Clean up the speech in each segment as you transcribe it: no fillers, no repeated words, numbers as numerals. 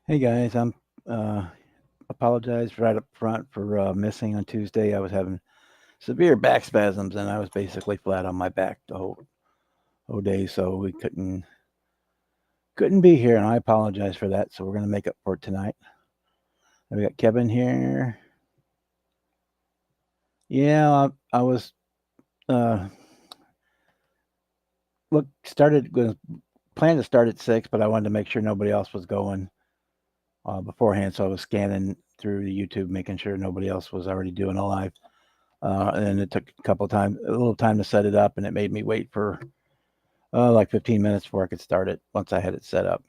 Hey guys, I'm apologize right up front for missing on Tuesday. I was having severe back spasms and I was basically flat on my back the whole day, so we couldn't be here, and I apologize for that. So we're gonna make up for it tonight. We got Kevin here. Yeah, I was uh, started with planned to start at 6, but I wanted to make sure nobody else was going beforehand, so I was scanning through the YouTube, making sure nobody else was already doing a live. And it took a little time to set it up, and it made me wait for like 15 minutes before I could start it once I had it set up.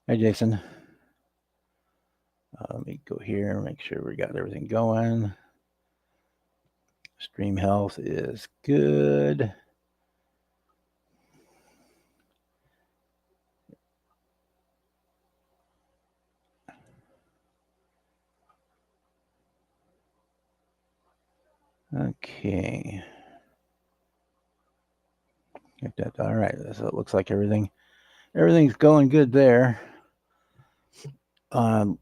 Hey, Jason. Let me go here, make sure we got everything going. Stream health is good. Okay. Get that. All right. So it looks like everything's going good there. Um,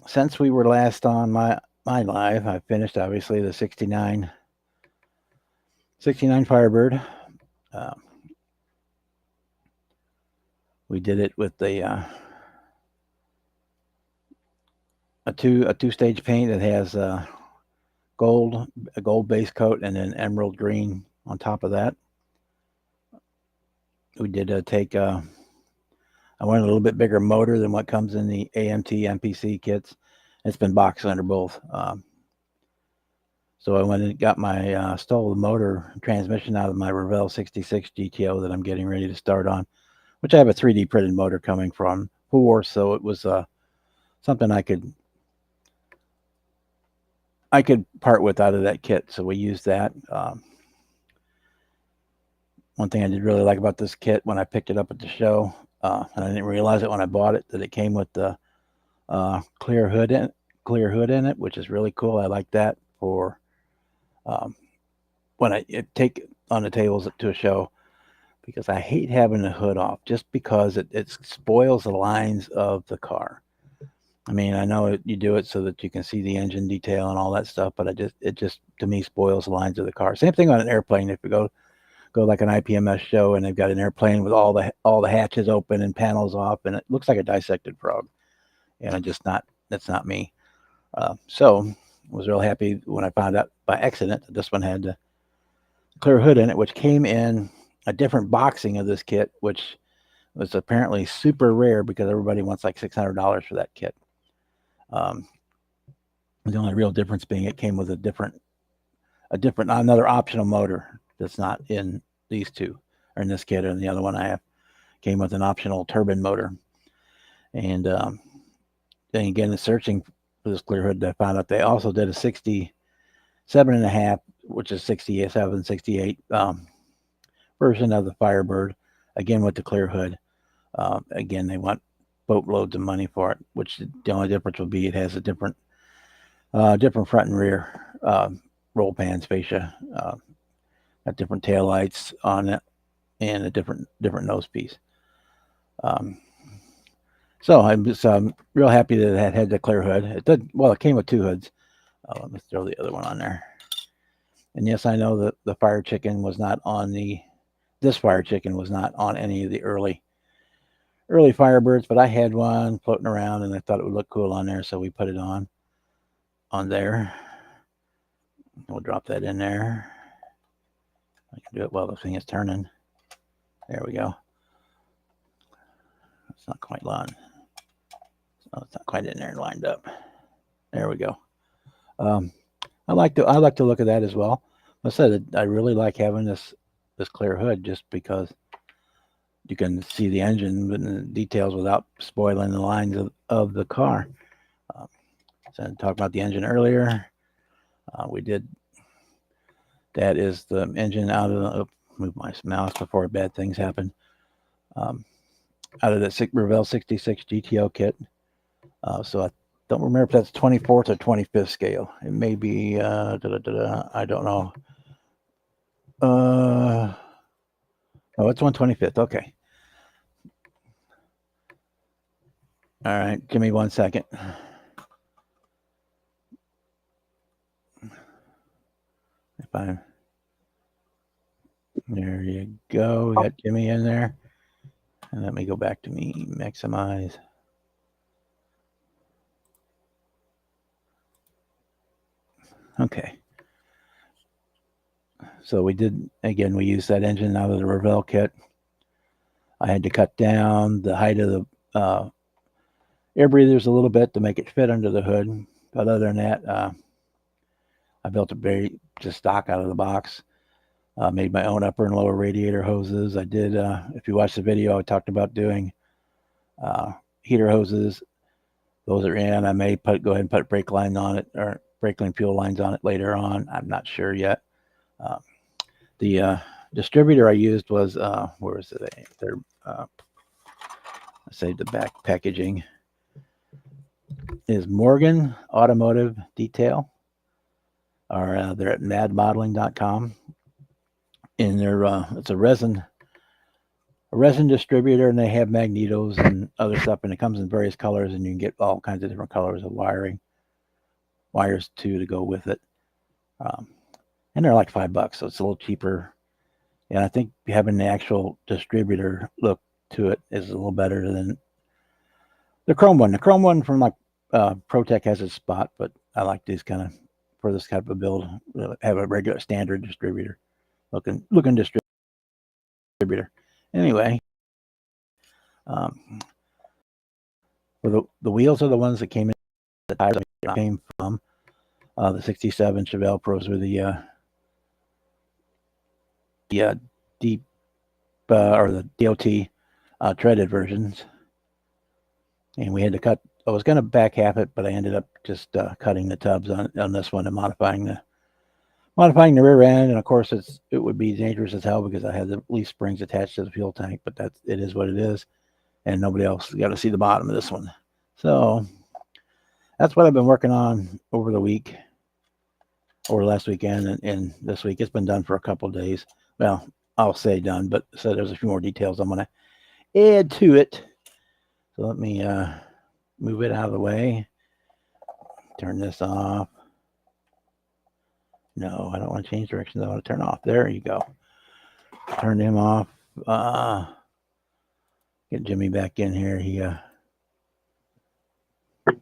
since we were last on my live, I finished obviously the 69 Firebird. Uh, we did it with a two stage paint that has gold a gold base coat and then emerald green on top of that. We did take I wanted a little bit bigger motor than what comes in the AMT MPC kits. It's been boxed under both. So I went and got my stole the motor transmission out of my Revell 66 GTO that I'm getting ready to start on, which I have a 3D printed motor coming from Ford, so it was something I could part with out of that kit. So we used that. One thing I did really like about this kit when I picked it up at the show, and I didn't realize it when I bought it, that it came with the clear hood in it, which is really cool. I like that for um, when I take on the tables to a show, because I hate having the hood off just because it spoils the lines of the car. I mean, I know you do it so that you can see the engine detail and all that stuff, but it just to me spoils the lines of the car. Same thing on an airplane. If you go like an IPMS show and they've got an airplane with all the hatches open and panels off, and it looks like a dissected frog. And that's not me. So I was real happy when I found out by accident that this one had the clear hood in it, which came in a different boxing of this kit, which was apparently super rare because everybody wants like $600 for that kit. Um, the only real difference being it came with another optional motor that's not in these two, or in this kit, and the other one I have came with an optional turbine motor. And then again, searching for this clear hood, I found out they also did a 67.5, which is 67, 68 version of the Firebird, again with the clear hood. Again, they want boatloads of money for it, which the only difference will be it has a different front and rear roll pans fascia, got different tail lights on it, and a different nose piece. Um, so I'm just real happy that it had the clear hood. It did well. It came with two hoods. Let me throw the other one on there. And yes, I know that the fire chicken was not on this fire chicken was not on any of the early Firebirds, but I had one floating around and I thought it would look cool on there, so we put it on there. We'll drop that in there. I can do it while the thing is turning. There we go. It's not quite lined. Oh, it's not quite in there lined up. There we go. Um, I like to look at that as well. I said I really like having this clear hood just because you can see the engine and the details without spoiling the lines of the car. Um, so I talked about the engine earlier. We did. That is the engine out of the. Move my mouse before bad things happen. Um, Out of the Revell 66 GTO kit. So I don't remember if that's 24th or 25th scale. It may be. I don't know. Oh, it's 125th. Okay. All right, give me 1 second. If I'm there, you go. We got Jimmy in there, and let me go back to me. Maximize. Okay. So we did again. We used that engine out of the Revell kit. I had to cut down the height of the air breathers a little bit to make it fit under the hood. But other than that, I built a just stock out of the box. Made my own upper and lower radiator hoses. I did, if you watch the video, I talked about doing heater hoses. Those are in. I may go ahead and put brake line on it, or brake line fuel lines on it later on. I'm not sure yet. The distributor I used was, where is it? I saved the back packaging. Is Morgan Automotive Detail, or they're at madmodeling.com. And it's a resin distributor, and they have magnetos and other stuff, and it comes in various colors, and you can get all kinds of different colors of wires too to go with it. And they're like $5, so it's a little cheaper. And I think having the actual distributor look to it is a little better than the chrome one. The chrome one from like ProTech has its spot, but I like these kind of, for this type of build, have a regular standard distributor looking distributor. Anyway, for the wheels are the ones that came in. The tires came from the '67 Chevelle Pros, were the deep or the DOT treaded versions, and we had to cut. I was going to back half it, but I ended up just cutting the tubs on this one and modifying the rear end. And of course, it would be dangerous as hell because I had the leaf springs attached to the fuel tank. But it is what it is, and nobody else got to see the bottom of this one. So that's what I've been working on over the week, or last weekend, and this week. It's been done for a couple of days. Well, I'll say done, but so there's a few more details I'm going to add to it. So let me move it out of the way. Turn this off. No, I don't want to change directions. I want to turn off. There you go. Turn him off. Get Jimmy back in here.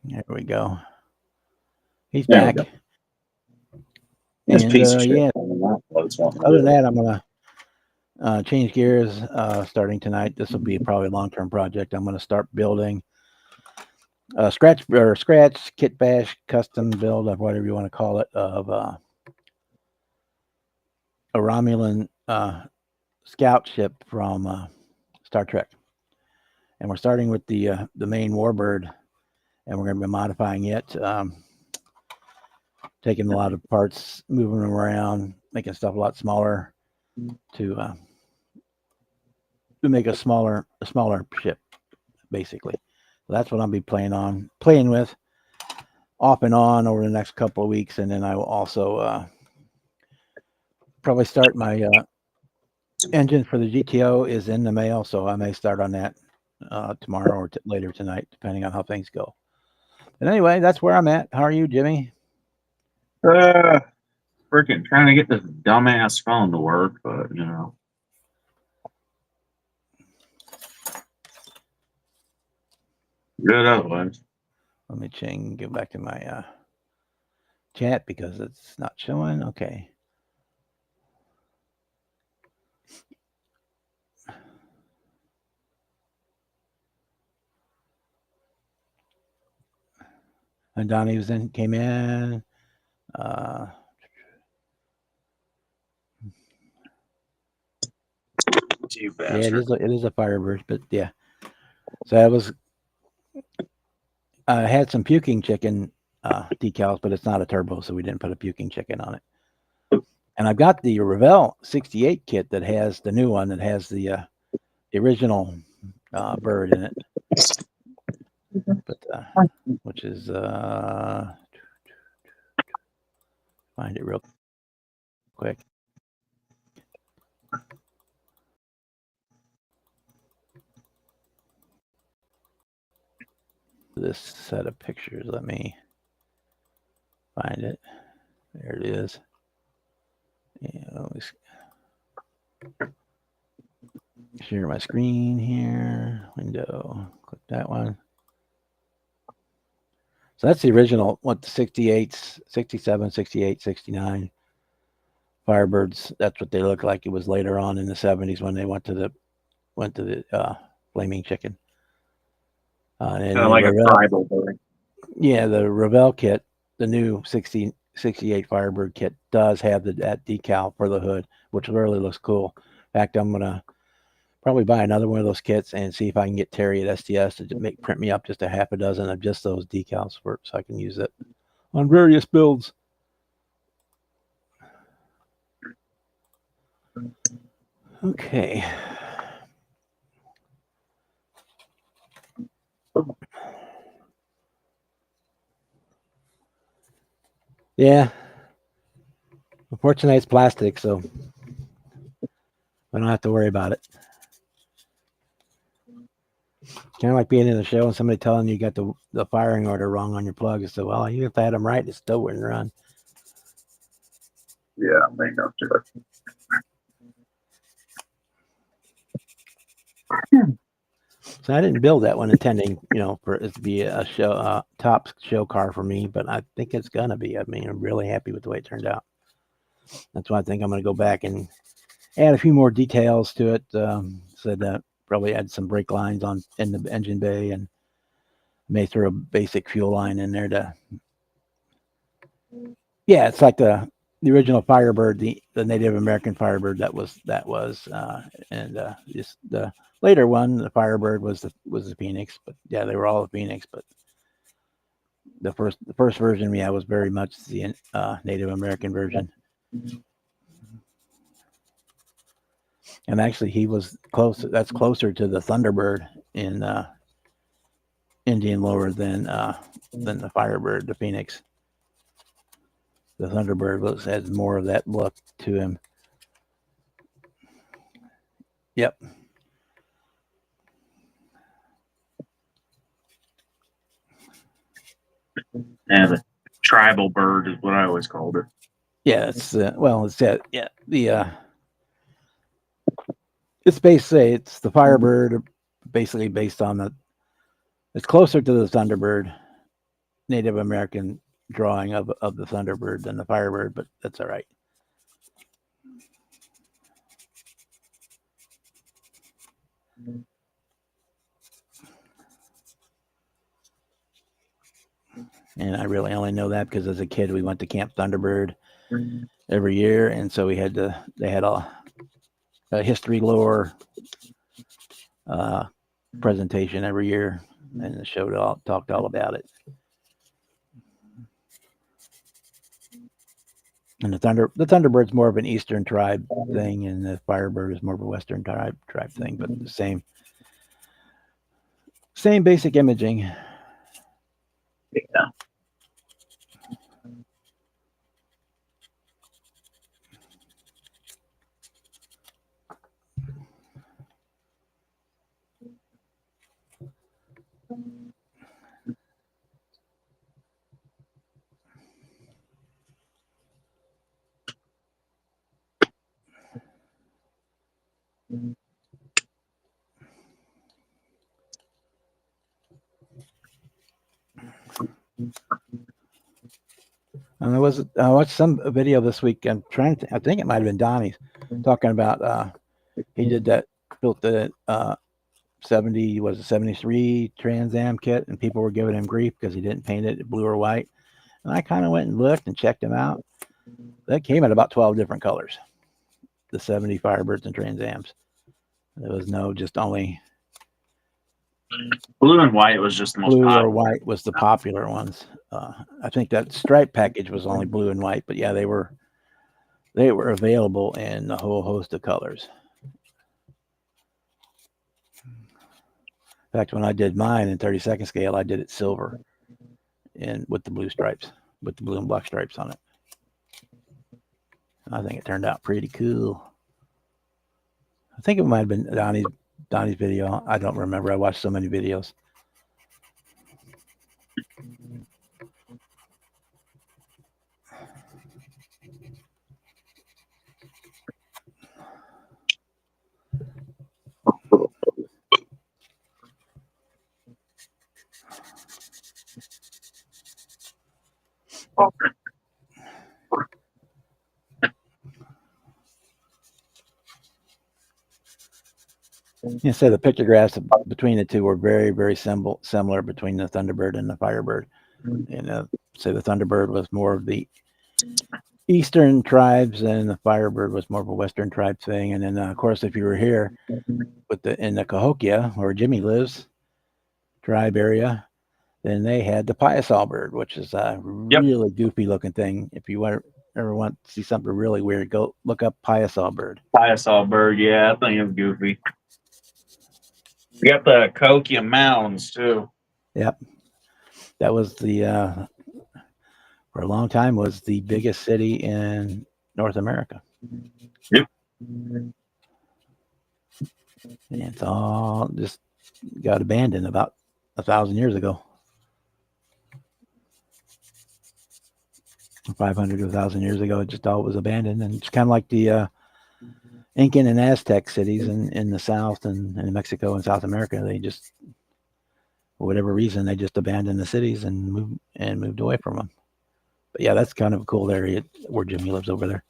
There we go. He's back. This piece of shit. Yeah. Other than that, I'm gonna change gears starting tonight. This will be probably a long-term project. I'm gonna start building a scratch kit bash custom build of whatever you want to call it of a Romulan scout ship from Star Trek, and we're starting with the main warbird, and we're going to be modifying it, taking a lot of parts, moving them around, making stuff a lot smaller to make a smaller ship, basically. So that's what I'll be playing with off and on over the next couple of weeks, and then I will also probably start my engine for the GTO is in the mail, so I may start on that tomorrow or later tonight, depending on how things go. But anyway, that's where I'm at. How are you, Jimmy? Freaking trying to get this dumbass phone to work, but you know. Good otherwise. Let me get back to my chat because it's not showing. Okay. And Donnie came in. You yeah, bastard. it is a Firebird, but yeah. So I had some puking chicken decals, but it's not a turbo, so we didn't put a puking chicken on it. And I've got the Revell 68 kit that has the new one that has the original bird in it, but which is find it real quick. this set of pictures. Let me find it. There it is. Yeah, share my screen here. Window. Click that one. So that's the original, what, the 68s, 67, 68, 69 Firebirds. That's what they look like. It was later on in the 70s when they went to the Flaming Chicken. And Kind of like a tribal bird. Yeah, the Revell kit, the new 68 Firebird kit does have that decal for the hood, which really looks cool. In fact, I'm gonna probably buy another one of those kits and see if I can get Terry at STS to print me up just a half a dozen of just those decals for it, so I can use it on various builds. Okay. Yeah. Unfortunately, it's plastic, so I don't have to worry about it. Kind of like being in the show and somebody telling you got the firing order wrong on your plug. So, well, even if I had them right, it still wouldn't run. Yeah, they know to it. So I didn't build that one intending, for it to be a show top show car for me, but I think it's gonna be. I mean, I'm really happy with the way it turned out. That's why I think I'm gonna go back and add a few more details to it. Said that probably add some brake lines in the engine bay and may throw a basic fuel line in there to. Yeah, it's like the original Firebird, the Native American Firebird that was and just the later one, the Firebird was the Phoenix, but yeah, they were all the Phoenix, but the first version, yeah, was very much the Native American version. And actually, he was close. That's closer to the Thunderbird in Indian lore than the Firebird, the Phoenix. The Thunderbird has more of that look to him. Yep. Yeah, the tribal bird is what I always called it. Yeah, it's yeah, it's basically it's the Firebird, basically based on it's closer to the Thunderbird, Native American drawing of the Thunderbird than the Firebird, but that's all right. And I really only know that because as a kid we went to Camp Thunderbird every year, and so they had a history lore presentation every year, and the show talked all about it. And the Thunderbird's more of an Eastern tribe thing, and the Firebird is more of a Western tribe thing, but the same basic imaging. Yeah. And I watched some video this week. I'm trying to. I think it might have been Donnie's talking about. He did that, built the 73 Trans Am kit, and people were giving him grief because he didn't paint it blue or white. And I kind of went and looked and checked him out. That came in about 12 different colors. The 70 Firebirds and Trans Ams. There was no just only blue and white was just the most blue popular. or white was the popular ones. I think that stripe package was only blue and white, but yeah, they were available in a whole host of colors. In fact, when I did mine in 32nd scale, I did it silver and with the blue stripes, with the blue and black stripes on it. I think it turned out pretty cool. I think it might have been Donnie's video. I don't remember. I watched so many videos. You say the pictographs between the two were very, very similar between the Thunderbird and the Firebird. And say the Thunderbird was more of the Eastern tribes, and the Firebird was more of a Western tribe thing. And then, of course, if you were here with in the Cahokia, where Jimmy lives, tribe area, then they had the Piasol bird, which is a Yep. really goofy looking thing. If you ever want to see something really weird, go look up Piasol bird. Piasol bird, yeah, I think it's goofy. We got the Cahokia Mounds too. Yep, that was the for a long time was the biggest city in North America. Yep. And it's all just got abandoned about 1,000 years ago. 500 to 1,000 years ago, it just all was abandoned. And it's kind of like the Incan and Aztec cities in the South and in Mexico and South America. They just, for whatever reason, they just abandoned the cities and moved away from them. But yeah, that's kind of a cool area where Jimmy lives over there.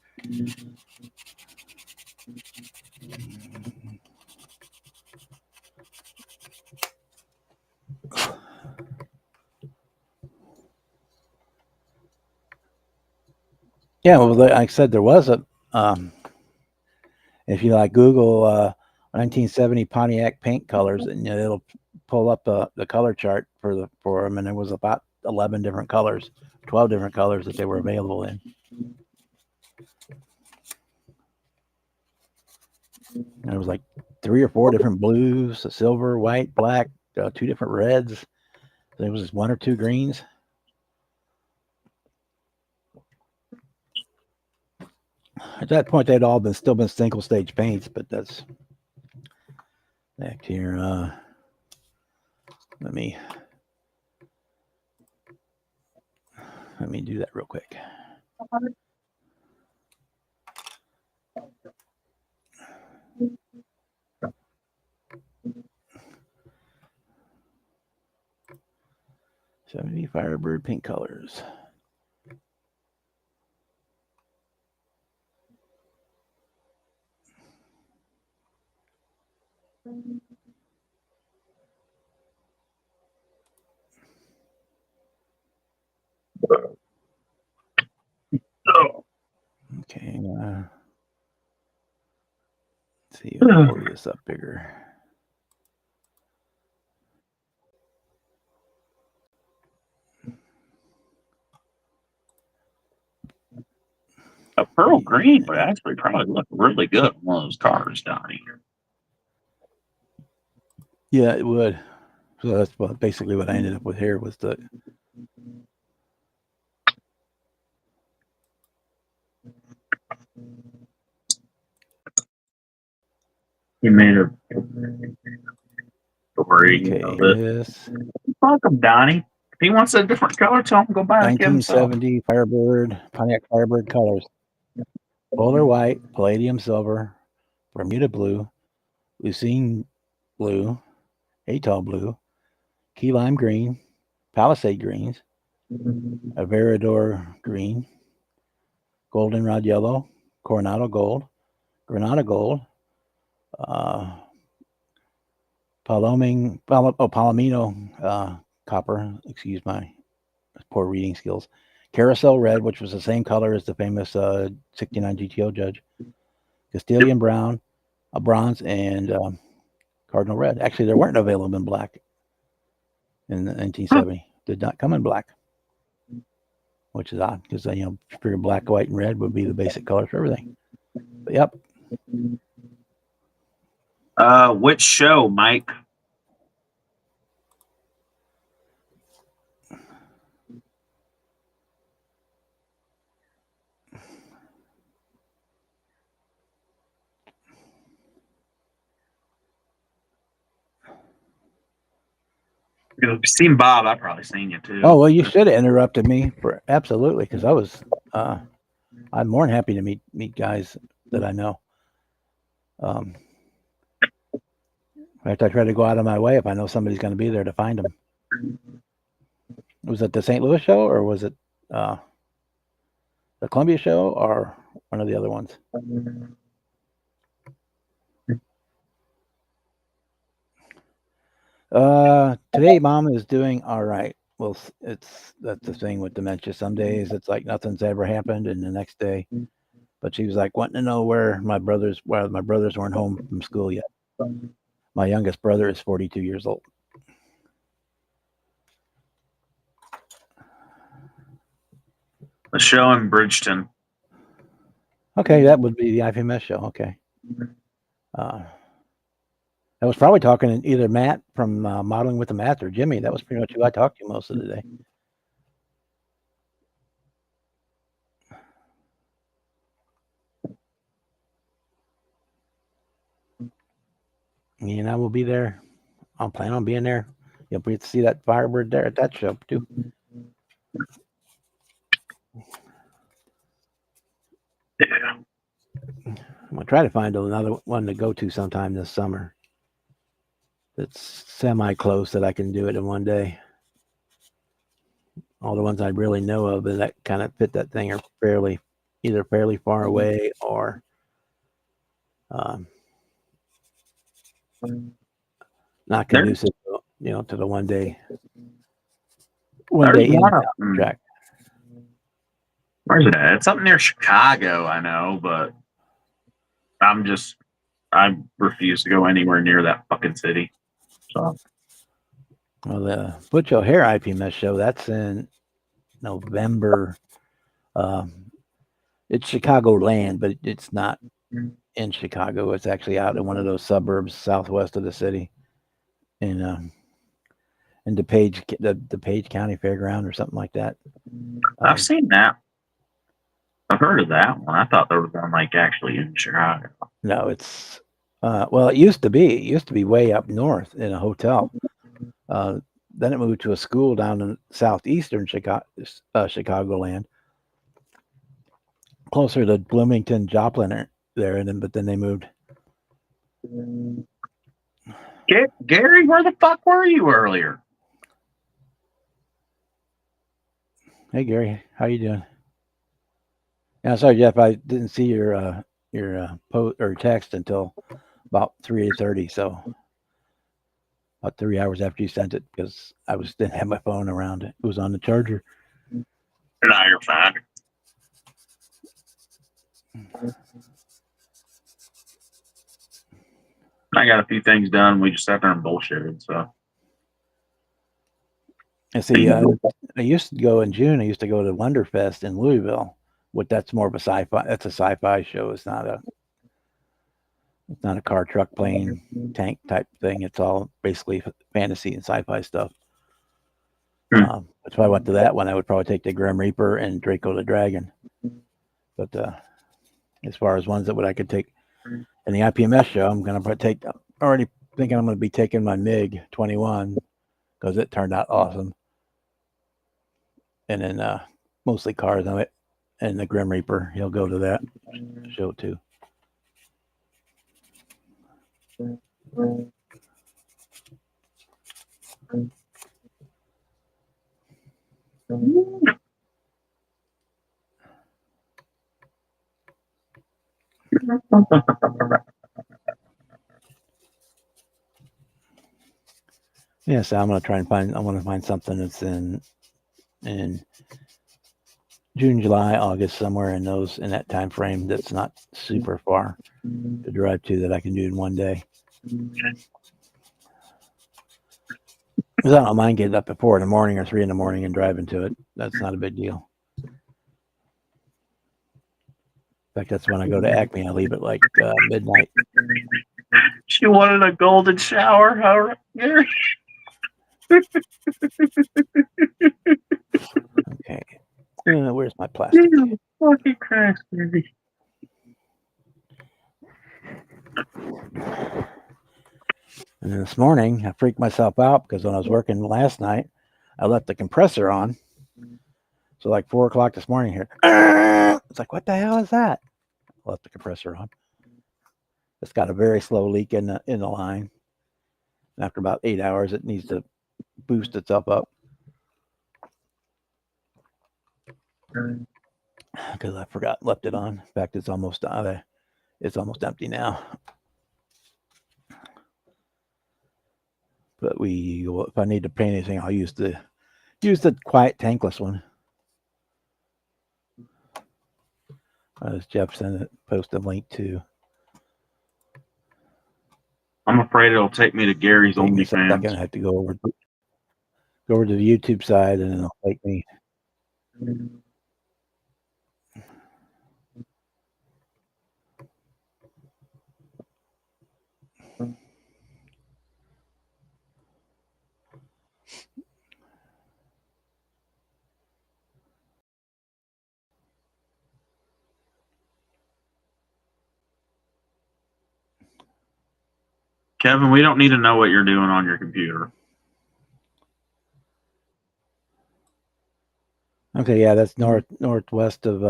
Yeah, well, like I said, there was a. If you like Google 1970 Pontiac paint colors, and it'll pull up the color chart for them, and there was about 11 different colors, 12 different colors that they were available in. And there was like 3 or 4 different blues, a silver, white, black, 2 different reds. There was 1 or 2 greens. At that point, they'd all still been single stage paints, but that's back here. Let me do that real quick. '70 Firebird paint colors. Okay. Let's see. I'll pull this up bigger. A pearl green would actually probably look really good on one of those cars down here. Yeah, it would. So that's basically what I ended up with here was the. He made a story Okay, of it. this Welcome, Donnie. If he wants a different color, tell him to go buy it himself. 1970 Firebird, Pontiac Firebird colors. Polar white, palladium silver, Bermuda blue, Lucine blue, Atoll blue, key lime green, Palisade greens, Averador green, goldenrod yellow, Coronado gold, Granada gold, uh, Palomino copper. Excuse my poor reading skills. Carousel red, which was the same color as the famous 69 GTO Judge. Castilian brown, a bronze, and cardinal red. Actually, they weren't available in black in 1970. Did not come in black, which is odd because figure black, white, and red would be the basic colors for everything. But yep. Which show, Mike? If you've seen Bob, I've probably seen you too. Oh well, you should have interrupted me for absolutely because I was. I'm more than happy to meet guys that I know. Um, in fact, I try to go out of my way if I know somebody's going to be there to find them. Was it the St. Louis show or was it uh, the Columbia show or one of the other ones? Today, Mom is doing all right. Well, that's the thing with dementia. Some days it's like nothing's ever happened, and the next day, but she was like wanting to know where my brothers weren't home from school yet. My youngest brother is 42 years old. The show in Bridgeton. Okay, that would be the IPMS show. Okay. I was probably talking to either Matt from Modeling with the Matt or Jimmy. That was pretty much who I talked to most of the day. And I will be there. I'll plan on being there. You'll be able to see that Firebird there at that show too. Yeah. I'm gonna try to find another one to go to sometime this summer. That's semi close that I can do it in one day. All the ones I really know of that kind of fit that thing are either fairly far away or um, not conducive, to the one day There's in one and of out them. track. Where's it at? It's up near Chicago, I know, but I refuse to go anywhere near that fucking city. So Well, the Butch O'Hare IPMS show, that's in November. It's Chicago land, but it's not in Chicago. It's actually out in one of those suburbs southwest of the city in DePage, the DePage County Fairground or something like that. I've seen that. I've heard of that one. I thought there was one like actually in Chicago. No, it's well, it used to be. It used to be way up north in a hotel. Then it moved to a school down in southeastern Chicagoland, closer to Bloomington, Joplin there, but then they moved. Gary, where the fuck were you earlier? Hey Gary, how you doing? Yeah, sorry Jeff, I didn't see your post or text until about 3:30, so about 3 hours after you sent it because didn't have my phone around. It was on the charger. No, you're fine. I got a few things done. We just sat there and bullshitted. So I see. I used to go in June. I used to go to Wonderfest in Louisville. That's more of a sci-fi. That's a sci-fi show. It's not a car, truck, plane, tank type thing. It's all basically fantasy and sci-fi stuff. If I went to that one, I would probably take the Grim Reaper and Draco the Dragon. But as far as ones I could take in the IPMS show, I'm going to take. Already thinking I'm going to be taking my MiG 21 because it turned out awesome. And then mostly cars on it, and the Grim Reaper. He'll go to that show too. Yeah, so I'm gonna try and find. I want to find something that's in June, July, August, somewhere in that time frame. That's not super far to drive to that I can do in one day. Because I don't mind getting up at 4 in the morning or 3 in the morning and driving to it. That's not a big deal. In fact, that's when I go to Acme. I leave at like midnight. She wanted a golden shower, huh, Gary? Okay. Where's my plastic? Fucking Christ, baby. And then this morning, I freaked myself out because when I was working last night, I left the compressor on. So like 4 o'clock this morning here, it's like, what the hell is that? I left the compressor on. It's got a very slow leak in the line. And after about 8 hours, it needs to boost itself up because I forgot left it on. In fact, it's almost empty now. But if I need to paint anything, I'll use the quiet tankless one. As Jeff sent it, post a link to. I'm afraid it'll take me to Gary's Take me a second. I OnlyFans. have to go over to the YouTube side, and then it'll take me. Kevin, we don't need to know what you're doing on your computer. Okay, yeah, that's northwest of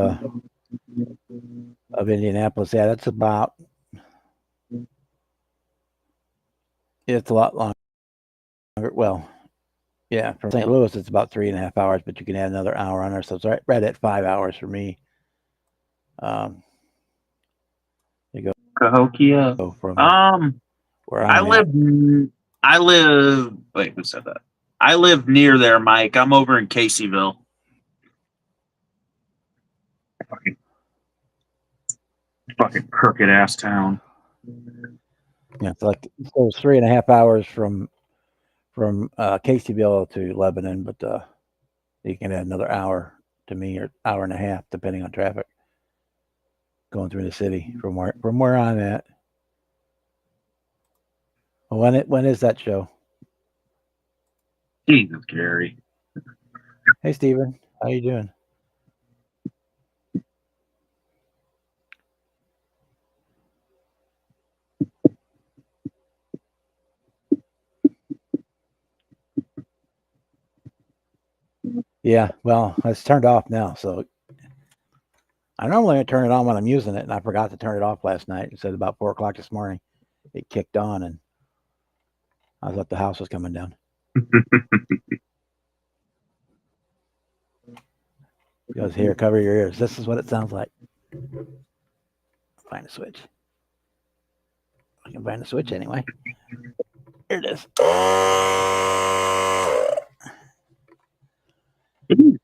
Indianapolis. Yeah, that's about. It's a lot longer. Well, yeah, from St. Louis, it's about 3.5 hours, but you can add another hour on there, so it's right at 5 hours for me. You Cahokia. go from where I I'm at. live. Wait, who said that? I live near there, Mike. I'm over in Caseyville. Fucking crooked ass town. Yeah, so it's 3.5 hours from Caseyville to Lebanon, but you can add another hour to me, or hour and a half, depending on traffic going through the city from where I'm at. Well, when is that show? Jesus, Gary. Hey, Steven. How you doing? Yeah, well, it's turned off now, so I normally turn it on when I'm using it, and I forgot to turn it off last night. It said about 4 o'clock this morning. It kicked on, and I thought the house was coming down. He goes, here, cover your ears. This is what it sounds like. Find a switch. I can find a switch anyway. Here it is.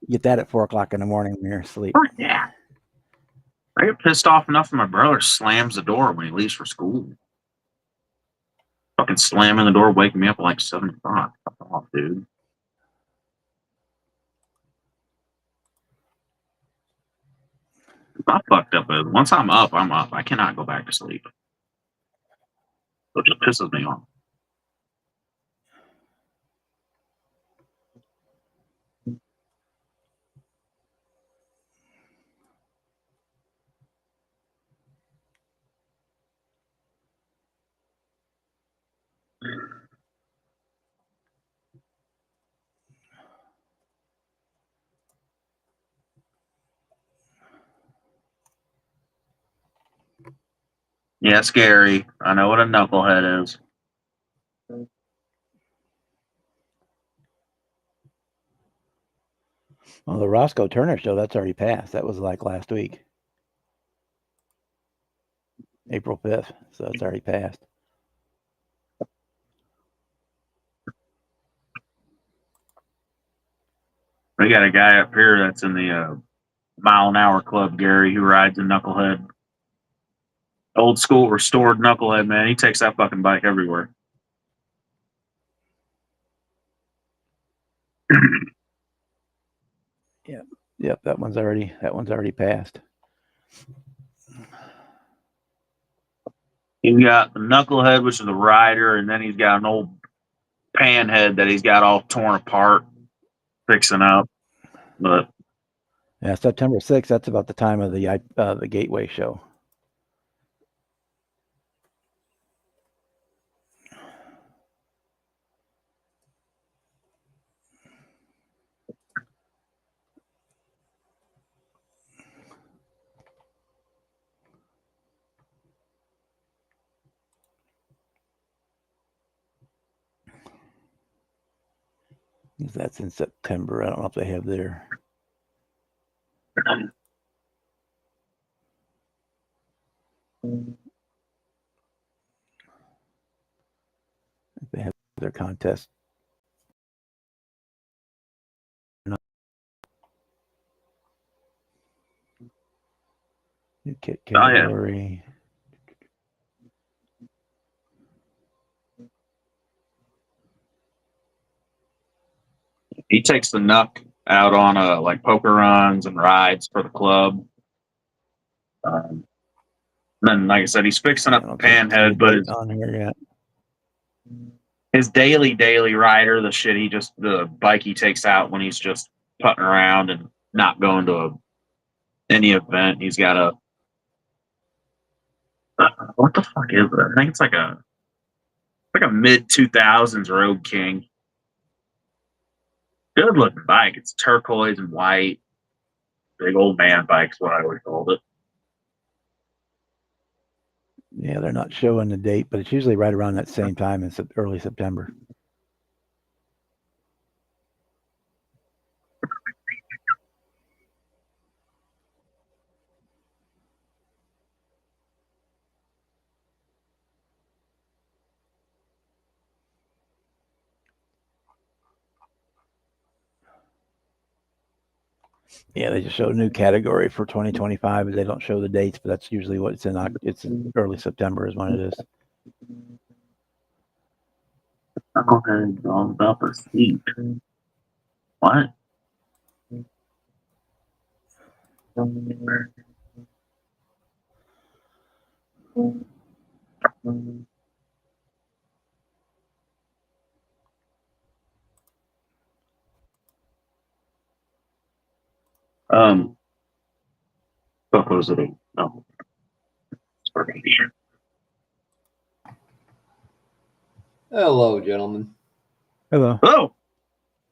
Get that at 4 o'clock in the morning when you're asleep. Yeah. I get pissed off enough when my brother slams the door when he leaves for school. Fucking slamming the door, waking me up at like 7 o'clock. Fuck off, dude. I fucked up. Once I'm up, I'm up. I cannot go back to sleep. So it just pisses me off. Yeah, scary. I know what a knucklehead is. Well, the Roscoe Turner show, that's already passed. That was like last week, April 5th. So it's already passed. We got a guy up here that's in the mile an hour club, Gary, who rides a knucklehead. Old school restored knucklehead, man. He takes that fucking bike everywhere. Yep, that one's already passed. He's got the knucklehead, which is a rider, and then he's got an old panhead that he's got all torn apart, fixing up. But yeah, September 6th. That's about the time of the Gateway show. That's in September. I don't know if they have their. If they have their contest. New kit category. Oh, yeah. He takes the Nuck out on like poker runs and rides for the club. Then, like I said, he's fixing up the Panhead, but on here yet. His daily rider, the bike he takes out when he's just putting around and not going to any event. He's got what the fuck is it? I think it's like a mid 2000s Road King. Good looking bike. It's turquoise and white. Big old man bike's what I always called it. Yeah, they're not showing the date, but it's usually right around that same time in early September. Yeah, they just show a new category for 2025, but they don't show the dates. But that's usually what it's in. It's in early September is when it is. Go ahead, all about the seat. What? What was it? No. Hello, gentlemen. Hello. Oh,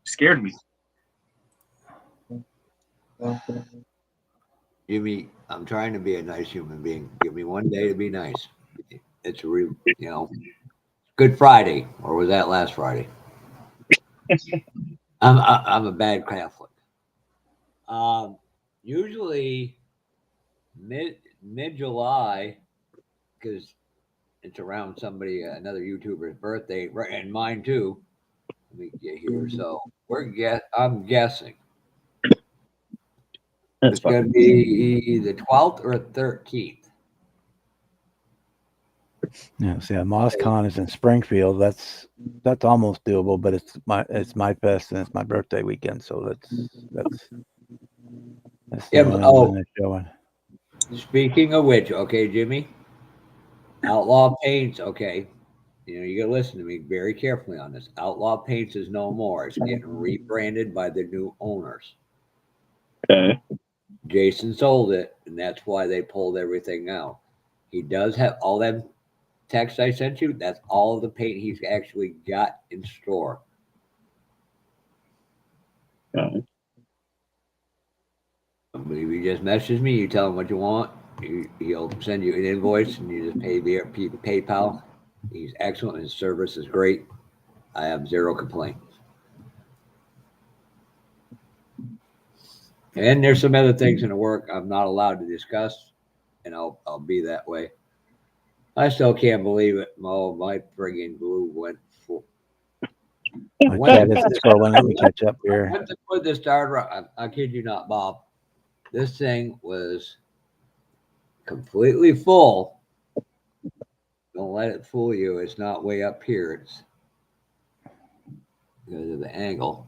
scared me. Jimmy, I'm trying to be a nice human being. Give me one day to be nice. It's Good Friday, or was that last Friday? I'm a bad Catholic. Usually mid July, because it's around another YouTuber's birthday, right, and mine too. Let me get here. So I'm guessing That's it's going to be the 12th or 13th. Yeah, see, MozCon is in Springfield. That's almost doable, but it's my fest and it's my birthday weekend, so that's the only one they're showing. Speaking of which, okay, Jimmy, Outlaw Paints, okay, you got to listen to me very carefully on this. Outlaw Paints is no more. It's getting rebranded by the new owners. Okay. Jason sold it, and that's why they pulled everything out. He does have all that text I sent you. That's all of the paint he's actually got in store. Okay. I believe you just message me. You tell him what you want. He'll send you an invoice, and you just pay via PayPal. He's excellent. His service is great. I have zero complaints. And there's some other things in the work I'm not allowed to discuss, and I'll be that way. I still can't believe it. Oh, my friggin' glue went full. Chad is scrolling. Let me catch up here. I went to put this starter. I kid you not, Bob. This thing was completely full. Don't let it fool you. It's not way up here. It's because of the angle.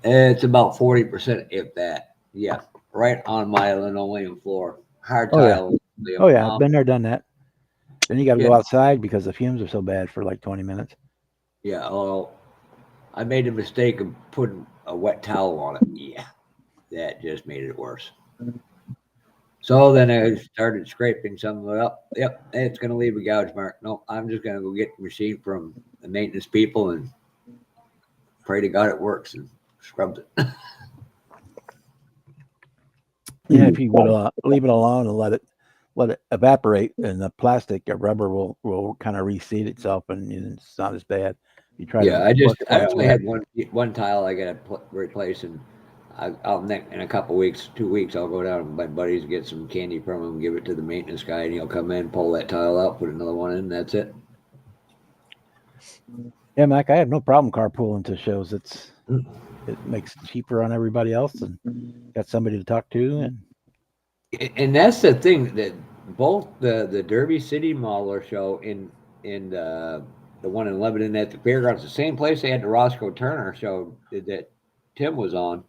It's about 40%, if that. Yeah, right on my linoleum floor. Hard tile. Oh yeah, I've been there, done that. Then you got to go outside because the fumes are so bad for like 20 minutes. Yeah. Oh, I made a mistake of putting a wet towel on it. Yeah, that just made it worse. So then I started scraping some of it up. Yep, it's going to leave a gouge mark. No, I'm just going to go get the machine from the maintenance people and pray to God it works, and scrubbed it. Yeah, if you would leave it alone and let it let it evaporate, and the plastic or rubber will kind of reseat itself, and it's not as bad. You try Yeah, to I work just it I when it's only wet. had one tile I got to replace, and I'll in a couple weeks, 2 weeks, I'll go down to my buddies, get some candy from him, give it to the maintenance guy, and he'll come in, pull that tile out, put another one in. That's it. Yeah, Mac, I have no problem carpooling to shows. Mm. It makes it cheaper on everybody else, and got somebody to talk to, and And that's the thing that both the Derby City Mauler show in the one in Lebanon at the fairgrounds, the same place they had the Roscoe Turner show that Tim was on.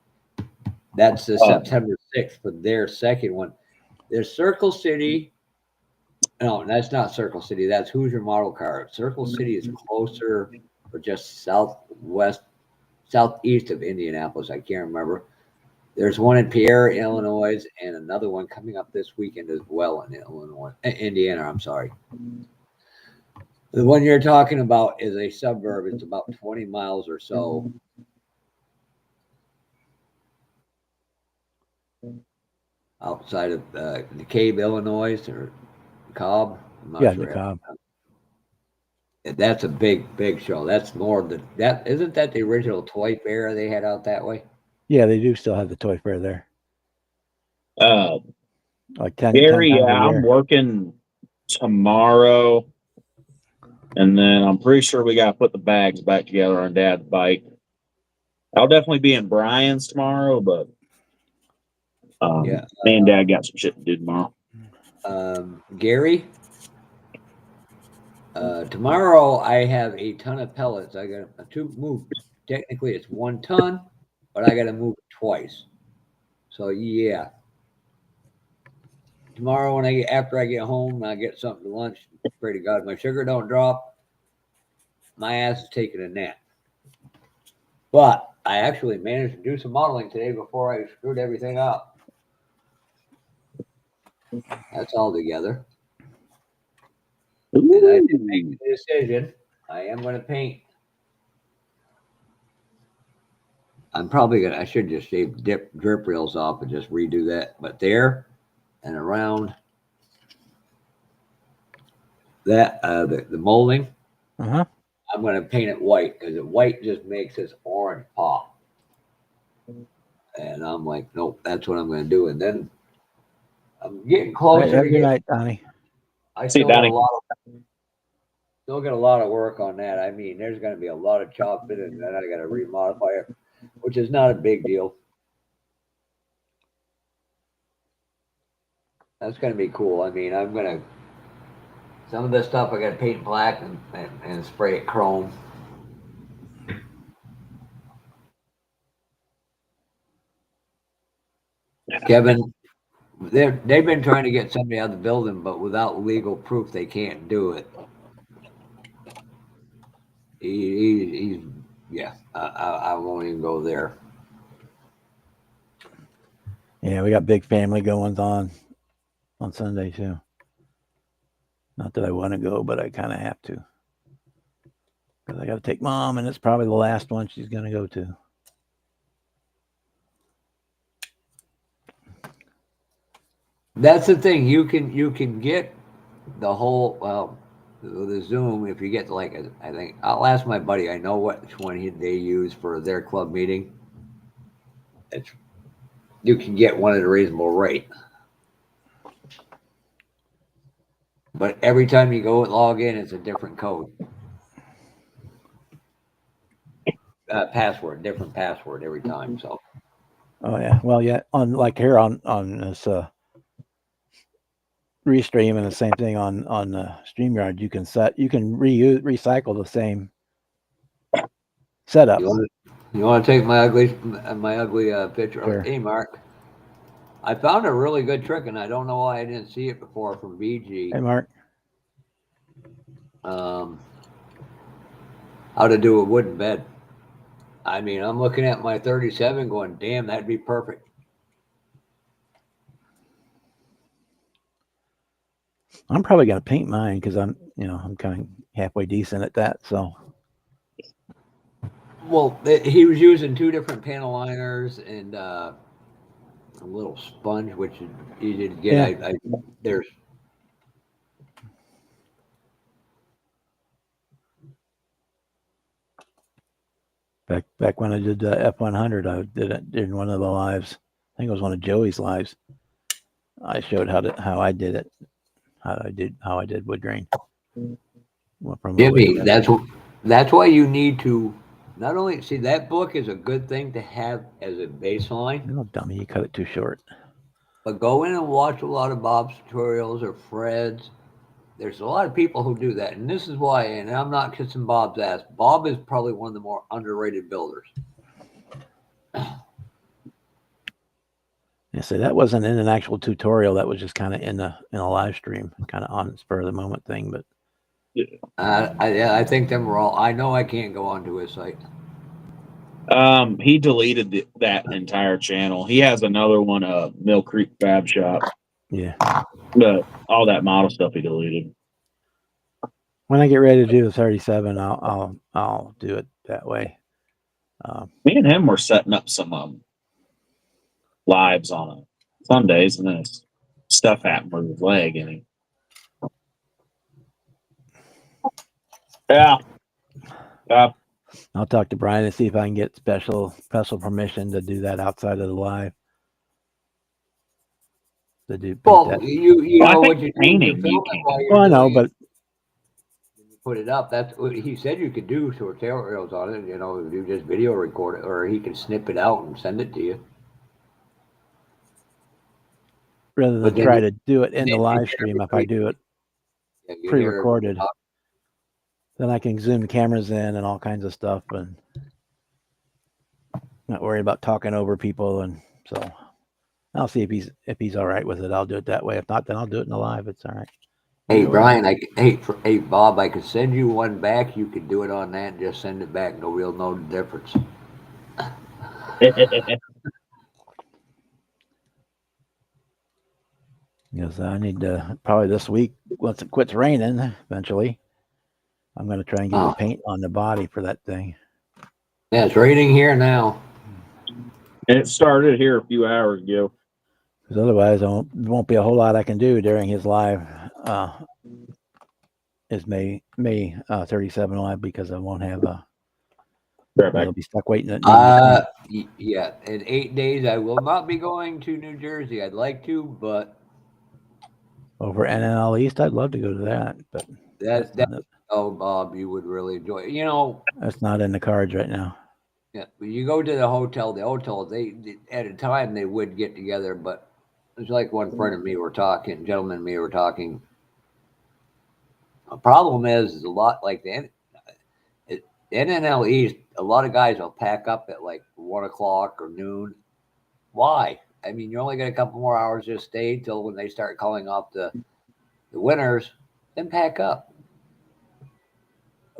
That's the September 6th for their second one. There's Circle City. No, that's not Circle City. That's Hoosier Model Car. Circle City is closer or just southeast of Indianapolis. I can't remember. There's one in Pierre, Illinois, and another one coming up this weekend as well in Indiana. I'm sorry. The one you're talking about is a suburb. It's about 20 miles or so outside of DeKalb, Illinois, or Cobb. I'm not yeah, sure. DeKalb. That's a big show. That's more than that. Isn't that the original toy fair they had out that way? Yeah, they do still have the toy fair there, Uh, like 10 Gary, times a yeah, I'm year. working tomorrow, and then I'm pretty sure we got to put the bags back together on Dad's bike. I'll definitely be in Brian's tomorrow, but Yeah. me and Dad got some shit to do tomorrow. Gary, tomorrow I have a ton of pellets. I got to move. Technically, it's 1 ton, but I got to move it twice. So yeah, tomorrow after I get home, and I get something to lunch. Pray to God my sugar don't drop. My ass is taking a nap. But I actually managed to do some modeling today before I screwed everything up. That's all together. And I did make Ooh. the decision. I am going to paint. I should just shave drip rails off and just redo that. But there and around that, the molding, Uh-huh. I'm going to paint it white because the white just makes this orange pop. And I'm like, nope, that's what I'm going to do. And then I'm getting All right, closer have to a good getting. night, Donnie. I See you, still got a Donnie. lot of Still got a lot of work on that. I mean, there's going to be a lot of chopping, and then I got to remodify it, which is not a big deal. That's going to be cool. I mean, some of this stuff I got to paint black and spray it chrome. Kevin, they've been trying to get somebody out of the building, but without legal proof, they can't do it. He's yeah. I won't even go there. Yeah, we got big family goings on Sunday too. Not that I want to go, but I kind of have to because I got to take Mom, and it's probably the last one she's going to go to. That's the thing. You can get the whole the Zoom if you get like I think I'll ask my buddy. I know which one they use for their club meeting. It's you can get one at a reasonable rate, but every time you go and log in, it's a different code, different password every time. So Oh yeah, well yeah, on like here on this Restream, and the same thing on StreamYard. You can recycle the same setup. you want to take my ugly picture? Sure. Hey, Mark, I found a really good trick, and I don't know why I didn't see it before from BG. Hey Mark. How to do a wooden bed. I mean, I'm looking at my 37 going, damn, that'd be perfect. I'm probably gonna paint mine because I'm kind of halfway decent at that. So Well, he was using 2 different panel liners and a little sponge, which is easy to get. yeah, There's Back when I did the F100, I did it in one of the lives. I think it was one of Joey's lives. I showed how I did it, how I did wood grain. From Jimmy, that's why you need to not only see that book is a good thing to have as a baseline, no dummy, you cut it too short. but go in and watch a lot of Bob's tutorials or Fred's. There's a lot of people who do that, and this is why. And I'm not kissing Bob's ass. Bob is probably one of the more underrated builders. Yeah, so that wasn't in an actual tutorial. That was just kind of in a live stream, kind of on spur of the moment thing. But I think them were all. I know I can't go onto his site. He deleted that entire channel. He has another one, Mill Creek Fab Shop. yeah, But all that model stuff he deleted. when I get ready to do the 37, I'll do it that way. Me and him were setting up some lives on Sundays, and then his stuff happened with his leg, and he. Yeah. I'll talk to Brian and see if I can get special permission to do that outside of the live. To do Well, that. you know what you painting. do. Well, I know, but you put it up. That's what he said you could do tutorials on it. You know, you just video record it, or he can snip it out and send it to you. rather than try to do it in the live stream, if I do it pre-recorded, then I can zoom cameras in and all kinds of stuff, and not worry about talking over people. And so I'll see if he's all right with it. I'll do it that way. If not, then I'll do it in the live. It's all right. Hey Brian, hey Bob, I could send you one back. You could do it on that and just send it back. We'll know the difference. Because I need to probably this week, once it quits raining, eventually, I'm going to try and get the paint on the body for that thing. Yeah, it's raining here now. It started here a few hours ago. Because otherwise, there won't be a whole lot I can do during his live. Is May 37 live, because I won't have I'll be stuck waiting. Yeah, in 8 days I will not be going to New Jersey. I'd like to, but over NNL East, I'd love to go to that, but that's Bob, you would really enjoy it. You know, that's not in the cards right now. Yeah, when you go to the hotel, they at a time they would get together, but it's like one friend of me were talking, gentleman and me were talking. The problem is a lot like the NNL East, a lot of guys will pack up at like 1 o'clock or noon. Why? I mean, you only got a couple more hours to stay till when they start calling off the winners, then pack up.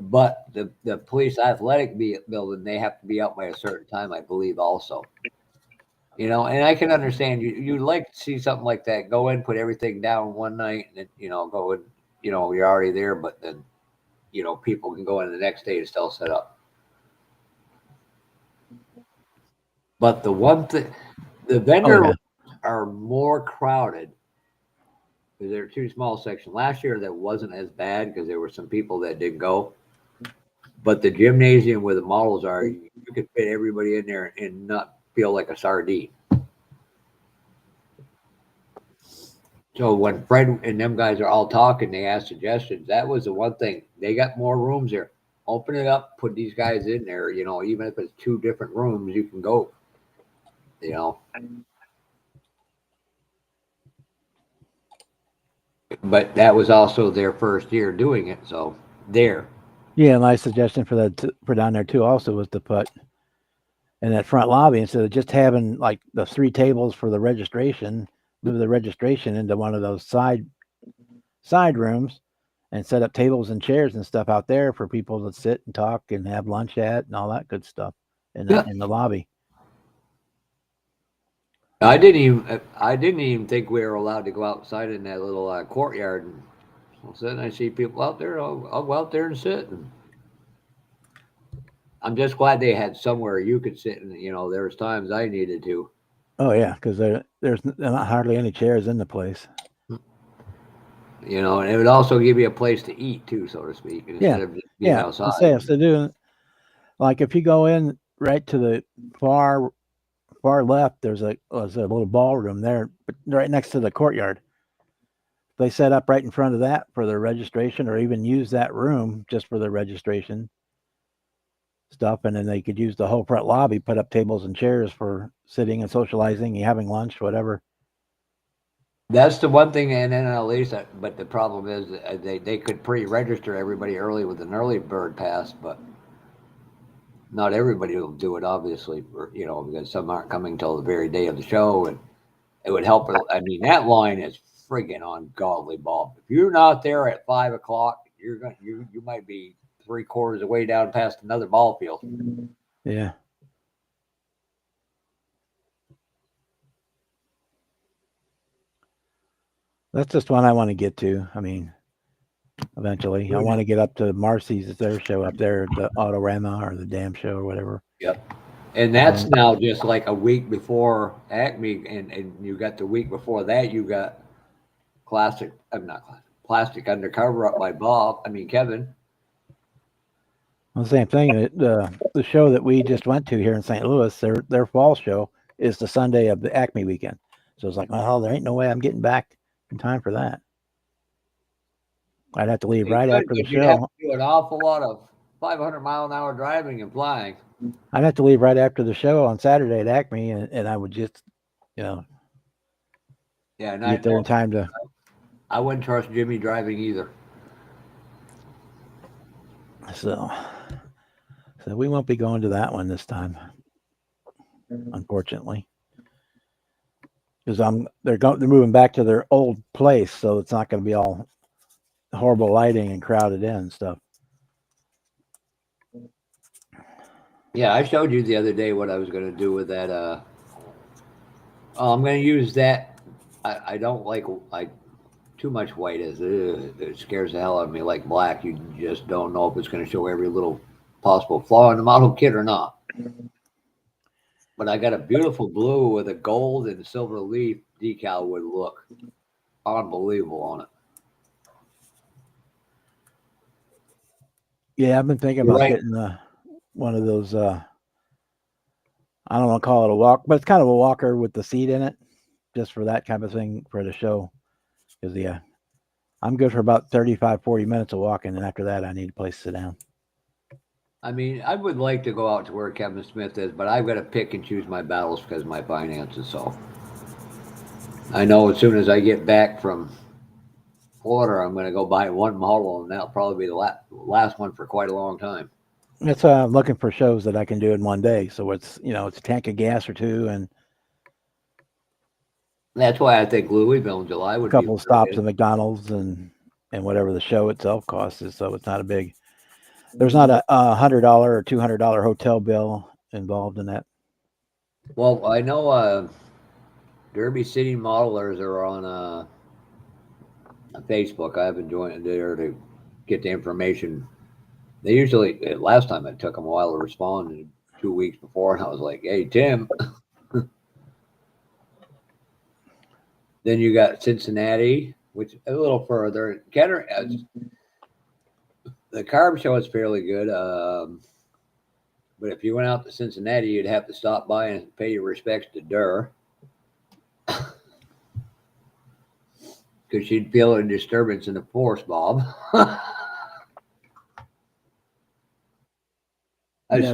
But the police athletic building, they have to be out by a certain time, I believe, also. You know, and I can understand you'd like to see something like that. Go in, put everything down one night, and then, go in, you're already there, but then, people can go in the next day and still set up. But the one thing, the vendor are more crowded because they're too small section. Last year that wasn't as bad because there were some people that didn't go. But the gymnasium where the models are, you could fit everybody in there and not feel like a sardine. So when Fred and them guys are all talking, they ask suggestions. That was the one thing. They got more rooms there. Open it up, put these guys in there. Even if it's 2 different rooms, you can go. But that was also their first year doing it, so there. Yeah, my suggestion for that for down there too also was to put in that front lobby, instead of just having like the 3 tables for the registration, move the registration into one of those side rooms and set up tables and chairs and stuff out there for people to sit and talk and have lunch at and all that good stuff in the lobby. I didn't even think we were allowed to go outside in that little courtyard. And all of a sudden I see people out there. I'll go out there and sit. And I'm just glad they had somewhere you could sit. And there was times I needed to. Oh yeah, because there's not hardly any chairs in the place. And it would also give you a place to eat too, so to speak, instead of just being outside. So like if you go in right to the far left, there's a little ballroom there, but right next to the courtyard. They set up right in front of that for their registration, or even use that room just for their registration stuff, and then they could use the whole front lobby, put up tables and chairs for sitting and socializing, having lunch, whatever. That's the one thing in NLEs, but the problem is that they could pre-register everybody early with an early bird pass, but not everybody will do it, obviously, because some aren't coming till the very day of the show, and it would help. I mean, that line is friggin' ungodly, Bob. If you're not there at 5 o'clock, you might be 3/4 of the way down past another ball field. Yeah. That's just one I want to get to. I mean, eventually, I want to get up to Marcy's, their show up there, the Autorama or the Dam Show or whatever. Yep. And that's now just like a week before Acme, and you got the week before that, you got Classic. I'm not Classic. Plastic Undercover up by Kevin. Well, the same thing. The show that we just went to here in St. Louis, their fall show is the Sunday of the Acme weekend. So it's like, well, there ain't no way I'm getting back in time for that. I'd have to leave right after the You'd have show. to do an awful lot of 500-mile-an-hour driving and flying. I'd have to leave right after the show on Saturday at Acme, and I would just, Yeah, and get there in time to. I wouldn't trust Jimmy driving either. So we won't be going to that one this time, unfortunately, because they're moving back to their old place, so it's not going to be all horrible lighting and crowded in and stuff. Yeah, I showed you the other day what I was going to do with that. I'm going to use that. I don't like too much white. It scares the hell out of me. Like black, you just don't know if it's going to show every little possible flaw in the model kit or not. But I got a beautiful blue with a gold and silver leaf decal would look unbelievable on it. Yeah, I've been thinking about getting one of those. I don't want to call it a walk, but it's kind of a walker with the seat in it, just for that kind of thing for the show. Because I'm good for about 35, 40 minutes of walking, and after that, I need a place to sit down. I mean, I would like to go out to where Kevin Smith is, but I've got to pick and choose my battles because of my finances. So I know as soon as I get back from Florida, I'm going to go buy one model, and that'll probably be the last one for quite a long time. That's why I'm looking for shows that I can do in one day. So it's it's a tank of gas or two, and that's why I think Louisville in July would a couple be of stops at McDonald's and whatever the show itself costs is. So it's not a big. There's not a $100 or $200 hotel bill involved in that. Well, I know Derby City Modelers are on Facebook. I've been joining there to get the information. They usually, last time it took them a while to respond, 2 weeks before, and I was like, hey, Tim. Then you got Cincinnati, which a little further. The carb show is fairly good. But if you went out to Cincinnati, you'd have to stop by and pay your respects to Durr. Because she'd feel a disturbance in the force, Bob. I'd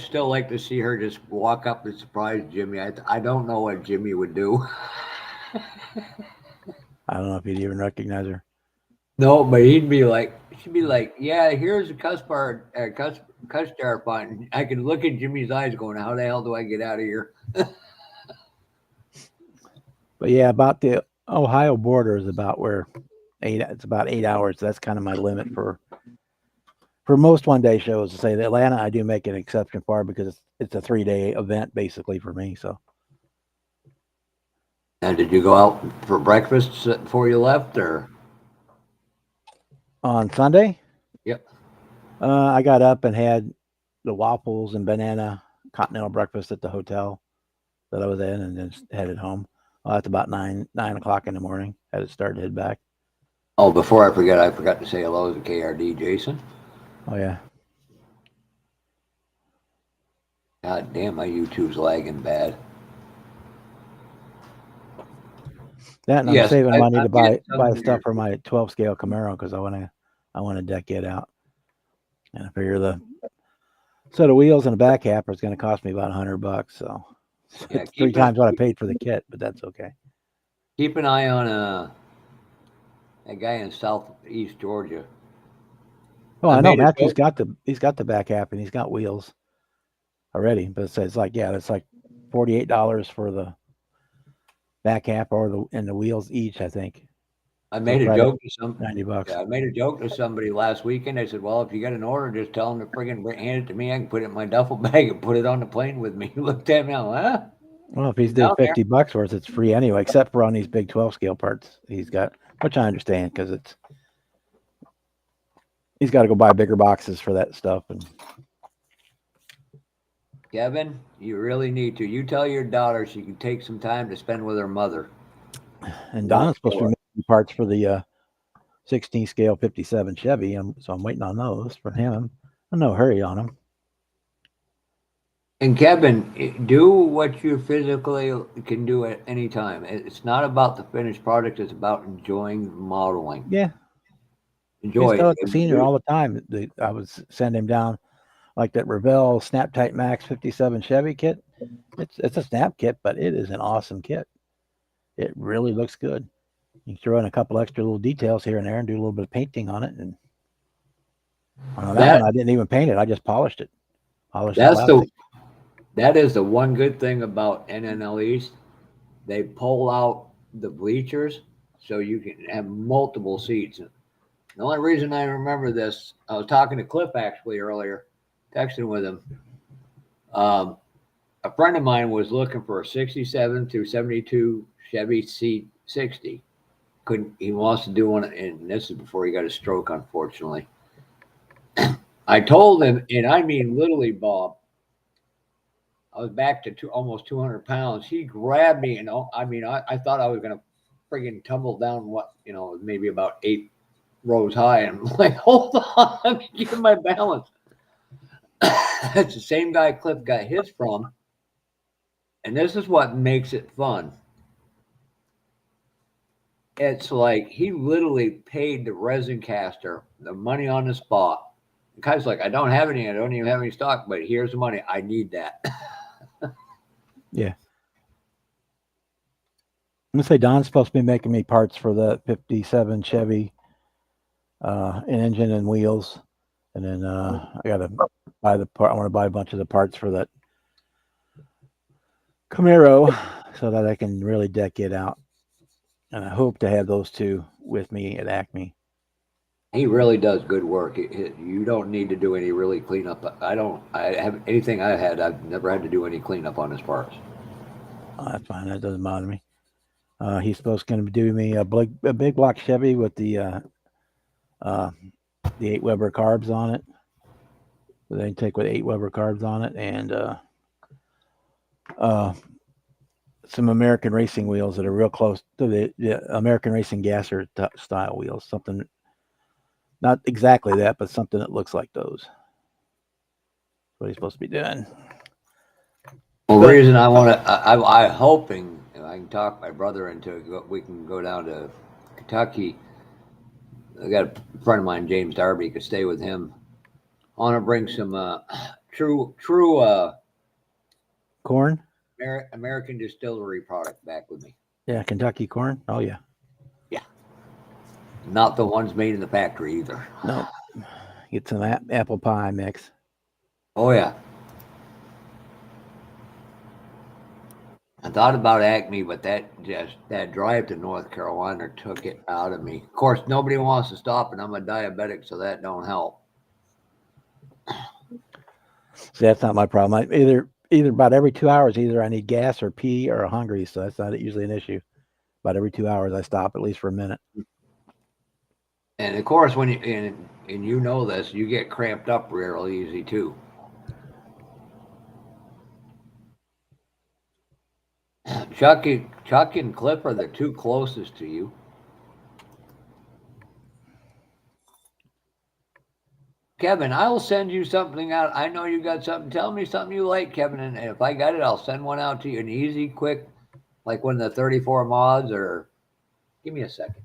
still like to see her just walk up and surprise Jimmy. I don't know what Jimmy would do. I don't know if he'd even recognize her. No, but she'd be like, yeah, here's a cuss jar button. I could look at Jimmy's eyes going, how the hell do I get out of here? But yeah, about the Ohio border is about where it's about 8 hours. That's kind of my limit for most one-day shows. To say that Atlanta, I do make an exception for because it's a 3-day event basically for me. So. And did you go out for breakfast before you left, or? On Sunday? Yep. I got up and had the waffles and banana continental breakfast at the hotel that I was in, and then headed home. That's about 9 o'clock in the morning. Had to start and head back. Oh, before I forgot to say hello to KRD Jason. Oh yeah. God damn, my YouTube's lagging bad. That, and I'm Yes, saving money to I'm getting buy some stuff here. for my 12 scale Camaro because I want to deck it out. And I figure the set of wheels and a back capper is going to cost me about $100. So Yeah, it's 3 times what I paid for the kit, but that's okay. keep an eye on that guy in southeast Georgia. Well, I I know made a Matthew's joke. he's got the back cap and he's got wheels already, but it's like it's like $48 for the back cap and the wheels each, I think. I So made it's a right at joke to some. $90. Yeah, I made a joke to somebody last weekend. I said, "Well, if you got an order, just tell them to friggin' hand it to me. I can put it in my duffel bag and put it on the plane with me." He looked at me, huh? Well, if he's Down did there. $50 worth, it's free anyway, except for on these big 12 scale parts he's got, which I understand because he's got to go buy bigger boxes for that stuff. And Kevin, you really need to. You tell your daughter she can take some time to spend with her mother. Donna's Won't supposed to kill be her. making parts for the 16 scale 57 Chevy, so I'm waiting on those from him. I'm no hurry on them. And Kevin, do what you physically can do at any time. It's not about the finished product. It's about enjoying modeling. Yeah, he's Enjoy still it. at the senior all the time. I would send him down like that Revell Snap Tight Max 57 Chevy kit. It's a snap kit, but it is an awesome kit. It really looks good. You can throw in a couple extra little details here and there and do a little bit of painting on it. And on that one, That I didn't even paint it. I just polished it. Polished the that's the plastic. that is the one good thing about NNLEs. They pull out the bleachers so you can have multiple seats. The only reason I remember this, I was talking to Cliff actually earlier, texting with him. Um, a friend of mine was looking for a 67 through 72 Chevy C60. Couldn't He wants to do one, and this is before he got a stroke, unfortunately. I told him, and I mean literally, Bob, I was back to almost 200 pounds. He grabbed me, and I thought I was going to friggin' tumble down, maybe about 8 rows high. And I'm like, hold on, let me get my balance. It's the same guy Cliff got his from. And this is what makes it fun. It's like he literally paid the resin caster the money on the spot. The guy's like, I don't have any. I don't even have any stock, but here's the money. I need that. Yeah. I'm gonna say Don's supposed to be making me parts for the 57 Chevy, an engine and wheels, and then I gotta buy the part. I want to buy a bunch of the parts for that Camaro so that I can really deck it out. And I hope to have those two with me at Acme. He really does good work. You don't need to do any really cleanup. I don't. I have anything I had. I've never had to do any cleanup on his parts. Oh, that's fine. That doesn't bother me. He's supposed to do me a big block Chevy with the 8 Weber carbs on it. With intake with 8 Weber carbs on it, and some American racing wheels that are real close to the American racing gasser style wheels. Something not exactly that, but something that looks like those. That's what he's supposed to be doing. Well, the reason I want to, I'm hoping I can talk my brother into it. We can go down to Kentucky. I got a friend of mine, James Darby, could stay with him. I want to bring some true Corn? American distillery product back with me. Yeah, Kentucky corn. Oh yeah. Yeah, not the ones made in the factory either. No, get some apple pie mix. Oh yeah. I thought about Acme, but that drive to North Carolina took it out of me. Of course, nobody wants to stop, and I'm a diabetic, so that don't help. See, that's not my problem. Either about every 2 hours, either I need gas or pee or hungry, so that's not usually an issue. About every 2 hours, I stop at least for a minute. And of course, when and you know this, you get cramped up real easy too. Chuck and Cliff are the two closest to you. Kevin, I will send you something out. I know you got something. Tell me something you like, Kevin, and if I got it, I'll send one out to you. An easy, quick, like one of the 34 mods. Or give me a second.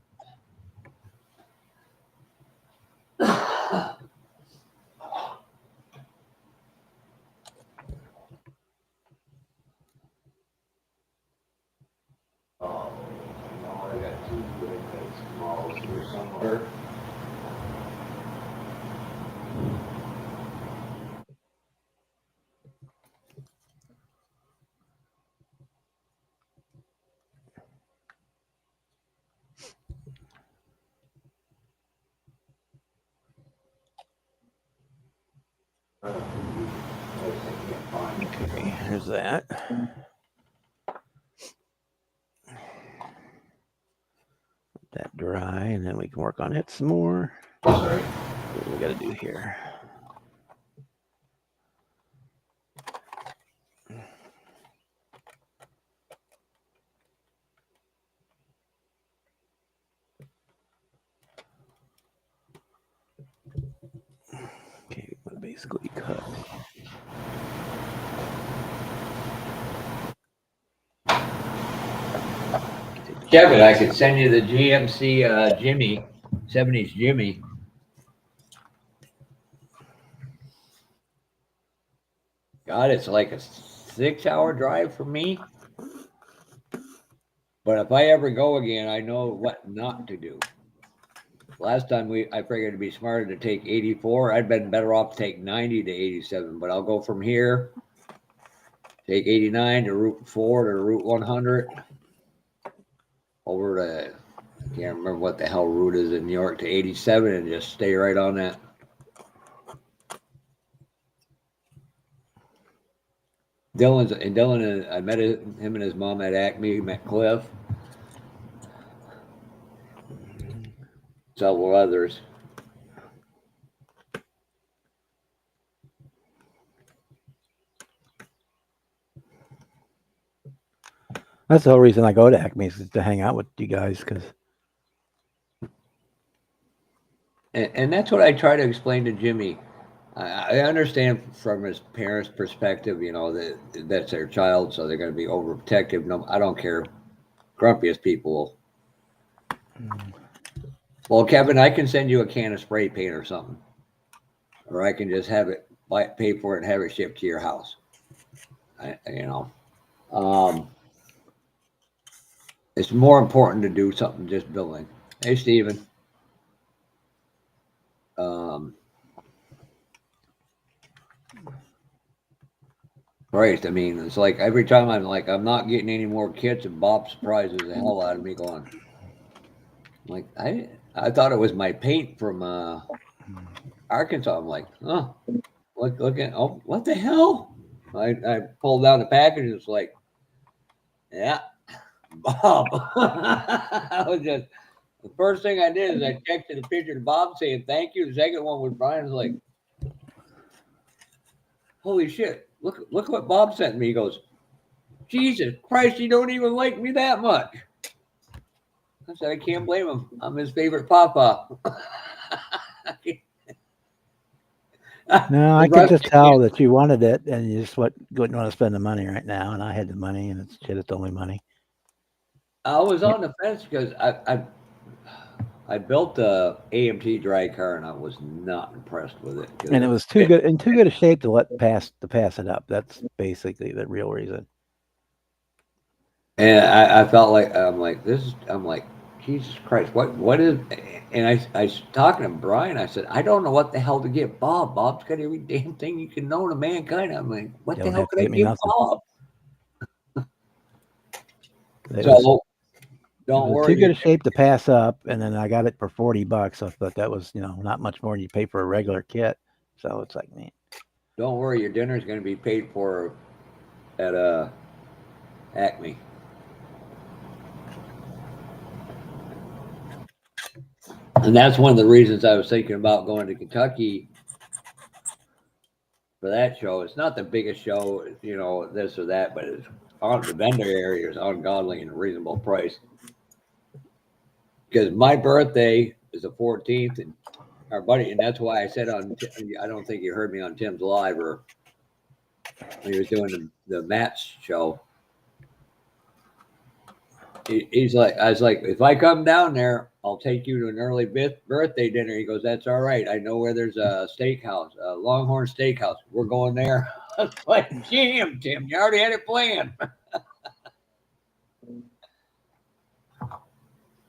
Oh, no, I got two good smalls here somewhere. Okay, here's that. Let that dry, and then we can work on it some more. Sorry. What do we got to do here? Okay, I'm gonna basically cut. Kevin, I could send you the GMC Jimmy, 70s Jimmy. God, it's like a 6-hour drive for me. But if I ever go again, I know what not to do. Last time I figured it'd be smarter to take 84. I'd been better off to take 90 to 87, but I'll go from here, take 89 to Route 4 to Route 100, over to, I can't remember what the hell route is in New York, to 87, and just stay right on that. Dylan, I met him and his mom at Acme, met Cliff, several others. That's the whole reason I go to Acme is to hang out with you guys, because And that's what I try to explain to Jimmy. I understand from his parents' perspective, you know, that's their child, so they're going to be overprotective. No, I don't care. Grumpiest people. Well, Kevin, I can send you a can of spray paint or something, or I can just have it, pay for it, and have it shipped to your house. It's more important to do something just building. Hey, Steven. Christ, I mean, it's like every time I'm like, I'm not getting any more kits, and Bob surprises the hell out of me going, like, I thought it was my paint from Arkansas. I'm like, huh, look at, oh, what the hell? I pulled down the package, and it's like, yeah, Bob. I was just, the first thing I did is I texted a picture to Bob saying thank you. The second one was Brian's like, holy shit, look what Bob sent me. He goes, Jesus Christ, you don't even like me that much. I said, I can't blame him. I'm his favorite papa. no, I could just tell that you wanted it, and you just wouldn't want to spend the money right now. And I had the money, and it's only money. I was on the fence because I built a AMT dry car, and I was not impressed with it. And it was too good a shape to pass it up. That's basically the real reason. And I felt like I'm like Jesus Christ, what is? And I was talking to Brian. I said, I don't know what the hell to get Bob. Bob's got every damn thing you can know to mankind. I'm like, what the hell could I give Bob? So don't worry. Too good a shape to pass up, and then I got it for $40. So I thought that was not much more than you pay for a regular kit. So it's like, man, don't worry, your dinner's going to be paid for at Acme. And that's one of the reasons I was thinking about going to Kentucky for that show. It's not the biggest show, this or that, but it's on the vendor area is ungodly and a reasonable price. Because my birthday is the 14th, and our buddy, and that's why I said I don't think you heard me on Tim's live or when he was doing the match show. He's like, I was like, if I come down there, I'll take you to an early birthday dinner. He goes, that's all right. I know where there's a steakhouse, a Longhorn Steakhouse. We're going there. I was like, damn, Tim, you already had it planned.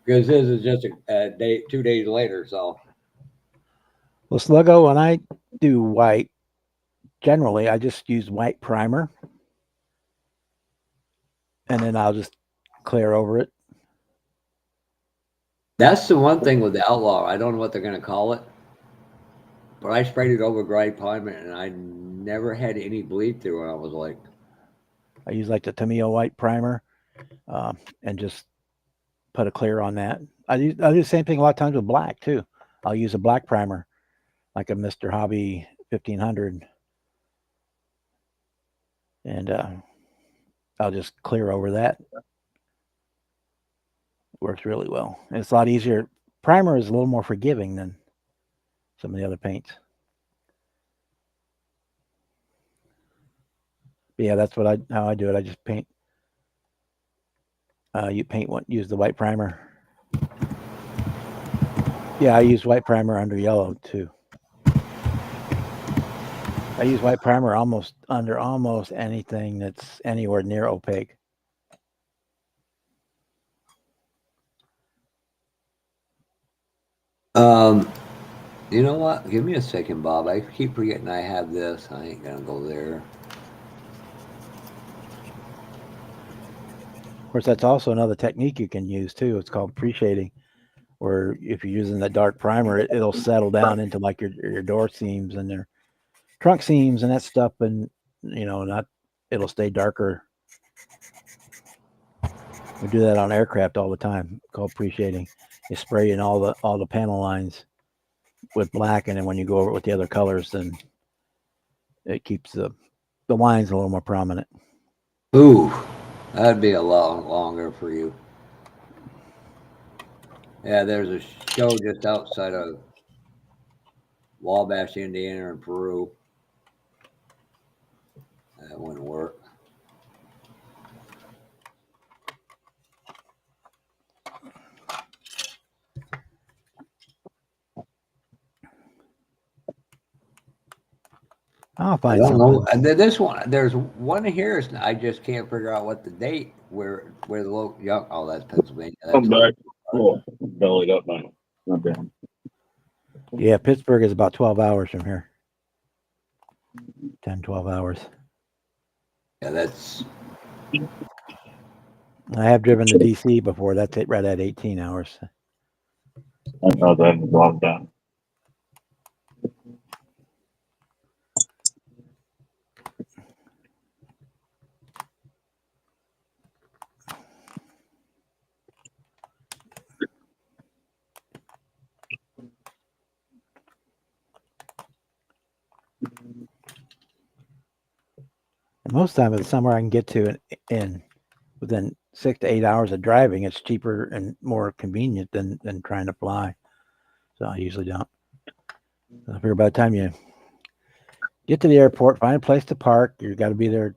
Because this is just a day, 2 days later. So, Well, Sluggo, when I do white, generally I just use white primer, and then I'll just clear over it. that's the one thing with the Outlaw. I don't know what they're going to call it, but I sprayed it over dry primer and I never had any bleed through. And I was like, I use like the Tamiya white primer, and just put a clear on that. I do the same thing a lot of times with black too. I'll use a black primer, like a Mr. Hobby 1500, and I'll just clear over that. Works really well. And it's a lot easier. Primer is a little more forgiving than some of the other paints. But yeah, that's how I do it. I just paint. Use the white primer. Yeah, I use white primer under yellow too. I use white primer under almost anything that's anywhere near opaque. you know what? Give me a second, Bob. I keep forgetting I have this. I ain't going to go there. Of course, that's also another technique you can use too. It's called pre-shading, where if you're using the dark primer, it'll settle down into like your door seams and your trunk seams and that stuff, and it'll stay darker. We do that on aircraft all the time, called pre-shading. You spray in all the panel lines with black, and then when you go over it with the other colors, then it keeps the lines a little more prominent. Ooh, that'd be a lot longer for you. Yeah, there's a show just outside of Wabash, Indiana, in Peru. That wouldn't work. I'll I find don't something. know. And then this one, there's one here. I just can't figure out what the date where the local young. Oh, that's Pennsylvania. That's I'm back. Oh, bellied up now. Not bad. Yeah, Pittsburgh is about 12 hours from here. 10, 12 hours. Yeah, that's. I have driven to DC before. That's it, right at 18 hours. I know that in a long time. And most of the time, it's somewhere I can get to in within 6 to 8 hours of driving. It's cheaper and more convenient than trying to fly. So I usually don't. So I figure by the time you get to the airport, find a place to park, you got to be there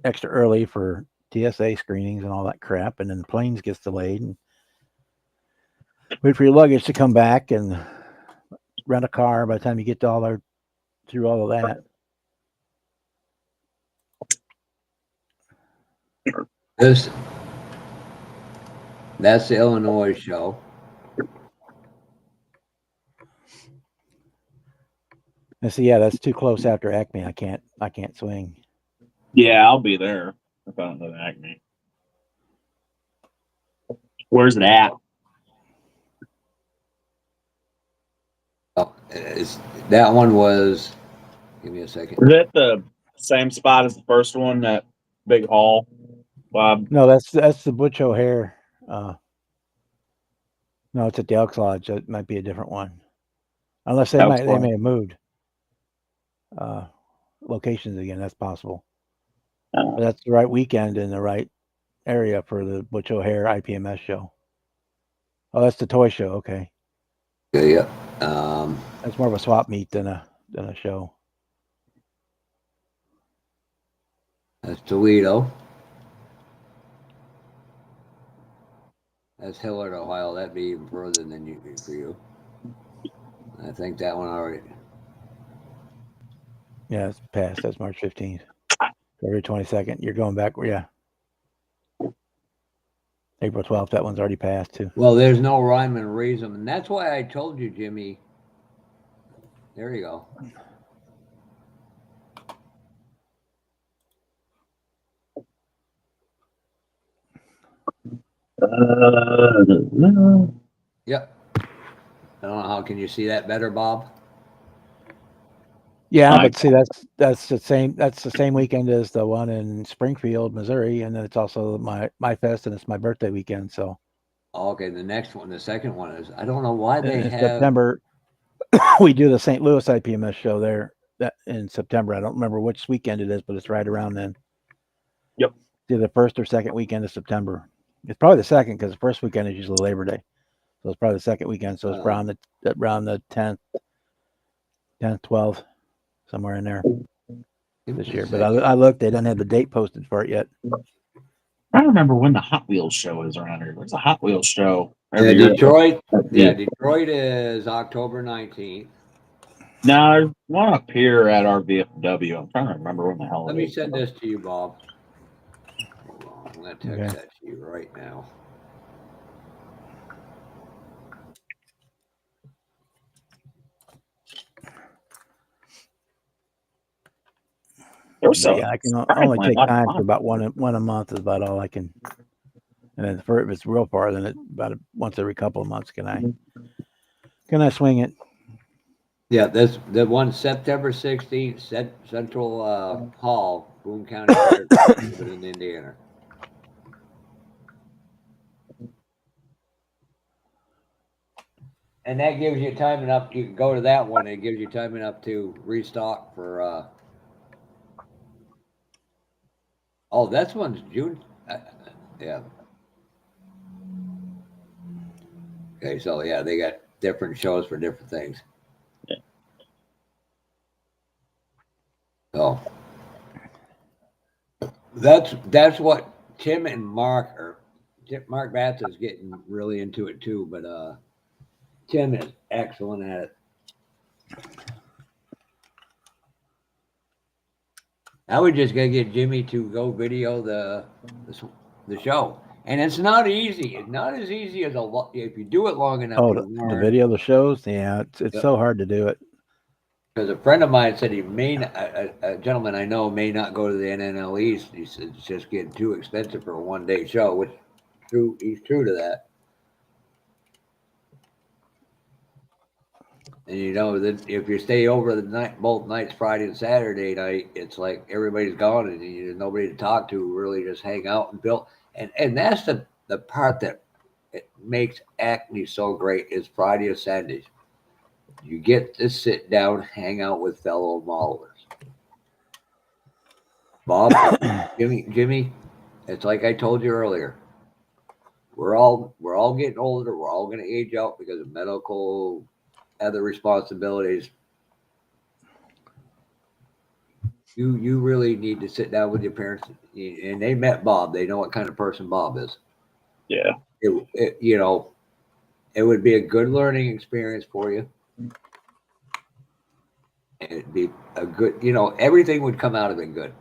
extra early for TSA screenings and all that crap, and then the planes gets delayed, and wait for your luggage to come back and rent a car. By the time you get to through all of that, That's the Illinois show. and so yeah, that's too close after Acme. I can't swing. Yeah, I'll be there if I don't know the Acme. Where's it at? Oh, that one was. Give me a second. Is that the same spot as the first one? That big hall, Bob? No, that's the Butch O'Hare. No, it's at the Elks Lodge. It might be a different one, unless they may have moved locations again. That's possible. But that's the right weekend in the right area for the Butch O'Hare IPMS show. Oh, that's the toy show. Okay. Yeah. That's more of a swap meet than a show. That's Toledo. That's Hillard, Ohio. That'd be even further than you for you. I think that one already. Yeah, it's past. That's March 15th. February 22nd. You're going back. Yeah. April 12th. That one's already passed too. Well, there's no rhyme and reason, and that's why I told you, Jimmy. There you go. Yep. I don't know how can you see that better, Bob? Yeah, but see, that's the same. That's the same weekend as the one in Springfield, Missouri, and then it's also my fest, and it's my birthday weekend. So Okay, the next one, the second one is I don't know why they in have. September, we do the St. Louis IPMS show there. That in September. I don't remember which weekend it is, but it's right around then. Yep. Either the first or second weekend of September. It's probably the second because the first weekend is usually Labor Day, so it's probably the second weekend. So it's around the 10th, 12th, somewhere in there this year. But I looked; they didn't have the date posted for it yet. I don't remember when the Hot Wheels show is around here. There's a Hot Wheels show Yeah, every year. Detroit. Yeah, Detroit is October 19th. Now, there's one up here at our VFW. I'm trying to remember when the hell Let it me is. send this to you, Bob. Hold on, I'm gonna text Okay. that to you right now. There's But yeah, I can only surprisingly a take lot of time for fun. about one a month is about all I can. And then if it's real far, then it about once every couple of months can I swing it? Yeah, this the one September 16th, Central Hall, Boone County Fair, in Indiana. And that gives you time enough. You can go to that one. It gives you time enough to restock for. Oh, that's one's June. Yeah. Okay, so yeah, they got different shows for different things. Yeah. So that's what Tim and Mark are. Mark Batts is getting really into it too, but Tim is excellent at it. Now we just gotta get Jimmy to go video the show, and it's not easy. It's not as easy as if you do it long enough. Oh, You the learn. video, the shows. Yeah, it's so hard to do it. Because a friend of mine said he may not, a gentleman I know may not go to the NNL East. He said it's just getting too expensive for a 1 day show, which true. He's true to that. And you know that if you stay over the night, both nights, Friday and Saturday night, it's like everybody's gone and there's nobody to talk to. Really, just hang out and build. And that's the part that it makes Acme so great is Friday or Saturdays. You get to sit down, hang out with fellow maulers. Bob, Jimmy, it's like I told you earlier. We're all getting older. We're all going to age out because of medical, other responsibilities. You really need to sit down with your parents, and they met Bob. They know what kind of person Bob is. Yeah. It would be a good learning experience for you. And it'd be a good, everything would come out of it good.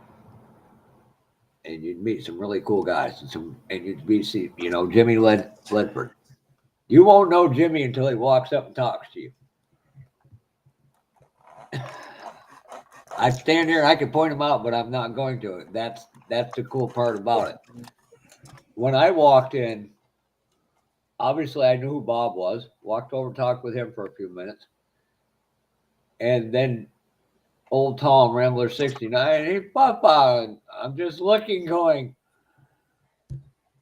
And you'd meet some really cool guys, and you'd see, Jimmy Ledford. You won't know Jimmy until he walks up and talks to you. I stand here and I can point him out, but I'm not going to. That's the cool part about it. When I walked in, obviously I knew who Bob was. Walked over, talked with him for a few minutes, and then old Tom Rambler 69. Hey, Papa, I'm just looking, going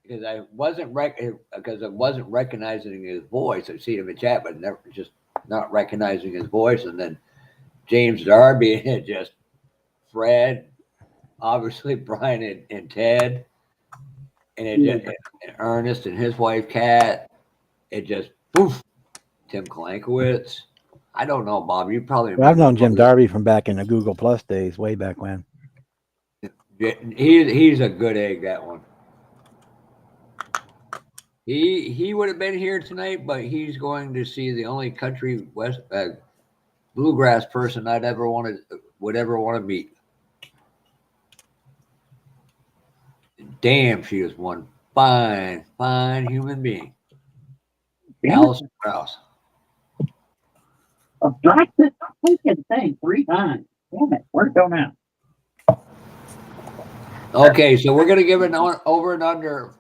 because I wasn't recognizing his voice. I've seen him in chat, but never just not recognizing his voice. And then James Darby and just Fred, obviously Brian and Ted, and and Ernest and his wife Kat. It just poof, Tim Kalankowicz. I don't know, Bob. You probably Well, I've remember known Jim those. Darby from back in the Google Plus days, way back when. He's a good egg, that one. He would have been here tonight, but he's going to see the only country west bluegrass person would ever want to meet. Damn, she is one fine human being. Damn it. Allison Krauss. I've dropped this fucking thing 3 times. Damn it. Where'd it go now? Okay, so we're gonna give it over and under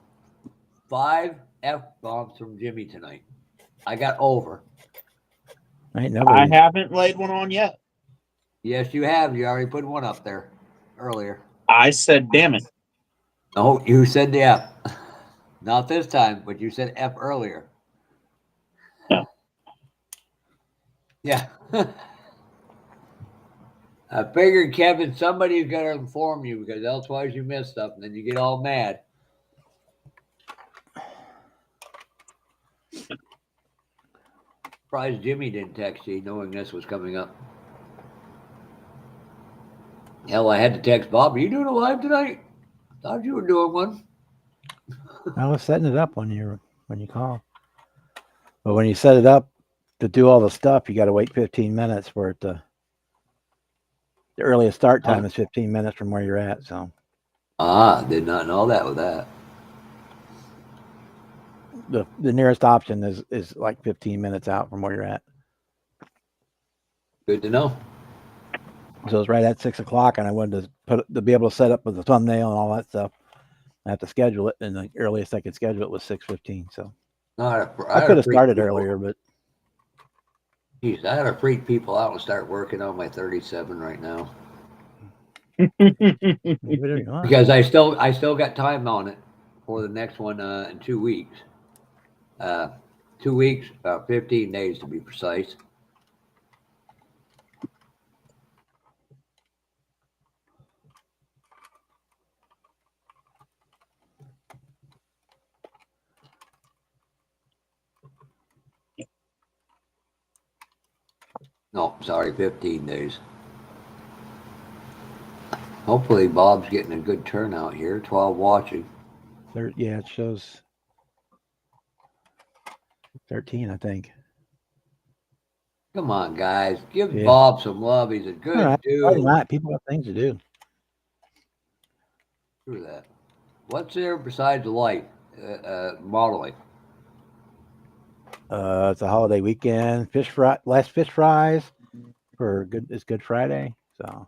5 F-bombs from Jimmy tonight. I got over. Ain't I nobody. haven't laid one on yet. Yes, you have. You already put one up there earlier. I said, damn it. No, you said the F. Not this time, but you said F earlier. Yeah. Yeah. I figured, Kevin, somebody's got to inform you because otherwise you miss stuff and then you get all mad. Surprised Jimmy didn't text you knowing this was coming up. Hell, I had to text Bob. Are you doing a live tonight? Thought you were doing one. I was setting it up when you call. But when you set it up to do all the stuff, you got to wait 15 minutes for it to. The earliest start time is 15 minutes from where you're at. So. Did not know that with that. The nearest option is like 15 minutes out from where you're at. Good to know. So it's right at 6 o'clock, and I wanted to be able to set up with the thumbnail and all that stuff. I have to schedule it, and the earliest I could schedule it was 6:15. So I could have started earlier, but geez, I gotta freak people out and start working on my 37 right now. Because I still got time on it for the next one in 2 weeks. 2 weeks, 15 days to be precise. No, sorry, 15 days. Hopefully Bob's getting a good turnout here. 12 watching. Yeah, it shows 13, I think. Come on, guys. Give Bob some love. He's a good dude. Not. People have things to do. True that. What's there besides life? Modeling. It's a holiday weekend. Last fish fries for good. It's Good Friday. So.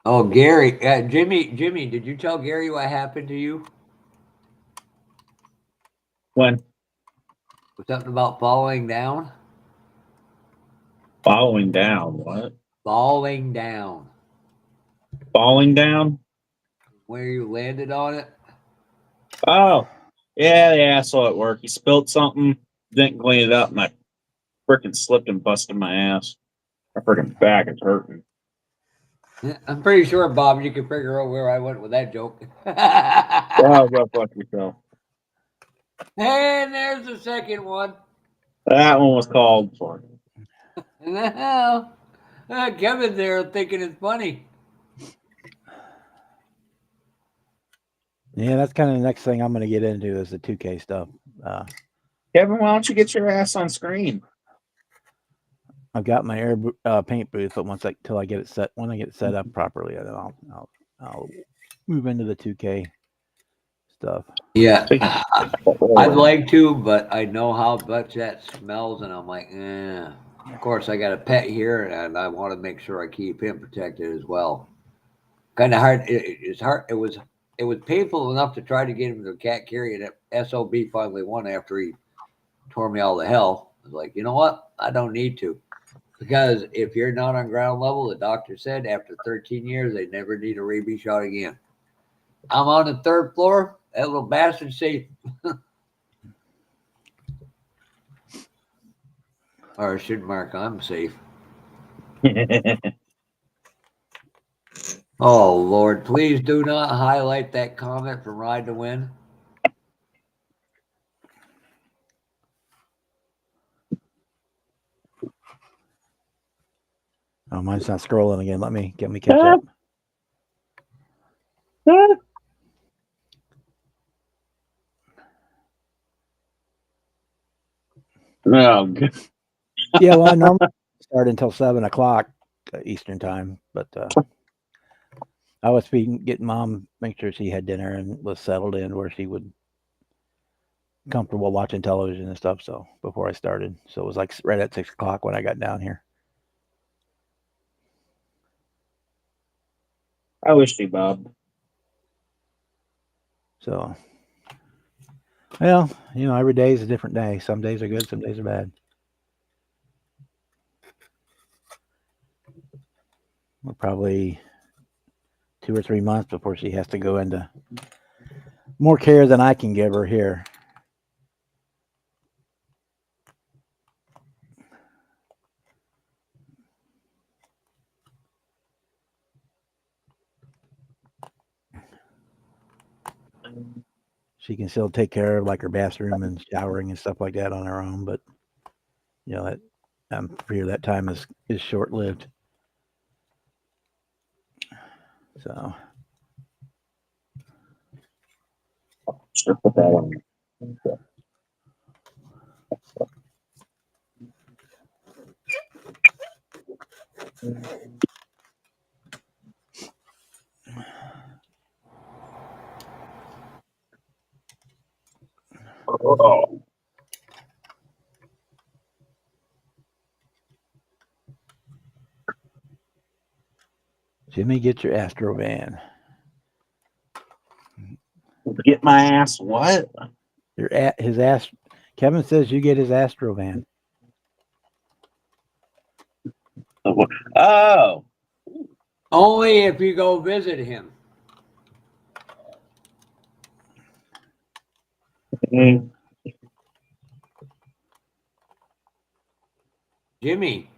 Oh, Gary, Jimmy, did you tell Gary what happened to you? When? Something about falling down? Following down. What? Falling down. Falling down? Where you landed on it? Oh, yeah, the asshole at work. He spilled something, didn't clean it up, and I freaking slipped and busted my ass. My freaking back is hurting. I'm pretty sure, Bob, you can figure out where I went with that joke. Oh, go fuck yourself. And there's the second one. That one was called for. No. Kevin's there thinking it's funny. Yeah, that's kind of the next thing I'm going to get into is the 2K stuff. Kevin, why don't you get your ass on screen? I've got my air paint booth, but till I get it set, when I get it set up properly, then I'll move into the 2K stuff. Yeah, I'd like to, but I know how much that smells, and I'm like, eh. Of course, I got a pet here, and I want to make sure I keep him protected as well. Kind of hard. It's hard. It was painful enough to try to get him to cat carry, and SOB finally won after he tore me all to hell. I was like, you know what? I don't need to. Because if you're not on ground level, the doctor said after 13 years, they never need a rabies shot again. I'm on the 3rd floor. That little bastard's safe. Or I should mark I'm safe. Oh, Lord, please do not highlight that comment from Ride to Win. Oh, mine's not scrolling again. Let me catch up. Oh, good. Yeah, well, I normally start until 7 o'clock Eastern time, but I was getting Mom, make sure she had dinner and was settled in where she would comfortable watching television and stuff. So before I started, so it was like right at 6 o'clock when I got down here. I wish you, Bob. So, well, every day is a different day. Some days are good, some days are bad. We're probably 2 or 3 months before she has to go into more care than I can give her here. She can still take care of like her bathroom and showering and stuff like that on her own, but that I'm fear that time is short lived. So Sure, put that on. Oh. Jimmy, get your Astro van. Get my ass what? His ass. Kevin says you get his Astro van. Oh. Only if you go visit him. Mm. Jimmy,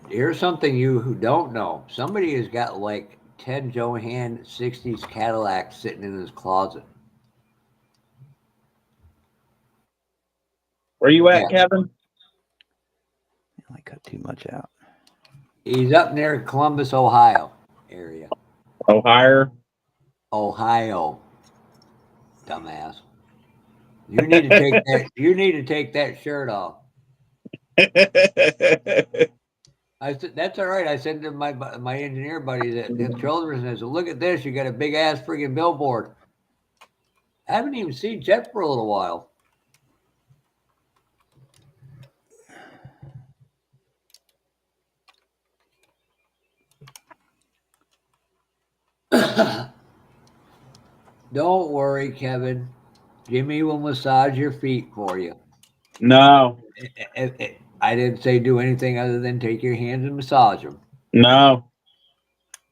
here's something you who don't know. Somebody has got like Ted Johan 60s Cadillac sitting in his closet. Where you at, Yeah. Kevin? I cut too much out. He's up near Columbus, Ohio area. Ohio. Ohio, dumbass. You need to take that. You need to take that shirt off. I said that's all right. I said to my engineer buddy that at Children's, I said, "Look at this. You got a big ass friggin' billboard." I haven't even seen Jet for a little while. Don't worry, Kevin. Jimmy will massage your feet for you. No. I didn't say do anything other than take your hands and massage them. No.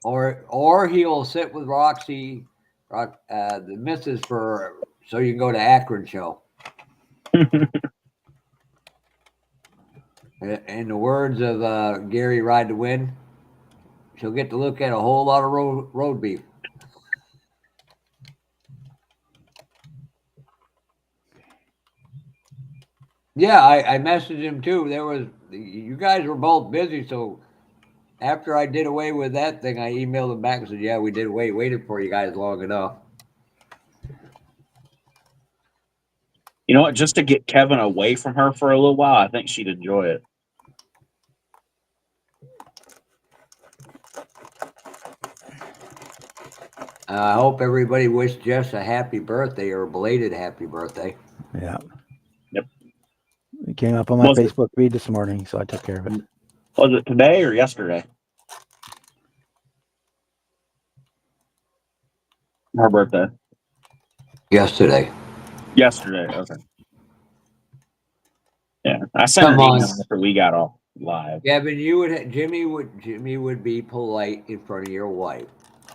Or he'll sit with Roxy, the missus, so you can go to Akron show. In the words of Gary Ride to Win, she'll get to look at a whole lot of road beef. Yeah, I messaged him too. You guys were both busy, so after I did away with that thing, I emailed him back and said, "Yeah, we waited for you guys long enough." You know what? Just to get Kevin away from her for a little while, I think she'd enjoy it. I hope everybody wished Jess a happy birthday or a belated happy birthday. Yeah. Yep. It came up on my Facebook feed this morning, so I took care of it. Was it today or yesterday? Her birthday. Yesterday. Yesterday. Okay. Yeah, I sent her an email after we got off live. Gavin, Jimmy would be polite in front of your wife.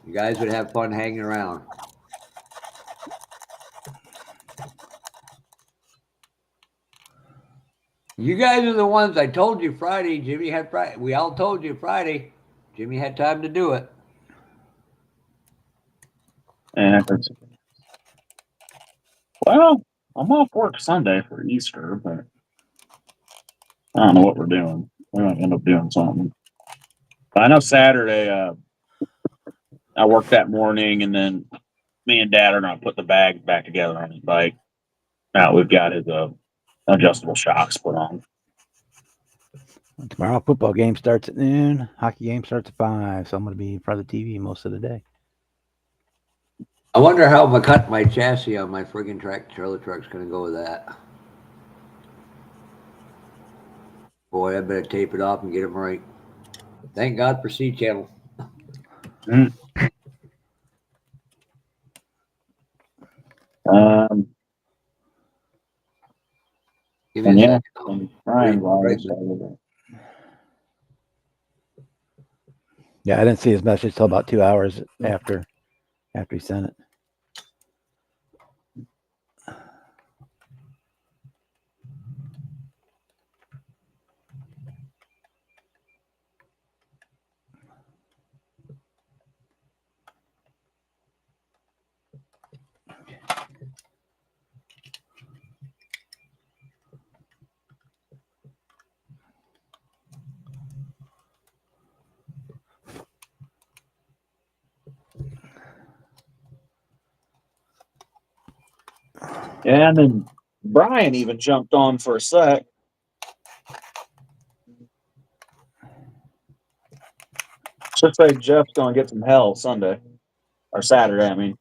You guys would have fun hanging around. You guys are the ones I told you Friday. Jimmy had Friday. We all told you Friday. Jimmy had time to do it. And well, I'm off work Sunday for Easter, but I don't know what we're doing. We're gonna end up doing something. I know Saturday, I worked that morning, and then me and Dad are going to put the bag back together on his bike. Now we've got his adjustable shocks put on. Tomorrow, football game starts at noon. Hockey game starts at 5. So I'm going to be in front of the TV most of the day. I wonder how my chassis on my friggin' trailer truck's going to go with that. Boy, I better tape it off and get them right. Thank God for C channel. Mm. Give me a Yeah, second. Ryan's always Yeah, I didn't see his message till about 2 hours after he sent it. Yeah, and then Brian even jumped on for a sec. Looks like Jeff's going to get some hell Sunday or Saturday. I mean,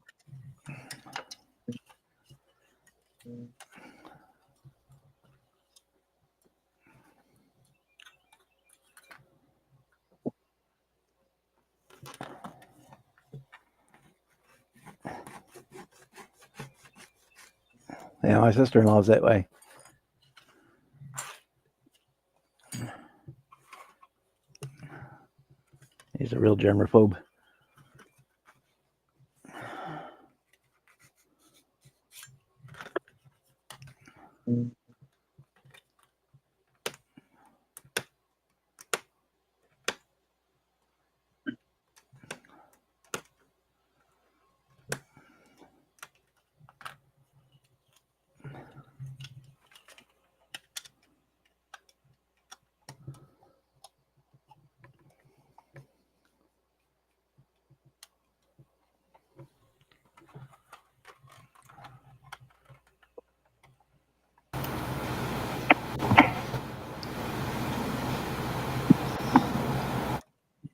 Yeah, my sister-in-law's that way. He's a real germaphobe.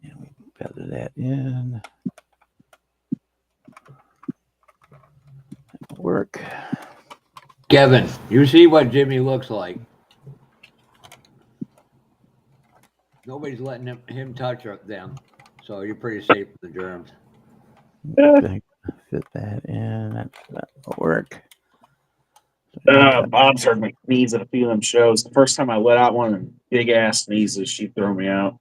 And we feather that in. Work. Kevin, you see what Jimmy looks like. Nobody's letting him touch them, so you're pretty safe from the germs. Fit that in. That'll work. Bob's heard me sneeze at a few of them shows. The first time I let out one of them big ass sneezes, she threw me out.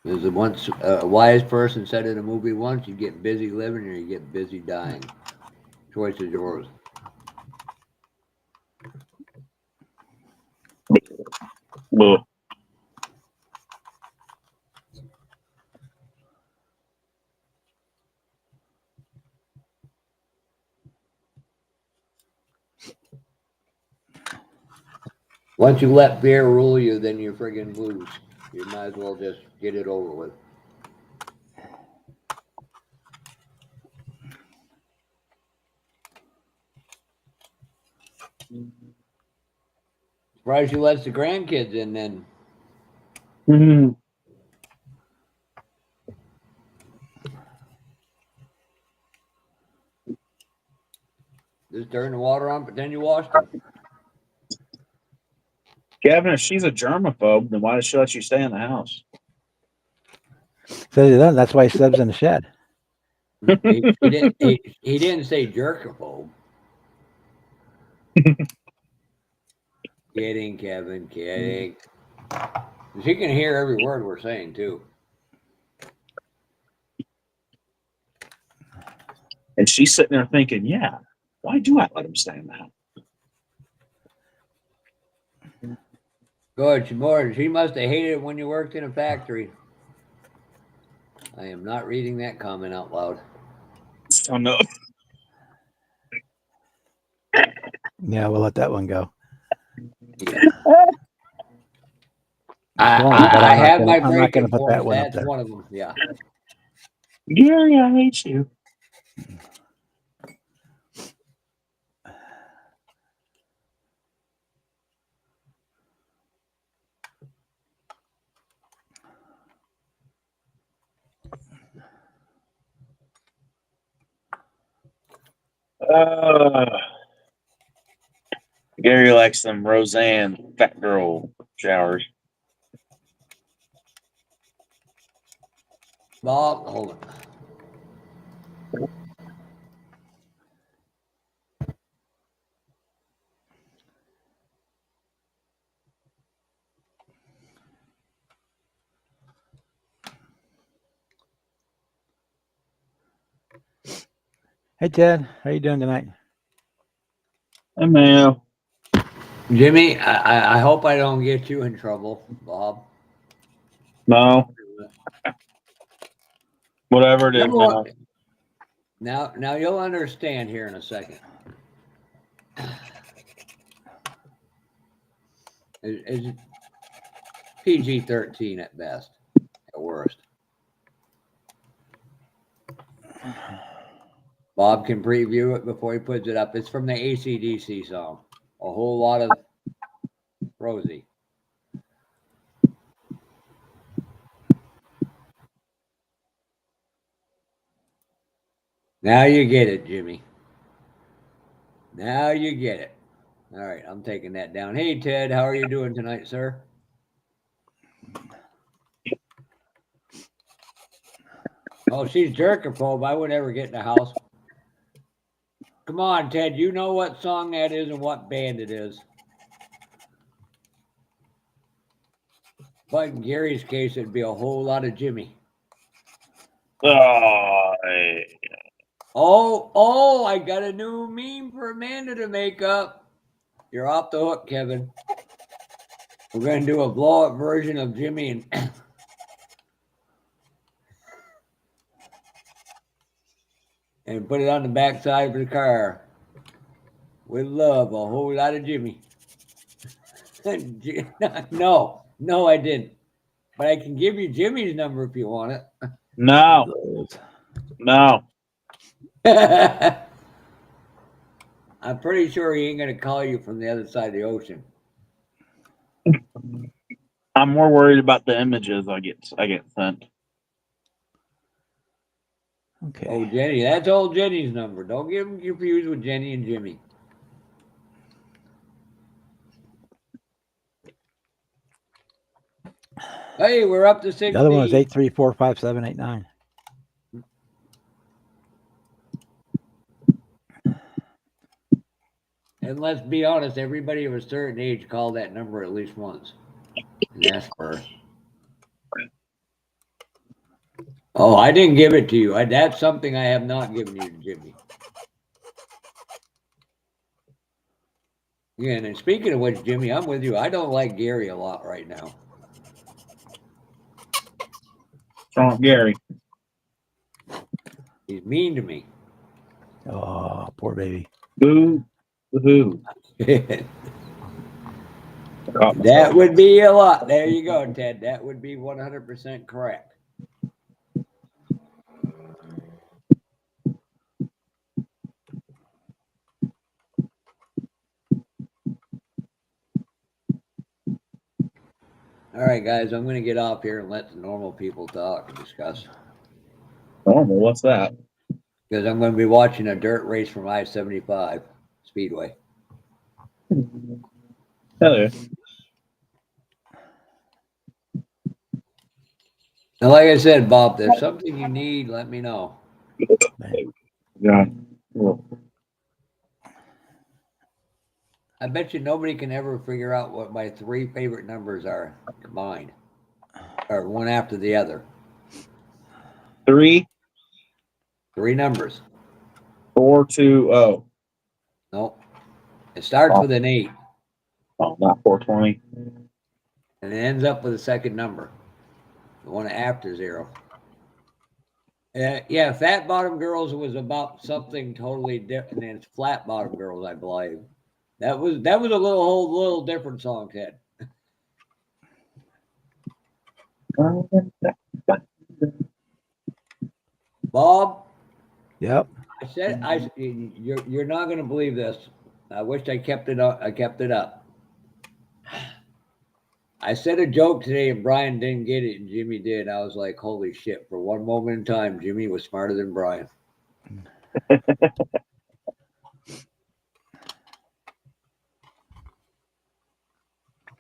There's a wise person said in a movie once, you get busy living or you get busy dying. Choice is yours. Ugh. Once you let beer rule you, then you friggin' lose. You might as well just get it over with. Surprised you lets the grandkids in then. Mm-hmm. Just turn the water on, pretend you washed them. Gavin, if she's a germaphobe, then why does she let you stay in the house? So that's why he subs in the shed. He didn't say jerkaphobe. Kidding, Kevin, kidding. She can hear every word we're saying, too. And she's sitting there thinking, yeah, why do I let him stay in the house? Good, she must have hated it when you worked in a factory. I am not reading that comment out loud. Oh no. Yeah, we'll let that one go. Yeah. It's funny, but I have my I'm not gonna breaking put that points. one up That's there. one of them. Yeah. Gary, I hate you. Gary likes some Roseanne fat girl showers. Bob, hold on. Hey Ted, how you doing tonight? Hey man. Jimmy, I hope I don't get you in trouble, Bob. No. Whatever it You is, know man. what? Now you'll understand here in a second. It's PG-13 at best, at worst. Bob can preview it before he puts it up. It's from the AC/DC song. A whole lot of Rosie. Now you get it, Jimmy. Now you get it. All right, I'm taking that down. Hey, Ted, how are you doing tonight, sir? Oh, she's jerkaphobe. I would never get in the house. Come on, Ted. You know what song that is and what band it is. But in Gary's case, it'd be a whole lot of Jimmy. Oh, Oh, I got a new meme for Amanda to make up. You're off the hook, Kevin. We're going to do a blow-up version of Jimmy and put it on the backside of the car. With love, a whole lot of Jimmy. No, I didn't. But I can give you Jimmy's number if you want it. no. No. I'm pretty sure he ain't going to call you from the other side of the ocean. I'm more worried about the images I get sent. Okay. Oh, Jenny. That's old Jenny's number. Don't get him confused with Jenny and Jimmy. Hey, we're up to 60. The other one is 8345789. And let's be honest, everybody of a certain age called that number at least once and asked for her. Oh, I didn't give it to you. That's something I have not given you to Jimmy. Yeah, and speaking of which, Jimmy, I'm with you. I don't like Gary a lot right now. From Gary. He's mean to me. Oh, poor baby. Boo. Woohoo. That would be a lot. There you go, Ted. That would be 100% correct. All right, guys, I'm going to get off here and let the normal people talk and discuss. Normal, what's that? Because I'm going to be watching a dirt race from I-75 Speedway. Hello. And like I said, Bob, if there's something you need, let me know. Yeah. I bet you nobody can ever figure out what my three favorite numbers are combined, or one after the other. 3, 3 numbers. 4, 2, 0. Nope. It starts with an 8 Oh, not 420. and it ends up with a second number, the one after 0. Yeah, Fat Bottom Girls was about something totally different than Flat Bottom Girls, I believe. That was a little different song, Ted. Bob, Yep. you're not going to believe this. I wish I kept it up. I kept it up. I said a joke today and Brian didn't get it and Jimmy did. I was like, holy shit. For one moment in time, Jimmy was smarter than Brian.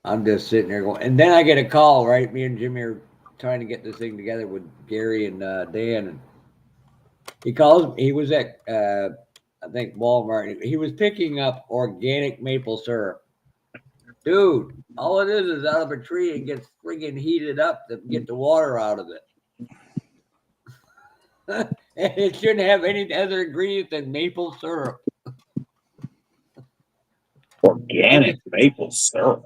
I'm just sitting there going, and then I get a call, right? Me and Jimmy are trying to get this thing together with Gary and Dan. And he calls, he was at, I think, Walmart. He was picking up organic maple syrup. Dude, all it is out of a tree and gets friggin' heated up to get the water out of it. And it shouldn't have any other ingredient than maple syrup. Organic maple syrup.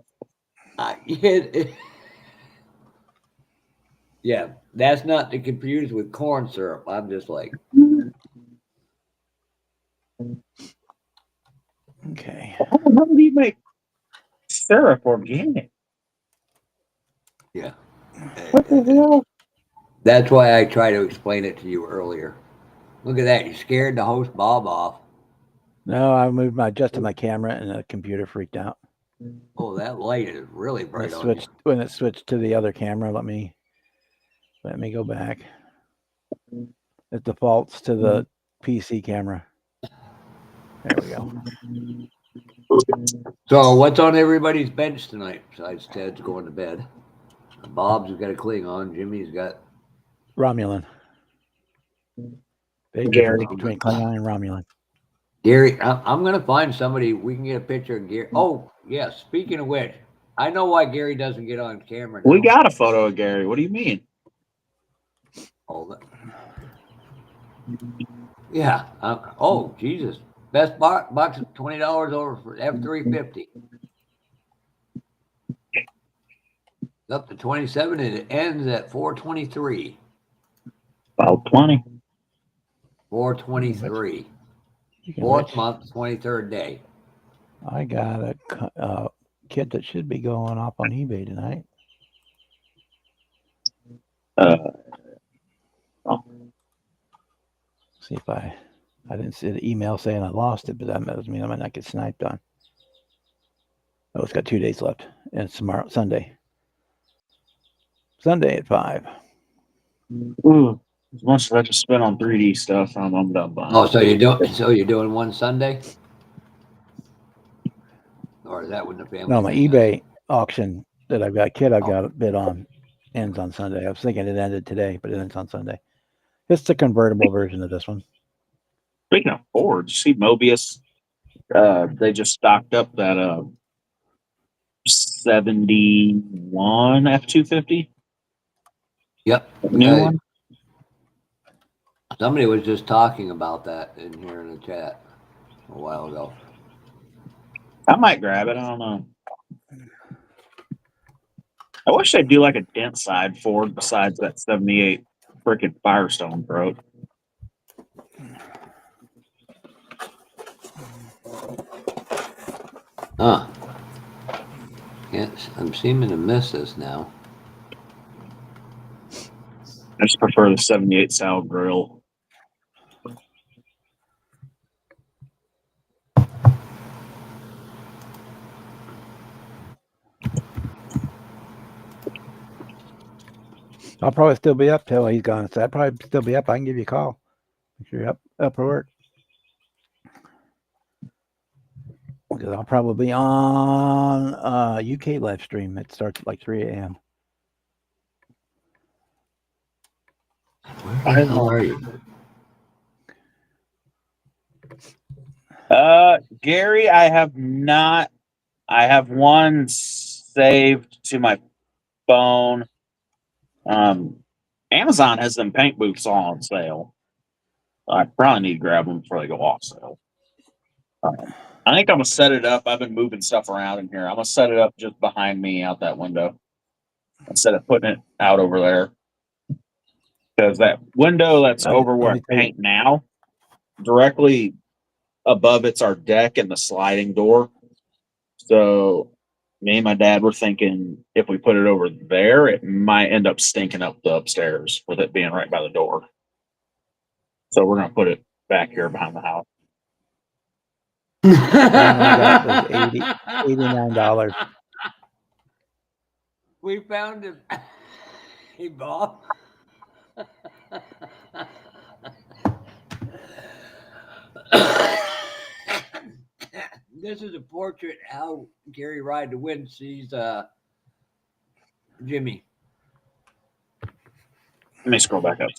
Yeah, that's not to confuse with corn syrup. I'm just like, Okay. How do you make syrup organic? yeah. What the hell? That's why I try to explain it to you earlier. Look at that. You scared the host Bob off. No, I adjusted my camera and the computer freaked out. Oh, that light is really bright on you. When it switched to the other camera, let me go back. It defaults to the PC camera. There we go. So, what's on everybody's bench tonight besides Ted's going to bed? Bob's got a Klingon. Jimmy's got Romulan. Big Gary. difference between Klingon and Romulan. Gary. I'm going to find somebody. We can get a picture of Gary. Oh, yeah. Speaking of which, I know why Gary doesn't get on camera now. We got a photo of Gary. What do you mean? Hold it. Yeah. Oh, Jesus. Best box of $20 over for F350. Up to 27 and it ends at 423. About 20. 423. Speaking of Fourth which, month, 23rd day. I got a kit that should be going up on eBay tonight. See if I didn't see the email saying I lost it, but that doesn't mean I might not get sniped on. Oh, it's got 2 days left, and it's tomorrow, Sunday. Sunday at 5. Ooh, as much as I just spent on 3D stuff, I'm done buying. Oh, so you're doing one Sunday? Or is that when the family? No, my eBay auction that I've got kit I've got a bid on ends on Sunday. I was thinking it ended today, but it ends on Sunday. It's the convertible version of this one. Speaking of Ford, see Mobius, they just stocked up that 71 F250. Yep. New one. Somebody was just talking about that in here in the chat a while ago. I might grab it. I don't know. I wish they'd do like a dent side Ford besides that 78 freaking Firestone throat. Huh. Yes, I'm seeming to miss this now. I just prefer the 78 style grill. I'll probably still be up till he's gone. So I'll probably still be up. I can give you a call if you're up for work. Because I'll probably be on UK live stream. It starts at like 3 a.m. Where the hell are you? Gary, I have not. I have one saved to my phone. Amazon has them paint booths all on sale. I probably need to grab them before they go off sale. I think I'm gonna set it up. I've been moving stuff around in here. I'm gonna set it up just behind me out that window instead of putting it out over there. because that window that's Let over where me I tell you. paint now, directly above it's our deck and the sliding door. So me and my dad were thinking if we put it over there, it might end up stinking up the upstairs with it being right by the door. So we're gonna put it back here behind the house. The one I got was $89. We found him. Hey, Bob. This is a portrait how Gary Ride the Wind sees Jimmy. Let me scroll back up.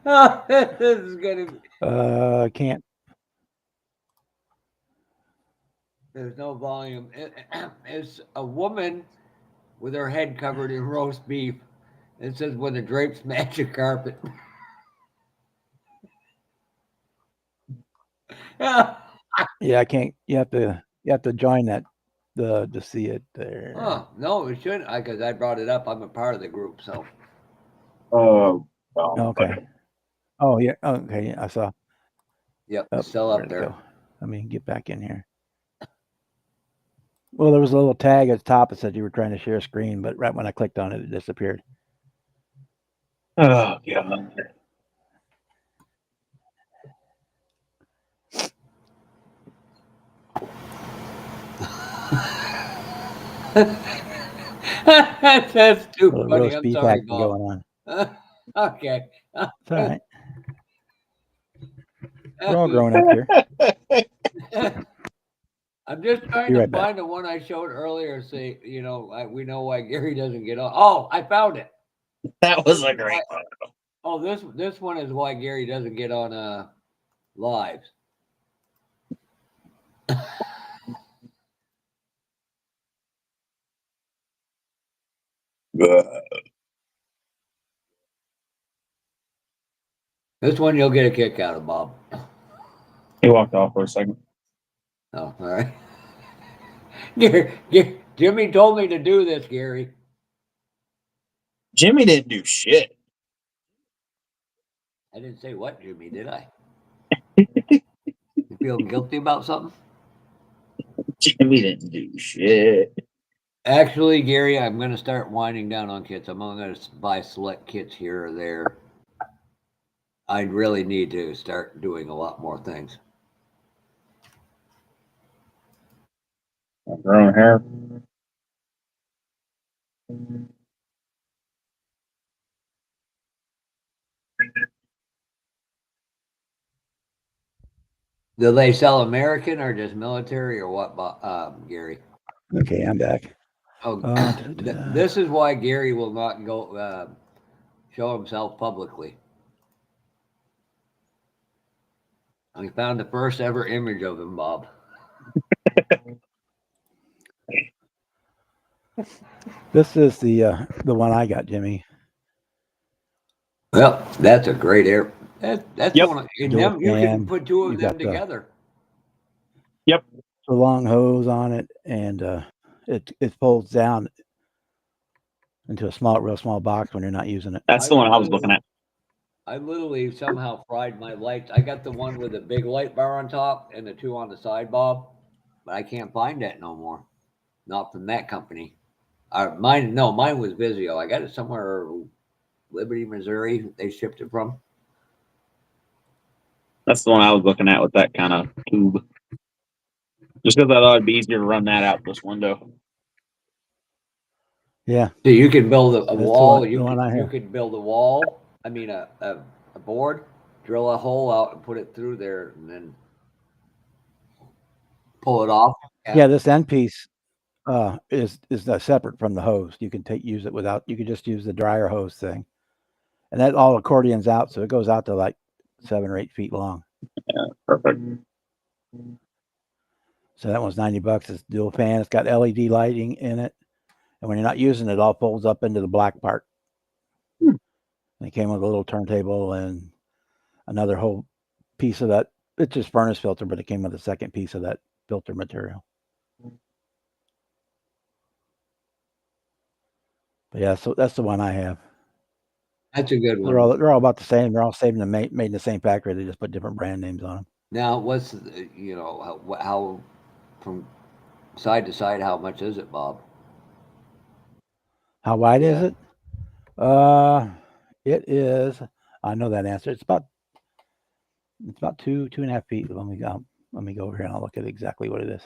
Oh, this is gonna be. Can't. There's no volume. It's a woman with her head covered in roast beef. It says when the drapes match a carpet. Yeah, I can't. You have to join that to see it there. Oh, no, it shouldn't. Because I brought it up. I'm a part of the group, so. Well, Okay. Oh yeah. Okay. I saw. Yep, Oh, it's still up where'd it there. go? Let me get back in here. Well, there was a little tag at the top that said you were trying to share a screen, but right when I clicked on it, it disappeared. oh God. That's too Little funny. roast I'm beef sorry, action Bob. going on. Okay. It's all right. We're all growing up here. I'm just trying Be to right back. find the one I showed earlier. Say, we know why Gary doesn't get on. Oh, I found it. That was a great one. Oh, this one is why Gary doesn't get on lives. This one you'll get a kick out of, Bob. He walked off for a second. Oh, all right. Jimmy told me to do this, Gary. Jimmy didn't do shit. I didn't say what, Jimmy, did I? You feel guilty about something? Jimmy didn't do shit. Actually, Gary, I'm going to start winding down on kits. I'm only going to buy select kits here or there. I really need to start doing a lot more things. Growing hair. Do they sell American or just military or what, Gary? Okay, I'm back. Oh, Da-da-da. this is why Gary will not go show himself publicly. I found the first ever image of him, Bob. This is the one I got, Jimmy. Well, that's a great air. That's Yep. one. In Dual them, you can fan. put two of You've them got together. Yep. the long hose on it, and it folds down into a real small box when you're not using it. That's the one I was looking at. I literally somehow fried my lights. I got the one with the big light bar on top and the two on the side, Bob, but I can't find that no more. Not from that company. Mine was Vizio. I got it somewhere, Liberty, Missouri. They shipped it from. That's the one I was looking at with that kind of tube. Just because I thought it'd be easier to run that out this window. Yeah. So you can build a wall. The one I You have. could build a wall. I mean, a board. Drill a hole out and put it through there, and then pull it off. Yeah, this end piece is separate from the hose. You can use it without. You can just use the dryer hose thing, and that all accordions out, so it goes out to like 7 or 8 feet long. Yeah, perfect. So that one's $90. It's dual fan. It's got LED lighting in it, and when you're not using it, it all folds up into the black part. It came with a little turntable and another whole piece of that it's just furnace filter, but it came with a second piece of that filter material. But yeah, so that's the one I have. That's a good They're one. all about the same. They're all saving the made in the same factory. They just put different brand names on them. Now, what's how from side to side? How much is it, Bob? How wide is Yeah. it? Uh, it is. I know that answer. It's about 2.5 feet. Let me go over here and I'll look at exactly what it is.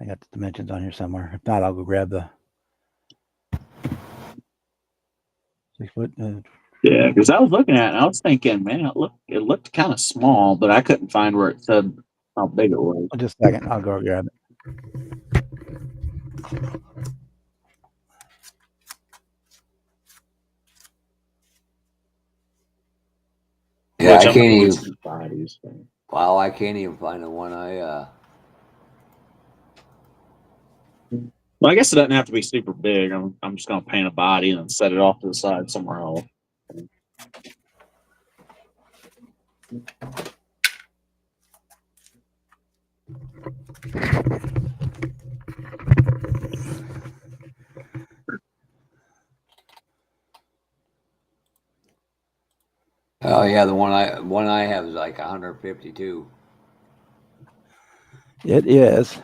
I got the dimensions on here somewhere. If not, I'll go grab the 6 foot. Yeah, because I was looking at it and I was thinking, man, it looked kind of small, but I couldn't find where it said how big it was. Just a second. I'll go grab it. Yeah, Which I I'm can't looking at even. some bodies. Wow, I can't even find the one I. Well, I guess it doesn't have to be super big. I'm just gonna paint a body and then set it off to the side somewhere else. Oh yeah, the one I have is like 152. It is.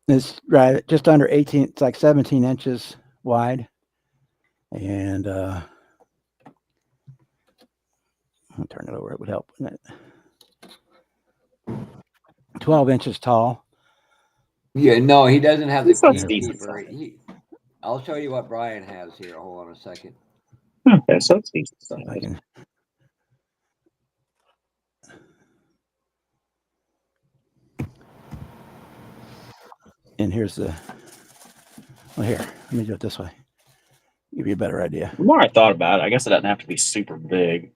It's right just under 18. It's like 17 inches wide, and I'll turn it over. It would help, wouldn't it? 12 inches tall. Yeah, no, he doesn't have the It's that's And decent keeper. size. I'll show you what Brian has here. Hold on a second. Okay, so it's decent see if I size. can. And here's the. Well, here. Let me do it this way. Give you a better idea. The more I thought about it, I guess it doesn't have to be super big.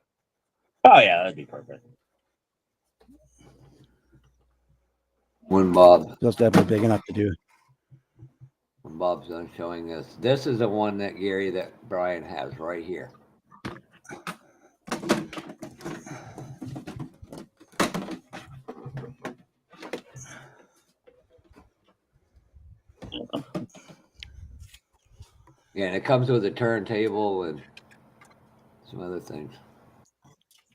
Oh yeah, that'd be perfect. When Bob Just definitely big enough to do. when Bob's done showing this is the one that Gary that Brian has right here. Yeah, and it comes with a turntable and some other things.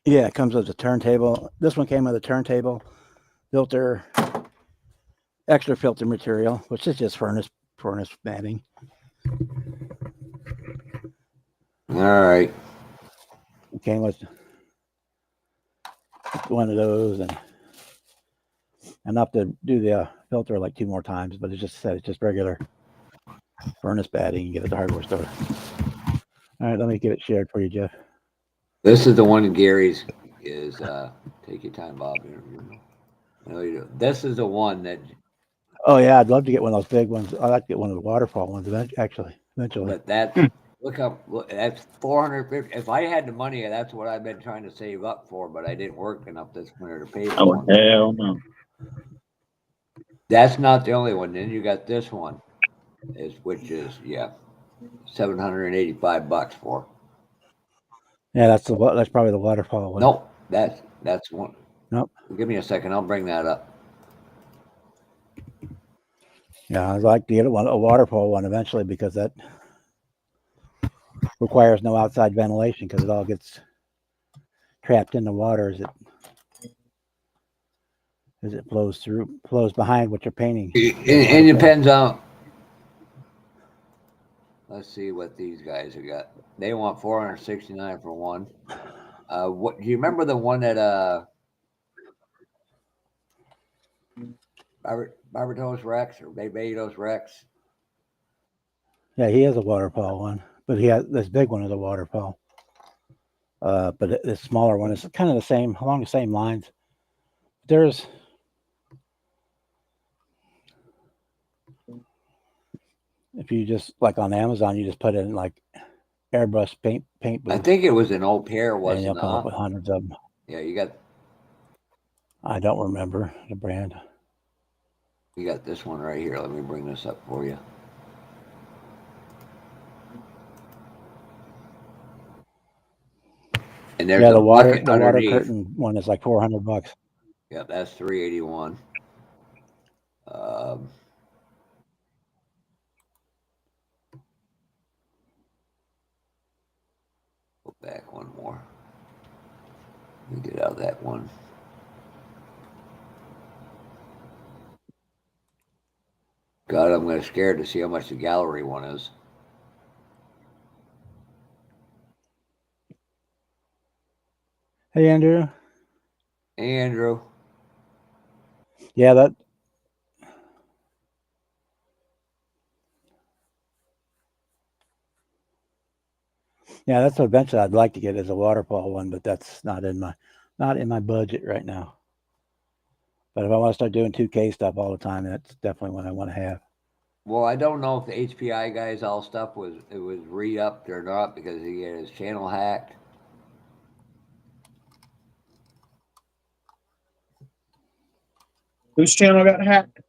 Yeah, it comes with a turntable. This one came with a turntable, filter, extra filter material, which is just furnace matting. All right. It came with one of those and enough to do the filter like 2 more times, but it just said it's just regular furnace batting. You get it at the hardware store. All right, let me get it shared for you, Jeff. This is the one Gary's is take your time, Bob. I know you do. This is the one that Oh yeah, I'd love to get one of those big ones. I'd like to get one of the waterfall ones eventually. but that's Hmm. look, that's 450. If I had the money, that's what I've been trying to save up for, but I didn't work enough this winter to pay for Oh one. hell no. That's not the only one. Then you got this one, which is $785 for. Yeah, that's probably the waterfall one. Nope, that's one. Nope. Give me a second. I'll bring that up. Yeah, I'd like to get a waterfall one eventually because that requires no outside ventilation because it all gets trapped in the water as it flows behind what you're painting. It depends on. Let's see what these guys have got. They want 469 for one. What do you remember the one that Barbados Rex or Barbados Rex? Yeah, he has a waterfall one, but he has this big one is a waterfall. But the smaller one is kind of the same along the same lines. There's if you just like on Amazon, you just put in like airbrush paint I booth, think it was an Au Pair, and wasn't you'll it? come up with hundreds of them. Yeah, you got. I don't remember the brand. We got this one right here. Let me bring this up for you. And there's Yeah, a the bucket water underneath. curtain one is like $400. Yeah, that's 381. Um, go back one more. Let me get out that one. God, I'm gonna scared to see how much the gallery one is. Hey, Andrew. Hey, Andrew. Yeah, that's what eventually I'd like to get is a waterfall one, but that's not in my budget right now. But if I want to start doing 2K stuff all the time, that's definitely what I want to have. Well, I don't know if the HPI guy's all stuff was re-upped or not because he had his channel hacked. Whose channel got hacked?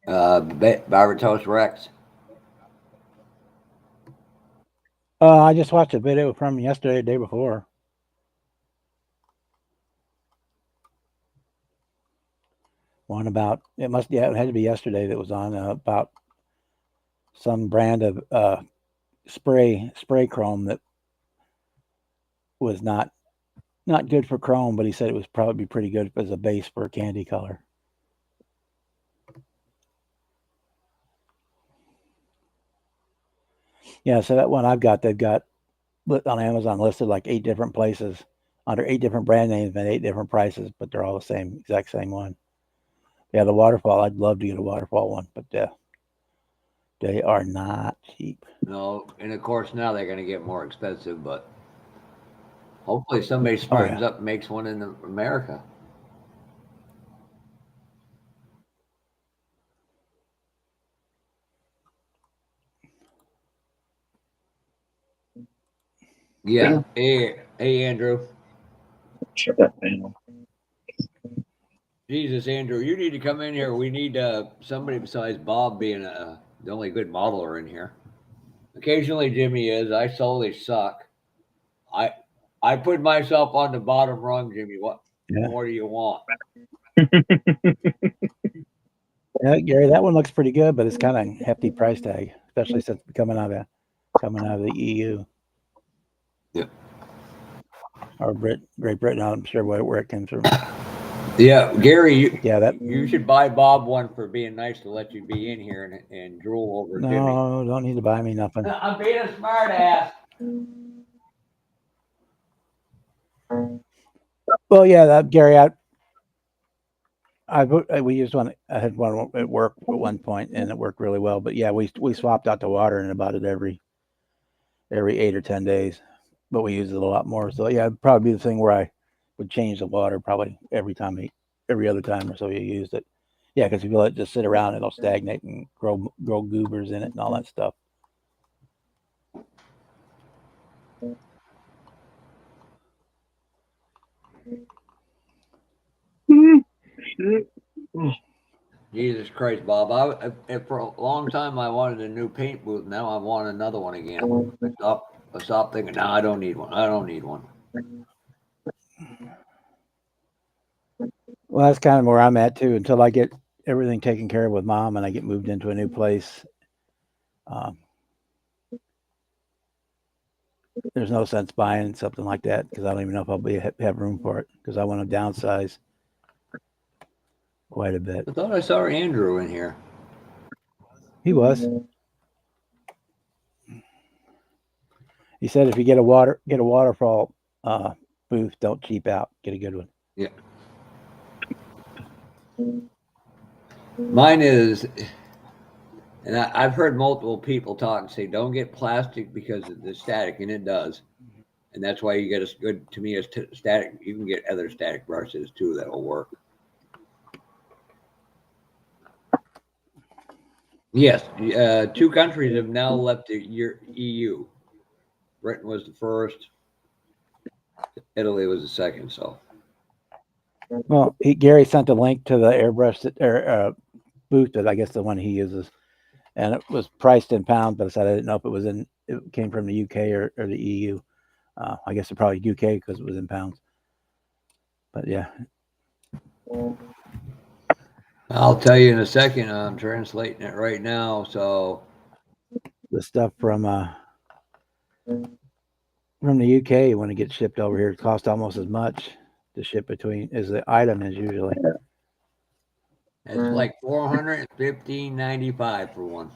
Barbatos Rex. I just watched a video from yesterday, the day before. One about it had to be yesterday that was on about some brand of spray chrome that was not good for chrome, but he said it was probably pretty good as a base for a candy color. Yeah, so that one I've got, they've got on Amazon listed like 8 different places under 8 different brand names and 8 different prices, but they're all the exact same one. Yeah, the waterfall, I'd love to get a waterfall one, but they are not cheap. No, and of course now they're gonna get more expensive, but hopefully somebody Oh, smartens yeah. up and makes one in America. Yeah. Hey, Andrew. Shut that panel. Jesus, Andrew, you need to come in here. We need somebody besides Bob being the only good modeler in here. Occasionally, Jimmy is. I solely suck. I I put myself on the bottom rung, Jimmy. What Yeah. more do you want? Yeah, Gary, that one looks pretty good, but it's kind of hefty price tag, especially since coming out of the EU. Yeah. Or Great Britain. I'm sure where it came from. Yeah, Gary, Yeah, you should buy Bob one for being nice to let you be in here and drool over Jimmy. No, don't need to buy me nothing. I'm being a smart ass. Well, yeah, that Gary, we used one. I had one at work at one point, and it worked really well. But yeah, we swapped out the water in about it every 8 or 10 days, but we use it a lot more. So yeah, it'd probably be the thing where I would change the water probably every other time or so you used it. Yeah, because if you let it just sit around, it'll stagnate and grow goobers in it and all that stuff. Jesus Christ, Bob! For a long time I wanted a new paint booth. Now I want another one again. I stopped thinking. No, I don't need one. I don't need one. Well, that's kind of where I'm at too. Until I get everything taken care of with Mom and I get moved into a new place, um, there's no sense buying something like that because I don't even know if I'll have room for it because I want to downsize quite a bit. I thought I saw Andrew in here. He was. He said if you get a waterfall booth, don't cheap out. Get a good one. Yeah. Mine is, and I've heard multiple people talk and say, don't get plastic because of the static, and it does. And that's why you get as good to me as static. You can get other static brushes too that will work. Yes, 2 countries have now left the EU. Britain was the first. Italy was the second. So, Well, Gary sent a link to the airbrush booth, but I guess the one he uses, and it was priced in pounds. But I said I didn't know if it came from the UK or the EU. I guess it probably UK because it was in pounds. But yeah, I'll tell you in a second. I'm translating it right now. So the stuff from the UK when it gets shipped over here, it costs almost as much to ship between as the item is usually. it's like $415.95 for one.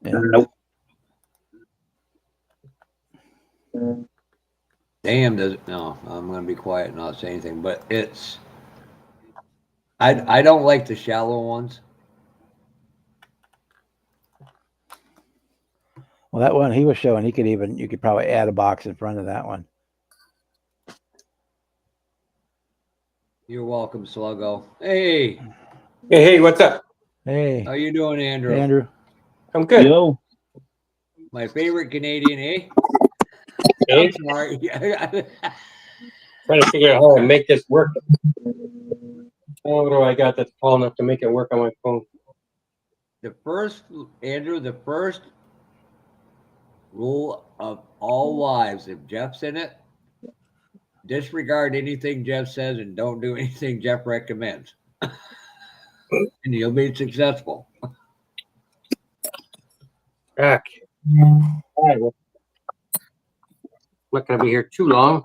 Yeah. Nope. Damn, does it? No, I'm gonna be quiet and not say anything. But it's I don't like the shallow ones. Well, that one he was showing, you could probably add a box in front of that one. You're welcome, Sluggo. Hey, Hey, what's up? Hey, how you doing, Andrew? Andrew. I'm good. Yo. My favorite Canadian, eh? Hey, I'm sorry. trying to figure out how to make this work. How do I got this tall enough to make it work on my phone? Andrew, the first rule of all lives, if Jeff's in it, disregard anything Jeff says and don't do anything Jeff recommends. And you'll be successful. Back. All right, well, I'm not gonna be here too long.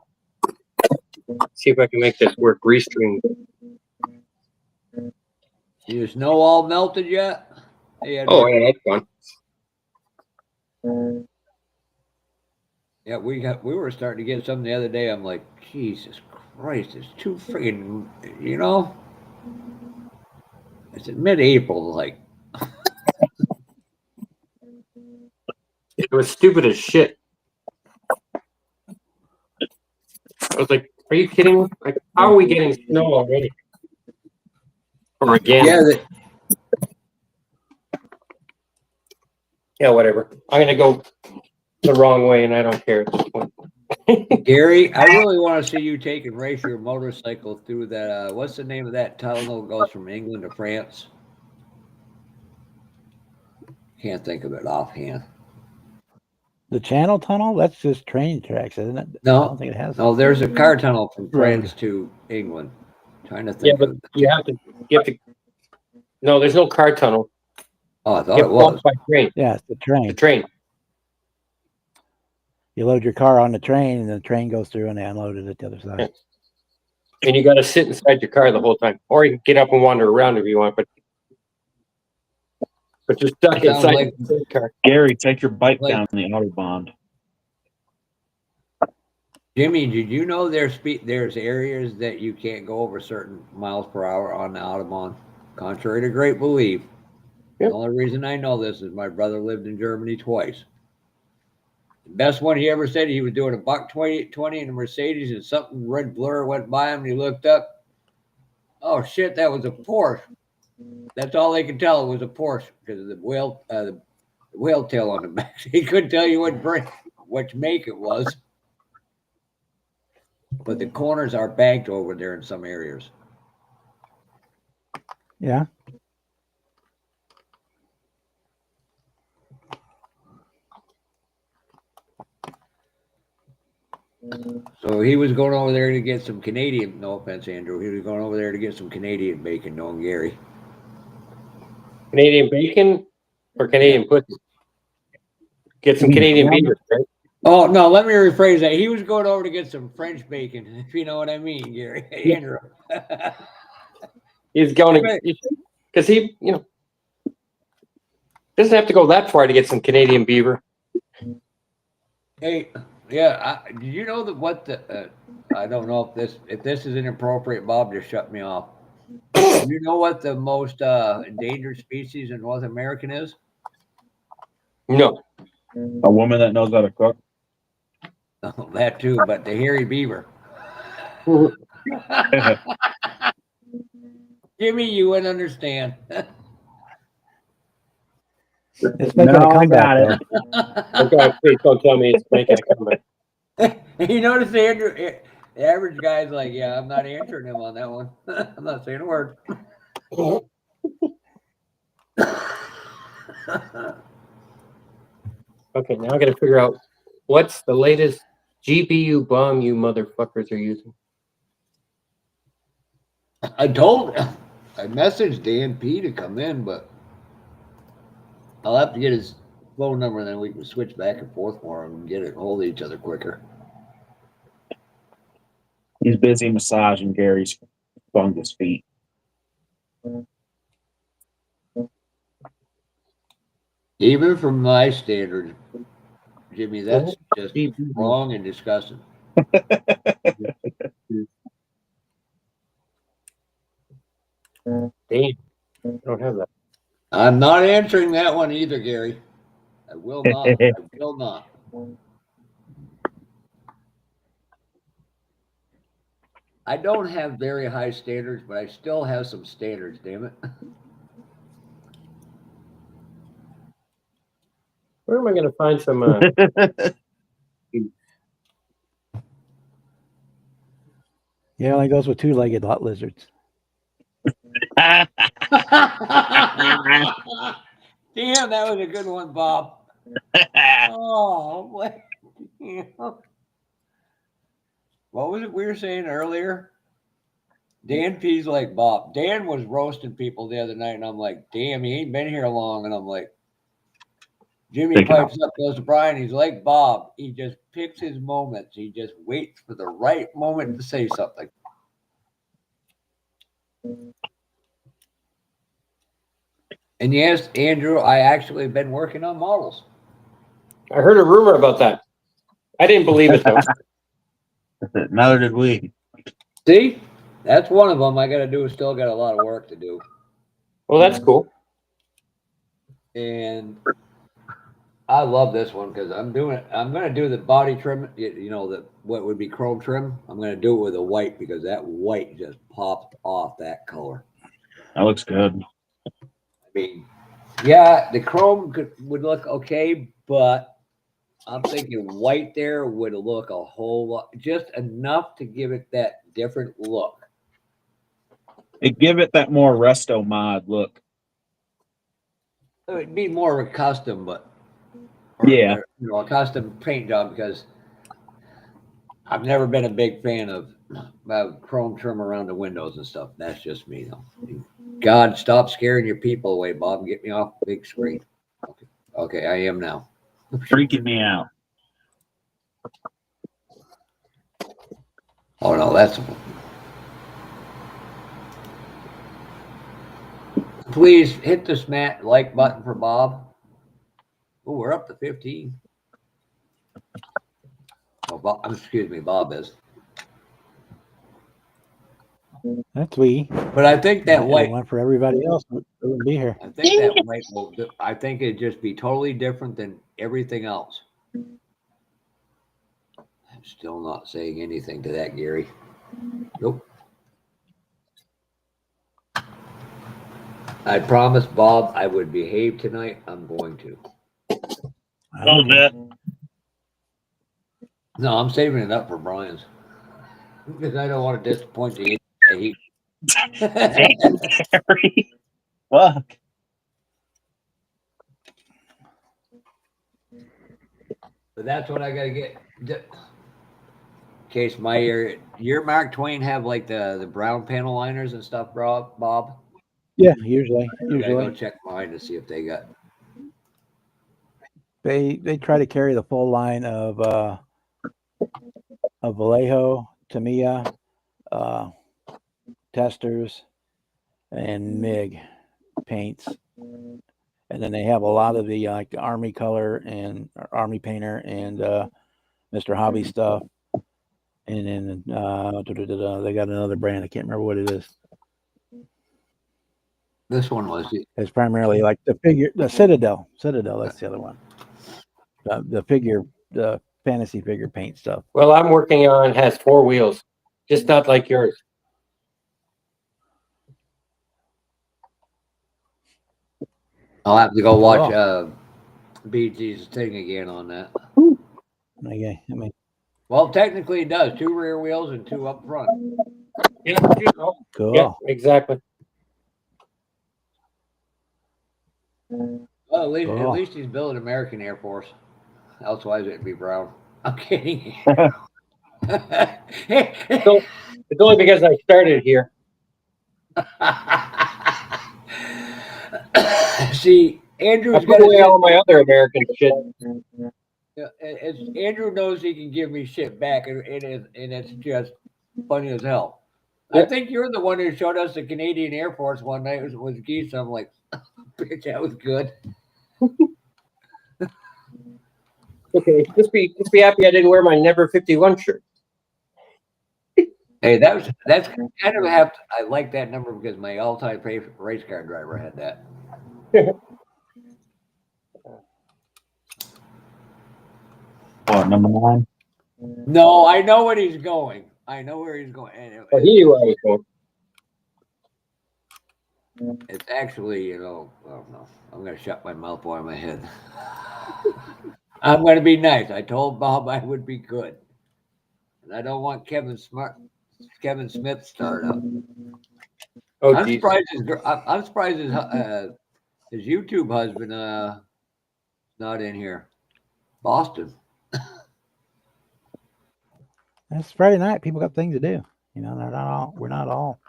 See if I can make this work. Restream. Your snow all melted yet? Hey, Andrew. Oh, yeah, that's fun. Yeah, we were starting to get some the other day. I'm like, Jesus Christ, it's too freaking, you know. It's in mid-April, like. It was stupid as shit. I was like, "Are you kidding me? Like, how are we getting snow already?" Or again? Yeah, whatever. I'm gonna go the wrong way, and I don't care at this point. Gary, I really want to see you take and race your motorcycle through that. What's the name of that tunnel that goes from England to France? Can't think of it offhand. The Channel Tunnel? That's just train tracks, isn't it? I No, don't think it has. no, there's a car tunnel from Road. France to England. Trying to Yeah, think but of. you have to. No, there's no car tunnel. Oh, I thought You it have to walk was. by train. Yeah, it's the The train. train. You load your car on the train, and the train goes through, and they unload it at the other side. Yeah. And you got to sit inside your car the whole time, or you can get up and wander around if you want. But you're stuck Sounds inside like- the car. Gary, take your bike Like- down the Autobahn. Jimmy, did you know there's areas that you can't go over certain miles per hour on the Autobahn? Contrary to great belief. Yep. The only reason I know this is my brother lived in Germany twice. The best one he ever said, he was doing a buck 20 in a Mercedes, and something red blur went by him, and he looked up. Oh shit, that was a Porsche. That's all they could tell, it was a Porsche because of the whale tail on the back. He couldn't tell you which make it was. But the corners are banked over there in some areas. Yeah. So he was going over there to get some Canadian, no offense, Andrew. He was going over there to get some Canadian bacon, knowing Gary. Canadian bacon or Canadian pussy? Get some Canadian beaver, right? Oh, no, let me rephrase that. He was going over to get some French bacon, if you know what I mean, Gary. Andrew. He's going to, because he, doesn't have to go that far to get some Canadian beaver. Hey, yeah, did you know that I don't know if this is inappropriate, Bob, just shut me off. Do you know what the most endangered species in North America is? No. A woman that knows how to cook. Oh, that too, but the hairy beaver. Jimmy, you wouldn't understand. It's making No, a I got comeback, it. though. Okay, please don't tell me it's making a comeback. You notice Andrew, the average guy's like, yeah, I'm not answering him on that one. I'm not saying a word. Okay, now I got to figure out what's the latest GPU bomb you motherfuckers are using. I messaged DNP to come in, but I'll have to get his phone number and then we can switch back and forth more and get a hold of each other quicker. He's busy massaging Gary's fungus feet. Even from my standards, Jimmy, that's just GPU. wrong and disgusting. Damn, I don't have that. I'm not answering that one either, Gary. I will not. I will not. I don't have very high standards, but I still have some standards, damn it. Where am I going to find some? Yeah, it only goes with two-legged lot lizards. Damn, that was a good one, Bob. Oh, what? What was it we were saying earlier? Dan P's like Bob. Dan was roasting people the other night, and I'm like, damn, he ain't been here long. And I'm like, Jimmy Thinking pipes up, goes to Brian. He's like Bob. He just picks his moments. He just waits for the right moment to say something. And yes, Andrew, I actually been working on models. I heard a rumor about that. I didn't believe it though. Neither did we. See, that's one of them. I got to do. Still got a lot of work to do. Well, that's cool. And I love this one because I'm going to do the body trim. You know, what would be chrome trim. I'm going to do it with a white because that white just pops off that color. That looks good. I mean, yeah, the chrome would look okay, but I'm thinking white there would look a whole lot, just enough to give it that different look. It give it that more resto mod look. It would be more of a custom, but Yeah. a custom paint job because I've never been a big fan of chrome trim around the windows and stuff. That's just me, though. God, stop scaring your people away, Bob, and get me off the big screen. Okay, I am now. Freaking me out. Oh no, that's. Please hit the like button for Bob. Oh, we're up to 15. Oh, Bob, excuse me, Bob is. That's we. But I think that white. One for everybody else wouldn't be here. I think that white will. I think it'd just be totally different than everything else. I'm still not saying anything to that, Gary. Nope. I promised Bob I would behave tonight. I'm going to. A little bit. No, I'm saving it up for Brian's because I don't want to disappoint you. Gary. Fuck. But that's what I gotta get. In case your Mark Twain have like the brown panel liners and stuff, Bob. Yeah, usually. I gotta go check mine to see if they got. They try to carry the full line of Vallejo, Tamiya, Testers, and MIG paints, and then they have a lot of the like Army color and Army painter and Mr. Hobby stuff, and then they got another brand. I can't remember what it is. This one was. It's primarily like the Citadel. That's the other one. The fantasy figure paint stuff. Well, I'm working on has 4 wheels, just not like yours. I'll have to go watch BG's thing again on that. Okay, I mean, well, technically it does 2 rear wheels and 2 up front. Yeah, cool. yeah, exactly. Well, at Cool. least he's building American Air Force. Elsewise, it'd be brown. I'm kidding. So it's only because I started here. See, I Andrew's put got away his. all my other American shit. As Andrew knows he can give me shit back, and it's just funny as hell. I Yeah. think you're the one who showed us the Canadian Air Force one night with geese. I'm like, bitch, that was good. Okay, just be happy I didn't wear my Never 51 shirt. Hey, that's kind of have. I like that number because my all-time favorite race car driver had that. What, number 9? No, I know what he's going. I know where he's going. And But he knew where I was going. it's actually, well, no, I'm going to shut my mouth while my head. I'm going to be nice. I told Bob I would be good, and I don't want Kevin Smith start up. Oh, I'm geez. surprised I'm surprised his YouTube husband not in here. Boston. It's Friday night. People got things to do. You know, we're not all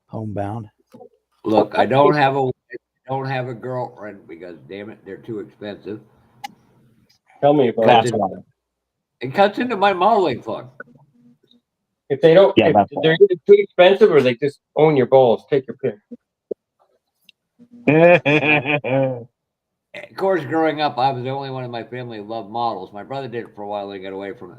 homebound. Look, I don't have a girlfriend because damn it, they're too expensive. Tell me about That's it. why. It cuts into my modeling fund. If they don't, Yeah, if that's they're either too expensive or they just own your balls, take your pick. Of course, growing up, I was the only one in my family who loved models. My brother did it for a while and got away from it.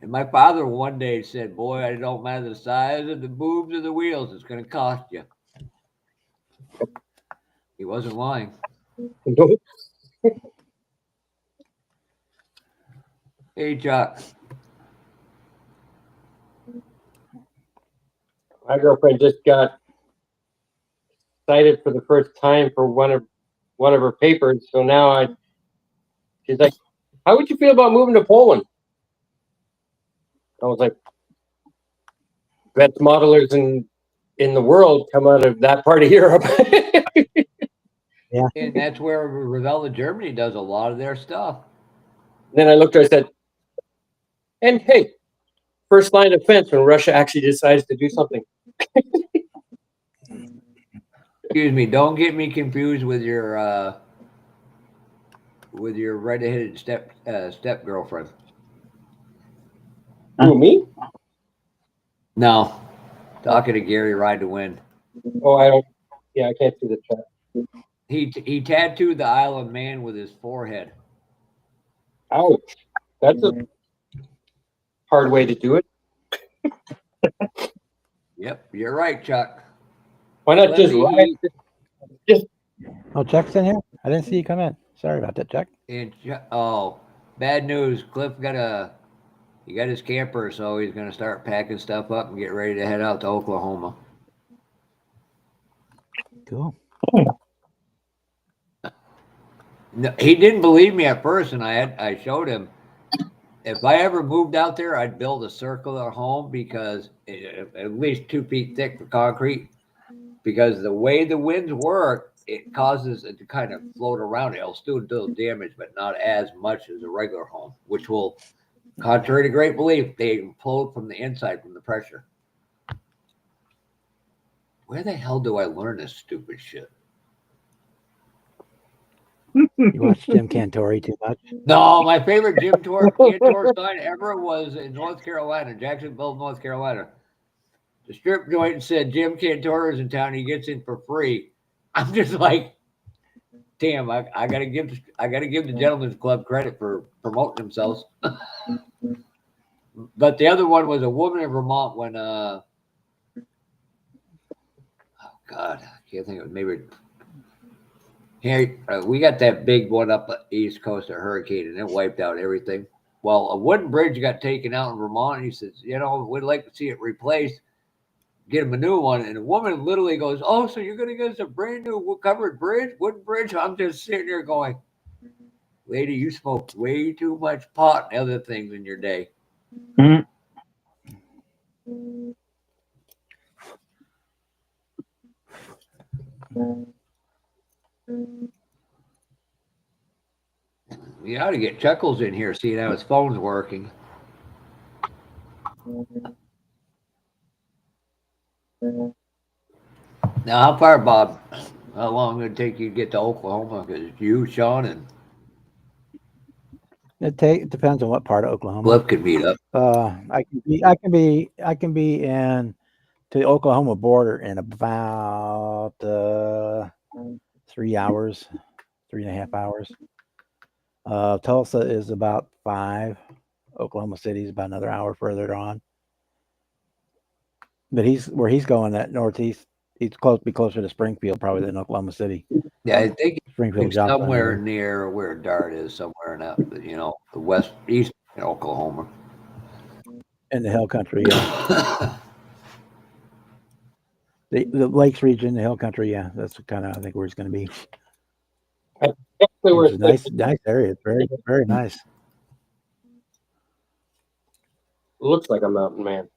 And my father one day said, "Boy, it don't matter the size of the boobs or the wheels; it's going to cost you." He wasn't lying. Hey, Chuck. My girlfriend just got cited for the first time for one of her papers. So now she's like, "How would you feel about moving to Poland?" I was like, "Best modelers in the world come out of that part of Europe." Yeah. And that's where Revella Germany does a lot of their stuff. Then I looked at her, I said, "And hey, first line of defense when Russia actually decides to do something." Excuse me, don't get me confused with your red-headed step girlfriend. Who, me? No, talking to Gary Ride to Win. Oh, I don't. Yeah, I can't see the chat. He tattooed the Isle of Man with his forehead. Ouch. That's a hard way to do it. Yep, you're right, Chuck. Why not Let just me ride? Oh, Chuck's in here. I didn't see you come in. Sorry about that, Chuck. Oh, bad news. Cliff he got his camper, so he's gonna start packing stuff up and get ready to head out to Oklahoma. Cool. No, he didn't believe me at first, and I showed him. If I ever moved out there, I'd build a circular home because at least 2 feet thick for concrete. Because the way the winds work, it causes it to kind of float around. It'll still do damage, but not as much as a regular home, which will, contrary to great belief, they implode from the inside from the pressure. Where the hell do I learn this stupid shit? You watch Jim Cantori too much? No, my favorite Cantor sign ever was in North Carolina, Jacksonville, North Carolina. The strip joint said Jim Cantor is in town. He gets in for free. I'm just like, damn, I gotta give the Gentlemen's Club credit for promoting themselves. But the other one was a woman in Vermont when oh God, I can't think of it. Maybe here we got that big one up the East Coast, a hurricane, and it wiped out everything. Well, a wooden bridge got taken out in Vermont. And he says, we'd like to see it replaced. Get him a new one. And the woman literally goes, "Oh, so you're going to get us a brand new covered bridge, wooden bridge?" I'm just sitting there going, "Lady, you smoked way too much pot and other things in your day." Mhm. You ought to get Chuckles in here, seeing how his phone's working. Now, how far, Bob? How long would it take you to get to Oklahoma? Because you, Sean, and It depends on what part of Oklahoma. Cliff could meet up. I can be in to the Oklahoma border in about 3 hours, 3.5 hours. Tulsa is about 5. Oklahoma City is about another hour further on. But he's going that northeast. He's be closer to Springfield probably than Oklahoma City. Yeah, I think Springfield, somewhere near where Dart is, somewhere in that, the west, east in Oklahoma. In the hill country, yeah. the Lakes region, the hill country, yeah. That's kind of, I think, where he's going to be. It's a nice area. It's very, very nice. Looks like a mountain man.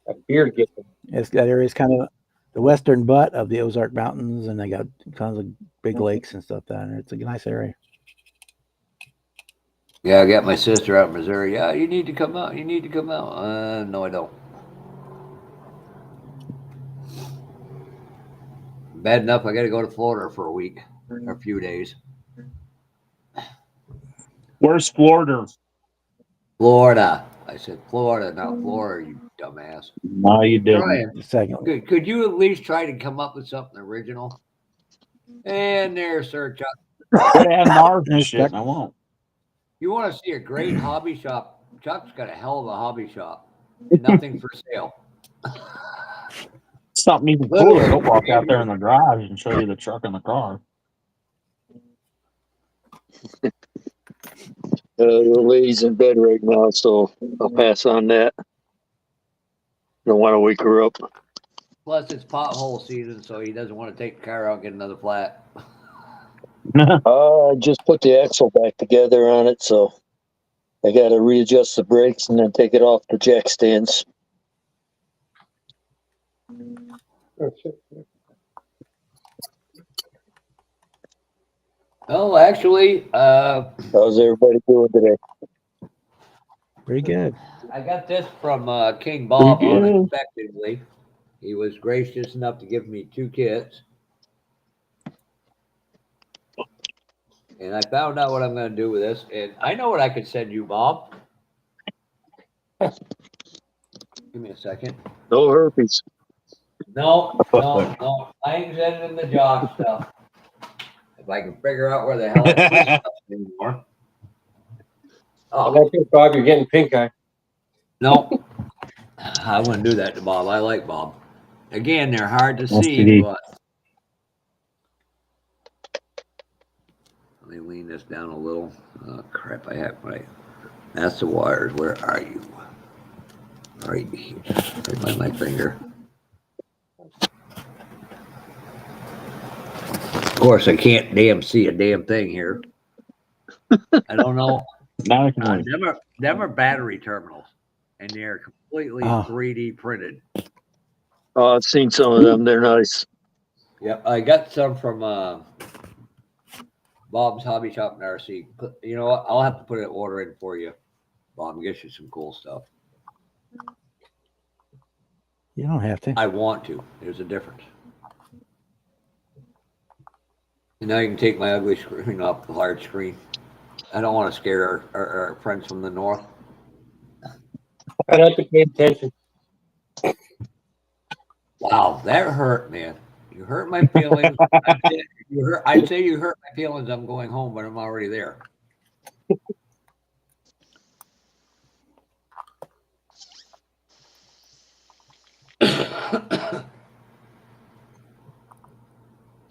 A beard getting. That area is kind of the western butt of the Ozark Mountains, and they got tons of big lakes and stuff down there. It's a nice area. Yeah, I got my sister out in Missouri. Yeah, you need to come out. You need to come out. No, I don't. Bad enough, I got to go to Florida for a week or a few days. Where's Florida? Florida. I said Florida, not Florida, you dumbass. No, you didn't. Second. Could you at least try to come up with something original? And there's Sir Chuck. Yeah, Marv and shit. I won't. You want to see a great hobby shop? Chuck's got a hell of a hobby shop. Nothing for sale. Something even cooler. He'll walk out there in the garage and show you the truck and the car. The lady's in bed right now, so I'll pass on that. Don't want to wake her up. Plus, it's pothole season, so he doesn't want to take the car out and get another flat. I just put the axle back together on it, so I got to readjust the brakes and then take it off the jack stands. Oh, actually, How's everybody doing today? Pretty good. I got this from King Bob unexpectedly. He was gracious enough to give me 2 kits. And I found out what I'm going to do with this. And I know what I could send you, Bob. Give me a second. No herpes. No. I ain't sending the jock stuff. If I can figure out where the hell it's stuff anymore. I think, Bob, you're getting pink eye. No. I wouldn't do that to Bob. I like Bob. Again, they're hard to see, but let me lean this down a little. Oh, crap, I have my. That's the wires. Where are you? Right here. Right by my finger. Of course, I can't see a damn thing here. I don't know. Now I can Them are battery terminals, and they're completely 3D printed. Oh, I've seen some of them. They're nice. Yep, I got some from Bob's Hobby Shop in RC. You know what? I'll have to put an order in for you, Bob. Get you some cool stuff. You don't have to. I want to. There's a difference. And now you can take my ugly screen off the large screen. I don't want to scare our friends from the north. I'd have to pay attention. Wow, that hurt, man. You hurt my feelings. I'd say you hurt my feelings. I'm going home, but I'm already there.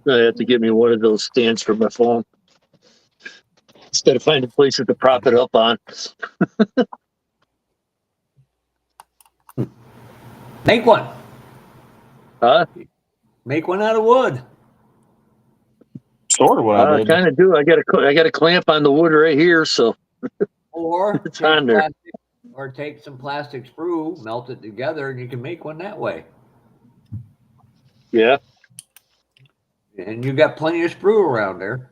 I have to get me one of those stands for my phone. Instead of finding places to prop it up on. Make one. Huh? Make one out of wood. sort of what I I did. kind of do. I got a clamp on the wood right here, so Or it's on there. Take some plastic sprue, melt it together, and you can make one that way. Yeah. And you got plenty of sprue around there.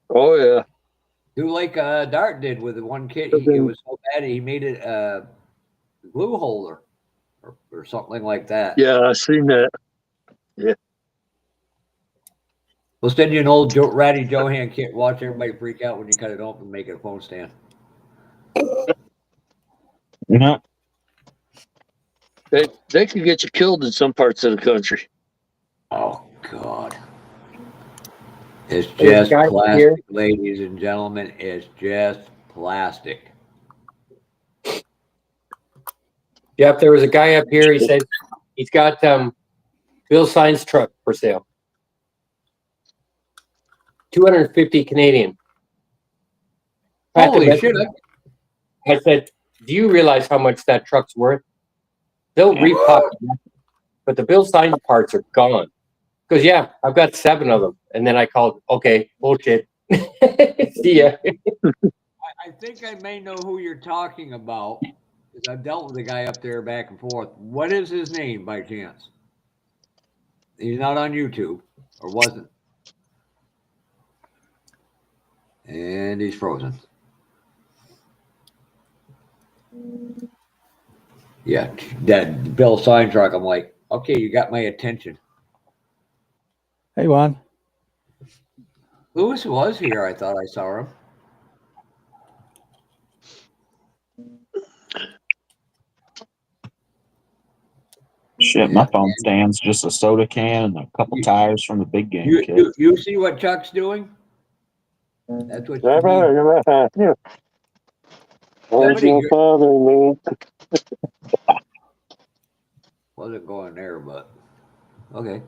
Oh yeah. Do like Dart did with the one kid. But It then- was so bad he made it a glue holder or something like that. Yeah, I seen that. We'll send you an old Ratty Johan kit. Watch everybody freak out when you cut it open and make it a phone stand. Yeah. They could get you killed in some parts of the country. Oh God. It's There's a just guy plastic, here. ladies and gentlemen. It's just plastic. Jeff, there was a guy up here. He said he's got Bill Sign's truck for sale. 250 Canadian. Pat, Holy the- shit! I said, do you realize how much that truck's worth? They'll repop it, but the Bill Sign parts are gone. Because yeah, I've got 7 of them. And then I called, okay, bullshit. See ya. I think I may know who you're talking about because I've dealt with the guy up there back and forth. What is his name by chance? He's not on YouTube or wasn't. And he's frozen. Yeah, that Bill Sign truck. I'm like, okay, you got my attention. Hey, Juan. Lewis was here. I thought I saw him. Shit, my phone stands just a soda can and a couple tires from the big game kit. You see what Chuck's doing? That's what you Right, need. right, right. Yeah. Where's Somebody your good- father, Luke? Wasn't going there, but okay.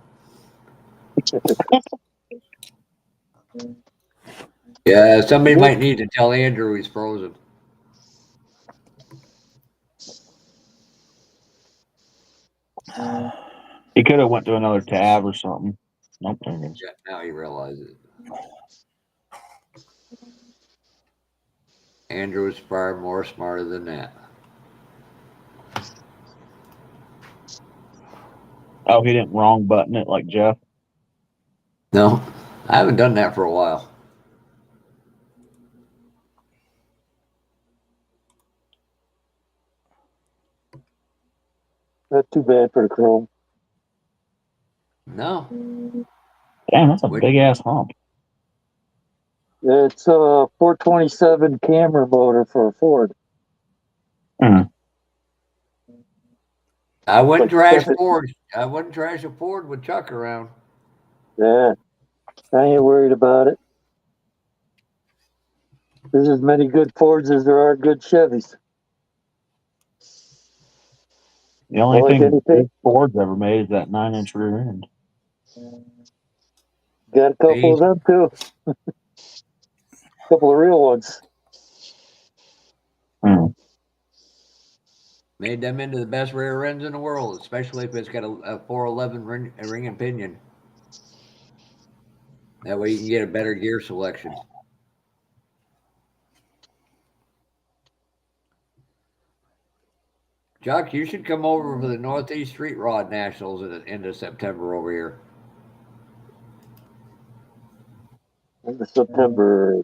Yeah, somebody might need to tell Andrew he's frozen. He could have went to another tab or something. Nope, there it is. Yeah, now he realizes. Andrew is far more smarter than that. Oh, he didn't wrong button it like Jeff. No, I haven't done that for a while. Not too bad for the Chrome. No. Damn, that's a Wait. big ass hump. It's a 427 camera motor for a Ford. I wouldn't But trash Jeff- Ford. I wouldn't trash a Ford with Chuck around. Yeah, I ain't worried about it. There's as many good Fords as there are good Chevys. The only Like thing anything. big Ford's ever made is that 9-inch rear end. Got a couple of them too. Couple of real ones. Made them into the best rear ends in the world, especially if it's got a 411 ring and pinion. That way you can get a better gear selection. Chuck, you should come over for the Northeast Street Rod Nationals at the end of September over here. In the September.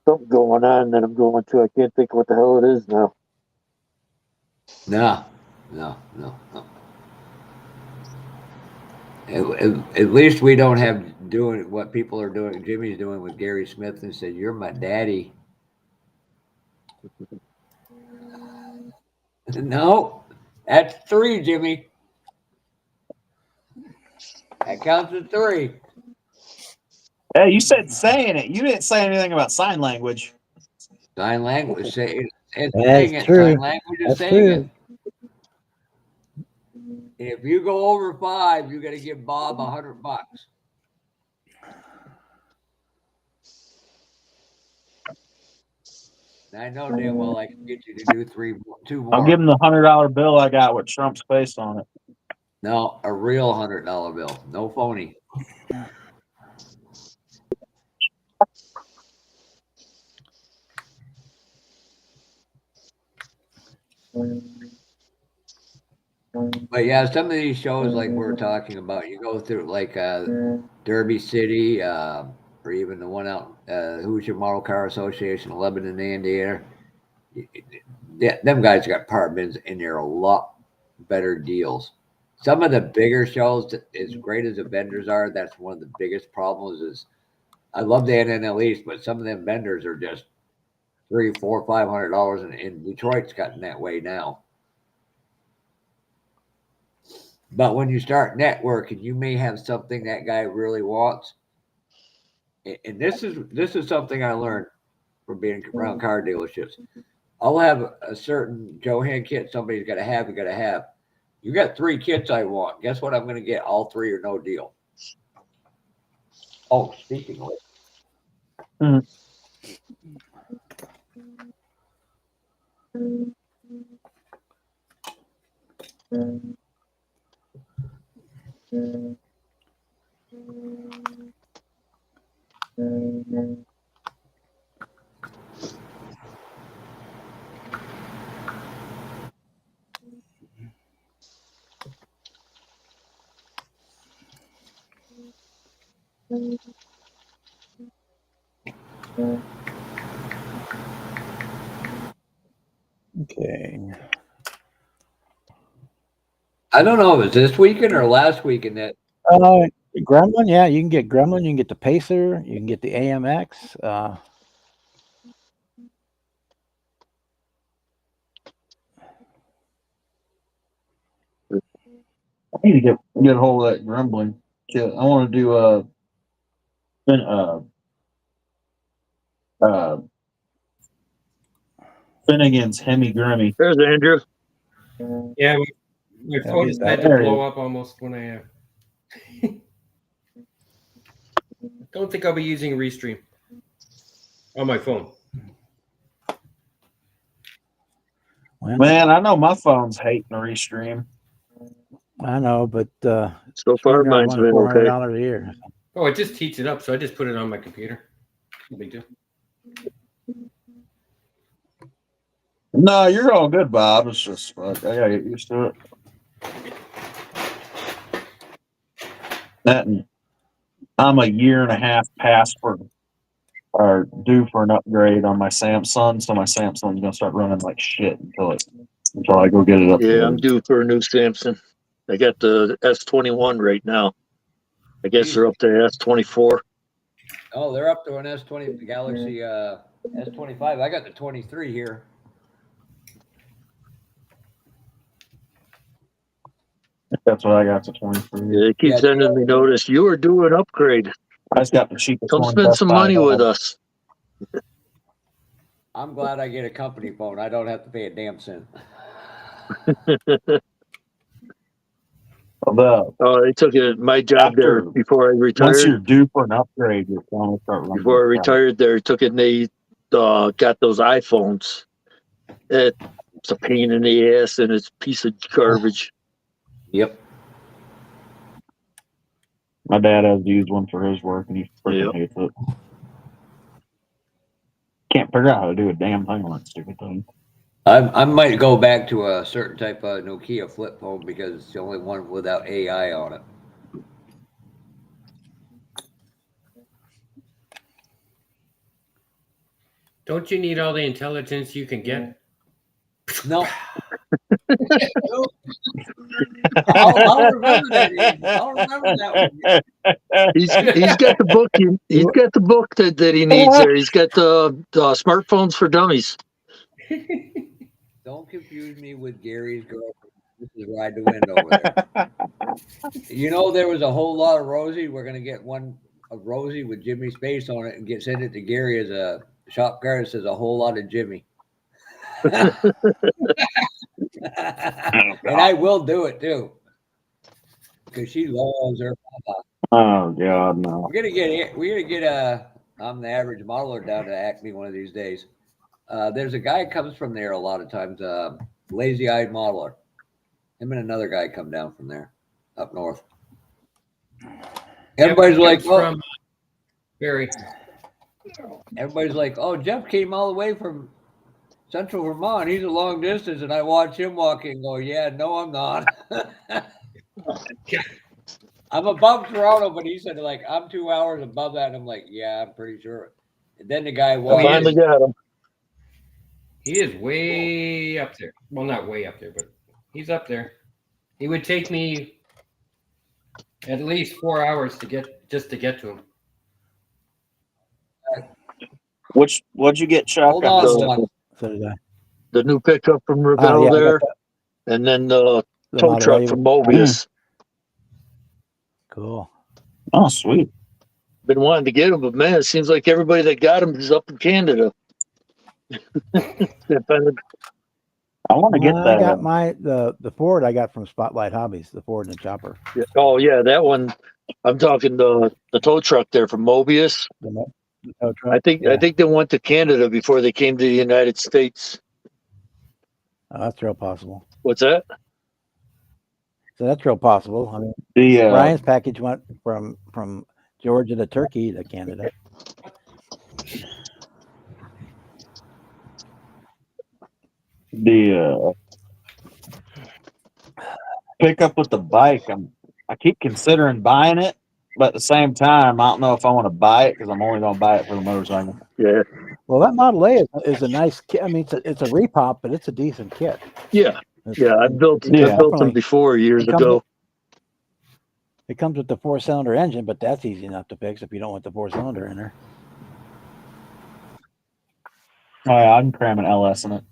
Something going on that I'm going to. I can't think what the hell it is now. No. At least we don't have doing what people are doing. Jimmy's doing with Gary Smith and said, "You're my daddy." No, that's 3, Jimmy. That counts as 3. Hey, you said saying it. You didn't say anything about sign language. Sign language, it's That's saying it. true. Sign language is That's saying true. it. If you go over 5, you got to give Bob $100. And I know damn well I can get you to do 2 more. I'll give him the $100 bill I got with Trump's face on it. No, a real $100 bill, no phony. But yeah, some of these shows like we're talking about, you go through like Derby City, or even the one out Hoosier Model Car Association, Lebanon, Indiana. Yeah, them guys got power bins in there a lot better deals. Some of the bigger shows, as great as the vendors are, that's one of the biggest problems. Is I love the NNLEs, but some of them vendors are just $300, $400, $500, and Detroit's gotten that way now. But when you start networking, you may have something that guy really wants. And this is something I learned from being around car dealerships. I'll have a certain Johan kit somebody's got to have. You got to have. You got 3 kits I want. Guess what? I'm going to get all 3 or no deal. Oh, speaking of it, Okay. I don't know if it's this weekend or last weekend that Gremlin, yeah, you can get Gremlin. You can get the Pacer. You can get the AMX. I need to get a hold of that grumbling kit. I want to do Finnegan's Hemi Grimmy. There's Andrew. Yeah, my Yeah, phone get had that. to blow up almost when I. Don't think I'll be using Restream on my phone. Well, Man, I know my phone's hating the Restream. I know, but So far, mine's been okay. $400 a year. Oh, it just heats it up, so I just put it on my computer. No big deal. No, you're all good, Bob. It's just I gotta get used to it. That and I'm a year and a half past for or due for an upgrade on my Samsung, so my Samsung's gonna start running like shit until I go get it upgraded. Yeah, I'm due for a new Samsung. I got the S21 right now. I guess they're up to S24. Oh, they're up to an S20 Galaxy S25. I got the 23 here. That's what I got to 23. They keep sending me notice. You are due an upgrade. I just got the cheapest Come one. spend some money with us. I'm glad I get a company phone. I don't have to pay a damn cent. They took it my job there before I Once retired. you're due for an upgrade, your phone will start running. Before I retired there, took it and they got those iPhones. It's a pain in the ass and it's a piece of garbage. Yep. My dad has used one for his work and he freaking hates it. Can't figure out how to do a damn thing on that stupid thing. I might go back to a certain type of Nokia flip phone because it's the only one without AI on it. Don't you need all the intelligence you can get? No. I'll remember that. I'll remember that one. He's got the book. He's got the book that he needs there. He's got the smartphones for dummies. Don't confuse me with Gary's girlfriend. This is Ride the Wind over there. You know, there was a whole lot of Rosie. We're going to get one of Rosie with Jimmy's face on it and send it to Gary as a shop card that says a whole lot of Jimmy. And I will do it too. Because she loves her papa. Oh God, no. We're gonna get I'm the average modeler down to Acme one of these days. There's a guy comes from there a lot of times, lazy eyed modeler. Him and another guy come down from there up north. Everybody's like, oh, Barry. everybody's like, oh, Jeff came all the way from Central Vermont, he's a long distance, and I watch him walking. Go, yeah, no, I'm not. I'm above Toronto, but he said like I'm 2 hours above that. And I'm like, yeah, I'm pretty sure. And then the guy I walked. finally got him. He is way up there. Well, not way up there, but he's up there. He would take me at least 4 hours to get to him. What'd you get, Chuck? Hold I on, missed So- it. one. So did I. The new pickup from Rebel Oh, yeah, I got there, the and then the tow Model truck A. from Mobius. Cool. Oh, sweet. Been wanting to get them, but man, it seems like everybody that got them is up in Canada. They finally- I want to get I got that. the Ford I got from Spotlight Hobbies, the Ford and the Chopper. Yeah. Oh yeah, that one. I'm talking the tow truck there from Mobius. The tow truck. I think they went to Canada before they came to the United States. Oh, that's real possible. What's that? So that's real possible. I mean, The Ryan's package went from Georgia to Turkey to Canada. pickup with the bike. I keep considering buying it, but at the same time, I don't know if I want to buy it because I'm only going to buy it for the motorcycle. Yeah, Well, that Model A is a nice kit. I mean, it's a repop, but it's a decent kit. yeah, It's, yeah. I built them definitely- before years it comes ago. It comes with the 4-cylinder engine, but that's easy enough to fix if you don't want the 4-cylinder in there. Oh yeah, I'm cramming LS in it.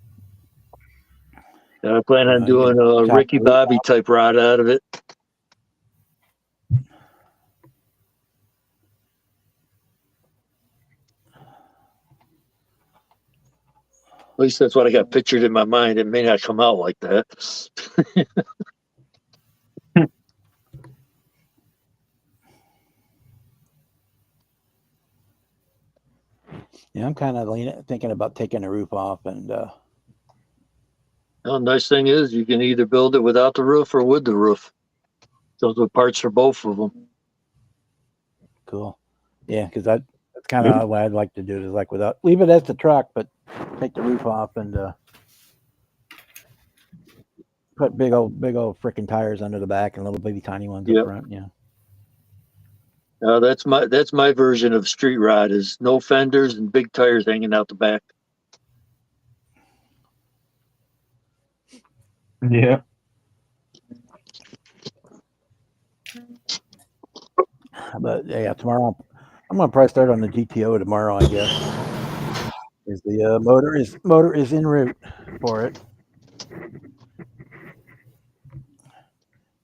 I plan on You doing can a chop Ricky the Bobby type rod out of it. At least that's what I got pictured in my mind. It may not come out like that. Yeah, I'm kind of thinking about taking the roof off and The nice thing is you can either build it without the roof or with the roof. Those are parts for both of them. cool. Yeah, because that's kind of what I'd like to do is like without leave it as the truck, but take the roof off and put big old freaking tires under the back and little baby tiny ones Yep. up front. Yeah. That's my version of street rod is no fenders and big tires hanging out the back. Yeah. But yeah, tomorrow I'm gonna probably start on the GTO tomorrow. I guess is the motor is en route for it.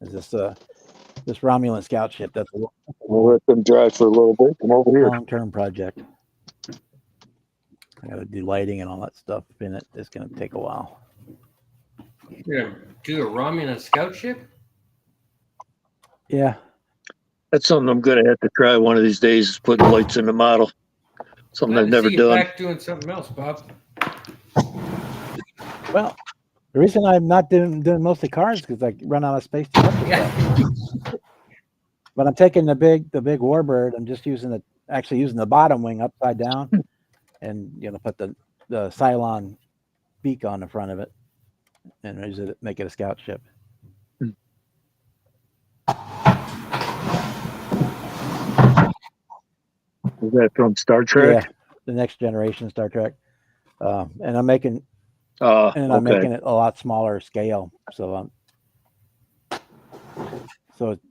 Is this Romulan scout ship? That's a We'll let them drive for a little bit. Come over here. long-term project. I got to do lighting and all that stuff in it. It's gonna take a while. You're gonna do a Romulan scout ship? Yeah. That's something I'm gonna have to try one of these days. Is putting lights in the model. Something Glad I've to never see you done. back doing something else, Bob. Well, the reason I'm not doing mostly cars because I run out of space to touch it. Yeah. But I'm taking the big Warbird. I'm just using the bottom wing upside down, and put the Cylon beak on the front of it, and make it a scout ship. Is that from Star Trek? Yeah, the next generation Star Trek. And I'm making I'm making it a lot smaller scale. So it's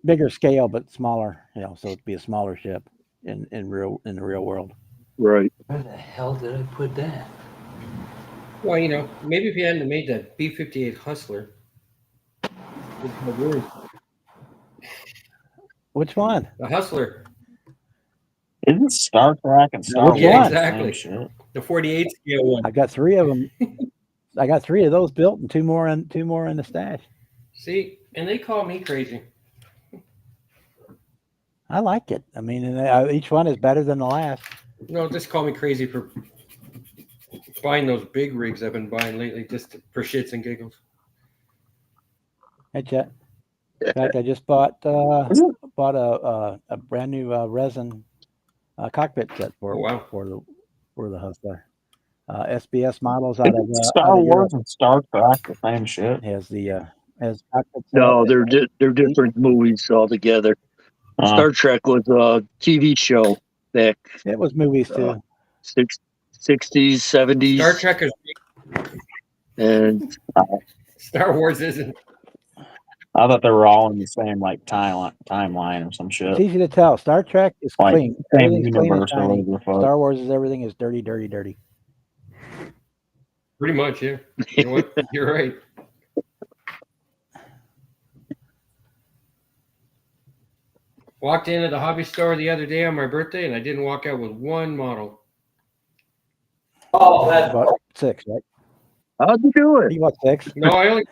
bigger scale but smaller. So it'd be a smaller ship in the real world. right. Where the hell did I put that? Well, maybe if you hadn't made that B-58 Hustler. Which one? The Hustler. Isn't Star Trek and Star Wars which one? the same Exactly. shit? The 48 scale one. I got 3 of them. I got 3 of those built and two more in the stash. See, and they call me crazy. I like it. I mean, and each one is better than the last. No, just call me crazy for buying those big rigs I've been buying lately, just for shits and giggles. Hey, Chet. In fact, I just bought a brand new resin cockpit set Oh, wow. for the Hustler. SBS models out of Star Wars Europe. and Star Trek, the same shit. Has the has cockpit No, set. they're different movies altogether. Uh, Star Trek was a TV show back It was movies too. 60s, 70s. Star Trek is And Star Wars isn't. I thought they were all in the same like timeline or some It's shit. easy to tell. Star Trek is Like, clean. same Everything's clean and universe or shiny. whatever the fuck. Star Wars is everything is dirty, dirty, dirty. Pretty much, yeah. You know what? You're right. Walked into the hobby store the other day on my birthday, and I didn't walk out with one model. Oh, that's About 6, right? how'd you do it? You bought 6? No, I only.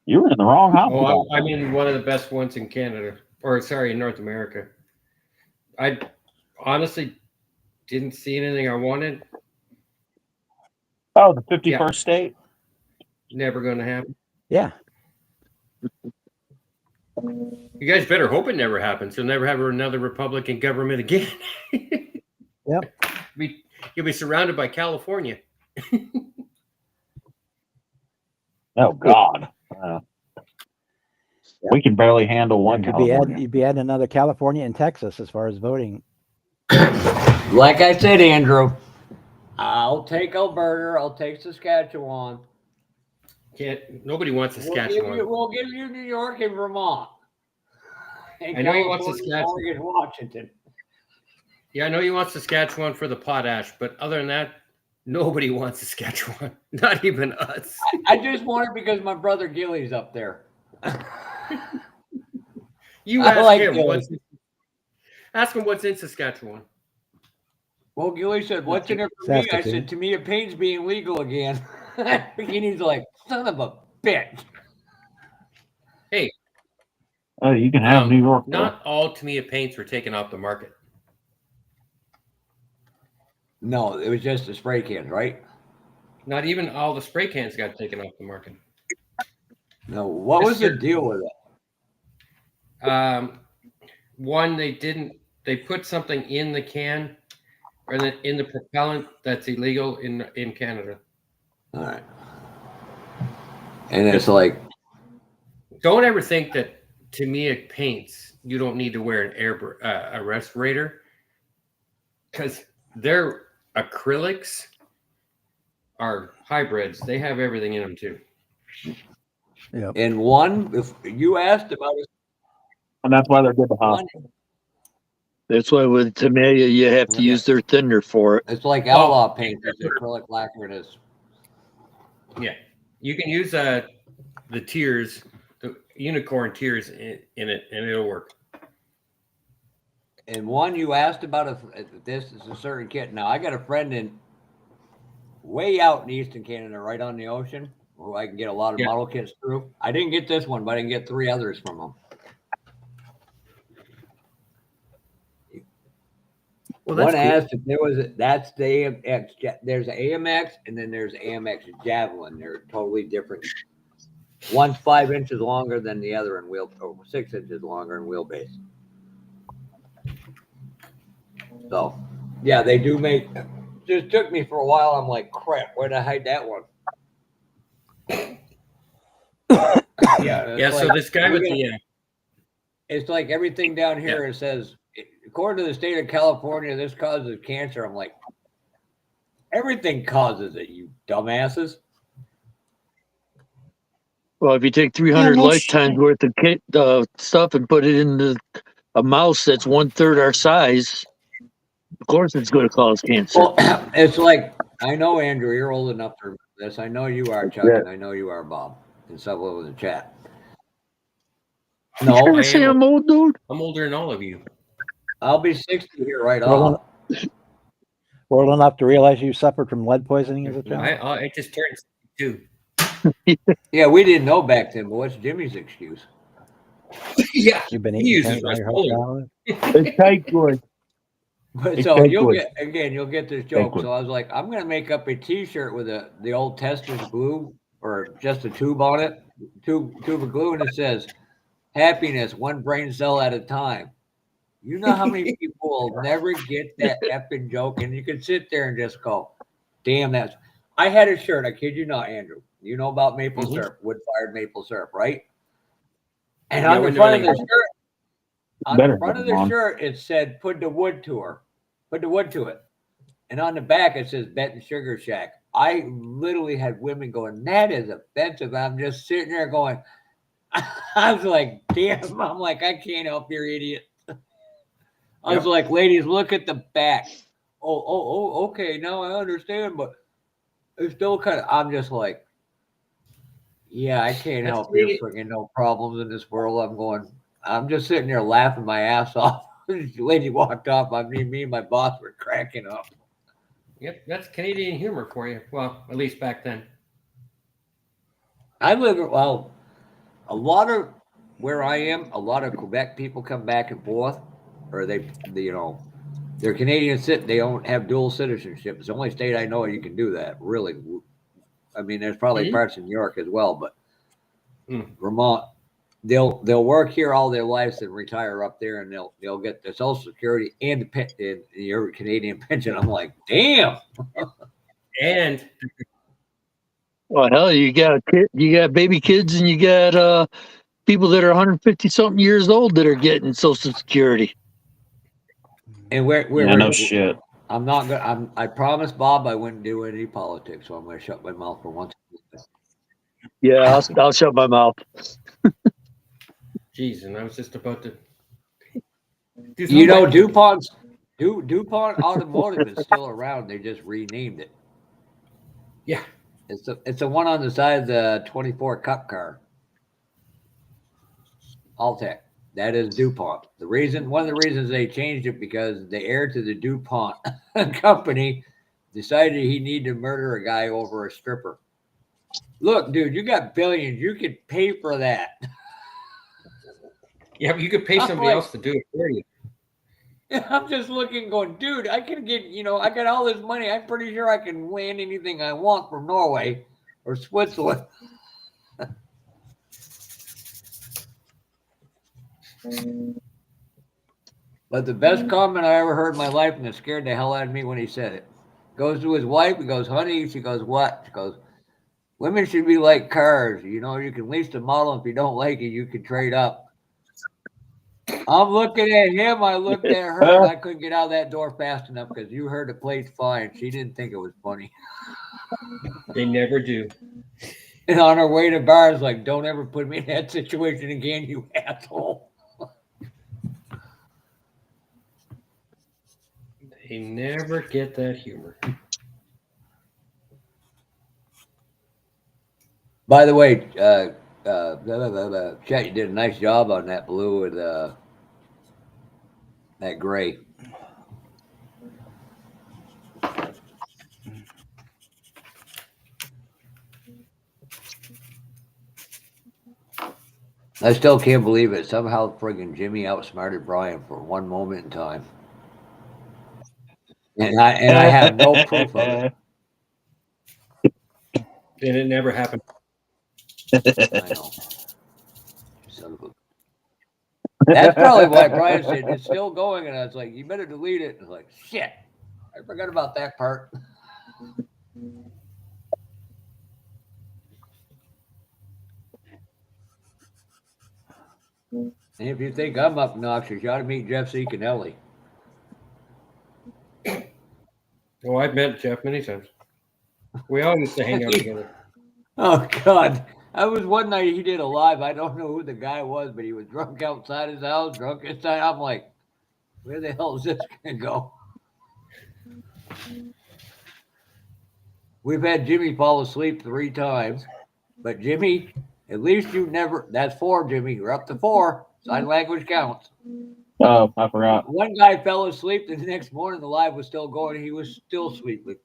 You were in the wrong house. Oh, I'm in one of the best ones in Canada, or sorry, in North America. I honestly didn't see anything I wanted. Oh, the 51st state? Never going to happen. Yeah. You guys better hope it never happens. You'll never have another Republican government again. Yep. You'll be surrounded by California. Oh, God. We can barely handle one California. You'd be adding another California and Texas as far as voting. like I said, Andrew. I'll take Alberta. I'll take Saskatchewan. Nobody wants Saskatchewan. We'll give you New York and Vermont. And I know you want California, Saskatchewan. Oregon, Washington. Yeah, I know you want Saskatchewan for the potash, but other than that, nobody wants Saskatchewan. Not even us. I just want it because my brother Gilly's up there. You I ask like him. Gilly. Ask him what's in Saskatchewan. Well, Gilly said, "What's in it for me?" I Saskatoon. said, "To me, it pains being legal again." And he's like, "Son of a bitch." Hey, Oh, you can have New York. though. not all Tamiya paints were taken off the market. No, it was just the spray cans, right? Not even all the spray cans got taken off the market. No, what was the deal with it? One, they put something in the can or in the propellant that's illegal in Canada. All right. And it's like, Don't ever think that Tamiya paints you don't need to wear a respirator, because their acrylics are hybrids. They have everything in them too. Yep. and one, if you asked about it, And that's why they're good to one, hospital. That's why with Tamiya you have to use their thinner for it. it's like outlaw paint. It's acrylic lacquer. It is. Yeah, you can use the tears, the unicorn tears in it, and it'll work. And one, you asked about if this is a certain kit. Now, I got a friend way out in Eastern Canada, right on the ocean, where I can get a lot of model kits through. I didn't get this one, but I can get 3 others from him. Well, One that's cool. asked if there was that's the AMX. There's an AMX and then there's AMX Javelin. They're totally different. One's 5 inches longer than the other in wheel, or 6 inches longer in wheelbase. So, yeah, they do make. Just took me for a while. I'm like, crap, where'd I hide that one? Yeah. So this guy with the It's like everything down here. It says, according to the state of California, this causes cancer. I'm like, everything causes it, you dumbasses. Well, if you take 300 lifetimes worth of kit stuff and put it into a mouse that's 1/3 our size, of course it's going to cause cancer. Well, it's like, I know, Andrew, you're old enough for this. I know you are, Chuck, and I know you are, Bob, and several in the chat. No, You trying to say I'm old, dude? I'm older than all of you. I'll be 60 here right Well, off. Old enough to realize you suffered from lead poisoning as a child. I just turned 62. Yeah, we didn't know back then, but what's Jimmy's excuse? Yeah, You've been he eating uses paint all your whole Rust-Oleum. childhood? It's tight good. But It's so fake you'll wood. you'll get this joke. wood. So I was like, I'm gonna make up a T-shirt with the old Testor's glue or just a tube on it, tube of glue, and it says, "Happiness, one brain cell at a time." You know how many people will never get that effing joke, and you can sit there and just go, damn, I had a shirt. I kid you not, Andrew. You know about maple Mhm. syrup, wood-fired maple syrup, right? And Yeah, on we the know front of the anything. shirt, Better have them on. it said, "Put the wood to her." Put the wood to it. And on the back, it says Benton Sugar Shack. I literally had women going, "That is offensive." I'm just sitting there going, I was like, damn. I'm like, I can't help you, idiot. I was Yep. like, ladies, look at the back. Okay. Now I understand, but it's still kind of, I'm just like, yeah, I can't That's help your Canadian. freaking no problems in this world. I'm just sitting there laughing my ass off. The lady walked off. Me and my boss were cracking up. Yep, that's Canadian humor for you. Well, at least back then. A lot of where I am, a lot of Quebec people come back and forth, or they're Canadian they don't have dual citizenship. It's the only state I know you can do that. Really, I mean, there's probably Mhm. parts in New York as well, but Mm. Vermont, they'll work here all their lives and retire up there, and they'll get the Social Security and your Canadian pension. I'm like, damn. And Well, hell, you got baby kids, and you got people that are 150 something years old that are getting Social Security. And Yeah, no shit. I'm not gonna. I promised Bob I wouldn't do any politics, so I'm gonna shut my mouth for once. Yeah, I'll shut my mouth. geez, and I was just about to do some quick- DuPont Automotive is still around. They just renamed it. Yeah. It's the one on the side of the 24 Cup car. Alltech. That is DuPont. One of the reasons they changed it because the heir to the DuPont company decided he needed to murder a guy over a stripper. Look, dude, you got billions. You could pay for that. Yeah, but you could pay somebody else to do it for you. I'm just looking, going, dude, I can get, I got all this money. I'm pretty sure I can land anything I want from Norway or Switzerland. But the best comment I ever heard in my life, and it scared the hell out of me when he said it, goes to his wife. He goes, honey, she goes, what? She goes, women should be like cars. You can lease the model. If you don't like it, you can trade up. I'm looking at him. I looked at her, and I couldn't get out of that door fast enough because you heard the place flying. She didn't think it was funny. They never do. And on her way to bars, like, don't ever put me in that situation again, you asshole. They never get that humor. By the way, Chet, you did a nice job on that blue with that gray. I still can't believe it. Somehow friggin' Jimmy outsmarted Brian for one moment in time. And I have no proof of it. And it never happened. I know. Son of a... That's probably why Brian said it's still going, and I was like, you better delete it. And I was like, shit, I forgot about that part. And if you think I'm obnoxious, you ought to meet Jeff Secanelli. Oh, I've met Jeff many times. We all used to hang out together. Oh, God. I was one night he did a live. I don't know who the guy was, but he was drunk outside his house, drunk inside. I'm like, where the hell is this going to go? We've had Jimmy fall asleep 3 times, but Jimmy, at least you never, that's 4, Jimmy. You're up to 4. Sign language counts. Oh, I forgot. One guy fell asleep. The next morning, the live was still going. He was still sleeping.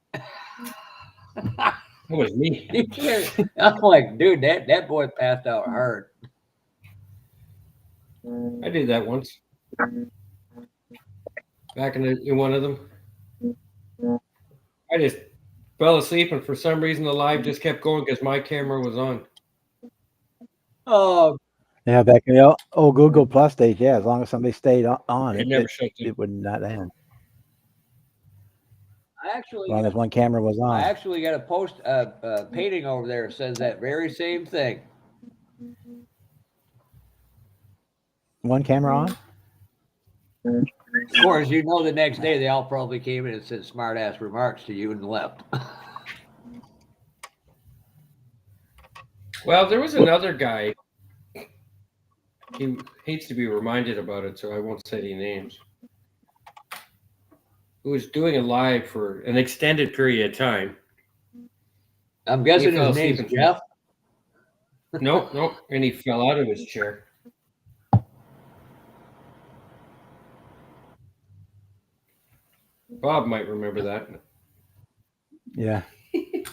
That was me. I'm like, dude, that boy passed out hard. I did that once. Back in one of them. I just fell asleep, and for some reason, the live just kept going because my camera was on. Oh, Yeah, back in the old Google Plus days, yeah, as long as somebody stayed on, It never shut down. it would not end. actually, As long as one camera was I on. actually got a post painting over there that says that very same thing. One camera on? Of course, you know the next day they all probably came in and said smart ass remarks to you and left. Well, there was another guy. He hates to be reminded about it, so I won't say any names. Who was doing a live for an extended period of time. I'm guessing He fell his name's asleep. Jeff. Nope. And he fell out of his chair. Bob might remember that. Yeah.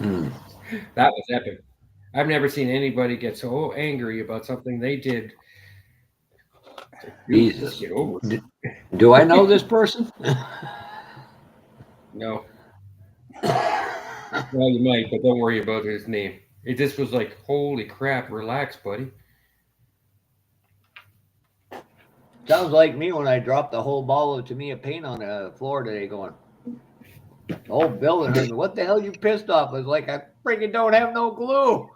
That was epic. I've never seen anybody get so angry about something they did. Dude, Jesus. just get over it. Do I know this person? No. Well, you might, but don't worry about his name. It just was like, holy crap, relax, buddy. Sounds like me when I dropped the whole ball of Tamiya paint on the floor today going, oh, Bill and her, what the hell you pissed off? I was like, I freaking don't have no glue.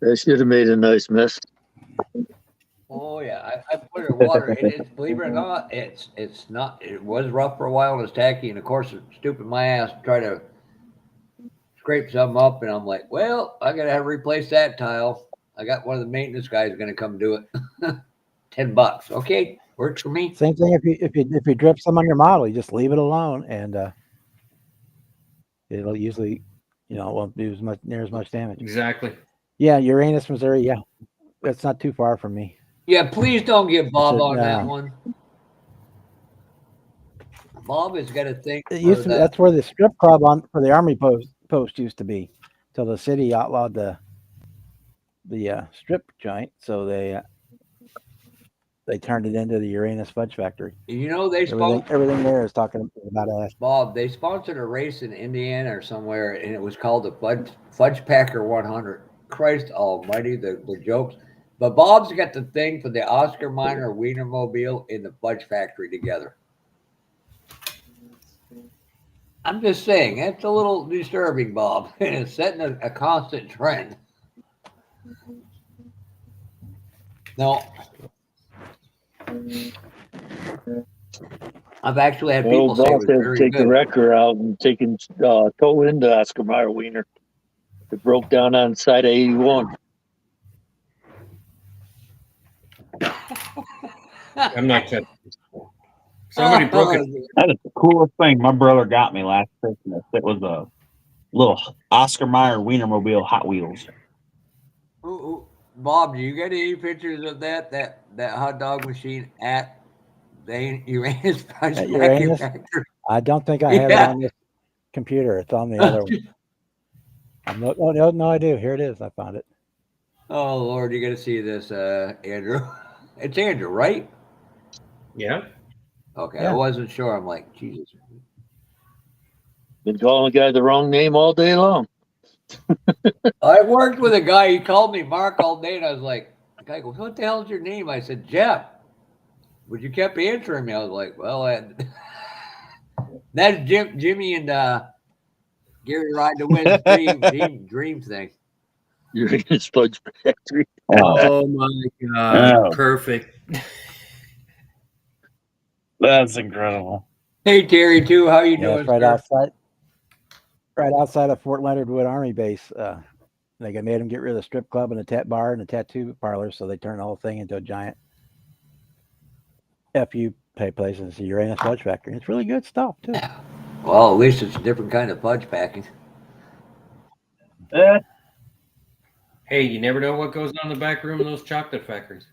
That should have made a nice mess. Oh yeah, I put it in water. It is, believe it or not, it's not. It was rough for a while and it's tacky. And of course, stupid my ass try to scrape something up, and I'm like, well, I gotta have to replace that tile. I got one of the maintenance guys going to come do it. $10. Okay, works for me. Same thing if you drip some on your model, you just leave it alone, and it'll usually, it won't do near as much damage. Exactly. Yeah, Uranus, Missouri. Yeah, that's not too far from me. Yeah, please don't get Bob on that no. one. Bob has got a thing. It used to. That's where the strip club for the army post used to be, till the city outlawed the strip joint. So they turned it into the Uranus Fudge Factory. You know, they everything there is talking about us. Bob, they sponsored a race in Indiana or somewhere, and it was called the Fudge Packer 100. Christ almighty, the jokes. But Bob's got the thing for the Oscar Mayer Wienermobile in the Fudge Factory together. I'm just saying, that's a little disturbing, Bob. And it's setting a constant trend. No. I've actually had people say it was very take good. the wrecker out and taking tow into Oscar Mayer Wiener. It broke down on the side of 81. I'm not touching this. Somebody broke it. That is the coolest thing my brother got me last Christmas. It was a little Oscar Mayer Wienermobile Hot Wheels. Ooh, Bob, do you get any pictures of that hot dog machine at the Uranus Fudge Uranus? Factory? I don't think I have it on this computer. It's on the other one. No, I do. Here it is. I found it. Oh Lord, you got to see this, Andrew. It's Andrew, right? Yeah. Okay, Yeah. I wasn't sure. I'm like, Jesus. Been calling the guy the wrong name all day long. I worked with a guy. He called me Mark all day, and I was like, the guy goes, "What the hell's your name?" I said, "Jeff." But you kept answering me. I was like, "Well, that's Jimmy and Gary Ride to Win dream thing." Uranus Fudge Factory. Oh my God. Oh. Perfect. That's incredible. Hey Terry, too. How you doing? It's right sir? outside of Fort Leonard Wood Army Base. They made them get rid of the strip club and the tat bar and the tattoo parlor, so they turned the whole thing into a giant FU pay place. It's the Uranus Fudge Factory. It's really good stuff too. Well, at least it's a different kind of fudge packing. Hey, you never know what goes on in the back room of those chocolate factories.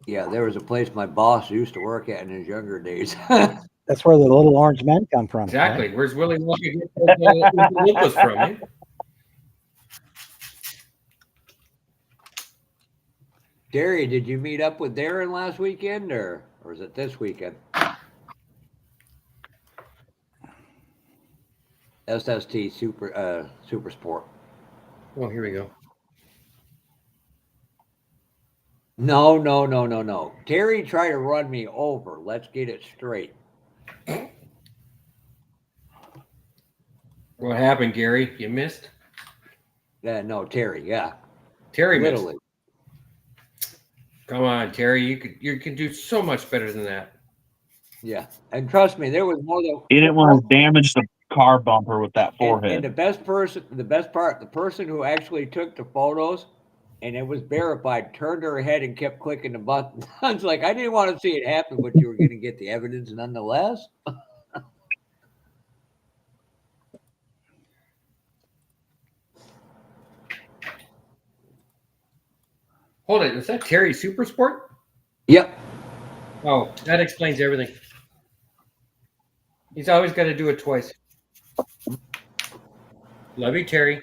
Yeah, there was a place my boss used to work at in his younger days. That's where the little orange men come from. Exactly. Right? Where's Willy Wonka get the Oompa Loompas from? Eh? Terry, did you meet up with Darren last weekend, or is it this weekend? SST Super Sport. Oh, here we go. No. Terry tried to run me over. Let's get it straight. What happened, Gary? You missed? Yeah, no, Terry. Yeah, Terry missed. literally. Come on, Terry. You could do so much better than that. Yeah, and trust me, there was more than. He didn't want to damage the car bumper with that And forehead. the best part, the person who actually took the photos, and it was verified, turned her head and kept clicking the button. I was like, I didn't want to see it happen, but you were going to get the evidence nonetheless. Hold it. Is that Terry Super Sport? Yep. Oh, that explains everything. He's always got to do it twice. Love you, Terry.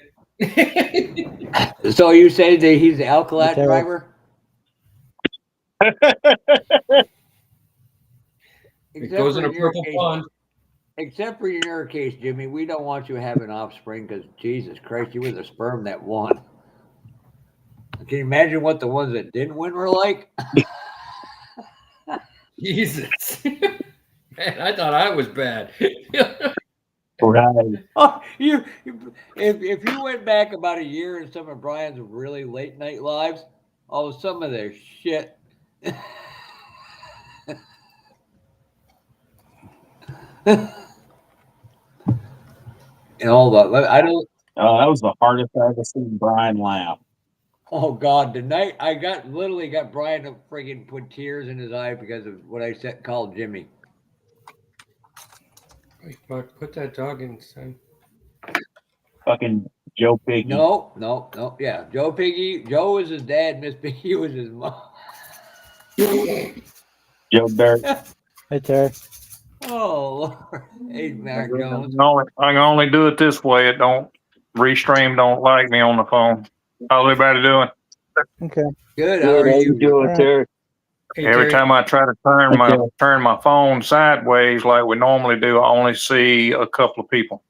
So you say that he's the Alcalat Terry. driver? It goes in a purple pond. Except for your case, Jimmy, we don't want you having offspring because Jesus Christ, you were the sperm that won. Can you imagine what the ones that didn't win were like? Jesus. Man, I thought I was bad. Right. Oh, if you went back about a year in some of Brian's really late night lives, some of their shit. And all that. I don't. That was the hardest I ever seen Brian laugh. Oh God, the night I literally got Brian to friggin' put tears in his eye because of what I said called Jimmy. Wait, Mark, put that dog inside. Fucking Joe Piggy. No. Yeah, Joe Piggy. Joe was his dad. Miss Piggy was his mom. Joe Dirt. Hey, Terry. Oh Lord. Hey, Mark Jones. I can only do it this way. It don't Restream don't like me on the phone. How's everybody doing? Okay. Good. How Good. are How you? you doing, Alright. Terry? Hey, Every Terry. time I try to turn my phone sideways like we normally do, I only see a couple of people.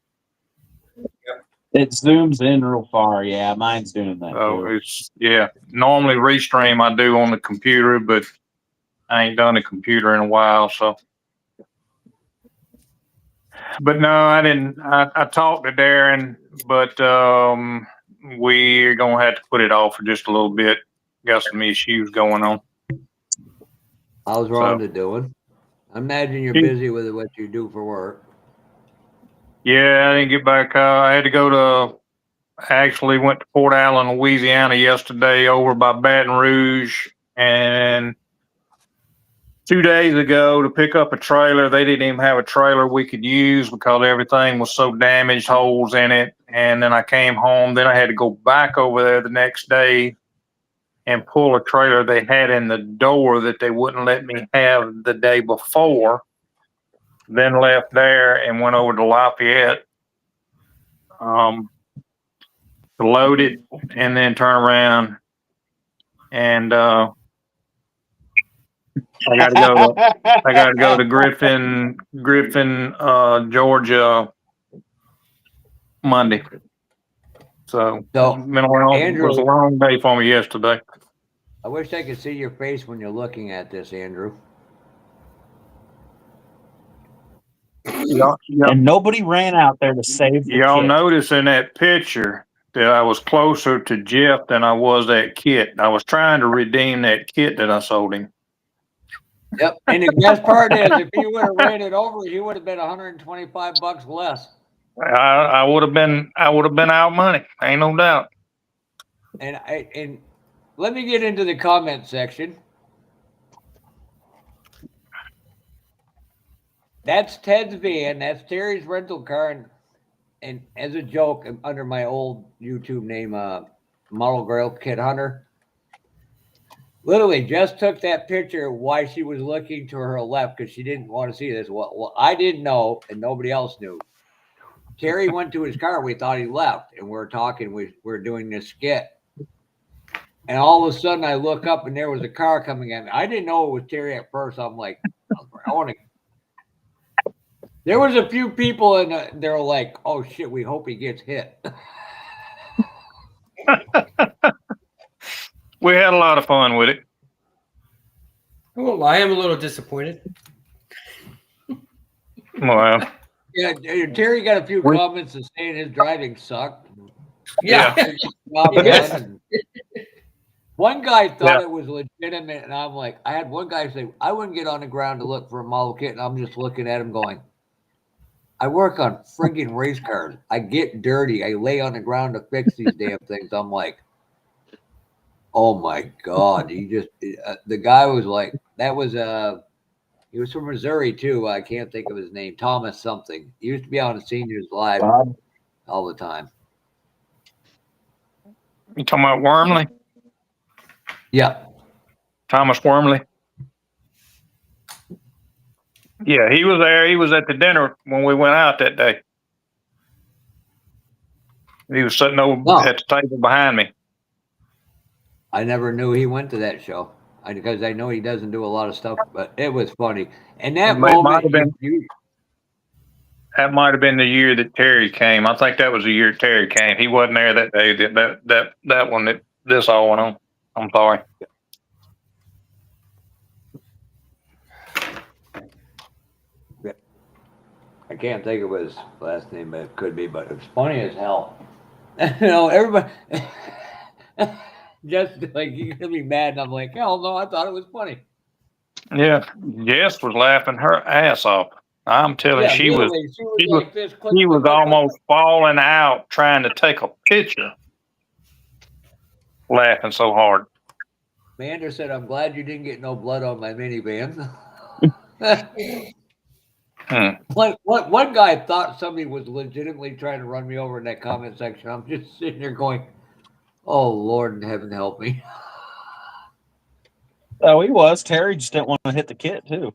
It zooms in real far. Yeah, mine's doing that So too. normally Restream I do on the computer, but I ain't done a computer in a while. So, but no, I didn't. I talked to Darren, but we're gonna have to put it off for just a little bit. Got some issues going on. How's Rhonda doing? I imagine you're busy with what you do for work. Yeah, I didn't get back. I had to go to. Actually, went to Port Allen, Louisiana yesterday, over by Baton Rouge, and 2 days ago to pick up a trailer. They didn't even have a trailer we could use because everything was so damaged, holes in it. And then I came home. Then I had to go back over there the next day and pull a trailer they had in the door that they wouldn't let me have the day before. Then left there and went over to Lafayette to load it and then turn around and I gotta go to Griffin, Georgia Monday. So it was a long day for me yesterday. I wish I could see your face when you're looking at this, Andrew. And nobody ran out there to save the Y'all kid. notice in that picture that I was closer to Jeff than I was that kit. I was trying to redeem that kit that I sold him. Yep. And the best part is, if he would have ran it over, he would have been $125 less. I would have been out money. Ain't no doubt. And let me get into the comment section. That's Ted's van. That's Terry's rental car. And as a joke, under my old YouTube name, Model Grail Kid Hunter, literally just took that picture while she was looking to her left because she didn't want to see this. Well, I didn't know, and nobody else knew. Terry went to his car. We thought he left, and we're talking. We're doing this skit. And all of a sudden, I look up, and there was a car coming at me. I didn't know it was Terry at first. I'm like, I want to. There was a few people, and they're like, "Oh shit, we hope he gets hit." We had a lot of fun with it. I won't lie, I'm a little disappointed. Well, Yeah, Terry got a few We- comments and saying his driving sucked. Yeah. Job Yes. done. One guy thought Yeah. it was legitimate, and I'm like, I had one guy say, I wouldn't get on the ground to look for a model kit, and I'm just looking at him going, I work on friggin' race cars. I get dirty. I lay on the ground to fix these damn things. I'm like, oh my God. The guy was like, that was, he was from Missouri too. I can't think of his name. Thomas something. He used to be on the Seniors Live Bob, all the time. you talking about Wormley? Yeah. Thomas Wormley? Yeah, he was there. He was at the dinner when we went out that day. He was sitting over Oh. at the table behind me. I never knew he went to that show because I know he doesn't do a lot of stuff, but it was funny. And that It might moment, have been- That might have been the year that Terry came. I think that was the year Terry came. He wasn't there that day. That one that this all went on. I'm sorry. I can't think of his last name, but it could be, but it was funny as hell. Everybody just like you're gonna be mad, and I'm like, hell no, I thought it was funny. Yeah, Jess was laughing her ass off. I'm telling you, she was like this. he was almost falling out trying to take a picture, laughing so hard. Amanda said, I'm glad you didn't get no blood on my minivan. One guy thought somebody was legitimately trying to run me over in that comment section. I'm just sitting there going, oh, Lord in heaven, help me. Oh, he was. Terry just didn't want to hit the kit, too.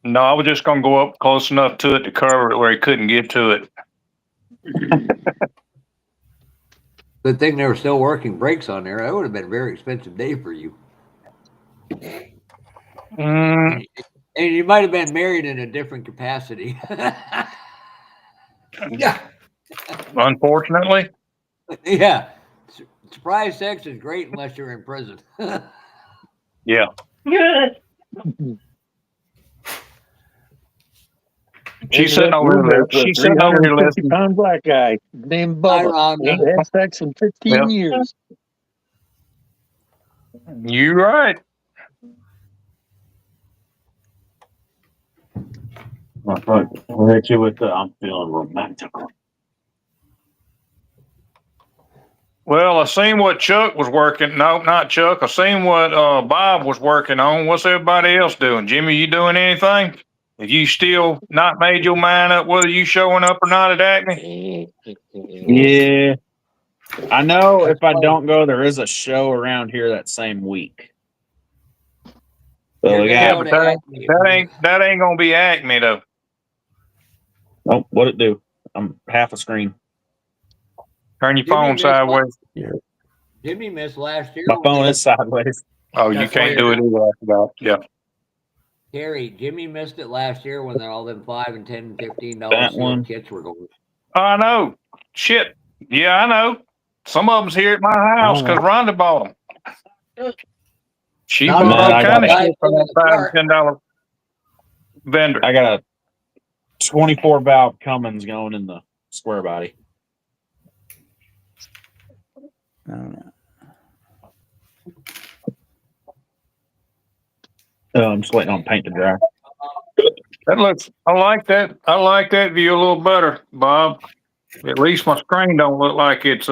No, I was just gonna go up close enough to it to cover it where he couldn't get to it. Good thing they were still working brakes on there. That would have been a very expensive day for you. Mm, And you might have been married in a different capacity. Yeah. unfortunately, Yeah. Surprise sex is great unless you're in prison. yeah. She's sitting over there. She's sitting over here listening. 350-pound black guy named Hi, Bubba. Rhonda. Ain't had sex in 15 years. You right. I'll hit you with the I'm feeling romantic. Well, I seen what Chuck was working. No, not Chuck. I seen what Bob was working on. What's everybody else doing? Jimmy, you doing anything? Have you still not made your mind up whether you showing up or not at Acme? Yeah. I know if I don't go, there is a show around here that same week. So You're we gonna Yeah, got, go but to that Acme. ain't gonna be Acme though. oh, what'd it do? I'm half a screen. Turn your Jimmy phone missed sideways. Jimmy missed last year. My phone is sideways. Oh, you That's why can't do it either. I forgot. Yeah. Terry, Jimmy missed it last year when all them $5 and $10 and $15 That sealed one. kits were going. I know. Shit. Yeah, I know. Some of them's here at my house because Rhonda bought them. She Not bought all all the kind of guys shit from in that the $5 cart. and $10 vendor. I got a 24 valve Cummins going in the square body. I don't know. I'm just waiting on paint to dry. That looks. I like that. I like that view a little better, Bob. At least my screen don't look like it's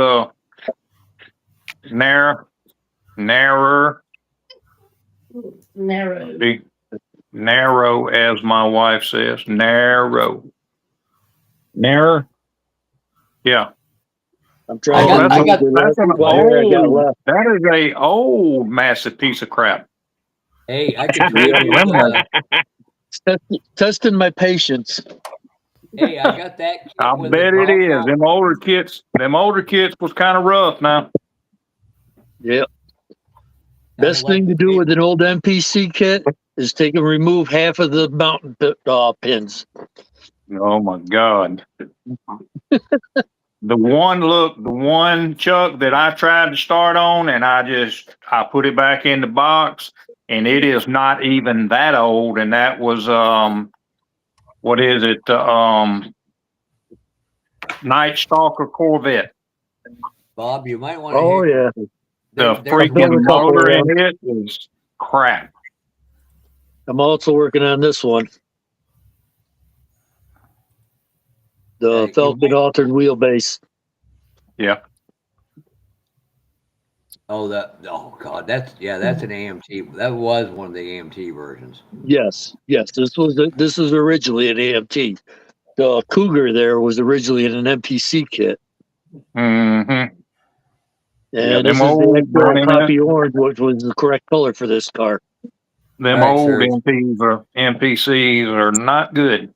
narrower. See, narrow, as my wife says, narrow. Narrow. Yeah. I'm trying I to got- That's an wire I got old. left. That is a old massive piece of crap. Hey, I can trade you. Testing my patience. Hey, I got that kit I with bet the it is. Bronco. Them older kits was kind of rough now. Yep. And Best thing to do with an old MPC kit is take and remove half of the mountain pins. Oh my God. The one Chuck that I tried to start on and I put it back in the box. and it is not even that old. And that was what is it? Night Stalker Corvette. Bob, you might want to Oh hear. yeah, The There's I've built freaking a couple motor of in them. it is crap. I'm also working on this one, the you Falcon might- altered wheelbase. Yeah. oh God, that's an AMT. That was one of the AMT versions. Yes, this is originally an AMT. The Cougar there was originally in an MPC kit, Mm-hmm. Yeah, and them this is the old XL Poppy Orange, which was the correct color for this car. them All right, old sir. MPs or NPCs are not good.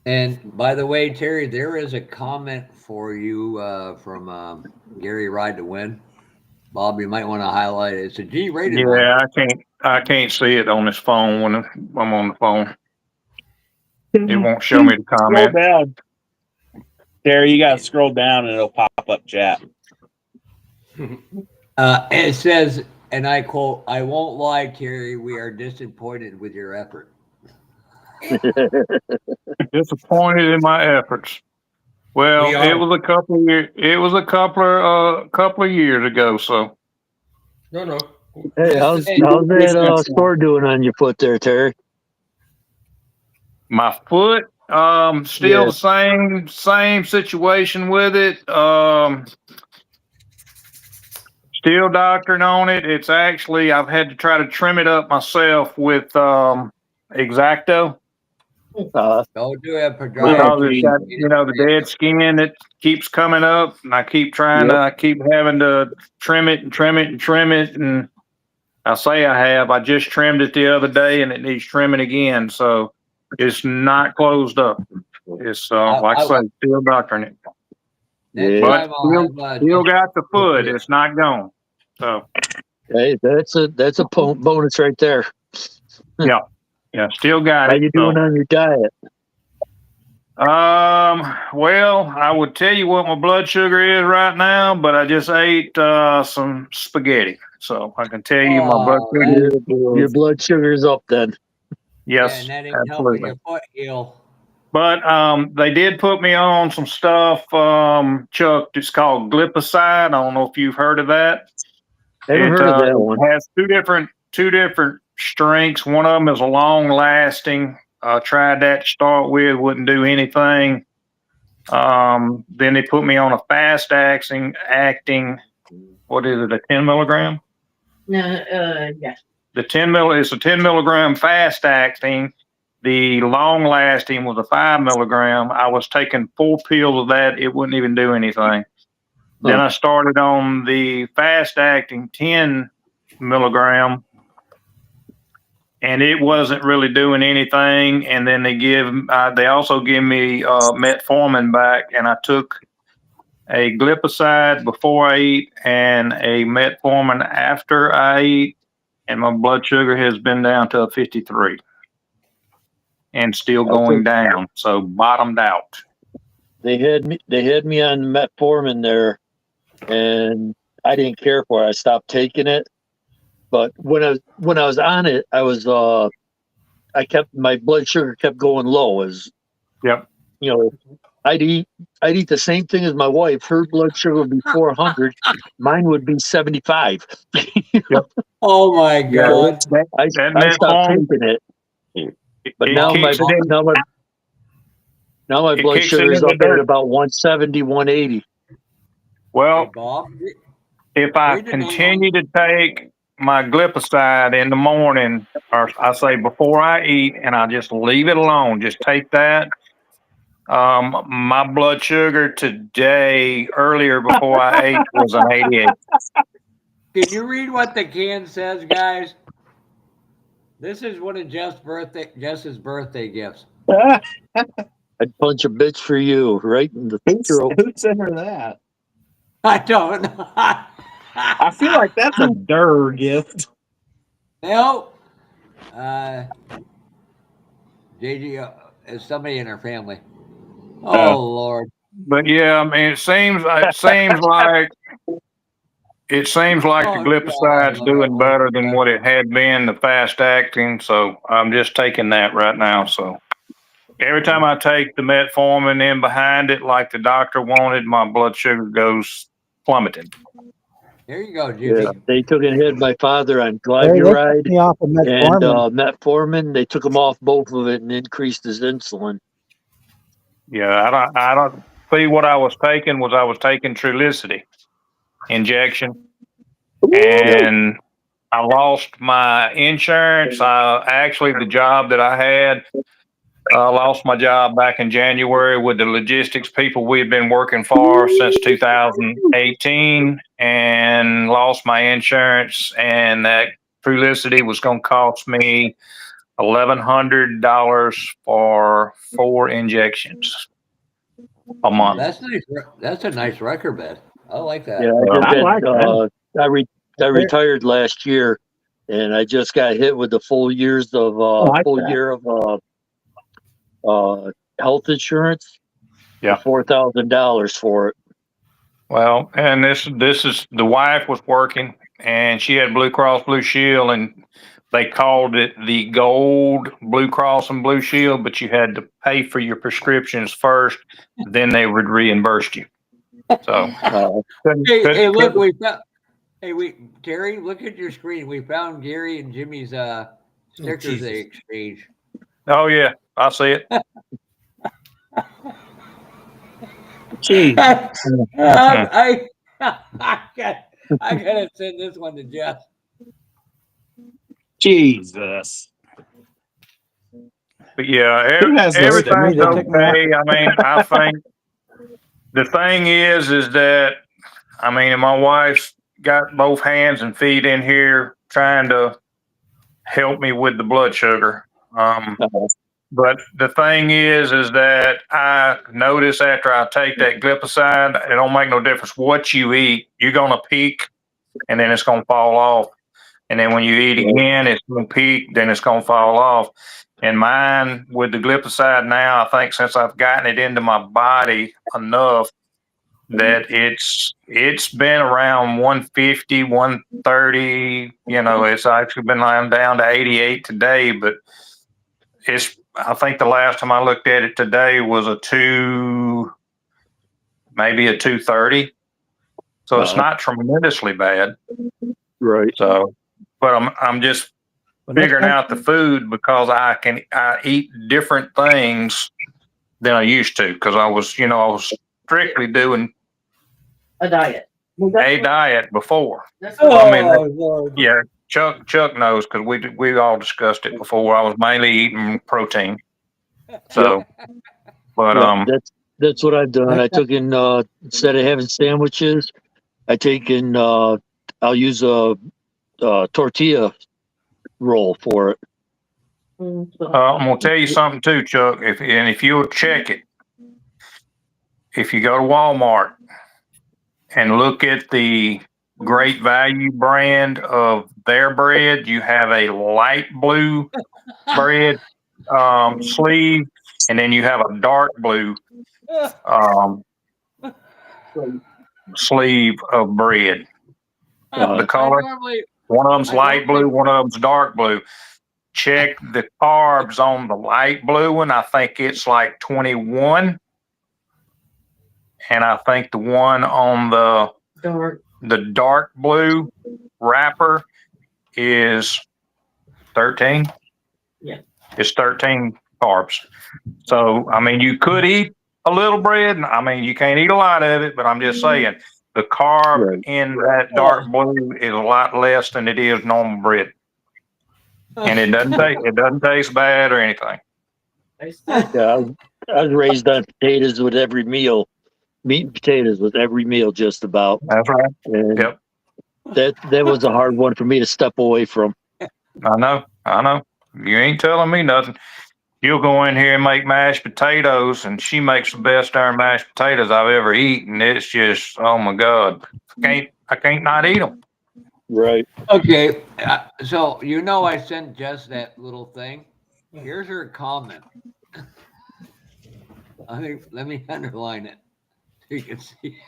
And by the way, Terry, there is a comment for you from Gary Ride to Win. Bob, you might want to highlight it. It's a G-rated one. Yeah, I can't see it on this phone when I'm on the phone. It won't show me the Scroll comment. down. Terry, you gotta scroll down and it'll pop up chat. It says, and I quote, "I won't lie, Terry, we are disappointed with your effort." Disappointed in my efforts. Well, We are. it was a couple of years. It was a couple of years ago. So No. Hey, how's that store doing on your foot there, Terry? my foot, still Yeah. the same situation with it. Still doctoring on it. It's actually I've had to try to trim it up myself with Exacto. Don't do it, Because podiatry. it's got, the dead skin that keeps coming up, and I keep I keep having to trim it and trim it and trim it. And I say I just trimmed it the other day and it needs trimming again. So it's not closed up. It's, like I say, still doctoring it. Next But time I'll have still got the foot. It's not gone. So, Hey, that's a bonus right there. yeah, still got How it. you doing on your diet? Well, I would tell you what my blood sugar is right now, but I just ate some spaghetti, so I can tell you my blood sugar. Your blood sugar's up then. Yes, and that ain't helping absolutely. your foot heal. But they did put me on some stuff, Chuck. It's called glipizide. I don't know if you've heard of that. Haven't heard of that one. Has two different strengths. One of them is a long lasting. Tried that to start with, wouldn't do anything. Then they put me on a fast acting. What is it? A 10 milligram? No, yes. It's a 10 milligram fast acting. The long lasting was a 5 milligram. I was taking 4 pills of that. It wouldn't even do anything. Then I started on the fast acting 10 milligram, and it wasn't really doing anything. And then they also give me metformin back, and I took a glipizide before I eat and a metformin after I eat, and my blood sugar has been down to a 53 and still going down. So bottomed out. They had me on metformin there, and I didn't care for it. I stopped taking it. But when I was on it, my blood sugar kept going low. Yep. I'd eat the same thing as my wife. Her blood sugar would be 400. Mine would be 75. Yep. Oh my God! I stopped taking it. But now my blood sugar is up at about 170, 180. Well, Hey, Bob, if I continue to take my glipizide in the morning, or I say before I eat, and I just leave it alone, just take that. My blood sugar today, earlier before I ate, was an 88. can you read what the can says, guys? This is one of Jess's birthday gifts. I'd punch a bitch for you right in the throat. Who sent her that? I don't know. I feel like that's a Durr gift. No. JG is somebody in her family. Oh Lord. But yeah, I mean, it seems like it seems like the Oh, glipicide's God. doing better than what it had been, the fast acting. So I'm just taking that right now. So every time I take the metformin in behind it, like the doctor wanted, my blood sugar goes plummeting. There you go, Yeah, Jimmy. they took and had my father on They took glyburide me off of and metformin. metformin. They took him off both of it and increased his insulin. Yeah, I don't see what I was taking Trulicity injection, Yep. and I lost my insurance. Actually, the job that I had, I lost my job back in January with the logistics people we had been working for since 2018, and lost my insurance. And that Trulicity was going to cost me $1,100 for 4 injections a month. That's nice. That's a nice record bed. I like that. Yeah, I did I that. like that. I retired last year, and I just got hit with the full year of health insurance. Yeah. $4,000 for it. Well, and this is the wife was working, and she had Blue Cross Blue Shield, and they called it the Gold Blue Cross and Blue Shield, but you had to pay for your prescriptions first, then they would reimburse you. So Hey, look, we found. Hey, Terry, look at your screen. We found Gary and Jimmy's stickers they exchanged. Oh yeah, I see it. Gee, I gotta send this one to Jeff. Jesus. But yeah, Who has those everything's stickers? They took me off. okay. I mean, I think the thing is that I mean, my wife's got both hands and feet in here trying to help me with the blood sugar. But the thing is that I notice after I take that glipizide, it don't make no difference what you eat. You're gonna peak, and then it's gonna fall off. And then when you eat again, it's gonna peak, then it's gonna fall off. And mine with the glipizide now, I think since I've gotten it into my body enough that it's been around 150, 130. You know, it's actually been lying down to 88 today, but I think the last time I looked at it today was maybe a 230. So it's not tremendously bad. Right. So, but I'm just figuring out the food because I eat different things than I used to because I was strictly doing A diet. a diet before. Lord. Yeah, Chuck knows because we all discussed it before. I was mainly eating protein. So, but that's what I've done. I took in instead of having sandwiches, I take in I'll use a tortilla roll for it. I'm gonna tell you something too, Chuck. If you'll check it, if you go to Walmart and look at the Great Value brand of their bread, you have a light blue bread sleeve, and then you have a dark blue sleeve of bread. The color, one of them's light blue, one of them's dark blue. Check the carbs on the light blue one. I think it's like 21. And I think the one on the dark blue wrapper is 13. Yeah. It's 13 carbs. So, I mean, you could eat a little bread. I mean, you can't eat a lot of it, but I'm just saying the carb in that dark blue is a lot less than it is normal bread. And it doesn't taste bad or anything. Yeah, I was raised on potatoes with every meal, meat and potatoes with every meal, just about. That's right. And Yep. that was a hard one for me to step away from. I know. You ain't telling me nothing. You'll go in here and make mashed potatoes, and she makes the best darn mashed potatoes I've ever eaten. It's just, oh my God, I can't not eat them. Right. Okay, so I sent Jess that little thing. Here's her comment. Let me underline it so you can see.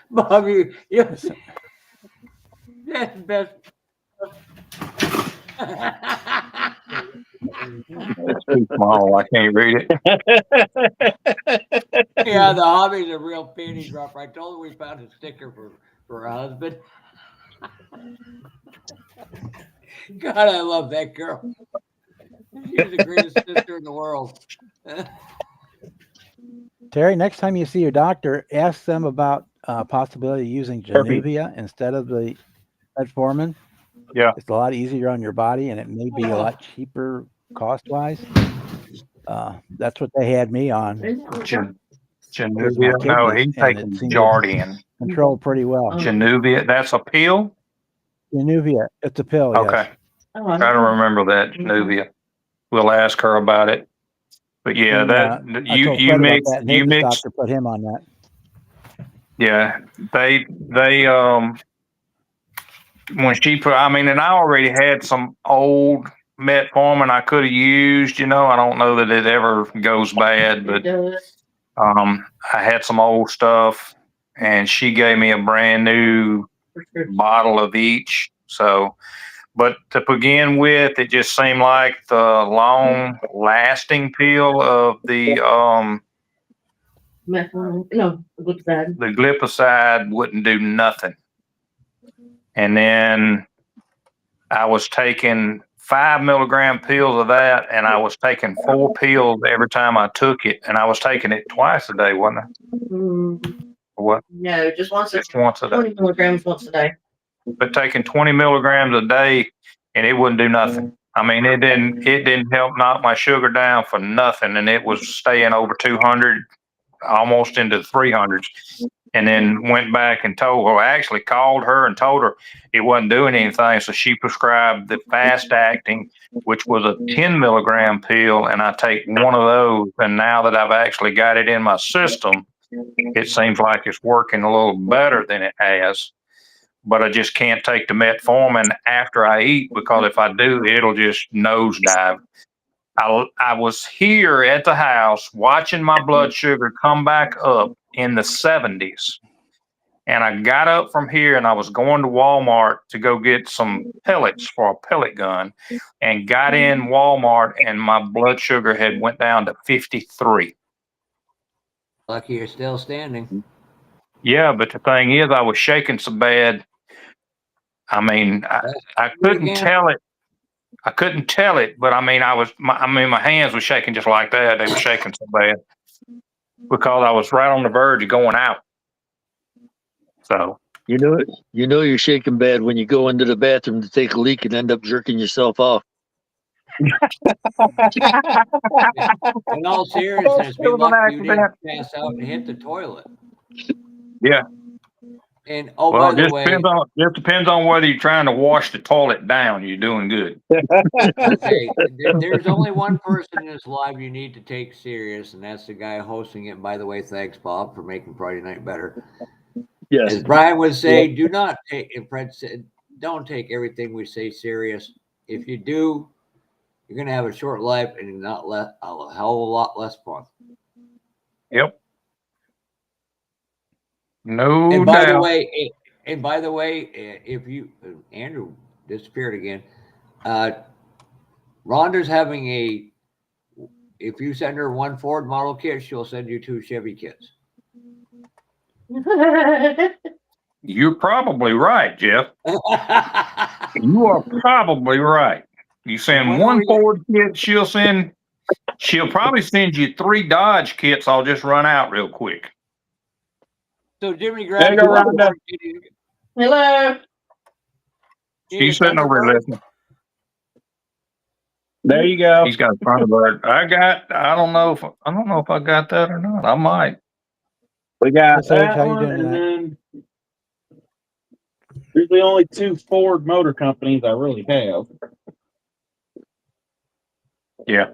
Bobby, yes, that's the best. It's too small. I can't read it. Yeah, the hobby's a real panty dropper. I told her we found a sticker for her husband. God, I love that girl. She's the greatest sister in the world. Terry, next time you see your doctor, ask them about possibility of using Perfect. Januvia instead of the metformin. Yeah. It's a lot easier on your body, and it may be a lot cheaper cost-wise. That's what they had me on because my Januvia. No, kidneys, he's and it taking seemed to Jardian. control pretty well. Januvia. That's a pill. Januvia, it's a pill, yes. Okay. I don't remember that Januvia. We'll ask her about it. But yeah, And, that I you told you Fred about mix that, and you his mix. doctor put him on that. Yeah, they when she put. I mean, and I already had some old metformin I could have used. I don't know that it ever goes bad, but I had some old stuff, and she gave me a brand new bottle of each. So, but to begin with, it just seemed like the long lasting pill of the No, what's that? the glipizide wouldn't do nothing. And then I was taking 5 milligram pills of that, and I was taking 4 pills every time I took it, and I was taking it twice a day, wasn't I? Or what? No, just once a Just once a day. 20 milligrams once a day. But taking 20 milligrams a day, and it wouldn't do nothing. I mean, it didn't help knock my sugar down for nothing, and it was staying over 200, almost into the 300s. And then went back and told her, I actually called her and told her it wasn't doing anything. So she prescribed the fast acting, which was a 10 milligram pill. And I take one of those. And now that I've actually got it in my system, it seems like it's working a little better than it has. But I just can't take the metformin after I eat, because if I do, it'll just nosedive. I was here at the house watching my blood sugar come back up in the 70s. And I got up from here and I was going to Walmart to go get some pellets for a pellet gun, and got in Walmart and my blood sugar had went down to 53. Lucky you're still standing. Yeah, but the thing is, I was shaking so bad. I mean, I couldn't tell it. I couldn't tell it, but I mean, my hands were shaking just like that. They were shaking so bad because I was right on the verge of going out. So You know you're shaking bad when you go into the bathroom to take a leak and end up jerking yourself off. In all seriousness, be lucky you didn't pass out and hit the toilet. Yeah. And Well, by the way, just depends on whether you're trying to wash the toilet down. You're doing good. okay, there's only one person in this live you need to take serious, and that's the guy hosting it. By the way, thanks, Bob, for making Friday night better. Yes. As Brian would say, do not take, and Fred said, don't take everything we say serious. If you do, you're going to have a short life and not a hell of a lot less fun. Yep. No And by doubt. the way, if you Andrew disappeared again, Rhonda's having if you send her one Ford model kit, she'll send you 2 Chevy kits. You're probably right, Jeff. You are probably right. You send one Ford kit, she'll probably send you 3 Dodge kits. I'll just run out real quick. So Jimmy grabs There you go, Rhonda. Hello. She's sitting over there listening. There you go. He's got a Thunderbird. I don't know if I got that or not. I might. We got Yes, Edge, that how you one, doing and tonight? then there's the only 2 Ford motor companies I really have. Yeah.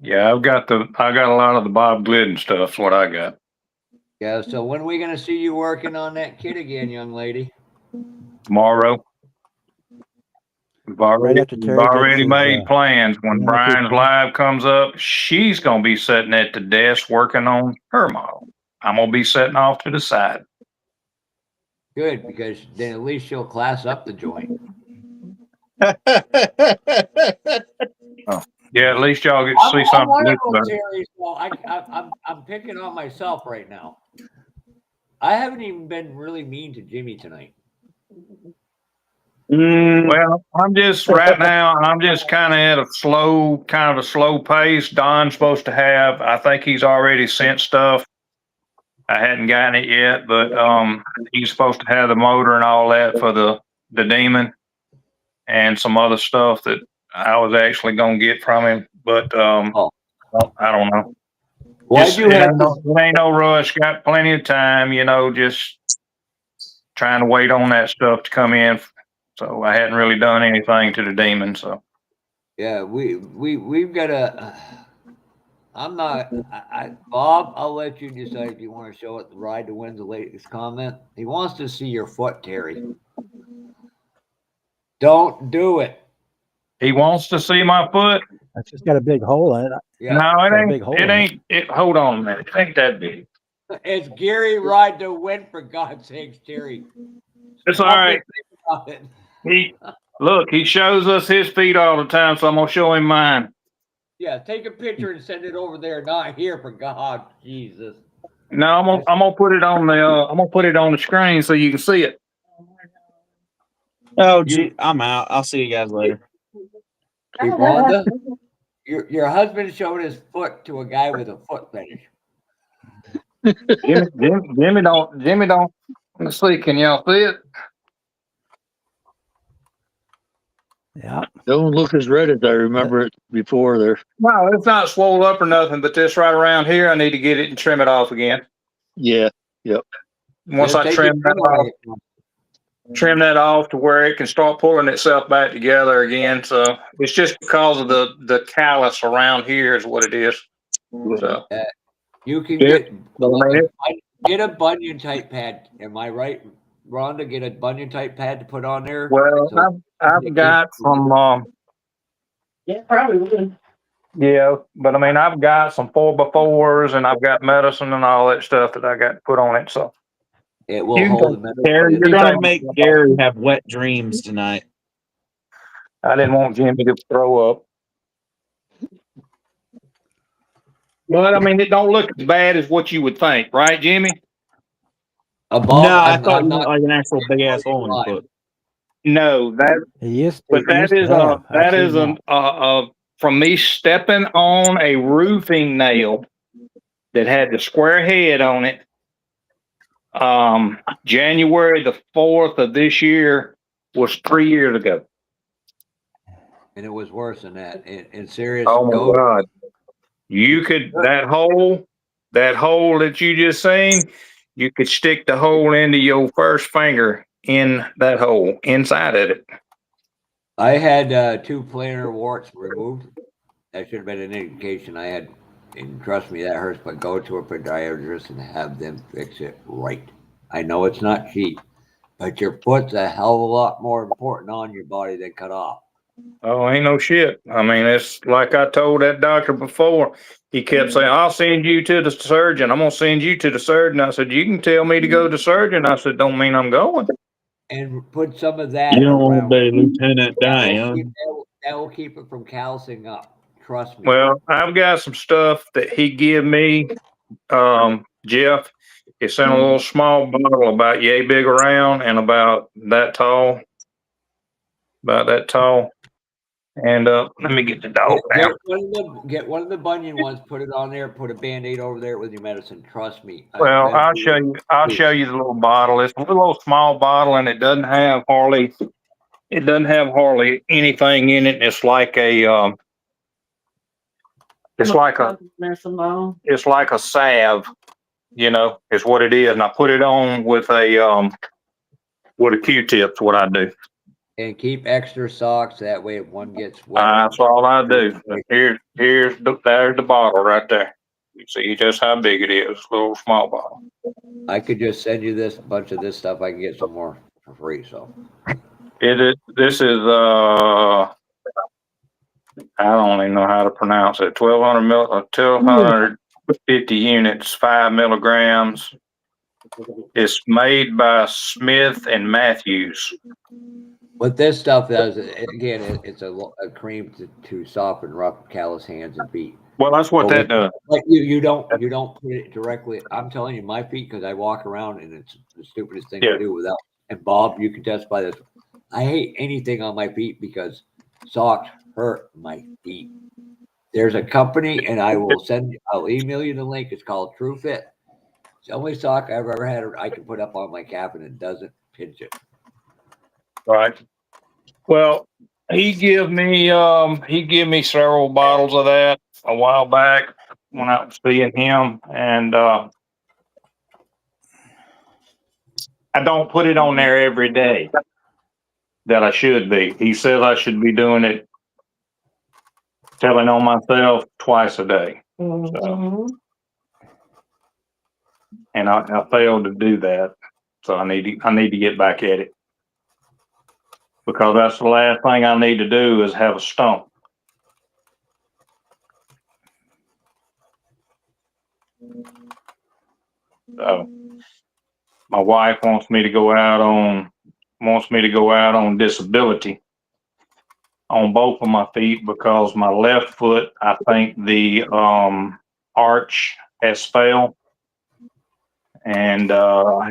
Yeah, I got a lot of the Bob Glidden stuff. What I got. Yeah, so when are we going to see you working on that kit again, young lady? Tomorrow. We've already made plans. When Brian's live comes up, she's going to be sitting at the desk working on her model. I'm going to be sitting off to the side. Good, because then at least she'll class up the joint. Yeah, at least y'all get to see I'm something. one to of look those, about. Terry. So I'm picking on myself right now. I haven't even been really mean to Jimmy tonight. Well, I'm just right now. I'm just kind of at a slow pace. Don's supposed to have. I think he's already sent stuff. I hadn't gotten it yet, but he's supposed to have the motor and all that for the demon and some other stuff that I was actually gonna get from him. But Oh. I don't know. Well, Just, I do have this. it ain't no rush. Got plenty of time. Just trying to wait on that stuff to come in. So I hadn't really done anything to the demon. So Yeah, we've got a. I'm not. Bob, I'll let you decide if you want to show it the ride to win the latest comment. He wants to see your foot, Terry. Don't do it. he wants to see my foot. It's just got a big hole in it. Yeah, No, it Got a ain't. big hole It in it. ain't. It. Hold on a minute. It ain't that big. it's Gary ride to win for God's sakes, Terry. It's all Stop right. and think about it. He shows us his feet all the time, so I'm gonna show him mine. Yeah, take a picture and send it over there, not here for God, Jesus. No, I'm gonna put it on the screen so you can see it. Oh, gee, I'm out. I'll see you guys later. Hey, Rhonda, your husband showed his foot to a guy with a foot fetish. Jimmy don't. Let's see. Can y'all see it? Yeah. Don't look as red as I remember it before there. No, it's not swollen up or nothing, but this right around here, I need to get it and trim it off again. Yeah. Yep. Once Just I take trim it that off, away. to where it can start pulling itself back together again. So it's just because of the callus around here is what it is. So You can Yeah, get a bunion type pad. Am I right, Rhonda? Get a bunion type pad to put on there. well, So I've got some. Yeah, probably would. Yeah, but I mean, I've got some 4x4s and I've got medicine and all that stuff that I got to put on it. So it will hold the metal. Terry, you're You gonna think- make Gary have wet dreams tonight. I didn't want Jimmy to throw up. But I mean, it don't look as bad as what you would think, right, Jimmy? Above, No, I thought I'm you not meant like an actual big ass hole in your foot. No, He used to. but he used to have. I've that seen is from me stepping on a roofing nail that had the square head on it. January the 4th of this year was 3 years ago. and it was worse than that. In serious, Oh my go. God! You could that hole that you just seen. You could stick the hole into your first finger in that hole inside of it. I had 2 planar warts removed. That should have been an indication I had. And trust me, that hurts. But go to a podiatrist and have them fix it right. I know it's not cheap, but your foot's a hell of a lot more important on your body than cut off. Oh, ain't no shit. I mean, it's like I told that doctor before. He kept saying, I'll send you to the surgeon. I'm going to send you to the surgeon. I said, you can tell me to go to the surgeon. I said, don't mean I'm going. And put some of that You don't want around. to be Lieutenant Die, huh? That will keep it from callousing up. Trust me. Well, I've got some stuff that he give me, Jeff. It's in a little small bottle about yay big around and about that tall. And let me get the dog out. Get one of the bunion ones, put it on there, put a Band-Aid over there with your medicine. Trust me. Well, I'll show you the little bottle. It's a little small bottle and it doesn't have hardly anything in it. It's like a salve, is what it is. And I put it on with a Q-tip's what I do. And keep extra socks. That way, if one gets wet. That's all I do. There's the bottle right there. You see just how big it is. A little small bottle. I could just send you this bunch of this stuff. I can get some more for free. So This is I don't even know how to pronounce it. 1250 units, 5 milligrams. It's made by Smith and Matthews. What this stuff does, again, it's a cream to soften rough, callous hands and feet. Well, that's what that does. Like you don't put it directly. I'm telling you, my feet, because I walk around and it's the stupidest thing to do without. And Bob, you can testify this. I hate anything on my feet because socks hurt my feet. There's a company, and I'll email you the link. It's called True Fit. It's the only sock I've ever had I can put up on my calf and it doesn't pinch it. Right. Well, he give me several bottles of that a while back when I was seeing him, and I don't put it on there every day that I should be. He says I should be doing it, telling on myself twice a day. So, and I failed to do that, so I need to get back at it, because that's the last thing I need to do is have a stump. So my wife wants me to go out on disability on both of my feet, because my left foot, I think the arch has failed. And I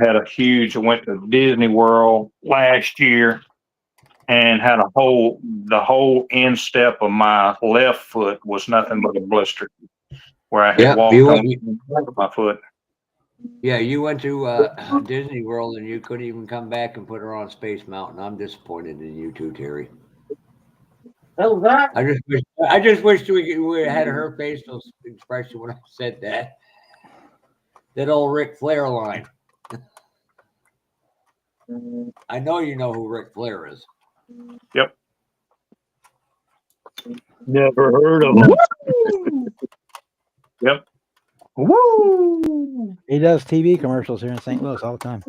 went to Disney World last year and had the whole instep of my left foot was nothing but a blister where I had walked on my foot. Yeah, you went to Disney World and you couldn't even come back and put her on Space Mountain. I'm disappointed in you too, Terry. Oh, right. I just wish we had her facial expression when I said that. That old Ric Flair line. I know you know who Ric Flair is. Yep. Never heard of him. Yep. Woo! He does TV commercials here in St. Louis all the time.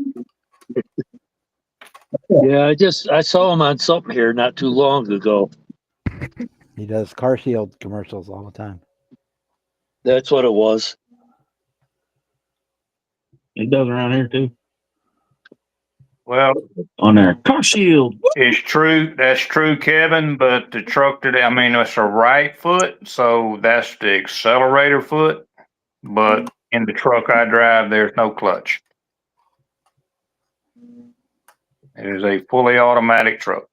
Yeah, I saw him on something here not too long ago. He does car shield commercials all the time. That's what it was. It does around here too. Well, On there, car shield. it's true. That's true, Kevin. But the truck today, I mean, it's a right foot, so that's the accelerator foot. But in the truck I drive, there's no clutch. It is a fully automatic truck.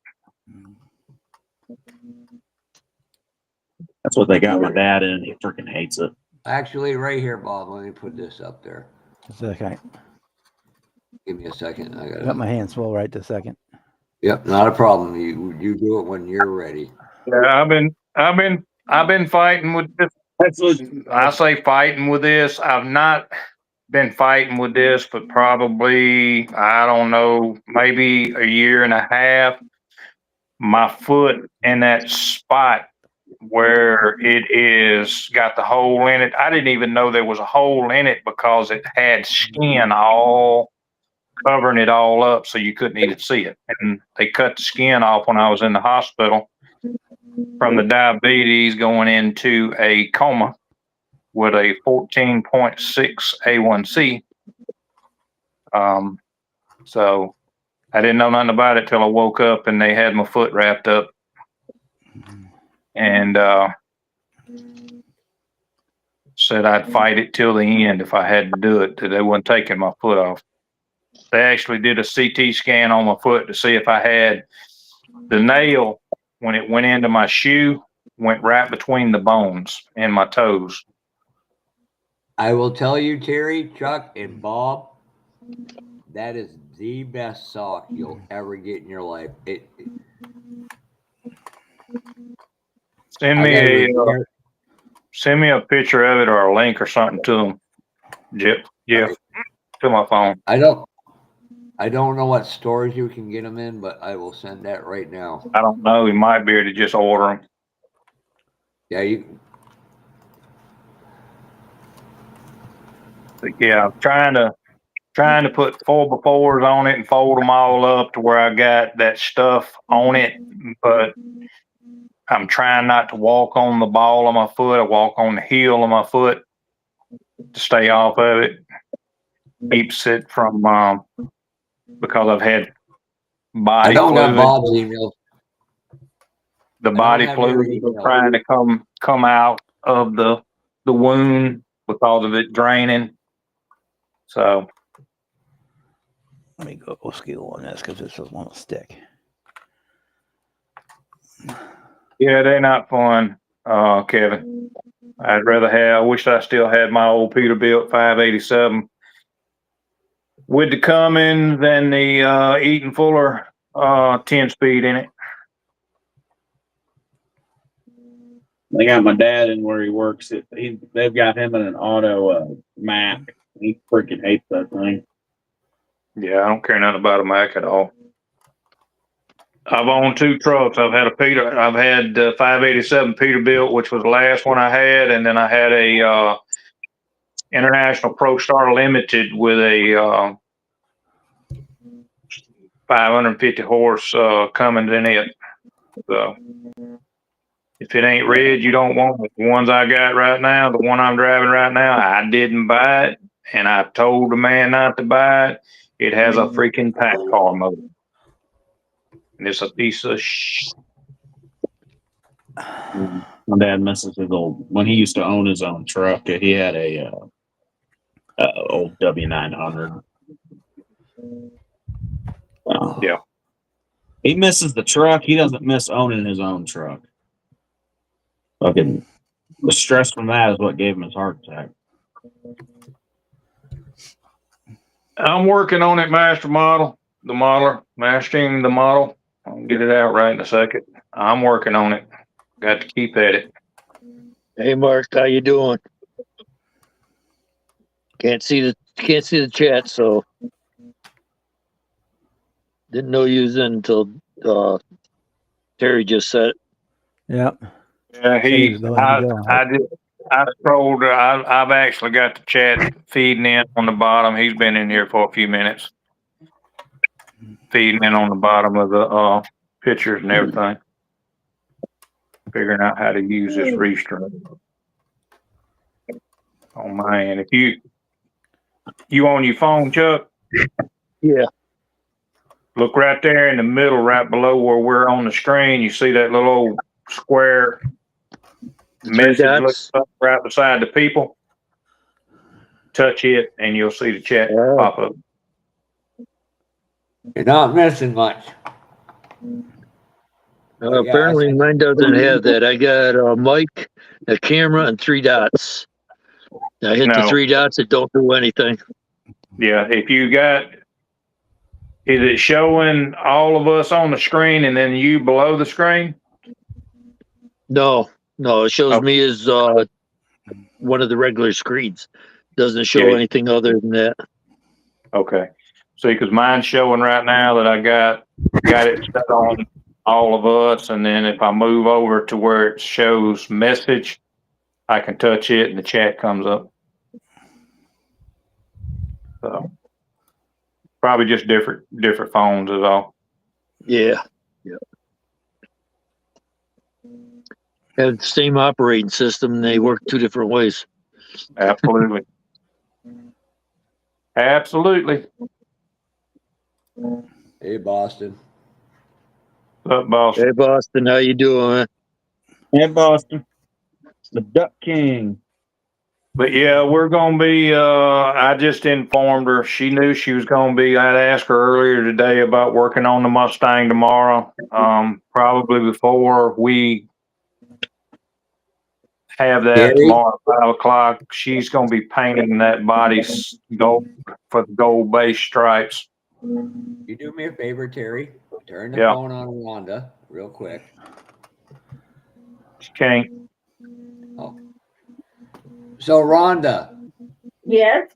That's what they got my dad in. He freaking hates it. Actually, right here, Bob. Let me put this up there. Just a second. Give me a second. I Got my hands full right this second. Yep, not a problem. You do it when you're ready. Yeah, I've been fighting with this. I say fighting with this. I've not been fighting with this, but probably, I don't know, maybe a year and a half. My foot in that spot where it is got the hole in it. I didn't even know there was a hole in it because it had skin all covering it all up, so you couldn't even see it. And they cut the skin off when I was in the hospital from the diabetes, going into a coma with a 14.6 A1C. So I didn't know nothing about it till I woke up and they had my foot wrapped up. And said I'd fight it till the end if I had to do it, that they wasn't taking my foot off. They actually did a CT scan on my foot to see if I had the nail, when it went into my shoe, went right between the bones in my toes. I will tell you, Terry, Chuck, and Bob, that is the best sock you'll ever get in your life. Send me a picture of it or a link or something to them, Jeff, to my phone. I don't know what stores you can get them in, but I will send that right now. I don't know. You might be able to just order them. Yeah, you. But yeah, I'm trying to put 4x4s on it and fold them all up to where I got that stuff on it, but I'm trying not to walk on the ball of my foot. I walk on the heel of my foot to stay off of it. keeps it from because I've had I body don't got fluid. Bob's email. The don't body have your fluid email. is trying to come out of the wound because of it draining. So Let me go skill on this because this is one stick. yeah, they're not fun, Kevin. I'd rather have. I wish I still had my old Peterbilt 587 with the Cummins and the Eaton Fuller 10-speed in it. They got my dad in where he works. They've got him in an auto Mac. He freaking hates that thing. Yeah, I don't care nothing about a Mac at all. I've owned 2 trucks. I've had 587 Peterbilt, which was the last one I had, and then I had a International Pro Star Limited with a 550 horse Cummins in it. So if it ain't red, you don't want it. The ones I got right now, the one I'm driving right now, I didn't buy it, and I told the man not to buy it. It has a freaking pack car motor. And it's a piece of My dad misses his old when he used to own his own truck. He had a old W900. Yeah. He misses the truck. He doesn't miss owning his own truck. Fucking the stress from that is what gave him his heart attack. I'm working on it, mastering the model. I'll get it out right in a second. I'm working on it. Got to keep at it. Hey, Mark, how you doing? Can't see the chat, so didn't know you was in until Terry just said it. Yep. Yeah, I scrolled. I've actually got the chat feeding in on the bottom. He's been in here for a few minutes, feeding in on the bottom of the pictures and everything, figuring out how to use this restream. Oh man, if you on your phone, Chuck? Yeah. Look right there in the middle, right below where we're on the screen. You see that little old square message looks up right beside the people. Touch it, and you'll see the chat pop up. You're not missing much. Apparently, mine doesn't have that. I got a mic, a camera, and 3 dots. I hit the 3 dots. It don't do anything. Yeah, if you got, is it showing all of us on the screen and then you below the screen? No, it shows me as one of the regular screens. Doesn't show anything other than that. Okay. See, because mine's showing right now that I got it set on all of us, and then if I move over to where it shows message, I can touch it and the chat comes up. So probably just different phones is all. Yeah. Have the same operating system, and they work 2 different ways. Absolutely. Absolutely. Hey, Boston. What's up, Boston? Hey, Boston, how you doing? Hey, Boston. The Duck King. But yeah, we're going to be, I just informed her. She knew she was going to be, I'd asked her earlier today about working on the Mustang tomorrow. Probably before we have that tomorrow at 5 o'clock. She's going to be painting that body gold for the gold base stripes. You do me a favor, Terry. Turn the Yeah. phone on Wanda real quick. She can't. Oh. So, Rhonda. Yes.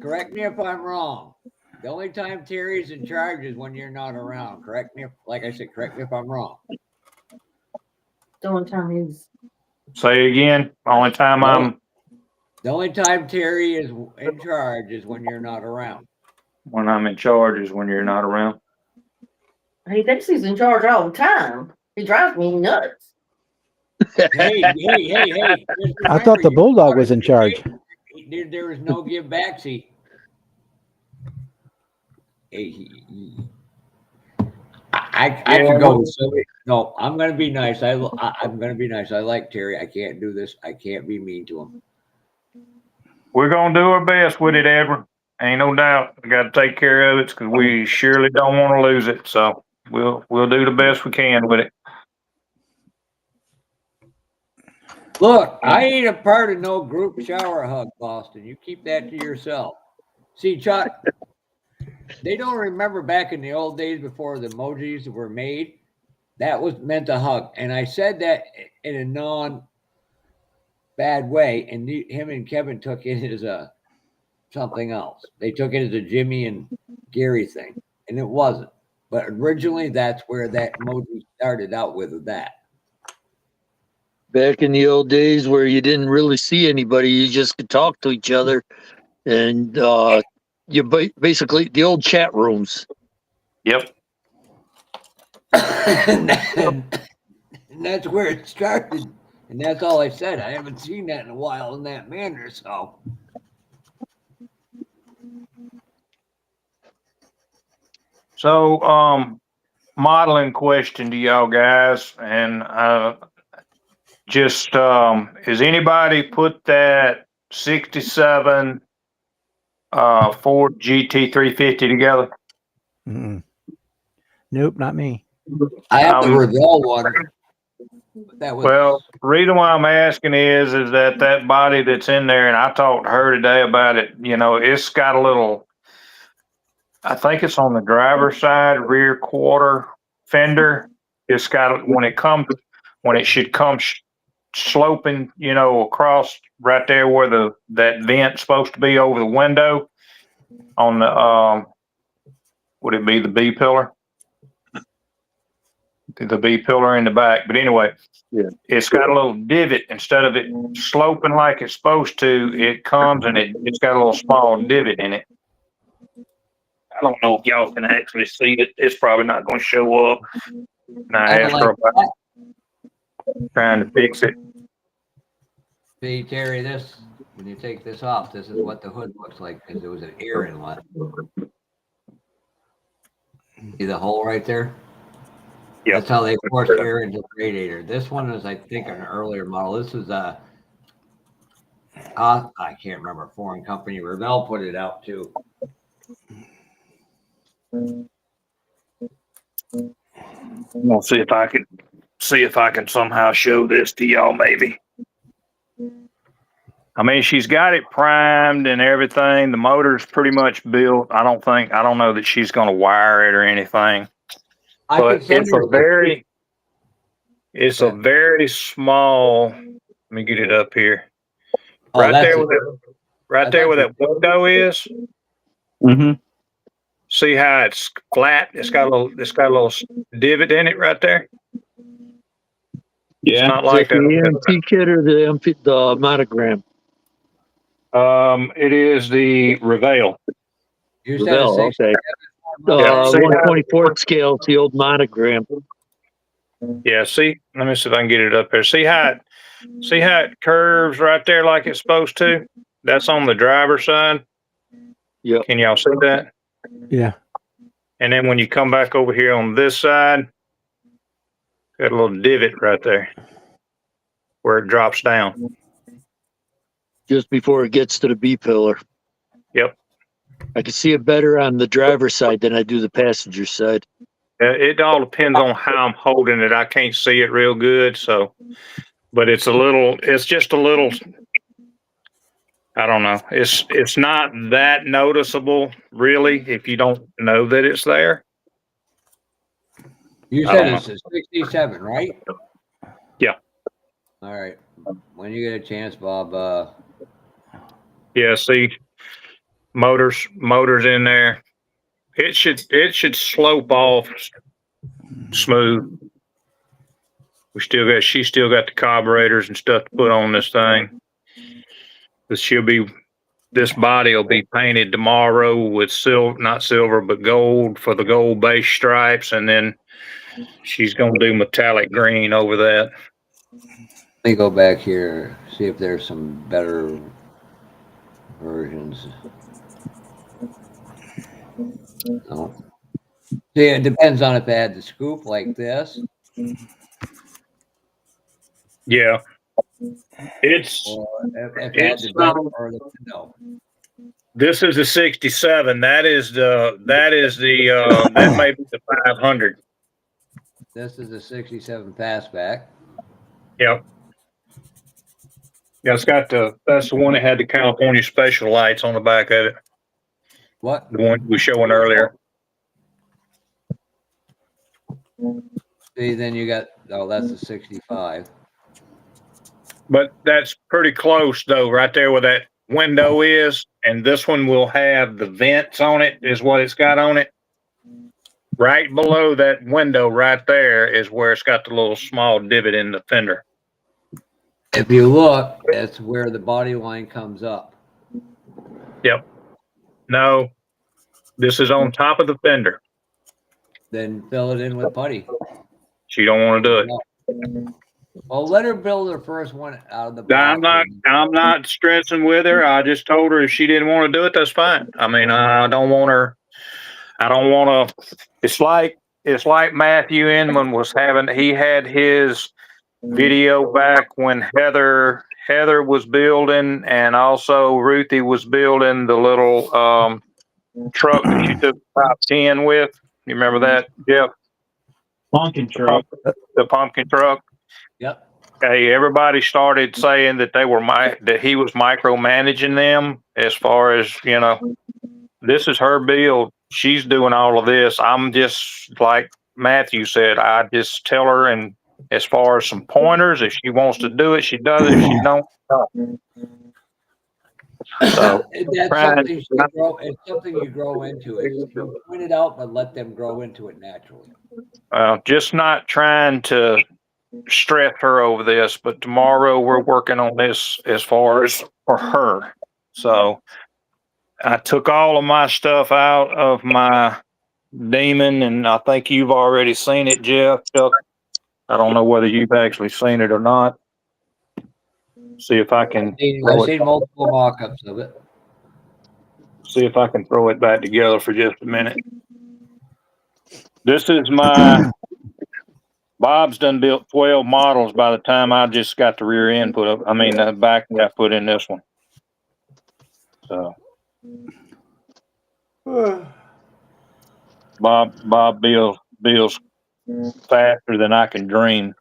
Correct me if I'm wrong. The only time Terry's in charge is when you're not around. Correct me if I'm wrong. The only time he's. Say again. The only time Terry is in charge is when you're not around. When I'm in charge is when you're not around. He thinks he's in charge all the time. He drives me nuts. Hey. I thought the Bulldog was in charge. There was no give back. See, I could go with somebody. No, I'm going to be nice. I'm going to be nice. I like Terry. I can't do this. I can't be mean to him. We're gonna do our best with it, Edward. Ain't no doubt. We got to take care of it because we surely don't want to lose it. So we'll do the best we can with it. Look, I ain't a part of no group shower hug, Boston. You keep that to yourself. See, Chuck, they don't remember back in the old days before the emojis were made. That was meant a hug. And I said that in a non-bad way. And him and Kevin took it as a something else. They took it as a Jimmy and Gary thing. And it wasn't. But originally, that's where that emoji started out with that. Back in the old days where you didn't really see anybody, you just could talk to each other, and you basically the old chat rooms. Yep. and that's where it started. And that's all I said. I haven't seen that in a while in that manner. So, modeling question to y'all guys, and just has anybody put that 67 Ford GT350 together? Mm-mm. Nope, not me. I have the Revell one. That was Well, the reason why I'm asking is that body that's in there, and I talked to her today about it. You know, it's got a little. I think it's on the driver's side rear quarter fender. It's got when it should come sloping, you know, across right there where that vent's supposed to be over the window on the would it be the B pillar? The B pillar in the back. But anyway, yeah, it's got a little divot instead of it sloping like it's supposed to. It comes and it's got a little small divot in it. I don't know if y'all can actually see it. It's probably not going to show up. And I asked her about trying to fix it. See, Terry, this, when you take this off, this is what the hood looks like because there was an air inlet. See the hole right there? Yeah. That's how they force air into the radiator. This one is, I think, an earlier model. This is I can't remember, a foreign company. Revell put it out too. I'll see if I can somehow show this to y'all maybe. I mean, she's got it primed and everything. The motor's pretty much built. I don't know that she's going to wire it or anything. But it's a very small. Let me get it up here. Right there where that window is. Mm-hmm. See how it's flat? It's got a little divot in it right there. Yeah. It's not Is like that the AMT kit or the monogram? It is the Revell. You said Revell, okay. Yeah, 1/24 scale. It's the old monogram. Yeah, see, let me see if I can get it up there. See how it curves right there like it's supposed to? That's on the driver's side. Yeah. Can y'all see that? Yeah. And then when you come back over here on this side, got a little divot right there where it drops down. Just before it gets to the B pillar. Yep. I can see it better on the driver's side than I do the passenger side. It all depends on how I'm holding it. I can't see it real good, so, but it's just a little, I don't know. It's not that noticeable, really, if you don't know that it's there. You said it's a 67, right? Yeah. All right. When you get a chance, Bob. Yeah. See, motors in there. It should slope off smooth. She still got the carburetors and stuff to put on this thing. This body will be painted tomorrow with not silver, but gold for the gold base stripes. And then she's going to do metallic green over that. Let me go back here, see if there's some better versions. So, see, it depends on if they had the scoop like this, Yeah. It's or if they had the vent or the window. this is the 67. That is the that may be the 500. This is a 67 fastback. Yep. Yeah, that's the one that had the California special lights on the back of it. What? The one we were showing earlier. See, then you got, oh, that's a 65. But that's pretty close though, right there where that window is. And this one will have the vents on it, is what it's got on it. Right below that window right there is where it's got the little small divot in the fender. If you look, that's where the body line comes up. Yep. No, this is on top of the fender. Then fill it in with putty. She don't want to do it. Well, let her build her first one out of the box. I'm not stressing with her. I just told her if she didn't want to do it, that's fine. I mean, I don't want her. I don't want to. It's like Matthew Inman was having. He had his video back when Heather was building, and also Ruthie was building the little truck that you took top 10 with. You remember that, Jeff? Pumpkin truck. The pumpkin truck. Yep. Hey, everybody started saying that that he was micromanaging them as far as, this is her build. She's doing all of this. I'm just like Matthew said, I just tell her, and as far as some pointers, if she wants to do it, she does it. If she don't, so it's something you grow into. You point it out, but let them grow into it naturally. just not trying to stress her over this, but tomorrow we're working on this as far as for her. So I took all of my stuff out of my Demon, and I think you've already seen it, Jeff. Chuck, I don't know whether you've actually seen it or not. See if I can. I've seen multiple mock-ups of it. See if I can throw it back together for just a minute. This is my. Bob's done built 12 models by the time I just got the rear end put up. I mean, the back got put in this one. So. Bob Bill's faster than I can dream.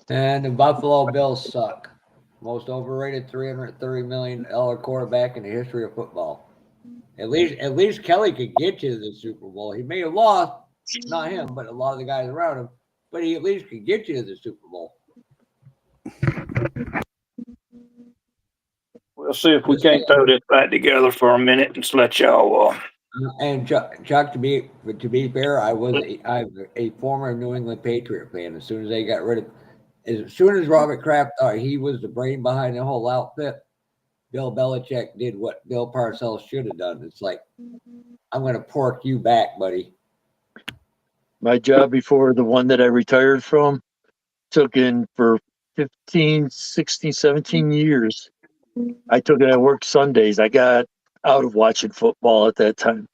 And the Buffalo Bills suck. Most overrated $330 million quarterback in the history of football. At least Kelly could get you to the Super Bowl. He may have lost, not him, but a lot of the guys around him. But he at least could get you to the Super Bowl. We'll see if we can't throw this back together for a minute and let y'all. And Chuck, to be fair, I'm a former New England Patriot fan. As soon as they got rid of, as soon as Robert Kraft thought he was the brain behind the whole outfit, Bill Belichick did what Bill Parcells should have done. It's like, I'm going to pork you back, buddy. My job before the one that I retired from took in for 15, 16, 17 years. I took it. I worked Sundays. I got out of watching football at that time.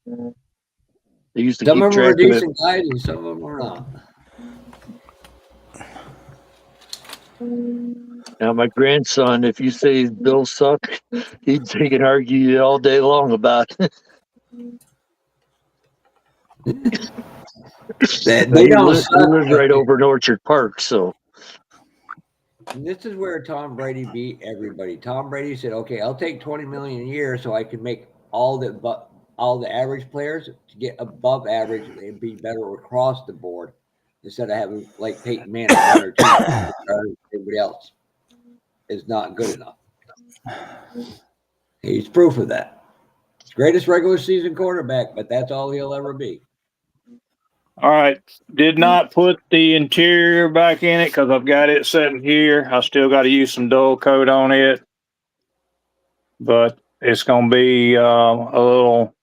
They used to some keep of them are track of it. decent guys and some of them are not. Now, my grandson, if you say Bill suck, he can argue all day long about it. They he don't lives right over in Orchard Park, so. And this is where Tom Brady beat everybody. Tom Brady said, "Okay, I'll take $20 million a year so I can make all the average players to get above average and be better across the board instead of having like Peyton Manning 1 or 2. Everybody else is not good enough." He's proof of that. He's the greatest regular season quarterback, but that's all he'll ever be. All right. Did not put the interior back in it because I've got it sitting here. I still got to use some dull coat on it. But it's going to be a little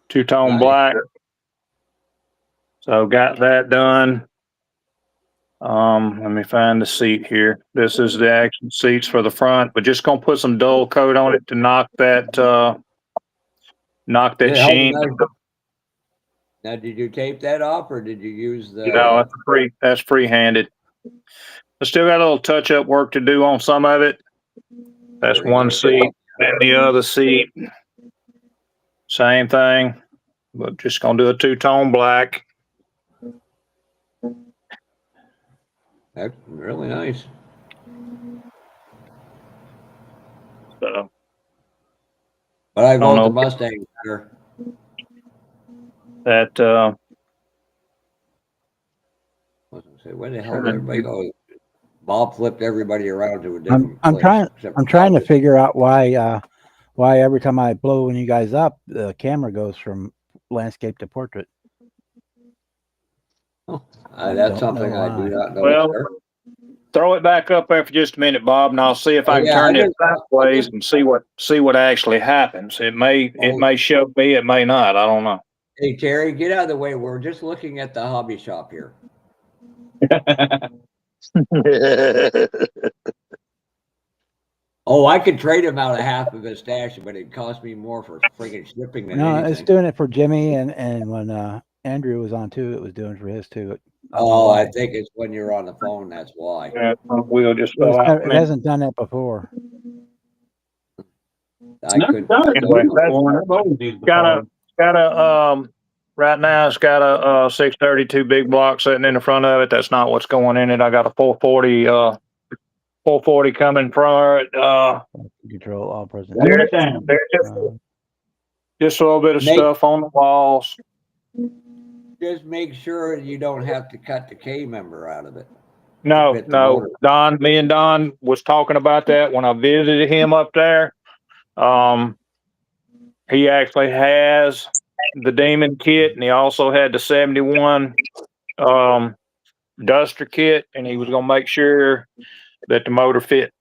two-tone black. So got that done. Let me find the seat here. This is the action seats for the front, but just going to put some dull coat on it to knock that knock that Did it help sheen. nice? Now, did you tape that off, or did you use the? That's free-handed. I still got a little touch-up work to do on some of it. That's Very one good. seat, and the other seat, same thing, but just gonna do a two-tone black. That's really nice. So But I go don't with the know. Mustang better. That I was gonna say, where the hell did everybody go? Bob flipped everybody around to a different I'm place. I'm trying to figure out why every time I blow you guys up, the camera goes from landscape to portrait. That's something I do not know. well, sir. throw it back up there for just a minute, Bob, and I'll see if I can Yeah, turn I it just- sideways and see what actually happens. It may show me, it may not. I don't know. Hey, Terry, get out of the way. We're just looking at the hobby shop here. Oh, I could trade him out of half of his stash, but it'd cost me more for friggin' shipping than No, it's anything. doing it for Jimmy, and when Andrew was on too, it was doing it for his too. Oh, I think it's when you're on the phone. That's why. Yeah, we'll just Well, fill out. it hasn't done that before. I couldn't. Anyway, got a right now it's got a 632 big block sitting in the front of it. That's not what's going in it. I got a 440 coming from it. Control all present. There's just a little bit of Nate- stuff on the walls. Just make sure you don't have to cut the K member out of it. No, fit the motor. me and Don was talking about that when I visited him up there. He actually has the Demon kit, and he also had the 71 Duster kit, and he was going to make sure that the motor fit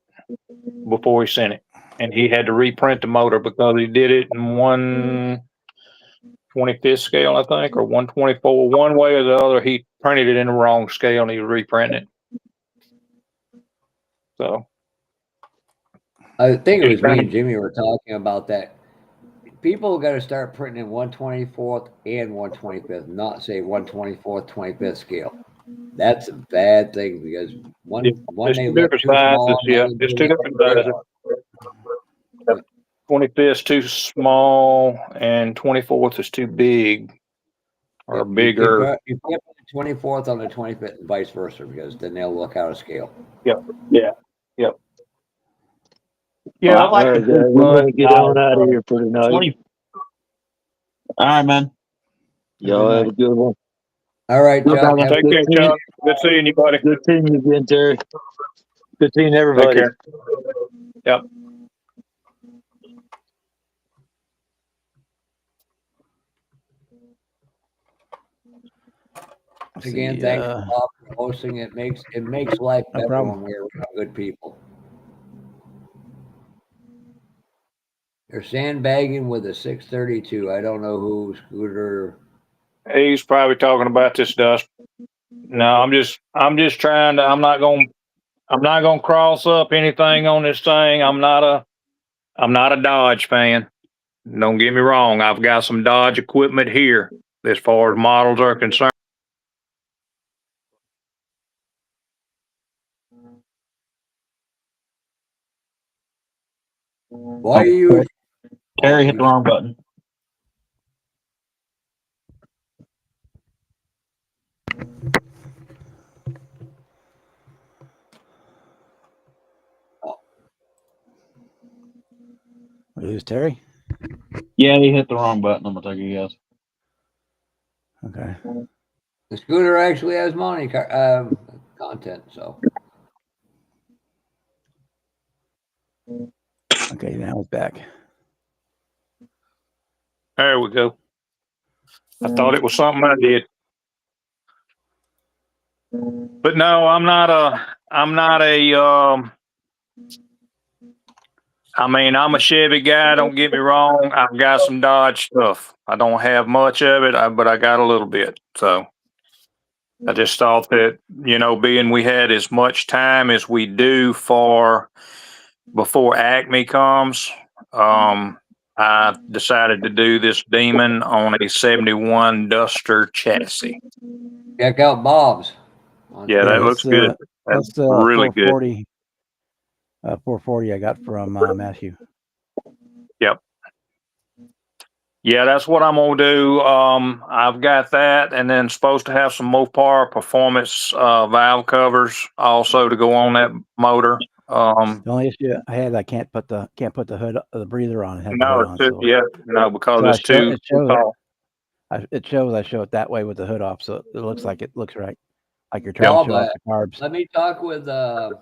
before he sent it. And he had to reprint the motor because he did it in 1/25th scale, I think, or 1/24. One way or the other, he printed it in the wrong scale, and he was reprinting it. So I think it was me and Jimmy were talking about that. People got to start printing in 1/24th and 1/25th, not say 1/24th, 25th scale. That's a bad thing because one there's they two look different too small. sizes. Yeah, there's two different sizes. 25th is too small, and 24th is too big or bigger. You can't put the 24th on the 25th and vice versa because then they'll look out of scale. Yeah. Well, I like All right, the guys, big we're run gonna get on out of here for tonight. 20. All right, man. Y'all have a good one. All right, Chuck. Take care, Chuck. Good seeing you, buddy. Good seeing you again, Terry. Good seeing Take everybody. care. Yep. Let's Again, see, thanks Bob for hosting. It makes life No better problem. when we're around good people. They're sandbagging with a 632. I don't know who scooter. He's probably talking about this dust. No, I'm just trying to. I'm not gonna cross up anything on this thing. I'm not a Dodge fan. Don't get me wrong. I've got some Dodge equipment here as far as models are concerned. Why are you? Terry hit the wrong button. Who's Terry? Yeah, he hit the wrong button. I'm gonna take a guess. Okay. The scooter actually has money content, so Okay, now it's back. There we go. I thought it was something I did. But no, I'm not a I mean, I'm a Chevy guy, don't get me wrong. I've got some Dodge stuff. I don't have much of it, but I got a little bit. So I just thought that, being we had as much time as we do for before Acme comes, I decided to do this Demon on a 71 Duster chassis. Check out Bob's. Yeah, that looks good. That's really good. 440. 440 I got from Matthew. Yep. Yeah, that's what I'm gonna do. I've got that, and then supposed to have some Mopar performance valve covers also to go on that motor. The only issue I had, I can't put the hood, the breather on. It had the No, hood it's on, too, so yeah, no, because so it's too tall. it shows I show it that way with the hood off, so it looks right, like you're trying Bob, to show off the carbs. let me talk with oh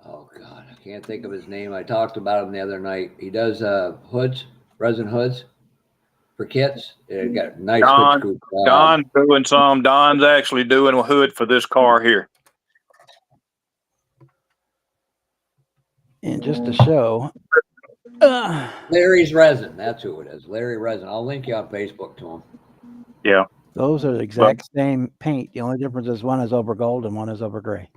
God, I can't think of his name. I talked about him the other night. He does hoods, resin hoods for kits. It got nice hood scoop. Don's doing some. Don's actually doing a hood for this car here. And just to show, Larry's Resin. That's who it is. Larry Resin. I'll link you on Facebook to him. Yeah. those are the exact same paint. The only difference is one is over gold and one is over gray.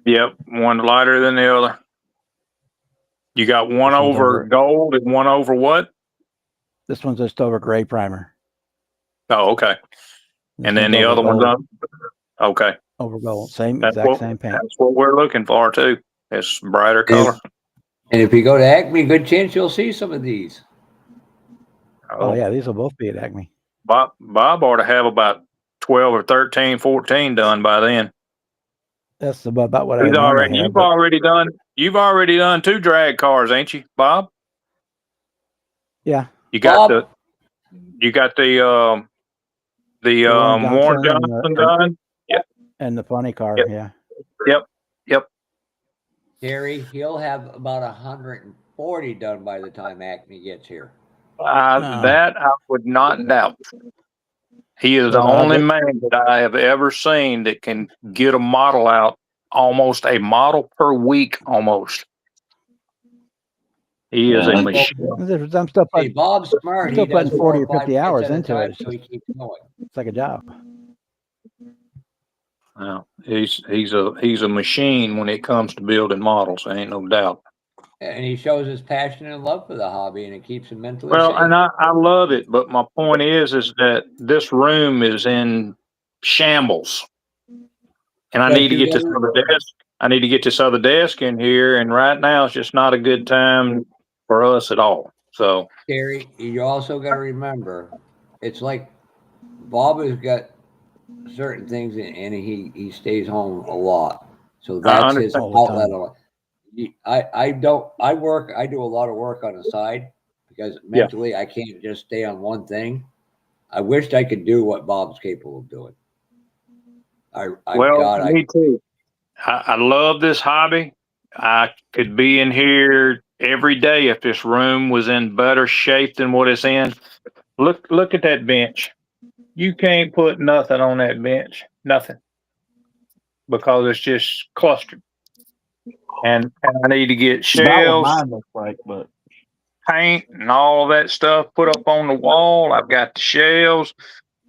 Yep, one lighter than the other. You got one over gold and one over what? This one's just over gray primer. Oh, okay. And then the other one's up. Okay. Over gold. Same exact same paint. That's what we're looking for too. It's brighter color. And if you go to Acme, good chance you'll see some of these. Oh yeah, these will both be at Acme. Bob ought to have about 12 or 13, 14 done by then. That's about what I You've normally have. You've already done 2 drag cars, ain't you, Bob? Yeah. You got the Warren Johnson done. Yep. And the funny car, yeah. Yep. Gary, he'll have about 140 done by the time Acme gets here. That I would not doubt. He is the only man that I have ever seen that can get a model out, almost a model per week, almost. He is a machine. I'm still putting, Bob's smart. I'm still putting 40 or 50 hours into it. So he keeps going. It's like a job. Well, he's a machine when it comes to building models. Ain't no doubt. And he shows his passion and love for the hobby, and it keeps him mentally Well, safe. and I love it, but my point is that this room is in shambles, and I need to get this other desk. I need to get this other desk in here, and right now it's just not a good time for us at all. So, Gary, you also got to remember, it's like Bob has got certain things, and he stays home a lot, so that's his outlet. I do a lot of work on the side because mentally I can't just stay on one thing. I wished I could do what Bob's capable of doing. Me too. I love this hobby. I could be in here every day if this room was in better shape than what it's in. Look at that bench. You can't put nothing on that bench. Nothing. Because it's just clustered. And I need to get shelves, but paint and all that stuff put up on the wall. I've got the shelves,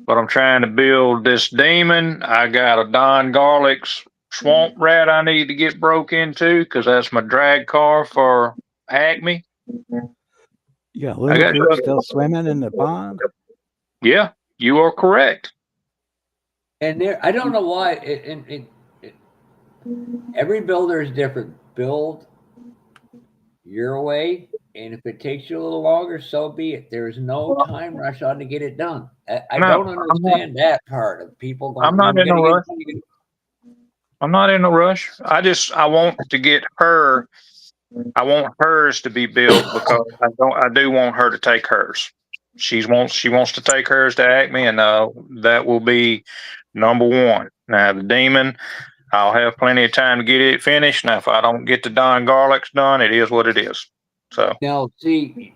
but I'm trying to build this Demon. I got a Don Garlick's Swamp Rat I need to get broke into because that's my drag car for Acme. You got little group still swimming in the pond? Yeah, you are correct. And I don't know why. Every builder is different. Build your way, and if it takes you a little longer, so be it. There's no time rush on to get it done. I don't understand that part of people going. I'm not in a rush. I'm not in a rush. I want to get her. I want hers to be built because I do want her to take hers. She wants to take hers to Acme, and that will be number one. Now the Demon, I'll have plenty of time to get it finished. Now, if I don't get the Don Garlics done, it is what it is. So now, see,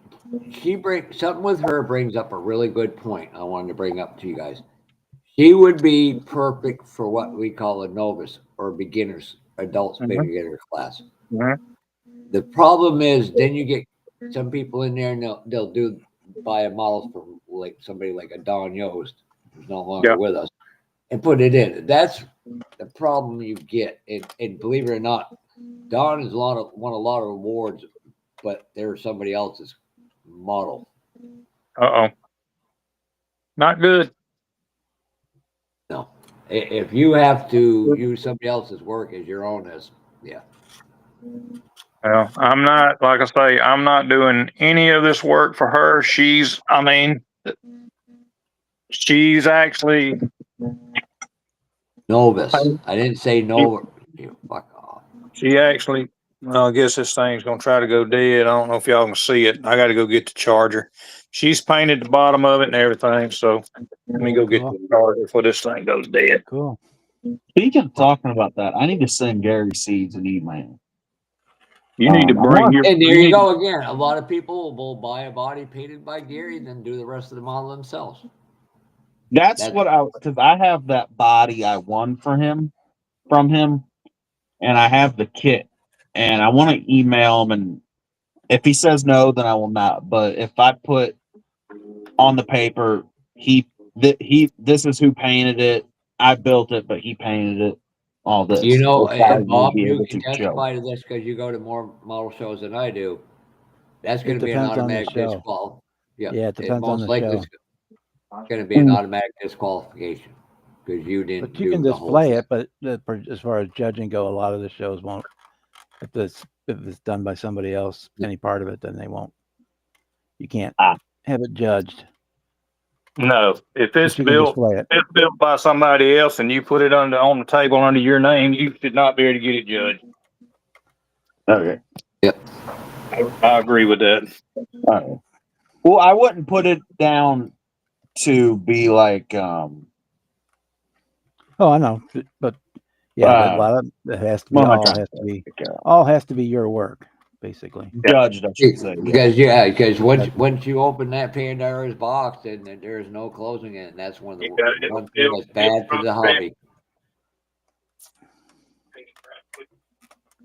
something with her brings up a really good point. I wanted to bring up to you guys. She would be perfect for what we call a novice or beginners, adults beginner class. The problem is, then you get some people in there, and they'll buy a model from like somebody like a Don Yost, who's no longer with us, and put it in. That's the problem you get. And believe it or not, Don has won a lot of awards, but they're somebody else's model. Uh-oh. Not good. No. If you have to use somebody else's work as your own, yeah. Well, I'm not, like I say, I'm not doing any of this work for her. She's actually, Novus. I didn't say no. You fuck off. well, I guess this thing's going to try to go dead. I don't know if y'all can see it. I got to go get the charger. She's painted the bottom of it and everything. So let me go get Cool. the charger before this thing goes dead. Cool. Speaking of talking about that, I need to send Gary Seeds an email. You need to I bring want- your. And there you need- go again. A lot of people will buy a body painted by Gary, then do the rest of the model themselves. That's what because I have that body I won from him, and I have the kit, and I want to email him, and if he says no, then I will not. But if I put on the paper, this is who painted it, I built it, but he painted it. All this, You know, which I and will Bob, be you able can to show. testify to this because you go to more model shows than I do. That's going It to be an depends on the automatic show. disqual. Yeah, it depends on most the likely show. it's going to be an automatic disqualification because you didn't But you can do the whole display thing. it, but as far as judging go, a lot of the shows won't. If it's done by somebody else, any part of it, then they won't. You can't have it judged. No, if it's But you can built, display it. it's built by somebody else, and you put it on the table under your name, you should not be able to get it judged. Okay. Yep. I agree with that. All right. Well, I wouldn't put it down to be like Oh, I know, but yeah, a lot of it has to be. what am I All trying has to to be. say? All has to be your work, basically. Judged, I should say. Because once you open that Pandora's box, then there's no closing it, and that's one of the one thing that's bad for the hobby.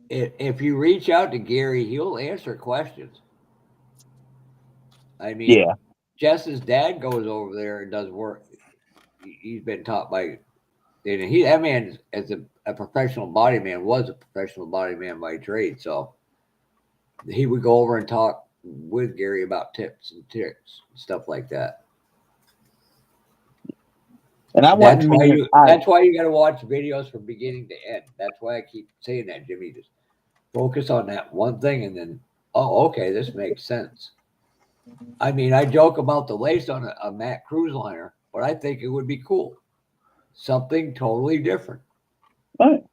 If you reach out to Gary, he'll answer questions. I mean, Yeah. Jess's dad goes over there and does work. He's been taught by, that man, as a professional body man, was a professional body man by trade. So he would go over and talk with Gary about tips and tricks and stuff like that. And That's why you got to watch videos from beginning to end. That's why I keep saying that, Jimmy. Just focus on that one thing, and then, oh, okay, this makes sense. I mean, I joke about the lace on a Mac cruise liner, but I think it would be cool. Something totally different. Right.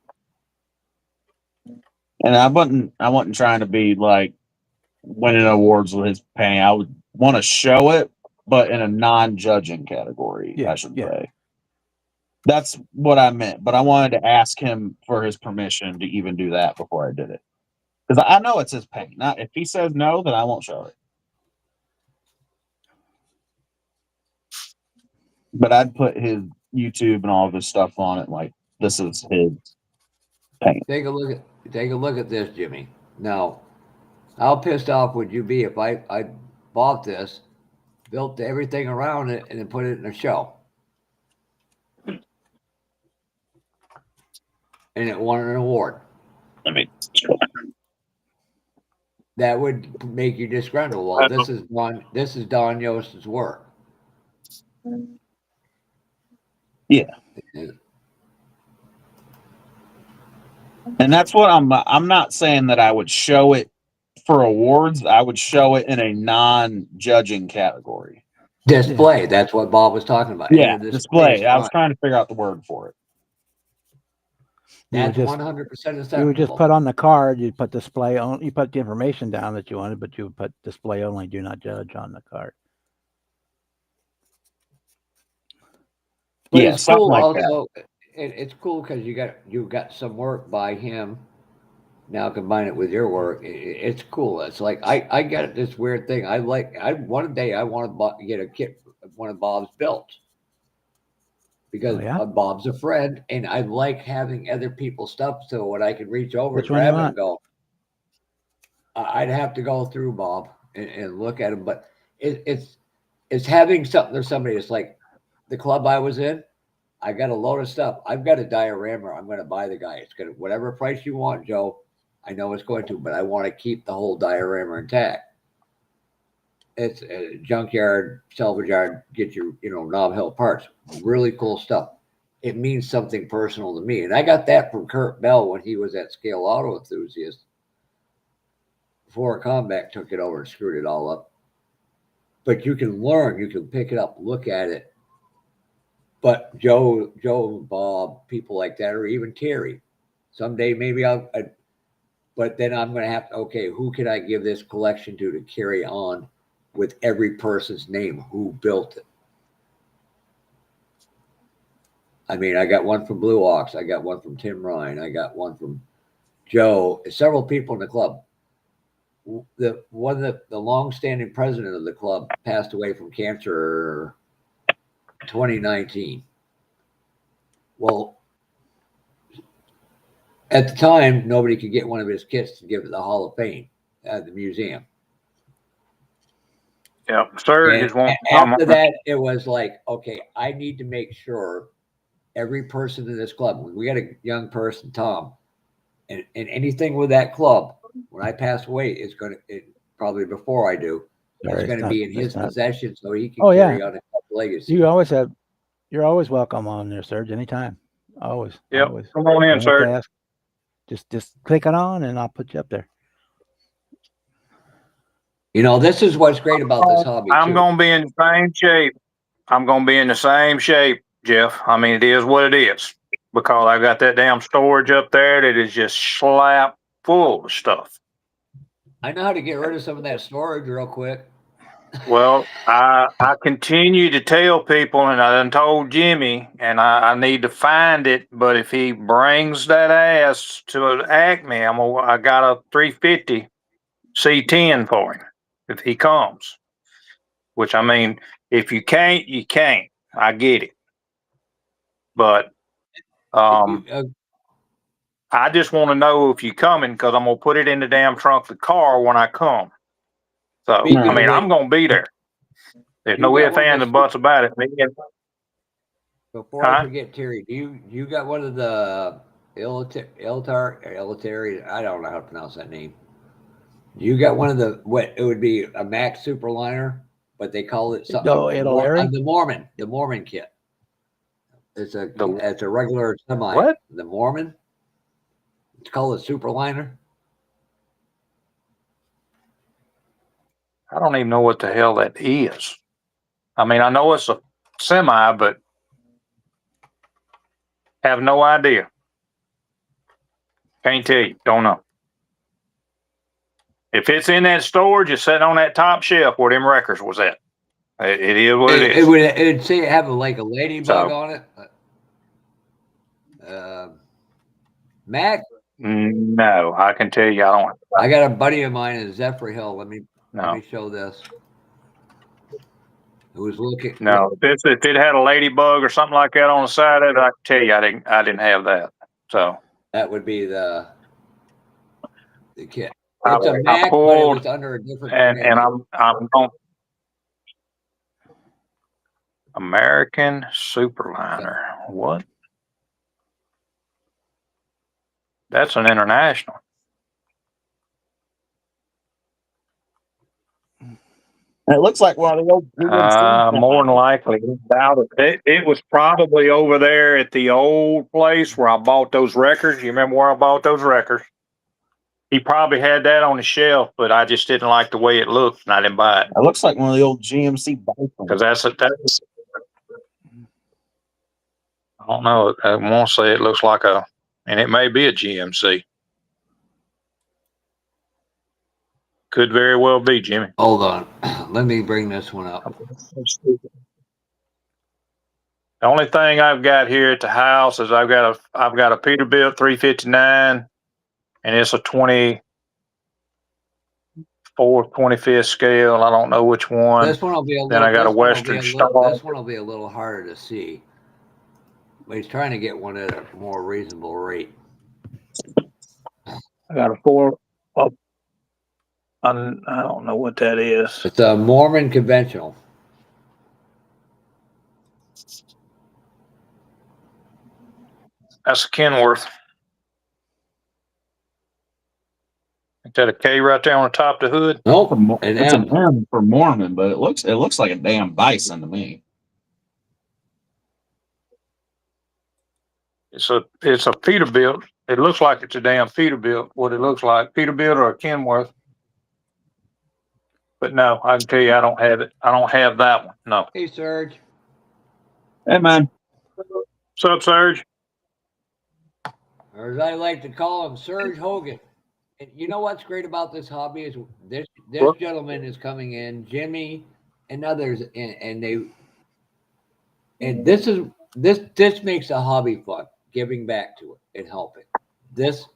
And I wasn't trying to be like winning awards with his painting. I would want to show it, but in a non-judging category, Yeah, I should yeah. say. That's what I meant, but I wanted to ask him for his permission to even do that before I did it. Because I know it's his paint. If he says no, then I won't show it. But I'd put his YouTube and all of his stuff on it, like this is his paint. Take a look at this, Jimmy. Now, how pissed off would you be if I bought this, built everything around it, and then put it in a show? And it won an award. That would make you disgruntled. Well, this is Don Yost's work. Yeah. And that's what I'm not saying that I would show it for awards. I would show it in a non-judging category. Display. That's what Bob was talking about. Yeah, display. I was trying to figure out the word for it. That's 100% acceptable. You would just put on the card. You'd put display on. You put the information down that you wanted, but you would put display only. Do not judge on the card. But yeah, it's cool like also. It's cool because you got some work by him. Now combine it with your work. It's cool. It's like I got this weird thing. One day I want to get a kit of one of Bob's belts because Bob's a friend, and I like having other people's stuff. So when I can reach over, grab it, and go. I'd have to go through Bob and look at him, but it's having something or somebody. It's like the club I was in. I got a load of stuff. I've got a diorama. I'm going to buy the guy. It's going to whatever price you want, Joe. I know it's going to, but I want to keep the whole diorama intact. it's a junkyard, salvage yard, get your, Knob Hill parts. Really cool stuff. It means something personal to me. And I got that from Kurt Bell when he was at Scale Auto Enthusiast. Before Combat took it over and screwed it all up. But you can learn, you can pick it up, look at it. But Joe, Bob, people like that, or even Terry. Someday maybe but then I'm going to have to, okay, who can I give this collection to carry on with every person's name who built it? I mean, I got one from Blue Ox. I got one from Tim Ryan. I got one from Joe. Several people in the club. The long-standing president of the club passed away from cancer 2019. Well, at the time, nobody could get one of his kits to give to the Hall of Fame at the museum. Yeah, Serge is one. After that, it was like, okay, I need to make sure every person in this club, when we got a young person, Tom, and anything with that club, when I pass away, it's going to, probably before I do, it's going to be in his possession so he can carry on a legacy. You're always welcome on there, Serge, anytime. Always. Yep. Always. Come on in, Serge. Just click it on and I'll put you up there. This is what's great about this hobby. I'm going to be in the same shape. I'm going to be in the same shape, Jeff. I mean, it is what it is because I got that damn storage up there that is just slap full of stuff. I know how to get rid of some of that storage real quick. Well, I continue to tell people, and I done told Jimmy, and I need to find it. But if he brings that ass to Acme, I got a 350 C10 for him if he comes. Which I mean, if you can't, you can't. I get it. But I just want to know if you're coming because I'm gonna put it in the damn trunk of the car when I come. So I mean, I'm gonna be there. There's no ifs, ands, and buts about it. Before I forget, Terry, you got one of the Elitary? I don't know how to pronounce that name. You got one of the what? It would be a Max Superliner, but they call it something. The Mormon kit. It's a regular semi. What? The Mormon. It's called a Superliner. I don't even know what the hell that is. I mean, I know it's a semi, but have no idea. Can't tell you. Don't know. If it's in that storage, it's sitting on that top shelf where them records was at. It is what it is. It'd say it have like a ladybug on it. Mac? No, I can tell you I don't. I got a buddy of mine in Zephyr Hill. Let me show this. Who was looking? No, if it had a ladybug or something like that on the side of it, I can tell you I didn't have that. So that would be the kit. It's a Mac, but it was under a different name. And I'm going American Superliner. What? That's an international. It looks like one of the old. More than likely, it was probably over there at the old place where I bought those records. You remember where I bought those records? He probably had that on the shelf, but I just didn't like the way it looked, and I didn't buy it. It looks like one of the old GMC bikes. Because that's I don't know. I want to say it looks like and it may be a GMC. Could very well be, Jimmy. Hold on. Let me bring this one up. The only thing I've got here at the house is I've got a Peterbilt 359, and it's a 24th, 25th scale. I don't know which one. This one will be then I got a Western Star. This one will be a little harder to see. But he's trying to get one at a more reasonable rate. I got a 4. I don't know what that is. It's a Mormon conventional. That's a Kenworth. Is that a K right there on the top of the hood? Nope, It's an an M for Mormon, but it looks like a damn bison to me. It's a Peterbilt. It looks like it's a damn Peterbilt. What it looks like, Peterbilt or a Kenworth. But no, I can tell you, I don't have it. I don't have that one. No. Hey, Serge. Hey man, What's up, Serge? Or as I like to call him, Serge Hogan. And you know what's great about this hobby is this What? gentleman is coming in, Jimmy and others, and this makes the hobby fun, giving back to it and helping. This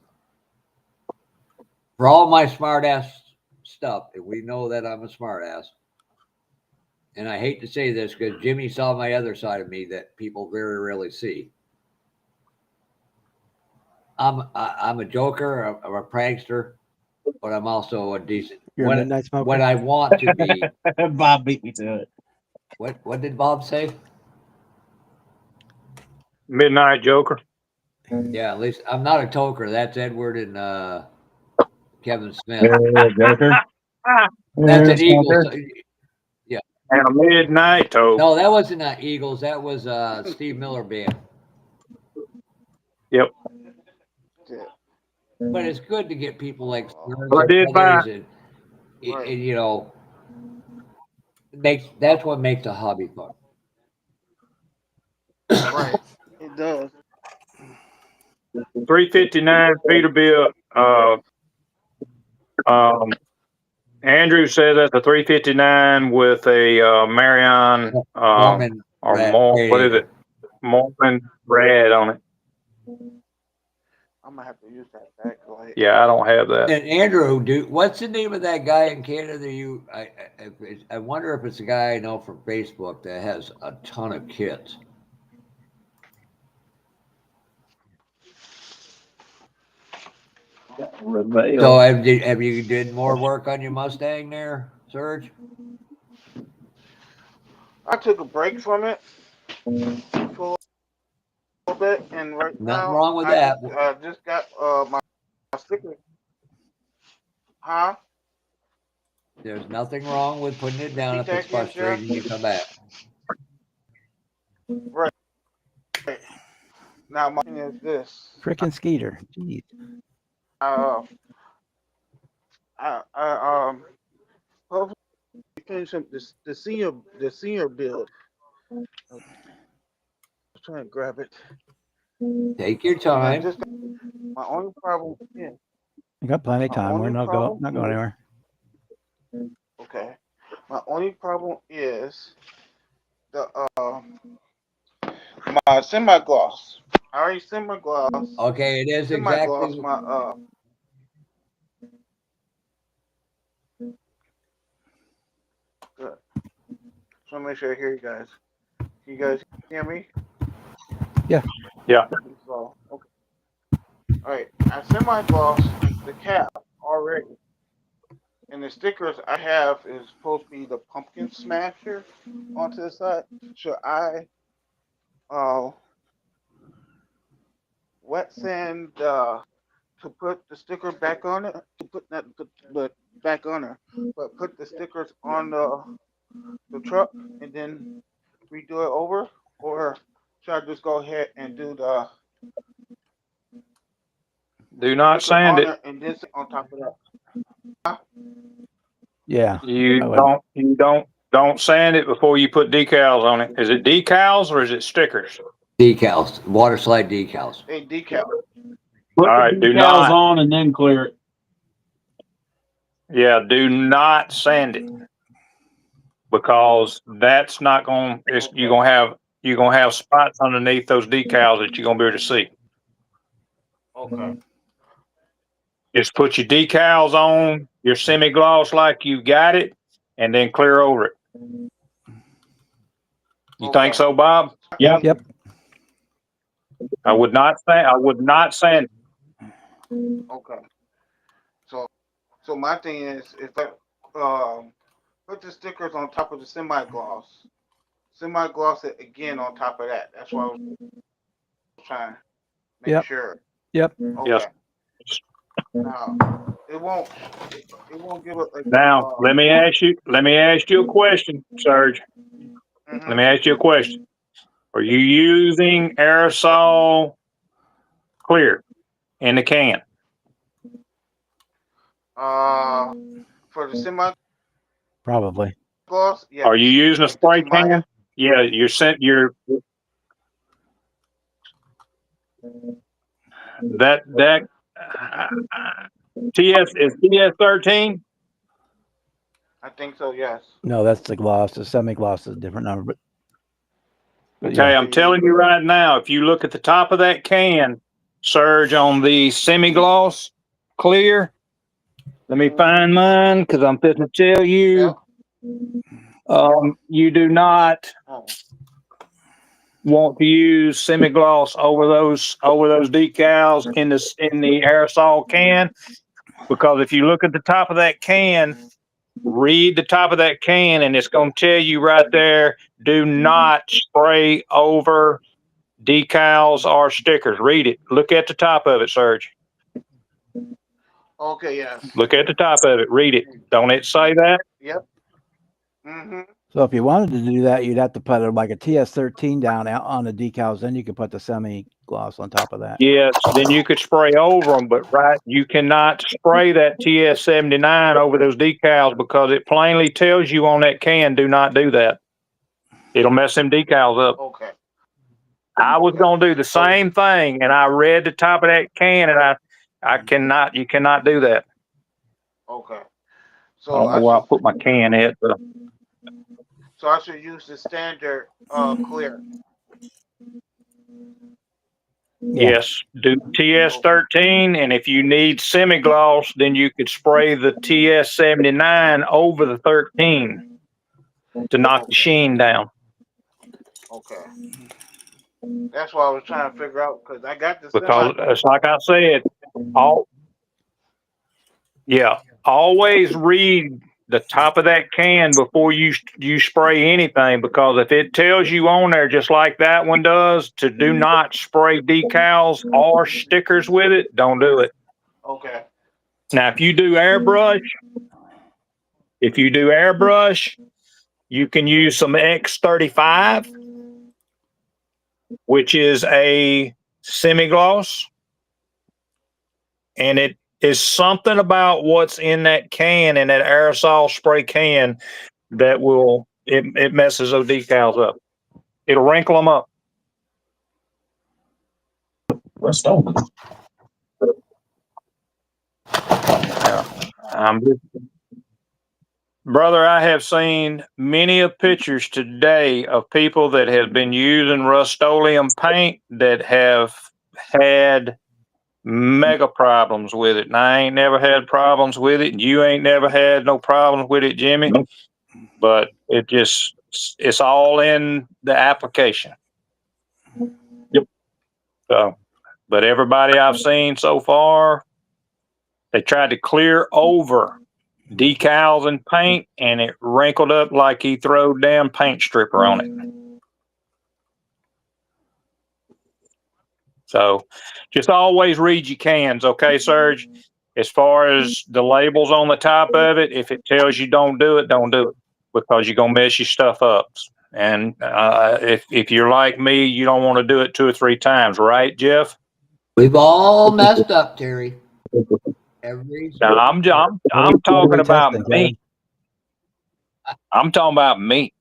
for all my smart ass stuff, and we know that I'm a smart ass. And I hate to say this because Jimmy saw my other side of me that people very rarely see. I'm a joker, I'm a prankster, but I'm also a decent. You're a midnight smoker. When I want to be. Bob beat me to it. What did Bob say? Midnight Joker. Yeah, at least I'm not a toker. That's Edward and Kevin Smith. Joker. That's an Eagles. And a midnight toad. No, that wasn't Eagles. That was Steve Miller Band. Yep. But it's good to get people like I did buy. and you know, that's what makes the hobby fun. Right. It does. 359 Peterbilt. Andrew said that's a 359 with a Marion Mormon or red more. What is radiator. it? Mormon red on it. I'm gonna have to use that backlight. Yeah, I don't have that. And Andrew, what's the name of that guy in Canada? I wonder if it's a guy I know from Facebook that has a ton of kits. So have you did more work on your Mustang there, Serge? I took a break from it for a little bit, and right Nothing now wrong with I that. just got my sticker. Huh? There's nothing wrong with putting it down if Repeat it's that again, frustrating. You come back. Right. Now my thing is this. Frickin' Skeeter. Jeez. Hopefully finish up the senior build. I'm trying to grab it. Take your And time. just my only problem is You got plenty of My time. We're only not problem going anywhere. okay. My only problem is the my semi gloss. I already semi gloss. Okay, it is Semi gloss exactly. my good. Just want to make sure I hear you guys. Can you guys hear me? Yeah. Yeah. So okay. All right. I semi gloss the cap already. And the stickers I have is supposed to be the pumpkin smasher onto the side. Should I wet sand to put the sticker back on it? To put that but back on her. But put the stickers on the truck and then redo it over? Or should I just go ahead and do the Do not sticker sand on it. it and then on top of that? Yeah. You I would. don't sand it before you put decals on it. Is it decals or is it stickers? Decals, water slide decals. A decal. All Put right, the do decals not. on and then clear it. Yeah, do not sand it because that's not going. You're gonna have spots underneath those decals that you're gonna be able to see. Okay. Just put your decals on, your semi gloss like you got it, and then clear over it. You think so, Bob? Yep. Yep. I would not sand. Okay. So my thing is I put the stickers on top of the semi gloss it again on top of that. That's why I was trying to make Yep. sure. Yep. Okay. Yes. Now it won't give it like Now, let me ask you a question, Serge. Let me ask you a question. Are you using aerosol clear in the can? for the semi Probably. gloss. Yeah. Are you using a Like the spray Maya. can? Yeah, you're sent your that TS is TS13. I think so. Yes. No, that's the gloss. The semi-gloss is a different number, but Okay, yeah. I'm telling you right now, if you look at the top of that can, Serge, on the semi-gloss clear, let me find mine because I'm fitting to tell you. You do not Oh. want to use semi-gloss over those decals in the aerosol can, because if you look at the top of that can, read the top of that can, and it's going to tell you right there, do not spray over decals or stickers. Read it. Look at the top of it, Serge. Okay. Yes. Look at the top of it. Read it. Don't it say that? Yep. Mhm. So if you wanted to do that, you'd have to put like a TS13 down out on the decals. Then you could put the semi-gloss on top of that. Yes, then you could spray over them, but you cannot spray that TS79 over those decals because it plainly tells you on that can, do not do that. It'll mess them decals up. Okay. I was going to do the same thing, and I read the top of that can, and you cannot do that. Okay. I So don't know where I put my can at, but so I should use the standard clear. yes, do TS13, and if you need semi-gloss, then you could spray the TS79 over the 13 to knock the sheen down. Okay. That's what I was trying to figure out because I got the Because it's like I said, always read the top of that can before you spray anything, because if it tells you on there, just like that one does, to do not spray decals or stickers with it, don't do it. Okay. Now, if you do airbrush, you can use some X35, which is a semi-gloss, and it is something about what's in that can, in that aerosol spray can, that it messes those decals up. It'll wrinkle them up. Brother, I have seen many of pictures today of people that have been using Rust-Oleum paint that have had mega problems with it. And I ain't never had problems with it. And you ain't never had no problems with it, Jimmy. Nope. But it's all in the application. Yep. So, but everybody I've seen so far, they tried to clear over decals and paint, and it wrinkled up like he throwed damn paint stripper on it. So just always read your cans, okay, Serge? As far as the labels on the top of it, if it tells you don't do it, because you're going to mess your stuff up. And if you're like me, you don't want to do it 2 or 3 times, right, Jeff? We've all messed up, Terry. Now, I'm talking about me. I'm talking about me.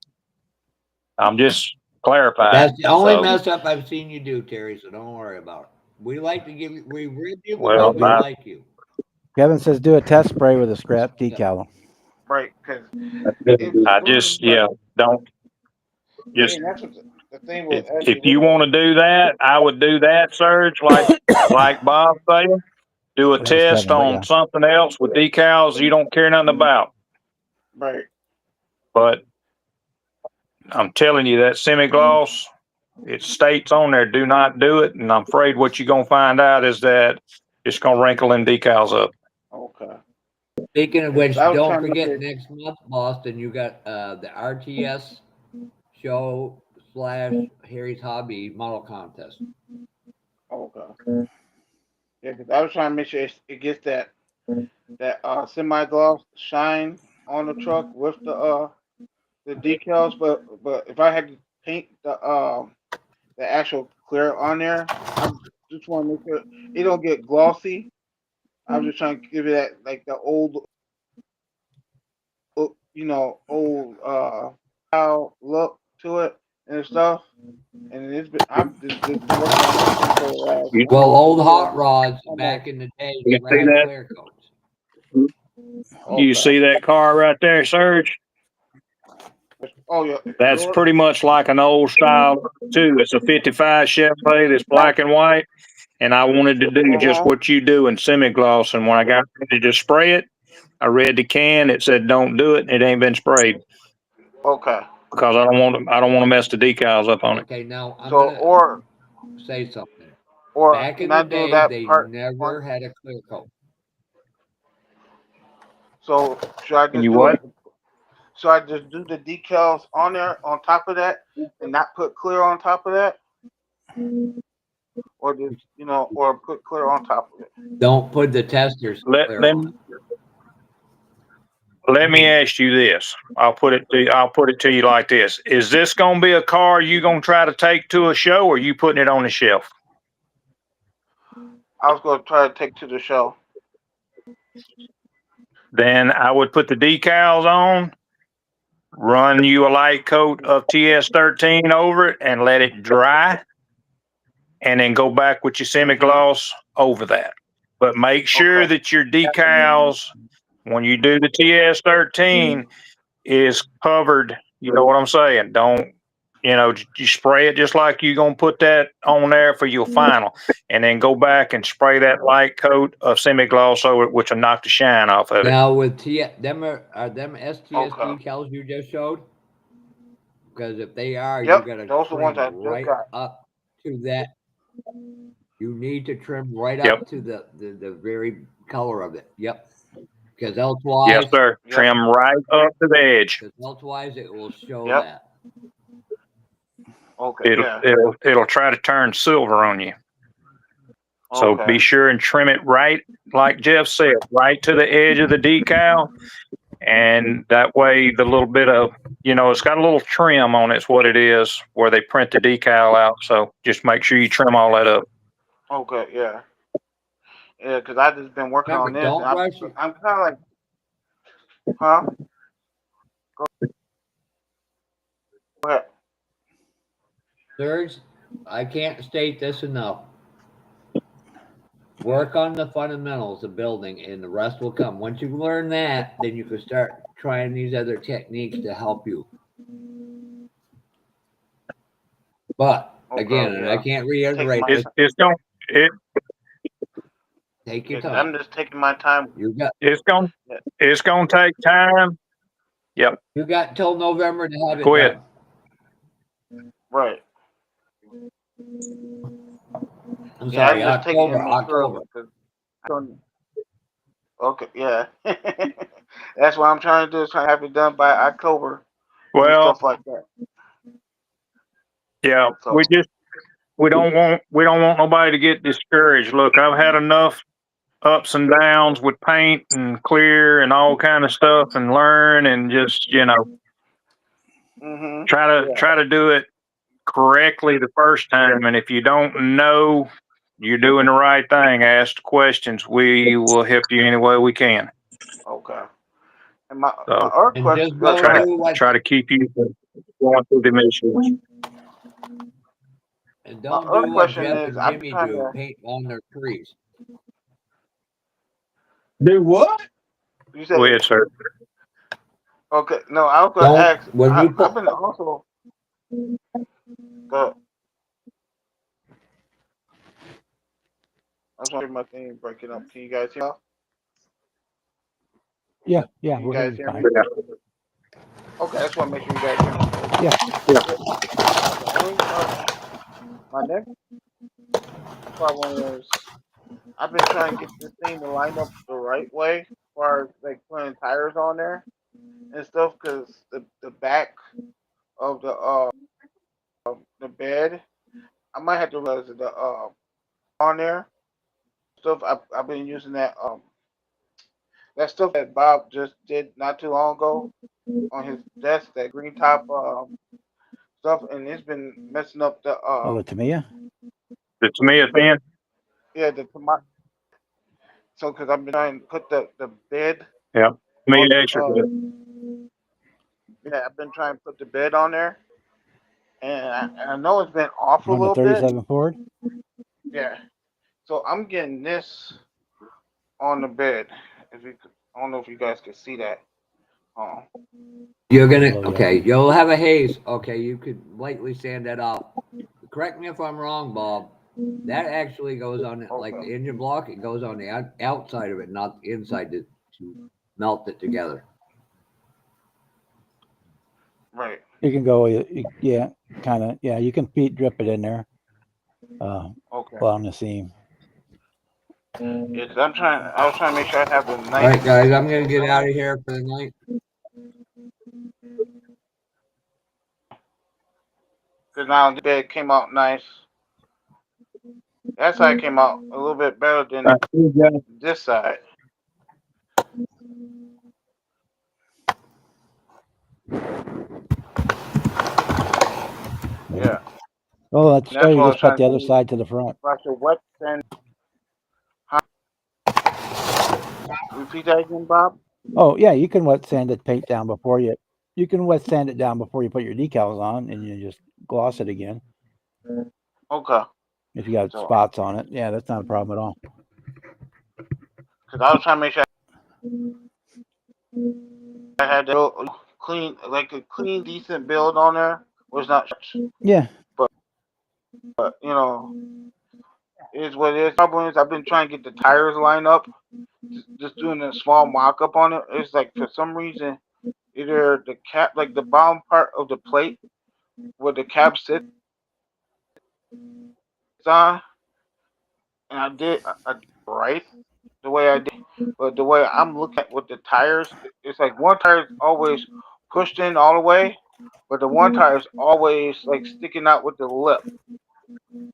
I'm just clarifying. That's the only mess up I've seen you do, Terry. So don't worry about it. We like to give you. We read you because we like you. Kevin says do a test spray with a scrap decal. Right, because I just don't just. that's what the thing with If you want to do that, I would do that, Serge. Like Bob said, do a test on something else with decals you don't care nothing about. Right. But I'm telling you, that semi-gloss, it states on there, do not do it. And I'm afraid what you're going to find out is that it's going to wrinkle them decals up. Okay. Speaking of which, don't forget next month, Boston, you got the RTS show / Harry's Hobby model contest. Okay. Yeah, because I was trying to make sure it gets that that semi-gloss shine on the truck with the decals. But if I had to paint the actual clear on there, I just want to make sure it don't get glossy. I'm just trying to give it that like the old, old style look to it and stuff. And I've just been working on this thing for the last You, Well, old hot year, rods almost. back in the day you never see had that? clear coats. You Okay. see that car right there, Serge? Oh yeah, That's yours. pretty much like an old style too. It's a '55 Chevrolet that's black and white. And I wanted to do just Uh-huh. what you do in semi-gloss. And when I got ready to spray it, I read the can. It said, "Don't do it." It ain't been sprayed Okay. because I don't want to mess the decals up on it. Okay, now I'm So gonna or say something. or Back in the not do day, that they part. never had a clear coat. So should I And just you do it? what? So I just do the decals on there on top of that, and not put clear on top of that, or just or put clear on top of it. Don't put the testers Let clear let on it. let me ask you this. I'll put it to you like this. Is this gonna be a car you gonna try to take to a show, or you putting it on the shelf? I was gonna try to take to the show. Then I would put the decals on, run you a light coat of TS13 over it, and let it dry, and then go back with your Mhm. semi-gloss over that. But make sure Okay. that your decals, when you do the TS13, is covered. You know what I'm saying? Don't, you spray it just like you're going to put that on there for your final, and then go back and spray that light coat of semi-gloss over it, which will knock the shine off of it. Now with them are them STS Okay. decals you just showed? Because if they are, you Yep. gotta Those are the ones trim I just right got. up to that. You need to trim right Yep. up to the very color of it. Yep. Because Yes, elsewise, sir. Yep. Trim right up to the edge. it will show Yep. that. Okay. It'll Yeah. it'll it'll try to turn silver on you. So Okay. be sure and trim it right, like Jeff said, right to the edge of the decal. And that way, the little bit of, it's got a little trim on it's what it is, where they print the decal out. So just make sure you trim all that up. Okay. Yeah. Yeah. Because I just been working Remember, on this, and don't rush it. I'm kind of like, huh? Go ahead. Serge, I can't state this enough. Work on the fundamentals of building, and the rest will come. Once you learn that, then you can start trying these other techniques to help you. But again, Okay. and I Yeah. can't Take reiterate my this, It's going it take your Yeah. Because time. I'm just taking my time. You got it's going Yeah. it's going to take time. Yep. you got until November to have it Go ahead. done. Right. I'm Yeah. I'm sorry, just taking October, and make sure of October. it. Cause I don't. Okay. Yeah. That's what I'm trying to do. Is trying to have it done by October and Well, stuff like that. yeah, So. we don't want nobody to get discouraged. Look, I've had enough ups and downs with paint and clear and all kind of stuff, and learn and just Mhm. Yeah. try to do it correctly the first time. And if you don't know you're doing the right thing, ask the questions. We will help you any way we can. Okay. And my So other And question. just Go go ahead. do what try to keep you from going through the issues. and My don't other do what question Jeff is, and I'm Jimmy trying do, to. paint on their trees. Do what? You Go said ahead, sir. okay. No, I was gonna Don't ask. when you I've put been also. Go. I'm sorry, my thing breaking up. Can you guys hear? Yeah, Can you we're guys hearing hear fine. me? Okay, I just want to make sure you guys hear me. Yeah. Yeah. The only my next problem is I've been trying to get this thing to line up the right way, as far as like putting tires on there and stuff, because the back of the bed, I might have to realize the on there stuff. I've been using that that stuff that Bob just did not too long ago on his desk, that green top stuff, and it's been messing up the Oh, the Tamiya. The Tamiya thin. yeah, the tomato. So because I've been trying to put the bed Yeah. on Tamiya extra good. yeah, I've been trying to put the bed on there, and I know it's been off a On the little bit. 37 Ford. Yeah. So I'm getting this on the bed. If you, I don't know if you guys can see that. Oh, You're gonna Oh, yeah. okay. You'll have a haze. Okay, you could lightly sand that off. Correct me if I'm wrong, Bob. That actually goes on like okay. the engine block. It goes on the outside of it, not the inside, to melt it together. Right. You can go, yeah, kind of, yeah. You can drip it in there Okay. along the seam. Yeah, 'cause I was trying to make sure I have the All nice. right, guys, I'm gonna get out of here for the night. Because now the bed came out nice. That side came out a little bit better than this side. Yeah. Oh, that's And that's so you what I was just put trying the to other do. side to the front. If I should wet sand. Repeat that again, Bob. Oh, yeah, you can wet sand the paint down before you can wet sand it down before you put your decals on, and you just gloss it again Okay. if you got So, spots on it. Yeah, that's not a problem at all. because I was trying to make sure I had the clean, like a clean, decent build on there. Was not, Yeah, but you know, it is what it is. Problem is, I've been trying to get the tires lined up. Just doing a small mock up on it. It's like for some reason, either the cap, like the bottom part of the plate where the cap sits on, and I did right the way I did, but the way I'm looking at with the tires, it's like one tire is always pushed in all the way, but the one tire is always like sticking out with the lip, and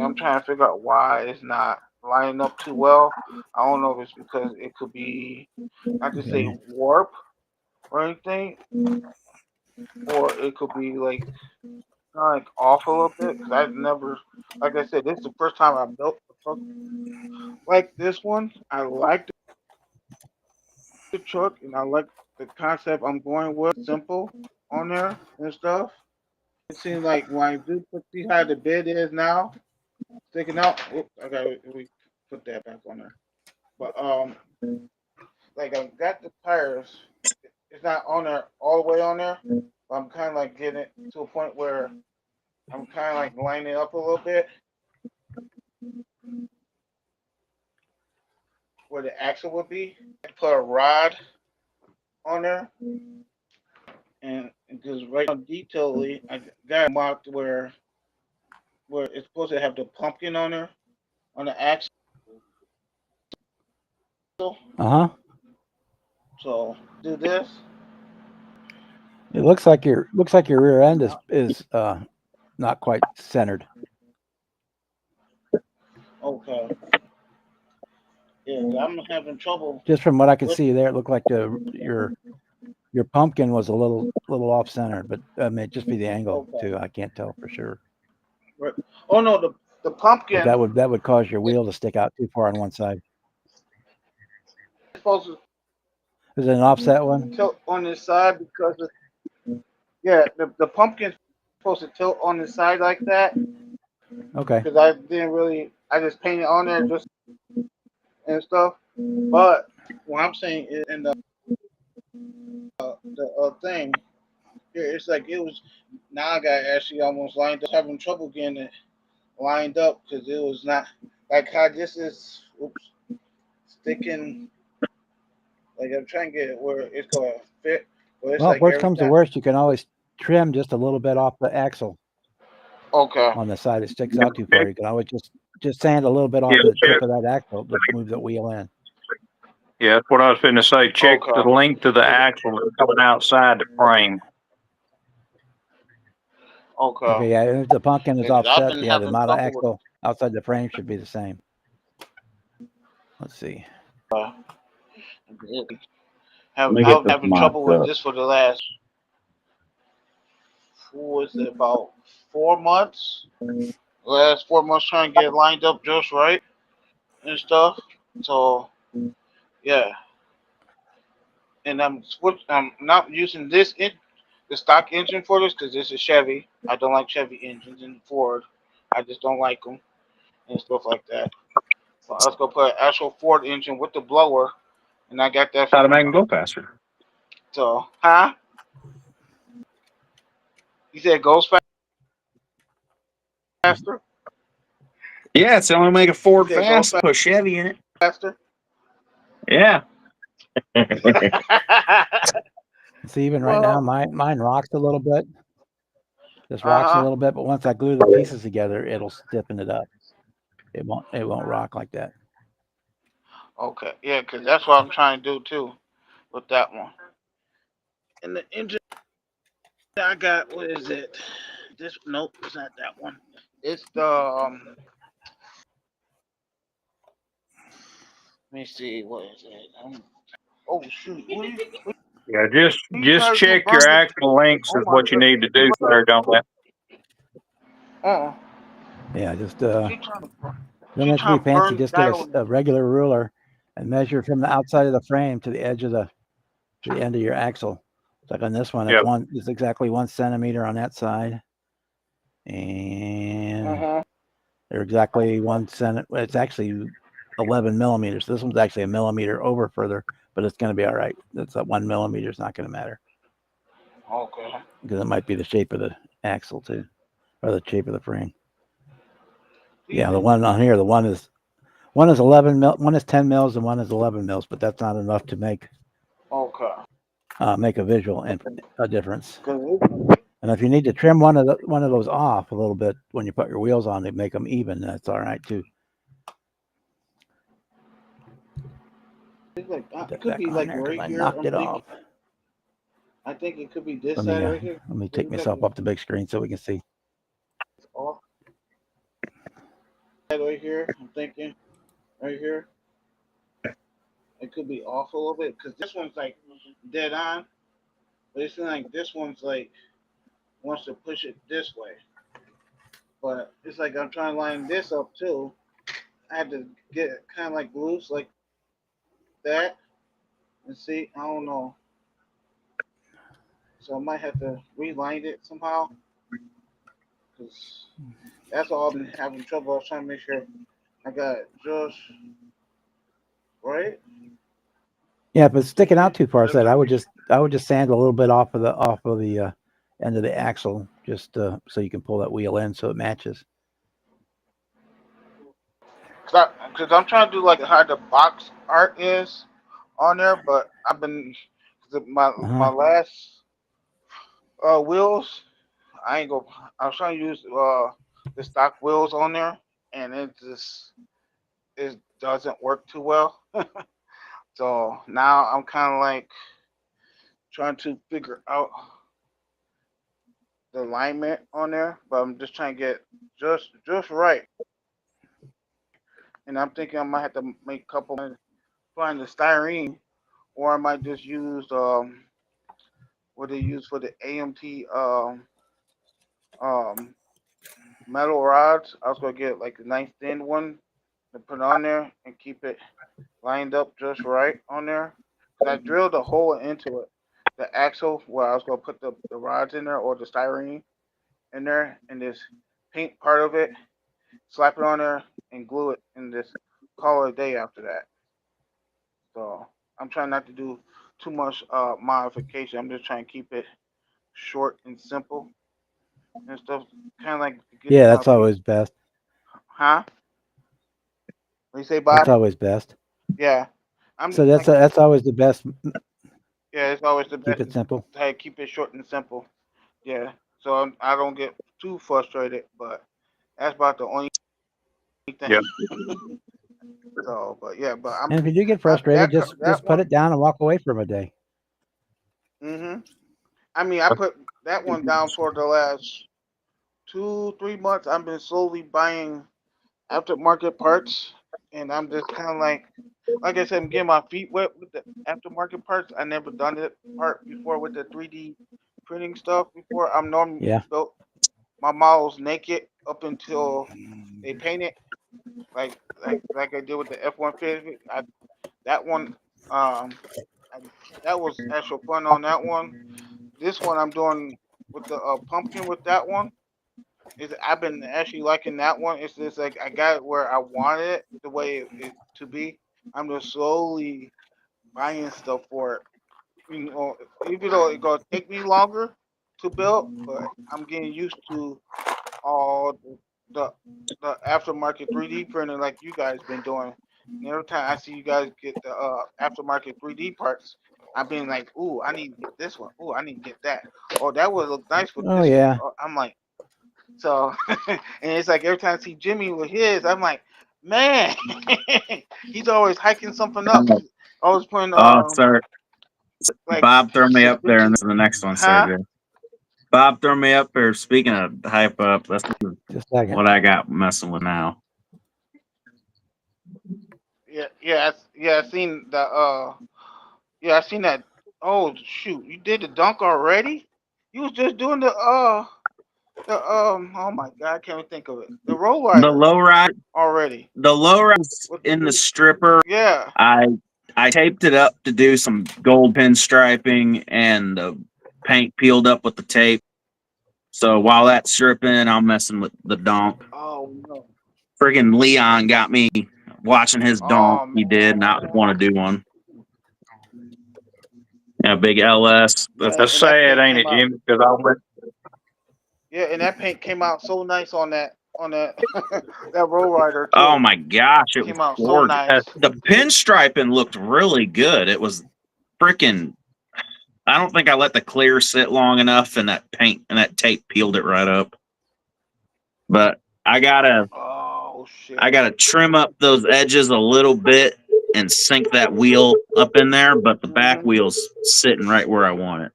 I'm trying to figure out why it's not lining up too well. I don't know if it's because it could be not to say okay. warp or anything, or it could be like kind of like off a little bit because I've never, like I said, this is the first time I built a truck like this one. I like the truck and I like the concept I'm going with, simple on there and stuff. It seems like when I do see how the bed is now, sticking out. Oops, I got we put that back on there. But like I got the tires. It's not on there all the way on there. But I'm kind of like getting it to a point where I'm kind of like lining it up a little bit where the axle would be. I put a rod on there, and because right now detailedly, I got it marked where it's supposed to have the pumpkin on there on the axle. Uh-huh. So do this. It looks like your rear end is not quite centered. Okay. Yeah, 'cause I'm having trouble Just from what I can with. see there, it looked like your pumpkin was a little off center, but it may just be the angle Okay. too. I can't tell for sure. Right. Oh no, the But pumpkin that would cause your is wheel to stick out too far on one side. supposed to Is it an offset one? tilt on this side because of, yeah, the pumpkin's supposed to tilt on the side like that Okay. because I didn't really I just painted on there just and stuff. But what I'm saying is in the thing, yeah, it's like it was. Now I got actually almost lined up, having trouble getting it lined up because it was not like how this is. Oops, sticking. Like I'm trying to get it where it's gonna fit. But it's Well, if like worst every comes to time. worst, you can always trim just a little bit off the axle Okay. on the side that sticks out too far. You can always just sand a little bit Yeah, off the check. tip of that axle to move the wheel in. Yeah, that's what I was going to say. Check the Okay. length of the axle that's coming outside the frame. Okay. Okay, yeah, if the pumpkin is Because I've offset, been yeah, the having amount of trouble with. axle outside the frame should be the same. Let's see. Let me I get was this having trouble mocked with up. this for the last, what was it, about 4 months? Last 4 months trying to get it lined up just right and stuff. So yeah, and I'm not using the stock engine for this because this is Chevy. I don't like Chevy engines and Ford. I just don't like them and stuff like that. So I was gonna put an actual Ford engine with the blower, and I got that How to from. make them go faster. So, huh? You said it goes faster? Yeah, it's the only way to make a You Ford said it goes fast. Put Chevy in it. faster? Yeah. See, even right now, Well, mine rocks a little bit. Just rocks a uh huh. little bit, but once I glue the pieces together, it'll stiffen it up. It won't rock like that. Okay, yeah, because that's what I'm trying to do too with that one. And the engine I got, what is it? This nope, it's not that one. It's the let me see, what is it? Oh shoot, Yeah, what you just trying to do? check your Burn the? actual lengths Oh is my what you need to do there, don't let. goodness. Yeah, just She trying to don't she have to be trying to fancy. burn Just get down. a regular ruler and measure from the outside of the frame to the edge of the end of your axle. Like on this one, Yep. it's exactly 1 centimeter on that side, and Uh-huh. they're exactly 1 cent. It's actually 11 millimeters. This one's actually a millimeter over further, but it's going to be all right. That's that 1 millimeter is not going to matter Okay. because it might be the shape of the axle too, or the shape of the frame. Yeah, the one on here, one is 11 mil, one is 10 mils, and one is 11 mils, but that's not enough to make Okay. a visual a difference. 'Cause And if you need to trim one of those off a little bit when you put your wheels on to make them even, that's all right too. it's like Put it that could back be on like there because right I here. knocked it off. I think it could be this Let me side uh, right here. let me Maybe take like myself up the big screen so we can see. off right here. I'm thinking right here. It could be off a little bit because this one's like dead on, but it's like this one's like wants to push it this way. But it's like I'm trying to line this up too. I had to get it kind of like loose like that and see. I don't know. So I might have to reline it somehow because that's all I've been having trouble. I was trying to make sure I got it just right. Yeah, if it's sticking out Thinking. too far, I That's said what I would just sand a little bit off of the end of the axle, just so you can pull that wheel in so it matches. because I'm trying to do like how the box art is on there, but I've been my Uh-huh. last wheels. I ain't go. I was trying to use the stock wheels on there, and it doesn't work too well. So now I'm kind of like trying to figure out the alignment on there, but I'm just trying to get just right. And I'm thinking I might have to make a couple find the styrene, or I might just use what they use for the AMT um metal rods. I was gonna get like a nice thin one to put on there and keep it lined up just right on there. Cause I drilled a hole into it, the axle where I was gonna put the rods in there or the styrene in there and just paint part of it, slap it on there and glue it and just call it a day after that. So I'm trying not to do too much modification. I'm just trying to keep it short and simple and stuff. Kind of like to get Yeah, my that's always best. huh? What you say, That's Bob? always best. Yeah, I'm So like that's always the best. yeah. It's always the Keep best it simple. to keep it short and simple. Yeah, so I don't get too frustrated, but that's about the only Yep. thing. So, but yeah, but And if you do get frustrated, that just put one. it down and walk away from a day. Mhm. I mean, I put that one down for the last 2 3 months. I've been slowly buying aftermarket parts and I'm just kind of like I said, I'm getting my feet wet with the aftermarket parts. I never done it part before with the 3D printing stuff before. I'm normally Yeah. built my models naked up until they paint it, like I did with the F-150. That one, I, that was actual fun on that one. This one I'm doing with the pumpkin with that one. Is I've been actually liking that one. It's just like I got it where I wanted it the way it to be. I'm just slowly buying stuff for it. You know, even though it's gonna take me longer to build, but I'm getting used to all the the aftermarket 3D printing like you guys been doing. And every time I see you guys get the aftermarket 3D parts, I've been like, ooh, I need to get this one. Ooh, I need to get that. Oh, that would look nice with Oh this one. yeah. Oh, I'm like, so, and it's like every time I see Jimmy with his, I'm like, man, he's always hiking something up. He's always putting Oh, sir. like Bob, throw me the up there, and pictures, this is the next one, huh? Sergey. Bob, throw me up there. Speaking of hype up, that's Just a second. what I got messing with now. Yeah. I seen the yeah, I seen that. Oh shoot, you did the dunk already? You was just doing the. Oh my god, I can't even think of it. The roll The rider low ride, already. the low ride's With the in the blue. stripper. Yeah. I I taped it up to do some gold pinstriping, and the paint peeled up with the tape. So while that's stripping, I'm messing with the donk. Oh no. Friggin' Leon got me watching his donk Oh he did, and I man. want to do one. Yeah, big LS. Yeah, That's and that sad, paint ain't came it, out. Jimmy? Because I went. Yeah, and that paint came out so nice on that that roll rider Oh too. my gosh, it was Came out so gorgeous. nice. The pinstriping looked really good. It was freaking. I don't think I let the clear sit long enough, and that paint and that tape peeled it right up. But I gotta Oh I shit. gotta trim up those edges a little bit and sink that wheel up in there. But the back Mhm. wheel's sitting right where I want it.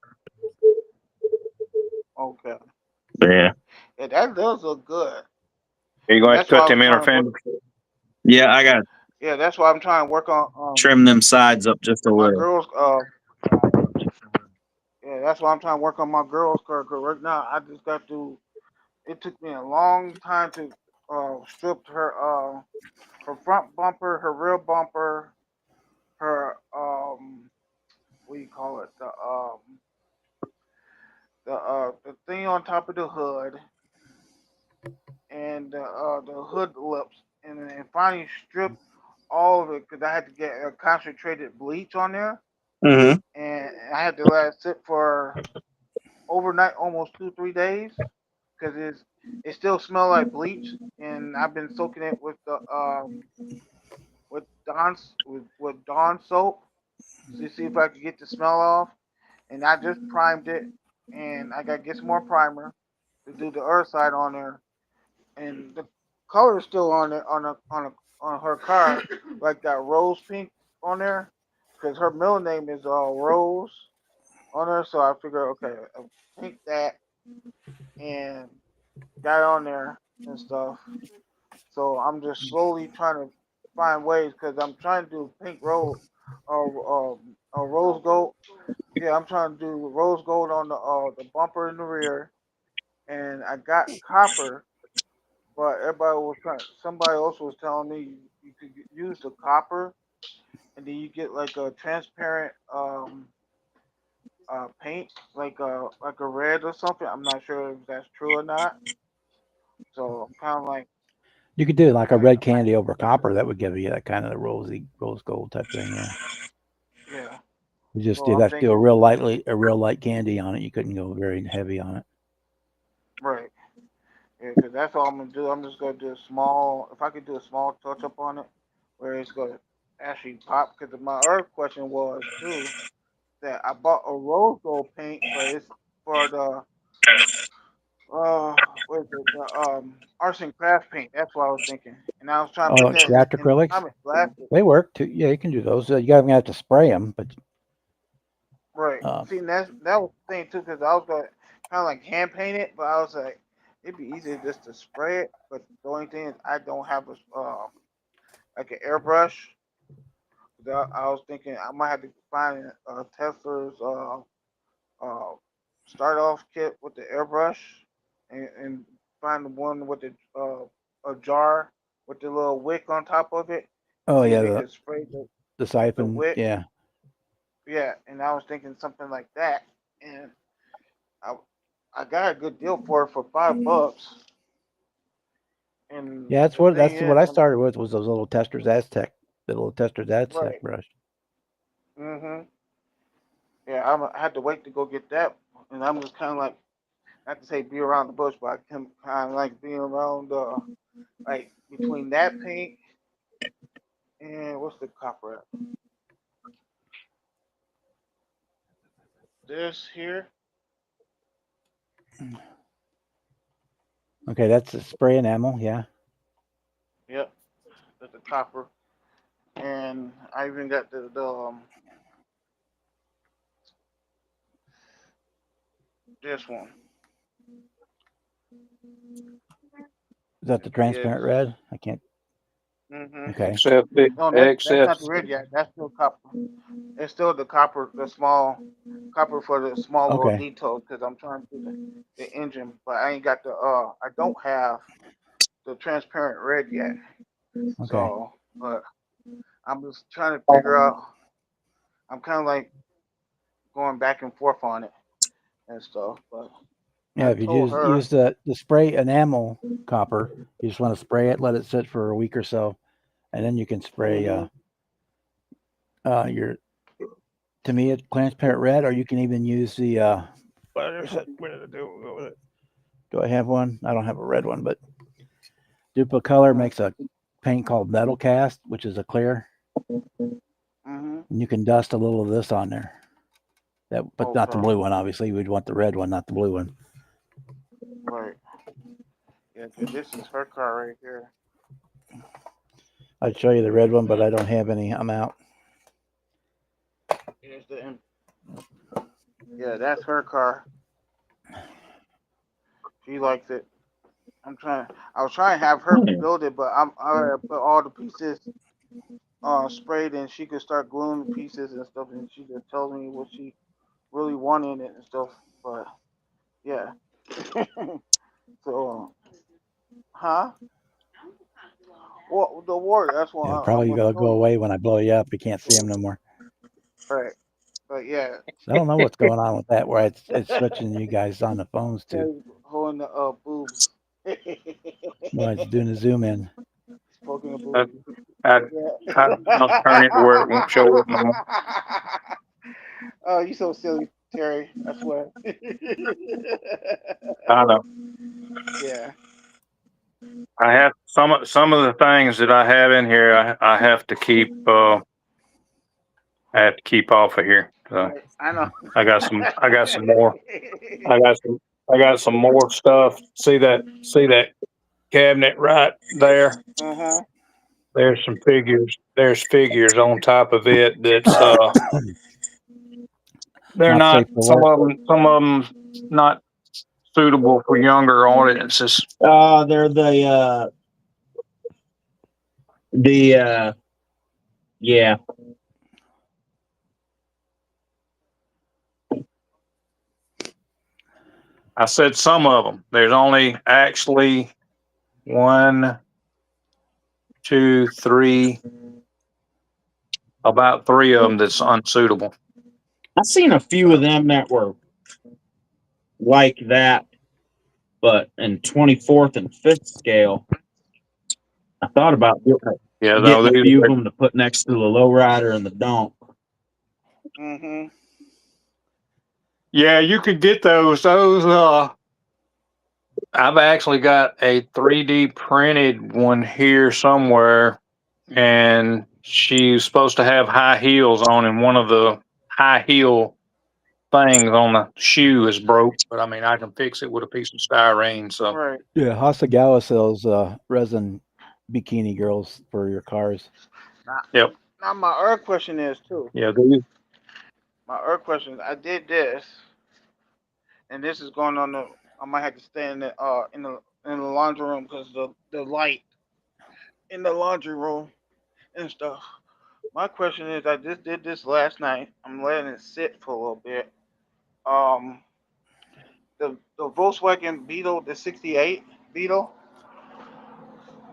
Okay. But yeah, Yeah, that does look good. Are you And going to have that's to why cut I'm them inner trying to work. fenders? yeah, I gotta Yeah, that's why I'm trying to work on trim them sides up just a my little. girls. Yeah, that's why I'm trying to work on my girls' car. Cause right now I just got to. It took me a long time to strip her front bumper, her rear bumper, her what do you call it, the thing on top of the hood, and the hood lips, and then finally strip all of it because I had to get a concentrated bleach on there, Mm-hmm. and I had to let it sit for overnight, almost 2 3 days, because it still smelled like bleach, and I've been soaking it with the with Dawn soap to see if I could get the smell off, and I just primed it, and I got to get some more primer to do the earth side on there, and the color is still on it on her car, like that rose pink on there, because her middle name is Rose on her. So I figure, okay, I'll paint that and got on there and stuff. So I'm just slowly trying to find ways because I'm trying to do pink rose or rose gold. Yeah, I'm trying to do rose gold on the bumper in the rear, and I got copper. But somebody else was telling me you could use the copper, and then you get like a transparent paint, like a red or something. I'm not sure if that's true or not. So I'm kind of You could do like a like, red candy over copper. That would give you that kind of rose gold type thing. Yeah. yeah. You just So do I'm that. Do thinking, a real light candy on it. You couldn't go very heavy on it. right, yeah, because that's all I'm gonna do. I'm just gonna do a small. If I could do a small touch up on it, where it's gonna actually pop. Because my other question was too that I bought a rose gold paint, but it's for the what is it? The arts and craft paint. That's what I was thinking, and I was trying to Oh, put that scratch in the acrylics. comic plastic. They work too. Yeah, you can do those. You gotta have to spray them, but Right. uh, See, that was the thing too, because I was gonna kind of like hand paint it, but I was like, it'd be easier just to spray it. But the only thing is, I don't have like an airbrush. I was thinking I might have to find Tesla's uh, start off kit with the airbrush, and find the one with the a jar with the little wick on top of it, and Oh see if yeah, it could spray the the siphon. wick. Yeah, Yeah, and I was thinking something like that, and I I got a good deal for it for $5. And yeah. the thing That's what is, I started with was those little Testors Aztec, the little Testors Aztec right. brush. Mhm. Yeah, I had to wait to go get that, and I'm just kind of like, not to say be around the bush, but I can kind of like being around like between that paint and what's the copper at? This here. Okay, that's a spray enamel. Yeah. Yep, that's the copper, and I even got the this one. Is that the transparent It's red? I can't. mhm. Okay. No, that's not the Except red yet. That's still copper. It's still the copper, the small copper for the small little Okay. details because I'm trying to do the engine, but I ain't got the I don't have the transparent red yet. Okay. So, but I'm just trying to figure out. I'm kind of like going back and forth on it and stuff. But Yeah. I If you told her, use the spray enamel copper, you just want to spray it, let it sit for a week or so, and then you can spray hmm your, to me, it's transparent red, or you can even use the what did I do? What was it? Do I have one? I don't have a red one, but Duplicolor makes a paint called Metal Cast, which is a clear, hmm and you can dust a little of this on there. That, but not the okay, blue one. Obviously, we'd want the red one, not the blue one. right, yeah, 'cause this is her car right here. I'd show you the red Here's one, but I don't have any. I'm out. here's the yeah, that's her car. She likes it. I was trying to have her build it, but I already put all the pieces sprayed, and she could start gluing the pieces and stuff, and she just tells me what she really wanted in it and stuff. But yeah, so huh? Well, the warrior. That's what It'll I'm probably gonna go show you. away when I blow you up. You can't see them no more. Right. But yeah, So I don't know what's going on with that. Where it's switching you guys on the phones to. holding the boobs, Well, it's doing a zoom in. poking the I, boobs. I, I'll turn it Yeah. where it won't show up no more. Oh, you so silly, Terry. I swear. I know. Yeah. I have some of the things that I have in here. I have to keep. I have to keep off of here. So Right. I know. I got some. I got some more. I got some. I got some more stuff. See that? See that cabinet right there? Uh-huh. There's some figures. There's figures on top of it. That's they're Not not. safe for work. Some of them not suitable for younger audiences. They're the yeah. I said some of them. There's only actually one, two, three, about three of them that's unsuitable. I seen a few of them that were like that, but in 24th and 5th scale. I thought about Yeah, no, getting a these few of are, them to put next to the lowrider and the dump. Mm-hmm. yeah, you could get those. I've actually got a 3D printed one here somewhere, and she's supposed to have high heels on, and one of the high heel things on the shoe is broke. But I mean, I can fix it with a piece of styrene. So, Right. Yeah, Hasagawa sells resin bikini girls for your cars. Now, yep, now my other question is too. yeah, these, My other question is, I did this, and this is going on the. I might have to stay in the laundry room because the light in the laundry room and stuff. My question is, I just did this last night. I'm letting it sit for a little bit. Um, the Volkswagen Beetle, the '68 Beetle.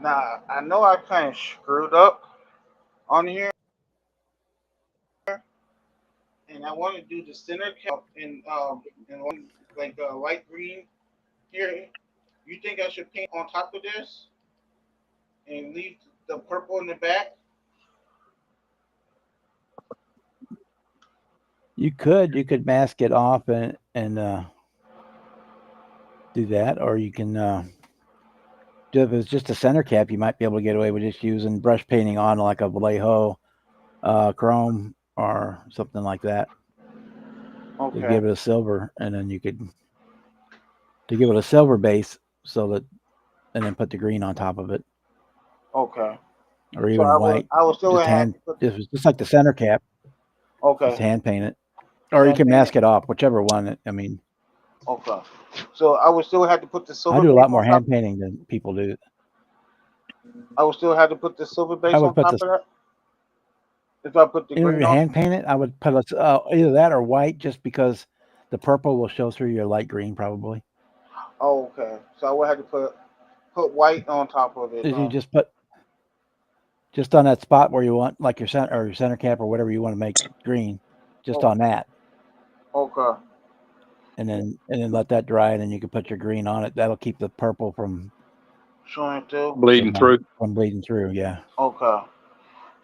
Now I know I kind of screwed up on here, and I want to do the center cap in one like light green here. You think I should paint on top of this and leave the purple in the back? You could mask it off and do that, or you can do if it's just a center cap. You might be able to get away with just using brush painting on like a Vallejo chrome or something like that to Okay. give it a silver, and then you could to give it a silver base so that and then put the green on top of it, Okay. or So even white. I will still Just have hand to put just like the center cap, just okay. hand paint it, or you Hand can paint it. mask it off, whichever one. I mean, Okay. So I would still have to put the I silver do a base lot more on top. hand painting than people do. I would still have to put the silver I base would on put top this of that. If I put the Even if green you on. hand paint it, I would put either that or white, just because the purple will show through your light green probably. Oh, okay. So I would have to put white on top of it. If you just put just on that spot where you want, like your center cap or whatever you want to make green, just Oh, on that, okay. and then let that dry, and then you can put your green on it. That'll keep the purple Showing it too. Bleeding through. from bleeding through. Yeah, Okay.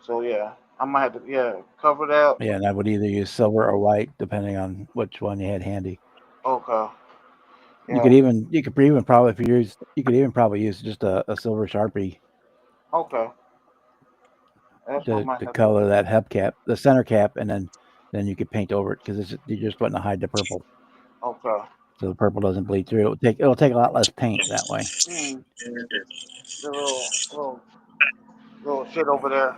So yeah, I might have to cover that. yeah, and I would either use silver or white depending on which one you had handy. Okay. You Yeah. could even probably you could even probably use just a silver Sharpie Okay. That's what I might to have to color do. that hubcap, the center cap, and then you could paint over it because you're just wanting to hide the purple, Okay. so the purple doesn't bleed through. It'll take a lot less paint that way. Hmm. The little shit over there.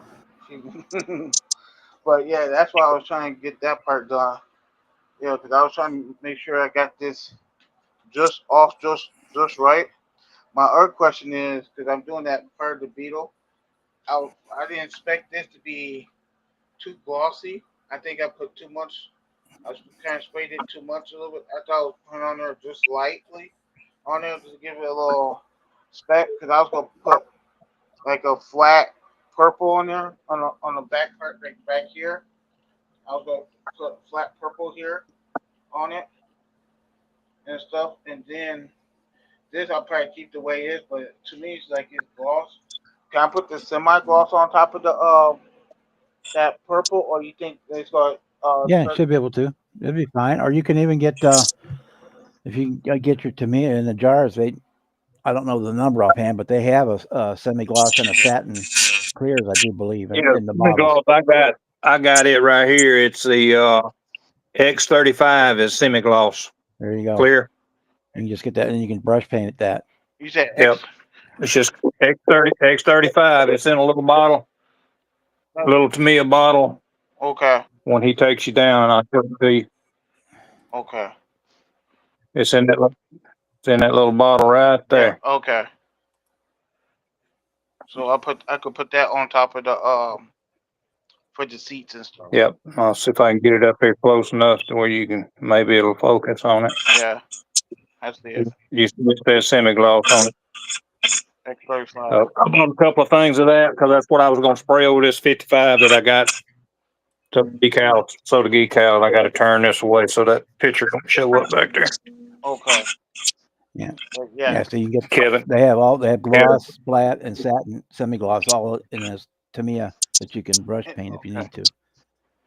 But yeah, that's why I was trying to get that part done. Yeah, because I was trying to make sure I got this just off, just right. My other question is because I'm doing that part of the beetle. I didn't expect this to be too glossy. I think I put too much. I kind of sprayed it too much a little bit. I thought I was putting on there just lightly on there to give it a little speck because I was gonna put like a flat purple on there on the back part, like back here. I was gonna put flat purple here on it and stuff, and then this I'll probably keep the way it is. But to me, it's like it's gloss. Can I put the semi gloss on top of the that purple, or you think it's going Yeah, it start? should be able to. It'll be fine. Or you can even get if you get your Tamiya in the jars. I don't know the number offhand, but they have a semi gloss and a satin clears, I do believe, Yeah, in the bottles. gloss. I got it right here. It's the X35 is semi gloss There you go. clear. You can just get that, and you can brush paint it that. You said Yep. X. It's just X35. It's in a little bottle, little Tamiya bottle. Okay. When he takes you down, I'll show it to you. Okay. It's in that it's in that little bottle right Yeah. there. Okay. So I could put that on top of the for the seats and stuff. Yep. I'll see if I can get it up here close enough to where you can maybe it'll focus on it. Yeah. That's the You said semi gloss on it. X35. I bought a couple of things of that because that's what I was going to spray over this 55 that I got to decal, so the decal. I got to turn this away so that picture don't show up back there. Okay. Yeah, But yeah. yeah. So you get Kevin, they have Kevin, gloss, flat, and satin semi gloss all in this Tamiya that you can brush paint if you Okay. need to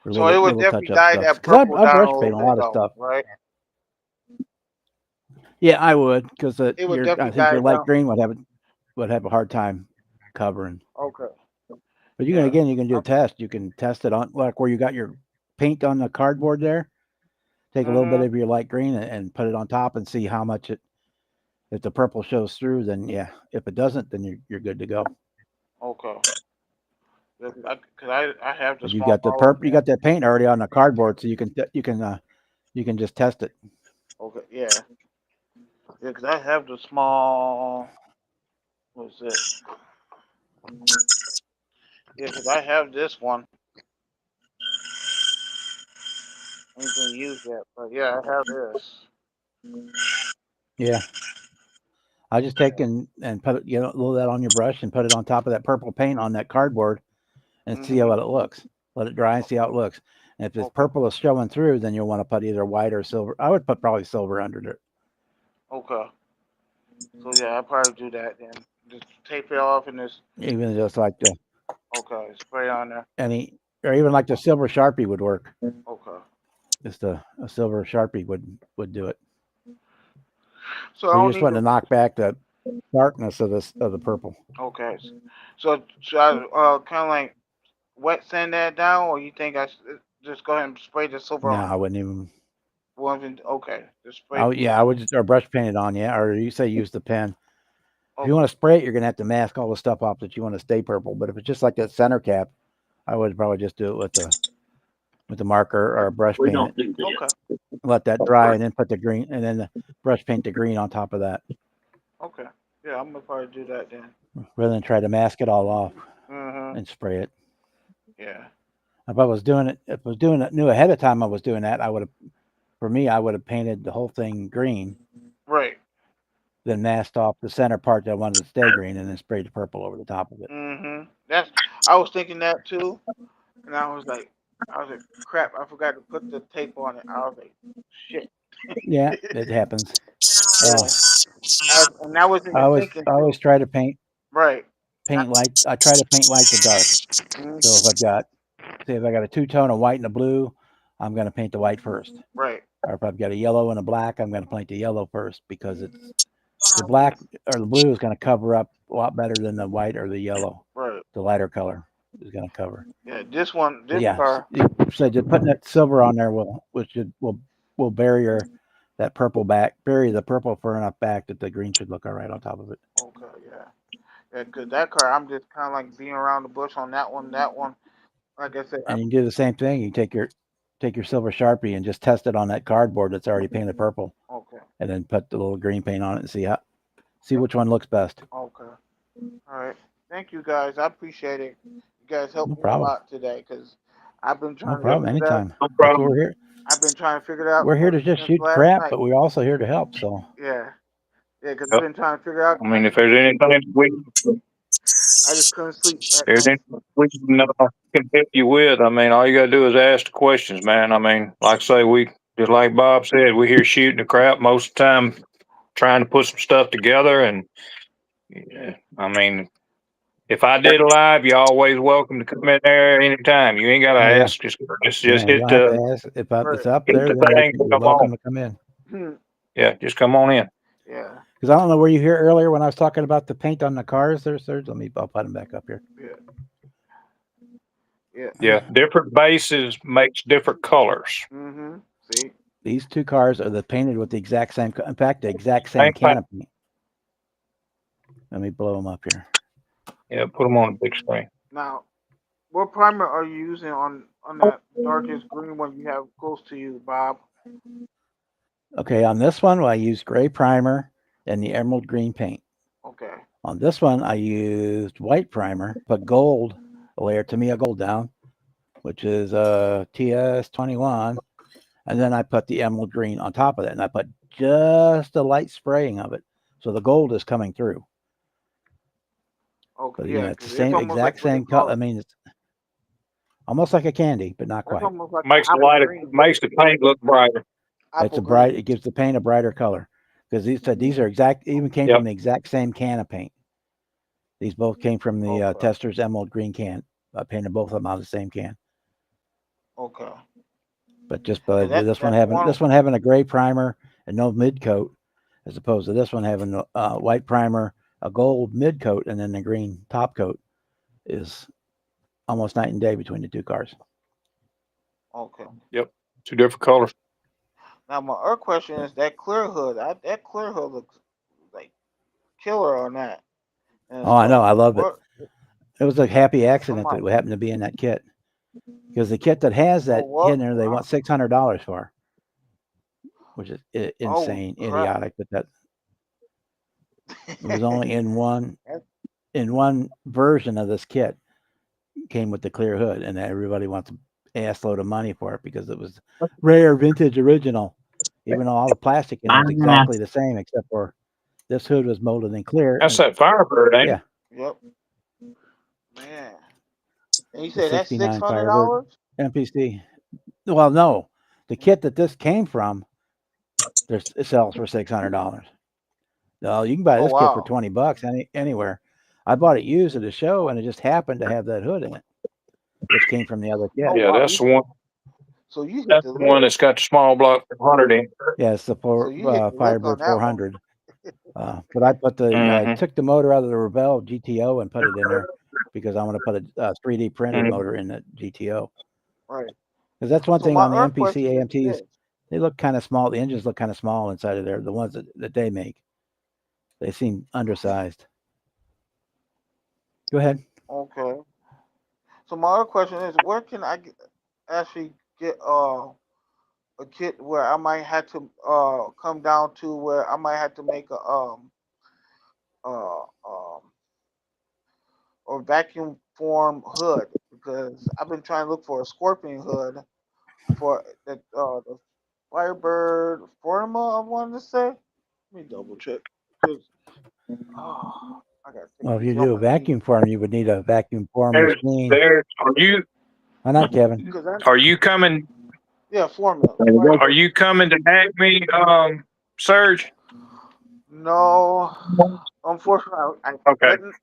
for So it would little touch definitely up dye stuff. that Because purple I down a brush little paint a bit lot of though, stuff. right? Yeah, I would, because It would I definitely think dye your it light down. green would have a hard time covering. Okay. But Yeah. you can do a test. You can test it on like where you got your paint on the cardboard there. Take a little bit Mhm. of your light green and put it on top and see how much it. If the purple shows through, then yeah. If it doesn't, then you're good to go. Okay. Because I have the But you small got the bottle you again. got that paint already on the cardboard, so you can just test it. Okay. Yeah. Yeah. Because I have the small. What's it? Yeah, 'cause I have this one. I ain't been used yet, but yeah, I have this. Yeah. I just take and put it, roll that on your brush and put it on top of that purple paint on that cardboard and see how Mhm. it looks. Let it dry and see how it looks. And if this Okay. purple is showing through, then you'll want to put either white or silver. I would put probably silver under it. Okay. So yeah, I'll probably do that then. Just tape it off and just Even just like the okay, spray on there. any or even like the silver Sharpie would work. Okay. Just a silver Sharpie would do it. So I So you don't just need want to to. knock back the darkness of the purple. Okay. So should I kind of like wet sand that down, or you think I should just go ahead and spray the silver No, on? I wouldn't even. Okay, just spray. Oh yeah, I would just or brush paint it on. Yeah, or you say use the pen. If you Okay. want to spray it, you're gonna have to mask all the stuff off that you want to stay purple. But if it's just like that center cap, I would probably just do it with the marker or brush We paint it. don't do this. Okay. Let that dry and then put the green and then the brush paint the green on top of that Okay. Yeah, I'm gonna probably do that then. rather than try to mask it all off Mhm. and spray it. Yeah. If I was doing it, if I was doing it knew ahead of time I was doing that, I would have for me I would have painted the whole thing green, Right. then masked off the center part that I wanted to stay green and then sprayed the purple over the top of it. Mhm. That's. I was thinking that too, and I was like, crap, I forgot to put the tape on it. I was like, shit. Yeah, it happens. Yeah. And I was I even always thinking I always too. try to Right. paint light. I try to paint light to dark. So if Mhm. I've got say if I got a two tone of white and a blue, I'm going to paint the white first. Right. Or if I've got a yellow and a black, I'm going to paint the yellow first because it's the black or the blue is going to cover up a lot better than the white or the yellow. Right. The lighter color is going to cover. Yeah. But This yeah, car. so just putting that silver on there will bury that purple back, bury the purple far enough back that the green should look all right on top of it. Okay. Yeah. Yeah. 'Cause that car, I'm just kind of like being around the bush on that one. That one. Like I said. And you can do the same thing. You take your silver Sharpie and just test it on that cardboard that's already painted purple, Okay. and then put the little green paint on it and see which one looks best. Okay. All right. Thank you guys. I appreciate it. You guys No helped me a problem. lot today because I've been No trying to problem. figure it out. Anytime. No That's what problem. we're here. I've been trying to figure it out We're here to just since shoot last crap, night. but we're also here to help. So Yeah. Yeah, because I've Yep. been trying to figure it out. I mean, if there's anything I just couldn't sleep at there's night. anything we can help you with, I mean, all you gotta do is ask the questions, man. I mean, like I say, we, just like Bob said, we here shooting the crap most of the time, trying to put some stuff together. And yeah, I mean, if I did a live, you're always welcome to come in there anytime. You ain't gotta oh yeah, ask, just yeah. You hit don't have to ask if it's Right. up hit there. the Then thing and you're come on. welcome to come in. Yeah, just come on in. Yeah. Because I don't know were you here earlier when I was talking about the paint on the cars. There, sir. I'll put them back up here. Yeah. Yeah. Yeah, different bases makes different colors. Mhm. See. These two cars are painted with the exact same. In fact, the exact same Same paint. canopy. Let me blow them up here. Yeah, put them on the big screen. Now, what primer are you using on that darkest green one you have close to you, Bob? Okay, on this one, I use gray primer and the emerald green paint. Okay. On this one, I used white primer, put gold, a layer Tamiya gold down, which is TS21, and then I put the emerald green on top of that, and I put just a light spraying of it, so the gold is coming through. Okay. But Yeah, it's the because it's same almost exact like what they same color. call I it. mean, it's almost like a candy, but not That's quite. almost like Makes the apple light, green. makes the paint look brighter. It's Apple a bright. green. It gives the paint a brighter color because these are exact. Even came Yep. from the exact same can of paint. These both came from the Okay. Tester's emerald green can. I painted both of them out of the same can. Okay. But just by Yeah, this that's one having a gray primer and no mid coat, as opposed to this one having a white primer, a gold mid coat, and then the green top coat, is almost night and day between the two cars. Okay. Yep. Two different colors. Now my other question is that clear hood. That clear hood looks like killer on that. And Oh, I know, stuff. I love it. What? It was a happy accident Somebody. that happened to be in that kit because the kit that has Oh that what? in there, they want $600 for, which is Oh insane, crap. idiotic. But that it was only in That's- one version of this kit. came with the clear hood, and everybody wants an assload of money for it because it was rare, vintage, original. Even though all the plastic in it's exactly the same, except for this hood was molded in clear. That's that Firebird, ain't Yeah, it? Yep. Man. And you the said that's '69 Firebird $600? MPC. Well, no, the kit that this came from, it sells for $600. No, you can buy Oh this kit for wow. $20 anywhere. I bought it used at a show, and it just happened to have that hood in it, which came from the other kit. Oh Yeah, wow. that's the one. So you hit That's the the one lick. that's got the small block 100 in. Yeah, it's the So you hit the lick on Firebird that one. 400. But I put I Mm-hmm. took the motor out of the Rebel GTO and put it in there because I want to put a 3D printed Mm-hmm. motor in the GTO. Right. Because that's one So thing my on the other MPC question is AMTs. this. They look kind of small. The engines look kind of small inside of there. The ones that they make, they seem undersized. Go ahead. Okay. So my other question is, where can I actually get a kit where I might have to come down to where I might have to make uh um a vacuum form hood because I've been trying to look for a scorpion hood for the Firebird Forma I wanted to say. Let me double check. 'Cause, oh, I gotta take Well, it if you easy on do a my knee. vacuum form, you would need a vacuum form There's, machine. there's, Why not, Kevin? Cause I are you coming, yeah Forma are Firebird. you coming to Acme, Serge? No, unfortunately I Okay. couldn't.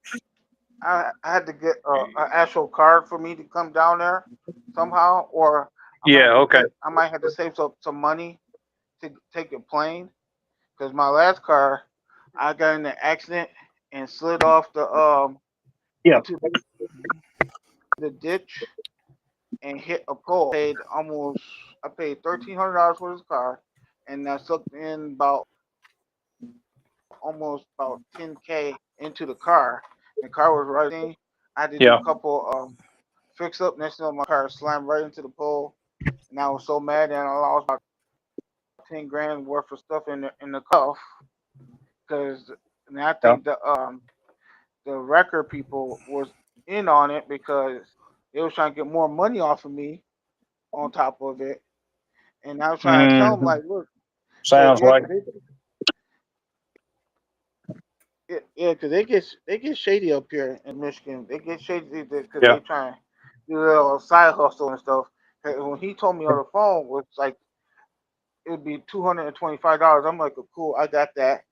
I had to get an actual card for me to come down there somehow, or Yeah, okay. I might have to save some money to take a plane because my last car I got in an accident and slid off the Yeah. into the ditch and hit a pole. I paid $1,300 for this car, and I sucked in about almost about 10K into the car. The car was right in. I had to do Yeah. a couple fix up. Next thing my car slammed right into the pole, and I was so mad that I lost about 10 grand worth of stuff in the cuff because and I Yeah. think the record people was in on it because they was trying to get more money off of me on top of it, and I was trying to tell them Mm-hmm. like, look, because Sounds like, yeah, because they get shady up here in Michigan. They get shady because yeah. they try to do a little side hustle and stuff. And when he told me on the phone was like it would be $225. I'm like, cool, I got that.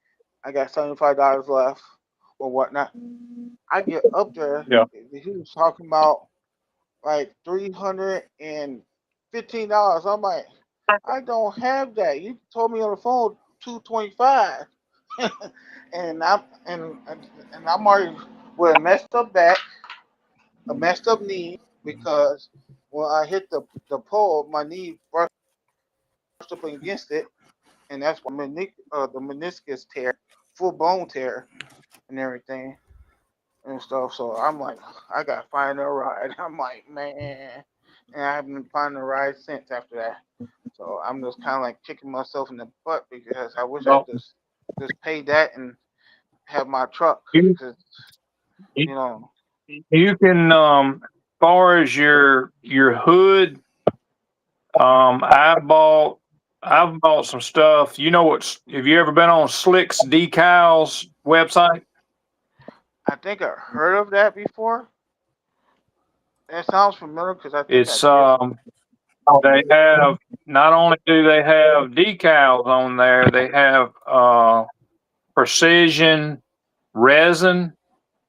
I got $75 left or whatnot. I get up there. Yeah. He was talking about like $315. I'm like, I don't have that. You told me on the phone 225, and I'm already with a messed up back, a messed up knee because when I hit the pole, my knee brushed up against it, and that's why the meniscus tear, full bone tear, and everything and stuff. So I'm like, I got to find a ride. I'm like, man, and I haven't been finding a ride since after that. So I'm just kind of like kicking myself in the butt because I wish I Well, just pay that and have my truck you, because you you know. you can, far as your hood, I've bought some stuff. You know what's, have you ever been on Slick's Decals website? I think I heard of that before. That sounds familiar because I think I It's, did. they have, not only do they have decals on there, they have, precision resin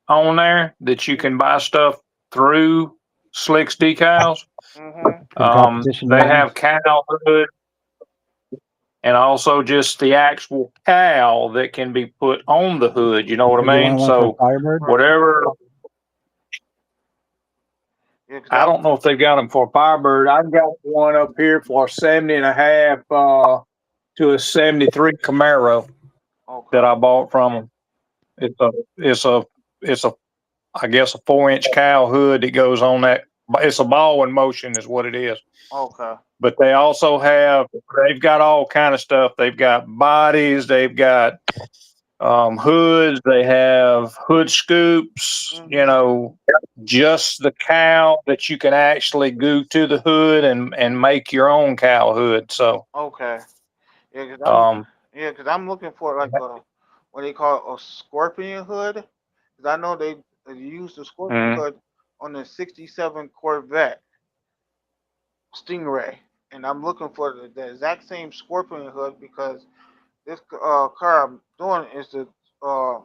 on there that you can buy stuff through Slick's Decals. Mhm. Some competition They reasons. have cowl hood and also just the actual cowl that can be put on the hood. You know what So I you want mean? one for So Firebird? Right. whatever, Yeah, 'cause I don't know if they've got them for Firebird. I've got one up here for 70 and a half, to a 73 Camaro that okay. I bought from them. It's a, it's a, it's a, I guess a 4-inch cowl hood that goes on that. It's a ball in motion is what it is. Okay. But they also have, they've got all kind of stuff. They've got bodies, they've got hoods. They have hood scoops. You Mhm. know, just the cowl that you can actually glue to the hood and make your own cowl hood. So, Okay. Yeah, cause um, I'm looking for like a what they call a scorpion hood. Cause I know they used the scorpion mm, hood on the '67 Corvette Stingray, and I'm looking for the exact same scorpion hood because this car I'm doing is the uh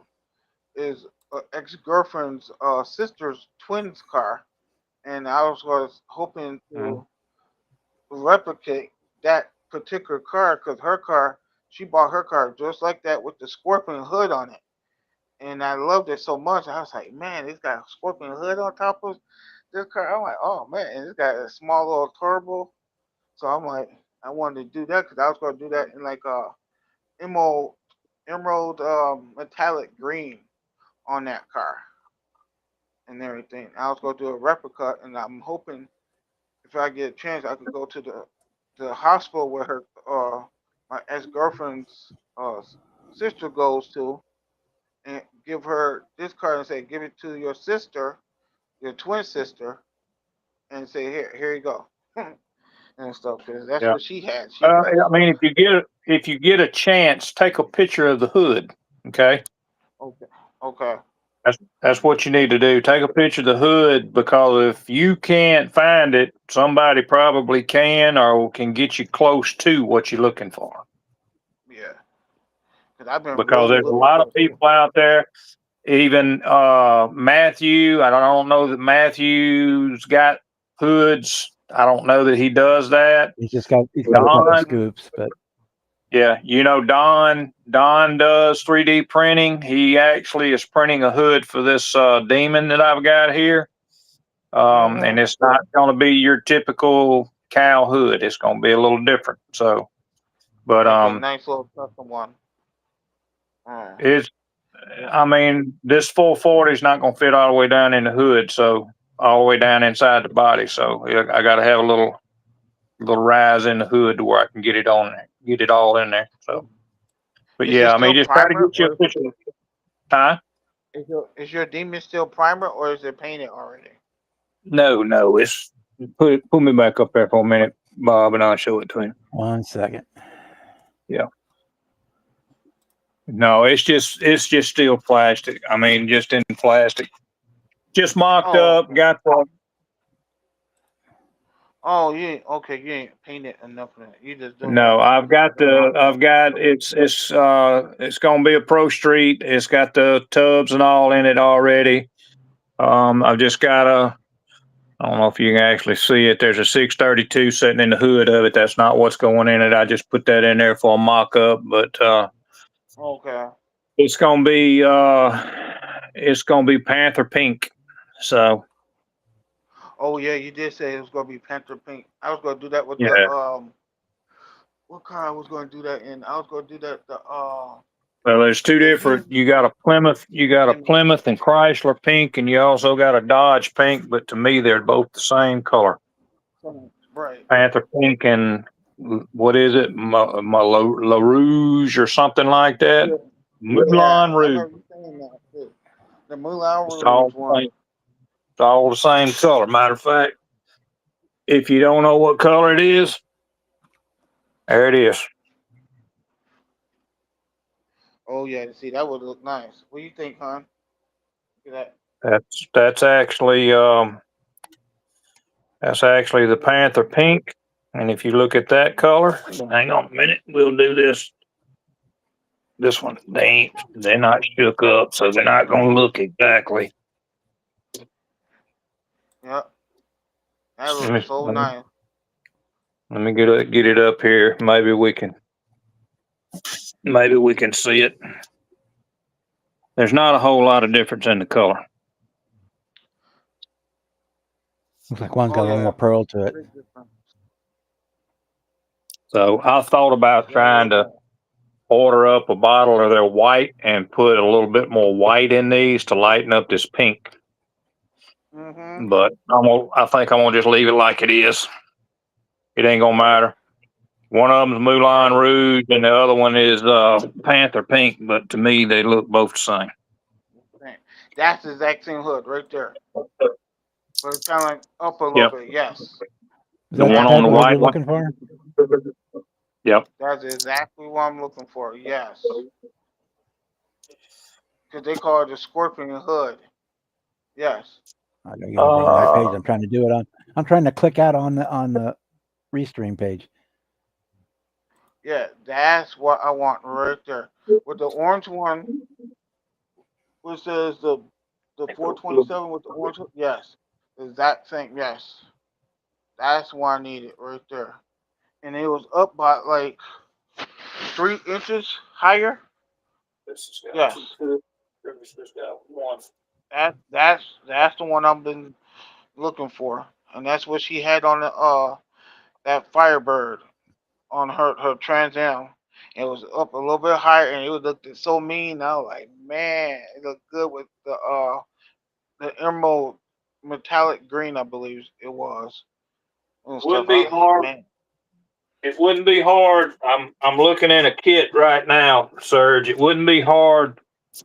is ex girlfriend's sister's twins car, and was hoping mm, to replicate that particular car because her car, she bought her car just like that with the scorpion hood on it. And I loved it so much. I was like, man, it's got a scorpion hood on top of this car. I'm like, oh man, and it's got a small little turbo. So I'm like, I wanted to do that because I was going to do that in like a emerald, emerald metallic green on that car and everything. I was going to do a replica, and I'm hoping if I get a chance, I could go to the hospital where her my ex girlfriend's sister goes to, and give her this card and say, give it to your sister, your twin sister, and say, here you go, and stuff. Cause that's yeah. what she had. She was like, I mean, if you get a chance, take a picture of the hood. Okay. okay, okay, That's what you need to do. Take a picture of the hood because if you can't find it, somebody probably can or can get you close to what you're looking for. yeah. Cause I've been Because really there's a looking lot for of it too. people out there, even Matthew. I don't know that Matthew's got hoods. I don't know that he does that. He's got a couple Don, scoops, but yeah, you know Don. Don does 3D printing. He actually is printing a hood for this demon that I've got here. And Mhm. it's not going to be your typical cow hood. It's going to be a little different. So, but Make a nice little custom one. Mm. it's, I mean, this 440 is not going to fit all the way down in the hood, so all the way down inside the body. So yeah, I got to have a little rise in the hood to where I can get it on there, get it all in there. So, but Is it yeah, I still mean, just try to primer get you a or picture. Huh? is your demon still primer or is it painted already? No, no, it's put me back up there for a minute, Bob, and I'll show it to him. 1 second. Yeah. No, it's just still plastic. I mean, just in plastic. Just mocked Oh, up, okay. got the Oh, you ain't okay. You ain't painted enough of that. You just doing no, the mock up. it's gonna be a Pro Street. It's got the tubs and all in it already. I've just got I don't know if you can actually see it. There's a 632 sitting in the hood of it. That's not what's going in it. I just put that in there for a mock up, but Okay. it's gonna be Panther pink. So Oh yeah, you did say it was gonna be Panther Pink. I was gonna do that with the yeah. what car I was gonna do that in? I was gonna do that Well, there's two the different. You got a Hemi. Plymouth and Chrysler pink, and you also got a Dodge pink. But to me, they're both the same color. Right. Panther pink and what is it, La Rouge or something like that. Yeah. Yeah. Moulin I Rouge. remember you saying that too. The Moulin It's all Rouge the same. one. It's all the same color. Matter of fact, if you don't know what color it is, there it is. Oh yeah. See, that would look nice. What do you think, hon? Look at That's actually the Panther pink. And if you look at that color, hang on a minute, we'll do this. This one, they're not shook up, so they're not going to look exactly. that. Yep. That Let looks me, so let me, nice. let me get it up here. Maybe we can see it. There's not a whole lot of difference in the color. Looks like one's Oh got a little yeah. more pearl to it. Big difference. So I thought about Yeah, I trying love to that. order up a bottle of their white and put a little bit more white in these to lighten up this pink. Mhm. But I think I'm gonna just leave it like it is. It ain't gonna matter. One of them's Moulin Rouge and the other one is Panther Pink, but to me they look both the same. That's the exact same hood right there. But it's kind of like up a little Yep. bit. Yes. Is The that the one type on the of hood white you're one. looking for? Yep. That's exactly what I'm looking for. Yes. Because they call it the Scorpion hood. Yes. I gotta get over on the right page. I'm trying to do it on. I'm trying to click out on the restream page. Yeah, that's what I want right there. With the orange one, which says the 427 with the orange. Yes. Exact same. Yes. That's what I needed right there. And it was up by like 3 inches higher. Yes. That's the one I've been looking for, and that's what she had on the that Firebird on her Trans Am. It was up a little bit higher, and it looked so mean. I was like, man, it looked good with the emerald metallic green, I believe it was. And stuff. Wouldn't be hard. Man. It wouldn't be hard. I'm looking at a kit right now, Serge. It wouldn't be hard.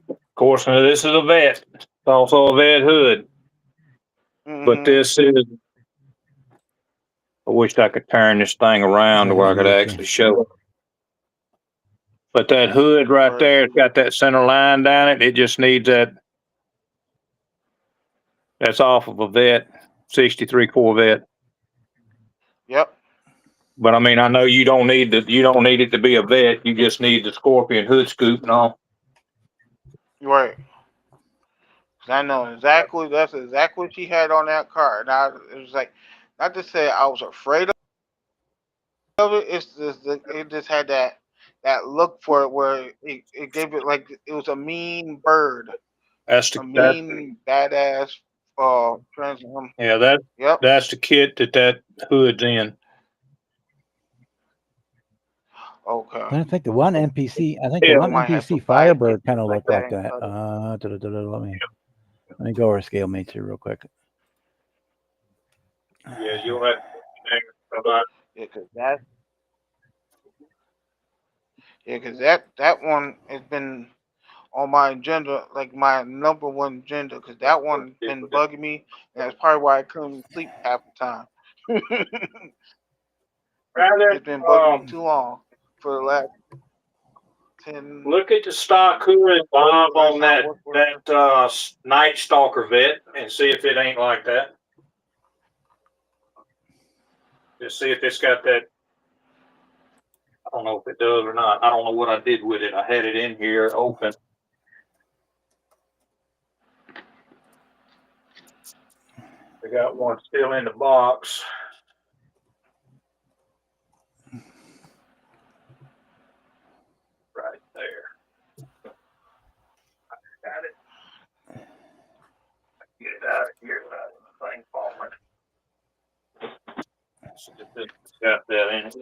Of course, now this is a vet. It's also a vet hood. But this is. I wish I could turn this thing around to where I could actually show it. But that hood right there, it's got that center line down it. It just needs that. That's off of a vet, 63 Corvette. Yep. But I mean, I know you don't need it to be a vet. You just need the Scorpion hood scoop and all. Right. 'Cause I know exactly. That's exactly what she had on that car. Now it was like, not to say I was afraid of it. It's just it just had that look for it where it gave it like it was a mean bird, a mean badass Trans Am. Yeah, Yep. that's the kit that hood's in. Okay. I think the one NPC. I think Yeah. the one Might have to NPC buy a kit Firebird kind of like looked that like and that. cut it. Let me go over scale mates here real quick. Yeah, you'll have to. Yeah, cause that one has been on my agenda, like my number one agenda, cause that one's been bugging me, and that's probably why I couldn't sleep half the time. It's been bugging me too long for the last 10. Look at the stock hood Bob Last on time I that worked with her. Night Stalker vet and see if it ain't like that. Just see if it's got that. I don't know if it does or not. I don't know what I did with it. I had it in here open. I got one still in the box. Right there. I got it. Get it out of here. Thing falling. See if it's got that in it.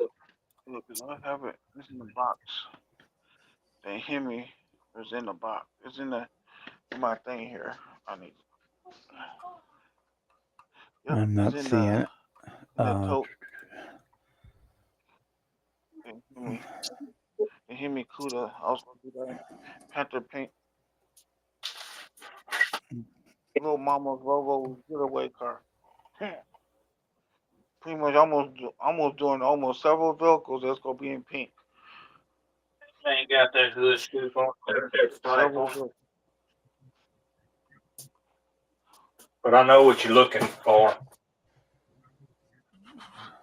Look, I have it. It's in the box. They hear me. It's in the box. It's in my thing here. I need. Yep, I'm not it's in seeing it. the tote. They hear me Cuda. I was gonna do that Panther Pink. Little Mama's Volvo getaway car. Pretty much almost doing almost several vehicles that's gonna be in pink. Ain't got that hood scoop on there. But I know what you're looking for.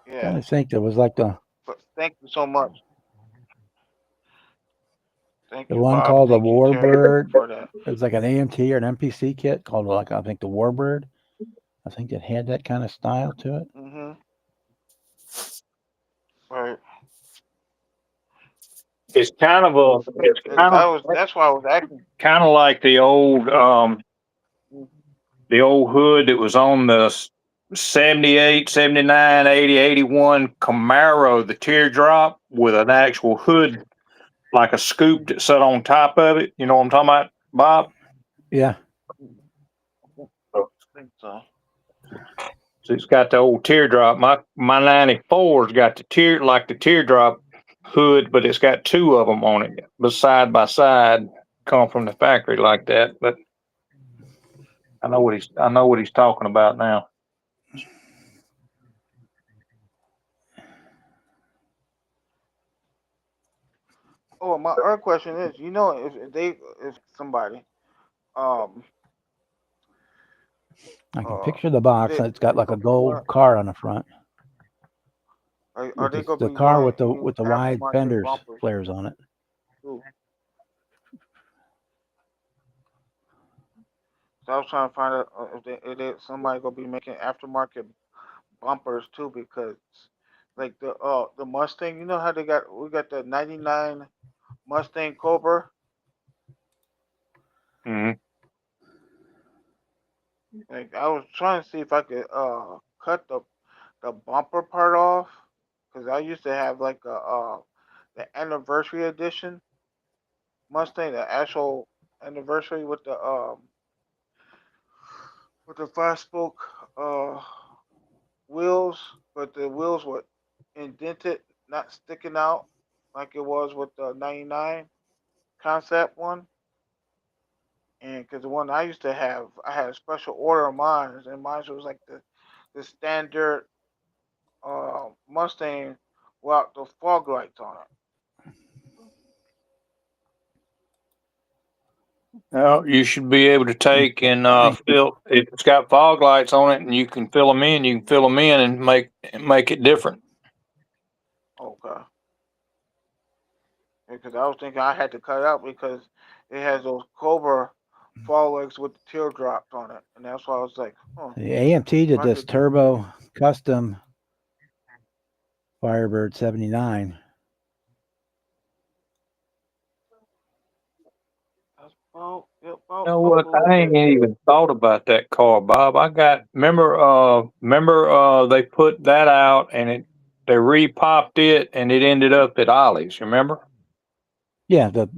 Yeah. I think there was like But thank you so much. Thank the you, one Bob. called the Thank you, Terry, Warbird. for that. It's like an AMT or an NPC kit called like I think the Warbird. I think it had that kind of style to it. Right. It's kind of That's why I was asking. kind of like the old hood that was on the 78, 79, 80, 81 Camaro, the teardrop with an actual hood, like a scoop that sat on top of it. You know what I'm talking about, Bob? Yeah. I think so. It's got the old teardrop. My 94's got the teardrop hood, but it's got two of them on it, but side by side, come from the factory like that. But I know what he's talking about now. Oh, my other question is, if somebody, um, I can picture the box, they, and it's got like a gonna be doing, gold car on the front are with they gonna the be car doing with the any wide aftermarket fenders bumpers flares on it. too? So I was trying to find out if somebody gonna be making aftermarket bumpers too, because like the Mustang, you know how we got the '99 Mustang Cobra. Mm-hmm. Like I was trying to see if I could cut the bumper part off, because I used to have like the anniversary edition Mustang, the actual anniversary with the 5-spoke uh wheels, but the wheels were indented, not sticking out like it was with the '99 concept one. And because the one I used to have, I had a special order of mine, and mine was like the standard Mustang without the fog lights on it. Well, you should be able to take and fill. If it's got fog lights on it, and you can fill them in. You can fill them in and make it different. Okay. Because I was thinking I had to cut it out because it has those Cobra fog lights with the teardrops on it, and that's why I was like, huh, The AMT if did I this could do turbo custom Firebird 79. that's about, yeah, You about know up what? a I little ain't bit. even thought about that car, Bob. Remember they put that out and they repopped it and it ended up at Ollie's. Remember? Yeah, the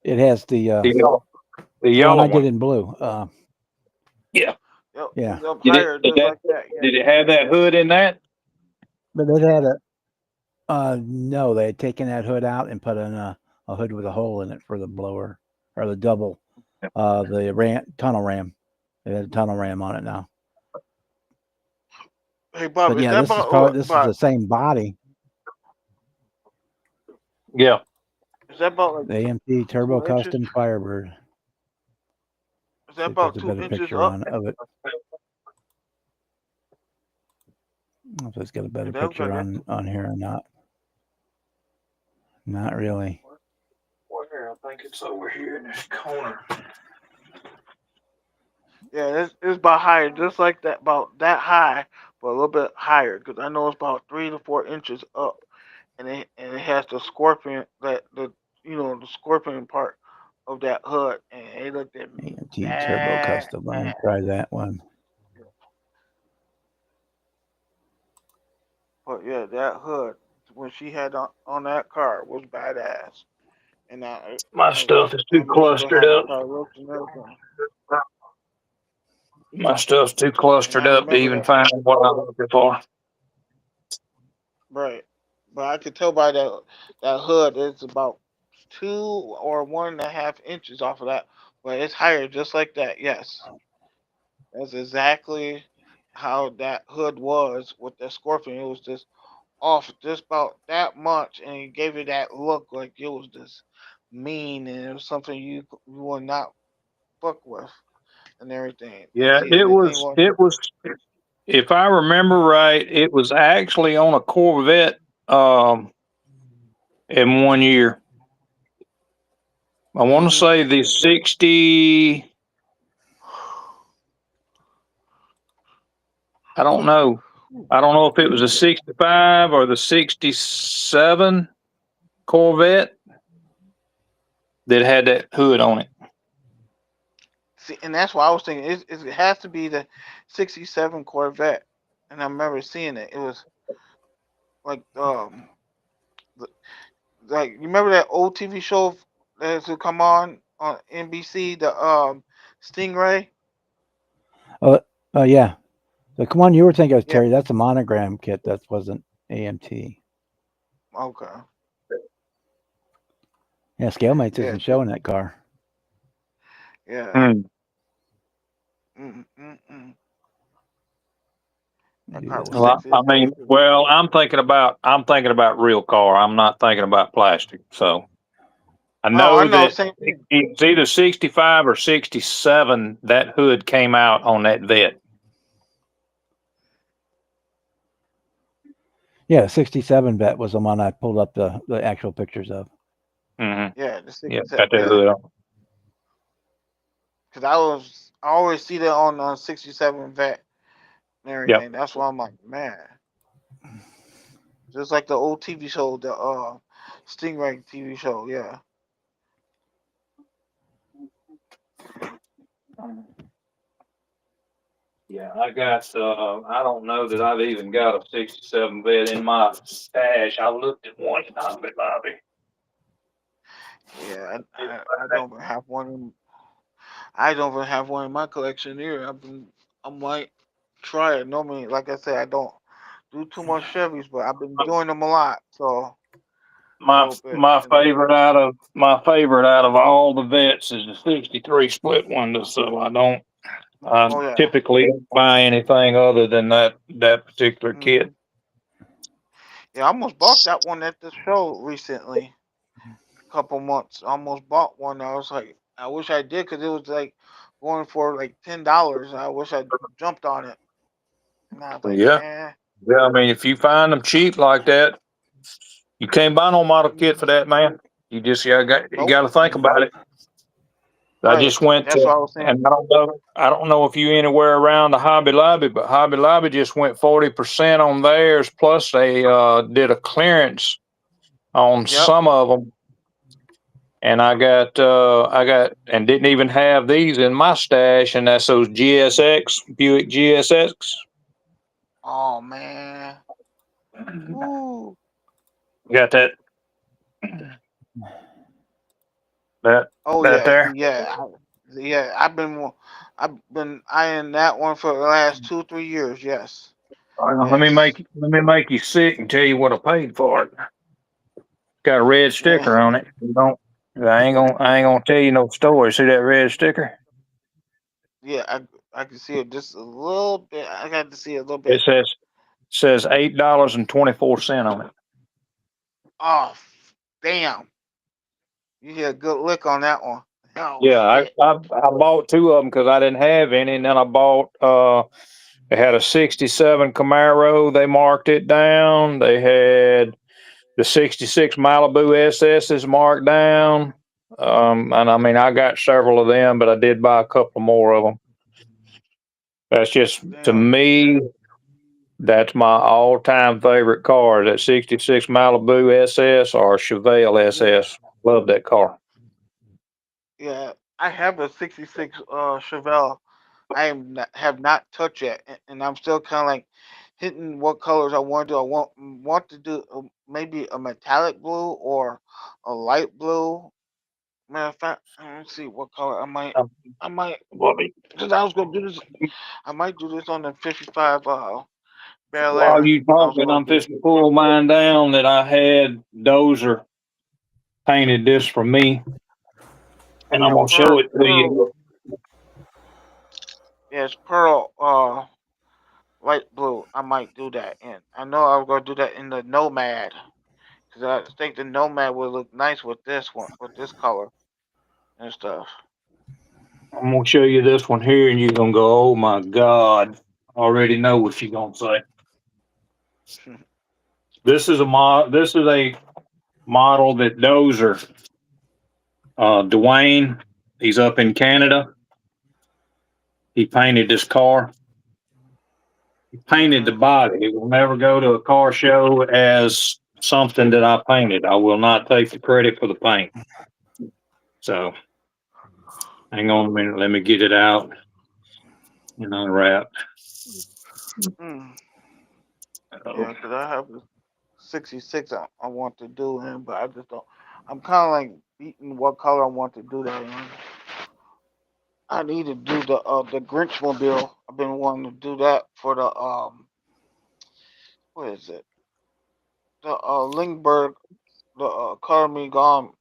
it has The yellow, the it's the one yellow I did one. in blue. Yeah. Yep, Yeah, it's up Did it higher did just that like that. Yeah. did it have that hood in that? but it had a no, they had taken that hood out and put in a hood with a hole in it for the blower or the double the tunnel ram. It had a tunnel ram on it now. Hey Bob, But is yeah, that this is about the same body. Yeah. is that about like The AMT Turbo 2 inches? Custom Firebird. Is that See if there's about a two better inches picture up? on of it. I don't know if it's got a Yeah, better that looks picture like that's on here or not. Not really. Where? I think it's over here in this corner. yeah, it's about higher, just like that, about that high, but a little bit higher. Because I know it's about 3 to 4 inches up, and it has the scorpion the scorpion part of that hood, and it looked at AMT Turbo bad. Custom. Let me try that one. But yeah, that hood when she had on that car was badass, and My stuff is I too remember clustered how the up. car looked and everything, My stuff's too and clustered I up to remember even that. find what I'm looking for. Right. But I could tell by that hood it's about 2 or 1.5 inches off of that. But it's higher just like that, yes. That's exactly how that hood was with the scorpion. It was just off just about that much, and it gave it that look like it was just mean, and it was something you would not fuck with and everything. And Yeah, see, and the thing was, it was if I remember right, it was actually on a Corvette in one year. I want to hmm say the 60, I don't know. I don't know if it was a 65 or the 67 Corvette that had that hood on it. see, and that's why I was thinking it has to be the '67 Corvette, and I remember seeing it. It was like the- like you remember that old TV show that used to come on NBC, the Stingray. Oh, Oh yeah. The one you were thinking of, Yeah. Terry, that's a monogram kit. That wasn't AMT. Okay. Yeah, Scalemates Yeah. isn't showing that car. Yeah. Hmm. Mm. Let That me do car was this. Well, I mean, 650. well, I'm thinking about real car. I'm not thinking about plastic. So I Oh, I know know. that Same thing. it's either 65 or 67 that hood came out on that vet. Yeah, 67 vet was the one I pulled up the actual pictures of. Mm-hmm. Yeah, the Yeah, 67. got that Yeah. hood on. Because I always see that on 67 vet and Yep. everything. That's why I'm like, man, just like the old TV show, the Stingray TV show. Yeah. Yeah, I got. I don't know that I've even got a 67 vet in my stash. I looked at one in Hobby Lobby. Yeah. I don't even have one. I don't even have one in my collection here. I might try it. Normally, like I said, I don't do too much Chevys, but I've been doing them a lot. So a My little bit. my And favorite out of all the vets is the 63 split window. So I oh yeah. typically don't buy anything other than that particular hmm kit. Yeah, I almost bought that one at the show recently. Couple months. I almost bought one. I was like, I wish I did because it was like going for like $10. I wish I jumped on it. And I was like, Yeah, man. yeah. I mean, if you find them cheap like that, you can't buy no model kit for Mhm. that, man. You Nope. got to think about it. I Right. just went That's to, what I was saying. and I don't know if you anywhere around the Hobby Lobby, but Hobby Lobby just went 40% on theirs. Plus, they did a clearance on Yep. some of them, and and didn't even have these in my stash, and that's those GSX Buick GSX. Oh man. Ooh. Got that Oh that yeah. there. Yeah. I've been eyeing that one for the last 2 3 years. Yes. Yes. Let me make you sick and tell you what I paid for it. Got a red Yeah. sticker on it. You don't. I ain't gonna tell you no story. See that red sticker? Yeah. I can see it just a little bit. I got to see it a little It bit. says $8.24 on it. Oh damn. You hit a good lick on that one. Oh Yeah, shit. I bought two of them because I didn't have any, and then I bought they had a '67 Camaro. They marked it down. They had the '66 Malibu SS's marked down. And I mean, I got several of them, but I did buy a couple more of them. That's just to Damn. me. That's my all-time favorite car. That '66 Malibu SS or Chevelle Yeah. SS. Love that car. Yeah. I have a '66 Chevelle. Have not touched yet, and I'm still kind of like hitting what colors I want to do. I want to do maybe a metallic blue or a light blue. Matter of fact, let's see what color Um, I might Well, because I was gonna do this. I might do this on the '55 Bel while Air. you I was talking, gonna I'm do. fixing to pull mine down that I had Dozer painted this for me, and I'm Yeah, gonna show it to pearl. you. Yeah, it's pearl. Light blue. I might do that in. I know I was gonna do that in the Nomad because I think the Nomad would look nice with this one, with this color and stuff. I'm gonna show you this one here, and you're gonna go, "Oh my God!" I already know what you're gonna say. This is a model that Dozer, Dwayne, he's up in Canada. He painted this car. He painted the hmm body. It will never go to a car show as something that I painted. I will not take the credit for the paint. So hang on a minute. Let me get it out and unwrap. Mm. Oh, Yeah, because I have a 66 I want to do in, but I just don't. I'm kind of like beating what color I want to do that in. I need to do the Grinch mobile. I've been wanting to do that for the what is it? The Lindbergh, the Color Me Gone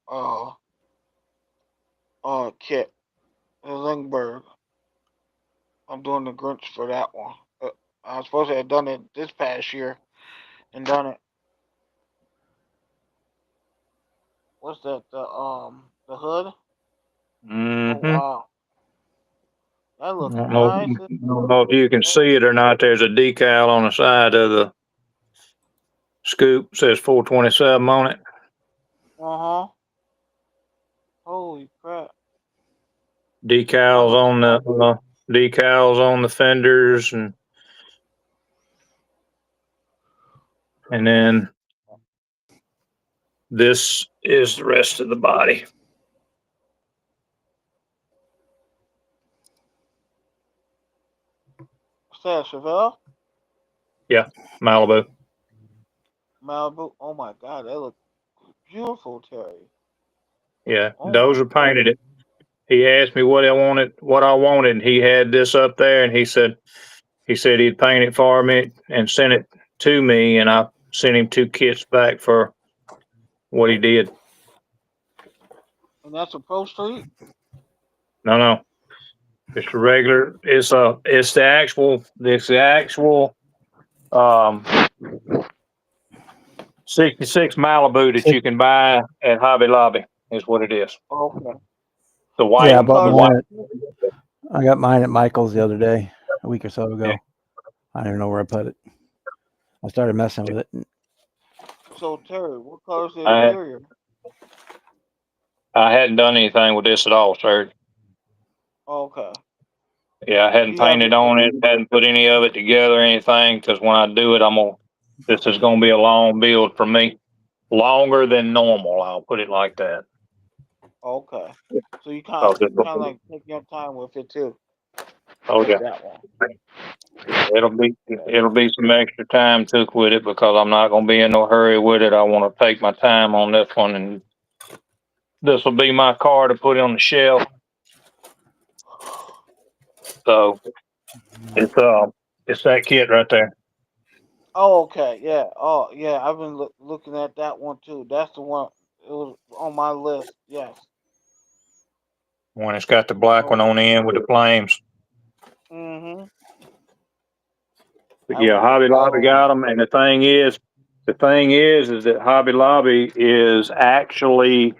kit. The Lindbergh. I'm doing the Grinch for that one. I was supposed to have done it this past year and done it. What's that? The hood? Oh Mm-hmm. wow. That I looks don't know, nice. I don't know if you can see it or not. There's a decal on the side of the scoop. Says 427 on it. Uh-huh. Holy crap. That Decals looks on nice. the decals on the fenders, and then this is the rest of the body. What's that, Chevelle? Yeah, Malibu. Malibu. Oh my god, that looks beautiful, Terry. Yeah, Oh my Dozer painted it. He asked me what I wanted. And he had this up there, and he said he'd paint it for me and send it to me, and I sent him 2 kits back for what he did. and that's a Pro Street? No, it's a regular. It's the actual 66 Malibu that you can buy at Hobby Lobby is what it is. Okay. The white Yeah, I What bought color the is white. mine. I got mine at Michael's the other day, a week or so ago. Yeah. I don't even know where I put it. I started messing with it. So Terry, what color is the I interior? I hadn't done anything with this at all, sir. Okay. Yeah, I hadn't You have painted on it, hadn't put any of it together or anything, because when I do it, this is gonna be a long build for me. Longer than normal, I'll put it like that. okay. So you So kind of like take your time with it too. oh With yeah, that one. it'll be some extra time took with it because I'm not gonna be in no hurry with it. I want to take my time on this one, and this will be my car to put on the shelf. So it's that kit right there. Oh, okay. Yeah. Oh, yeah. I've been looking at that one too. That's the one. It was on my list. Yes. When it's got the black one Oh. on the end with the flames. Mhm. But That yeah, one Hobby looks Lobby good. got them, and the thing is that Hobby Lobby is actually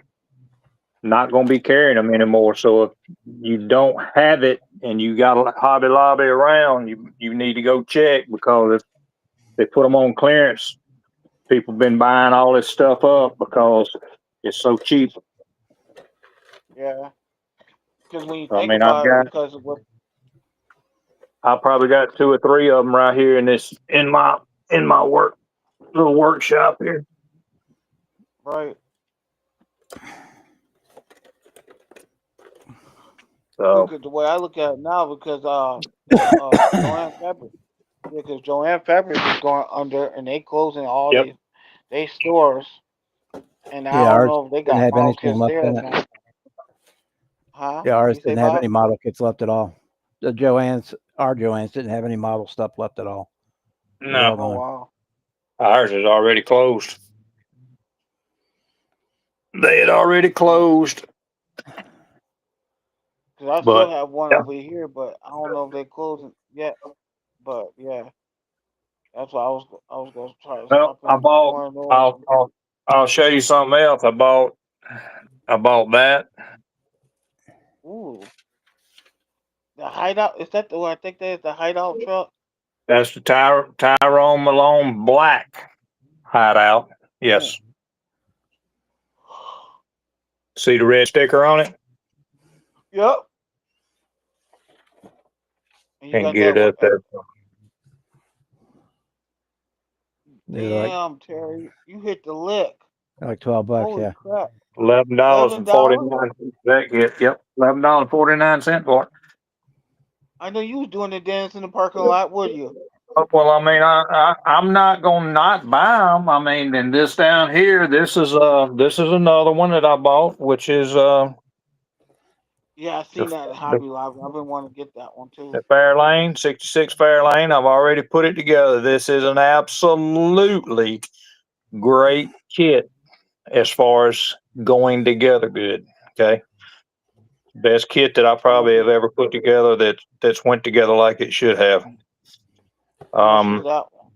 not going to be carrying them anymore. So if you don't have it and you got a Hobby Lobby around, you need to go check, because if they put them on clearance, people been buying all this stuff up because it's so cheap. Yeah. Because when you I think mean, about it, because of what. I probably got 2 or 3 of them right here in my little workshop here. Right. So Because the way I look at it now, because Joanne Fabric, because Joanne Fabric is going under, and they closing all yep. they stores, and I Yeah, don't ours know if they didn't got have model anything kits left there in or it. not. Huh? Yeah, What ours you say, didn't have any Bob? model kits left at all. Our Joanne's didn't have any model stuff left at all. It was all No, Oh gone. wow. ours is already closed. They had already closed, Because I still but have one yeah. over here, but I don't know if they closing yet. But yeah, that's why I was gonna try to Well, stop in one of those. I'll show you something else. I bought that. Ooh, the hideout, is that the one? I think that is the hideout truck. That's the Tyrone Malone Black hideout. Mm. Yes. See the red sticker on it? Yep. And you Can't got get that it one. up there. They're like Damn, Terry, you hit the lick. $12. Holy Yeah. crap. $11.49. $11? That get yep. $11.49 for it. I know you was doing the dance in the parking lot, were you? Well, I mean, I'm not gonna not buy them. I mean, and this down here, this is another one that I bought, which is Yeah, I seen that at Hobby Lobby. I've been wanting to get that one too. The Fairlane, 66 Fairlane, I've already put it together. This is an absolutely great kit as far as going together good. Okay. Best kit that I probably have ever put together that's went together like it should have. How much is that one?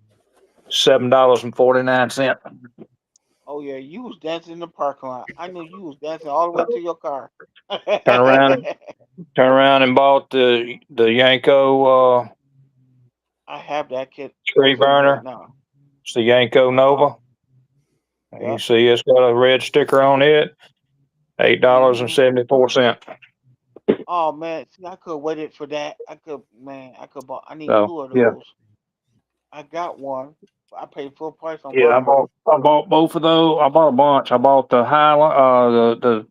$7.49. Oh yeah, you was dancing in the parking lot. I knew you was dancing all the way to your car. Turn around, turn around and bought the Yanko I have that kit tree too right burner. now. It's the Yanko Nova. You Yep. see it's got a red sticker on it. $8.74. Oh man, see, I could have waited for that. I could bought. I need So two of yeah. those. I got one. I paid full price on Yeah, mine. I bought both of those. I bought a bunch. I bought the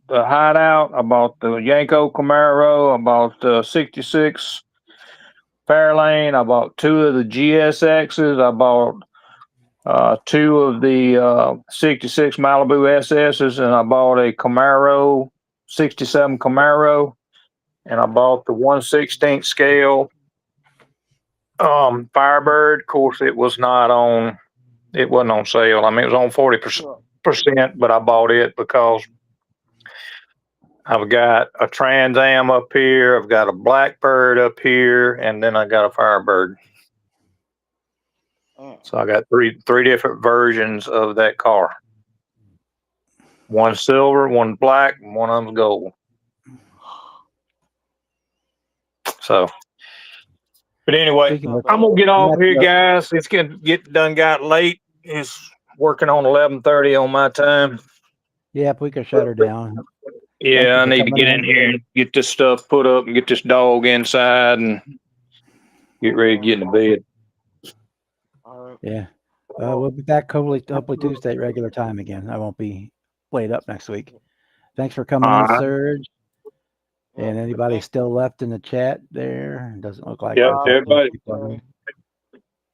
the Hideout. I bought the Yanko Camaro. I bought the 66 Fairlane. I bought two of the GSXs. I bought two of the 66 Malibu SSs, and I bought a Camaro 67 Camaro, and I bought the 1/16 scale Firebird. Of course, it wasn't on sale. I mean, it was on 40%, but I bought it because I've got a Trans Am up here, I've got a Blackbird up here, and then I got a Firebird. So I got three different versions of that car. One silver, one black, and one of them's gold. So, but anyway, Speaking of, I'm gonna get off here, yeah, guys. It's gonna got late. It's working on 11:30 on my time. yep, we could shut her down. Thank Yeah, you I for need to coming get in here and get this stuff put up and get this dog inside and get ready to get into bed. All right. Yeah. We'll be back hopefully Tuesday at regular time again. I won't be laid up next week. Thanks for coming All in, right. Serge. Yeah, And anybody thank still left in the chat there? Doesn't look like Yep, it. everybody.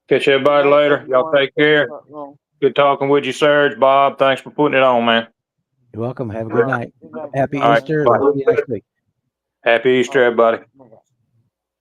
Catch everybody night, later. Y'all everyone. take care. Good talking with you, Serge. Bob, thanks for putting it on, man. You're welcome. Have a good night. Good night. Happy All right, Easter. bye. We'll see you next week. Happy Easter, everybody. Bye.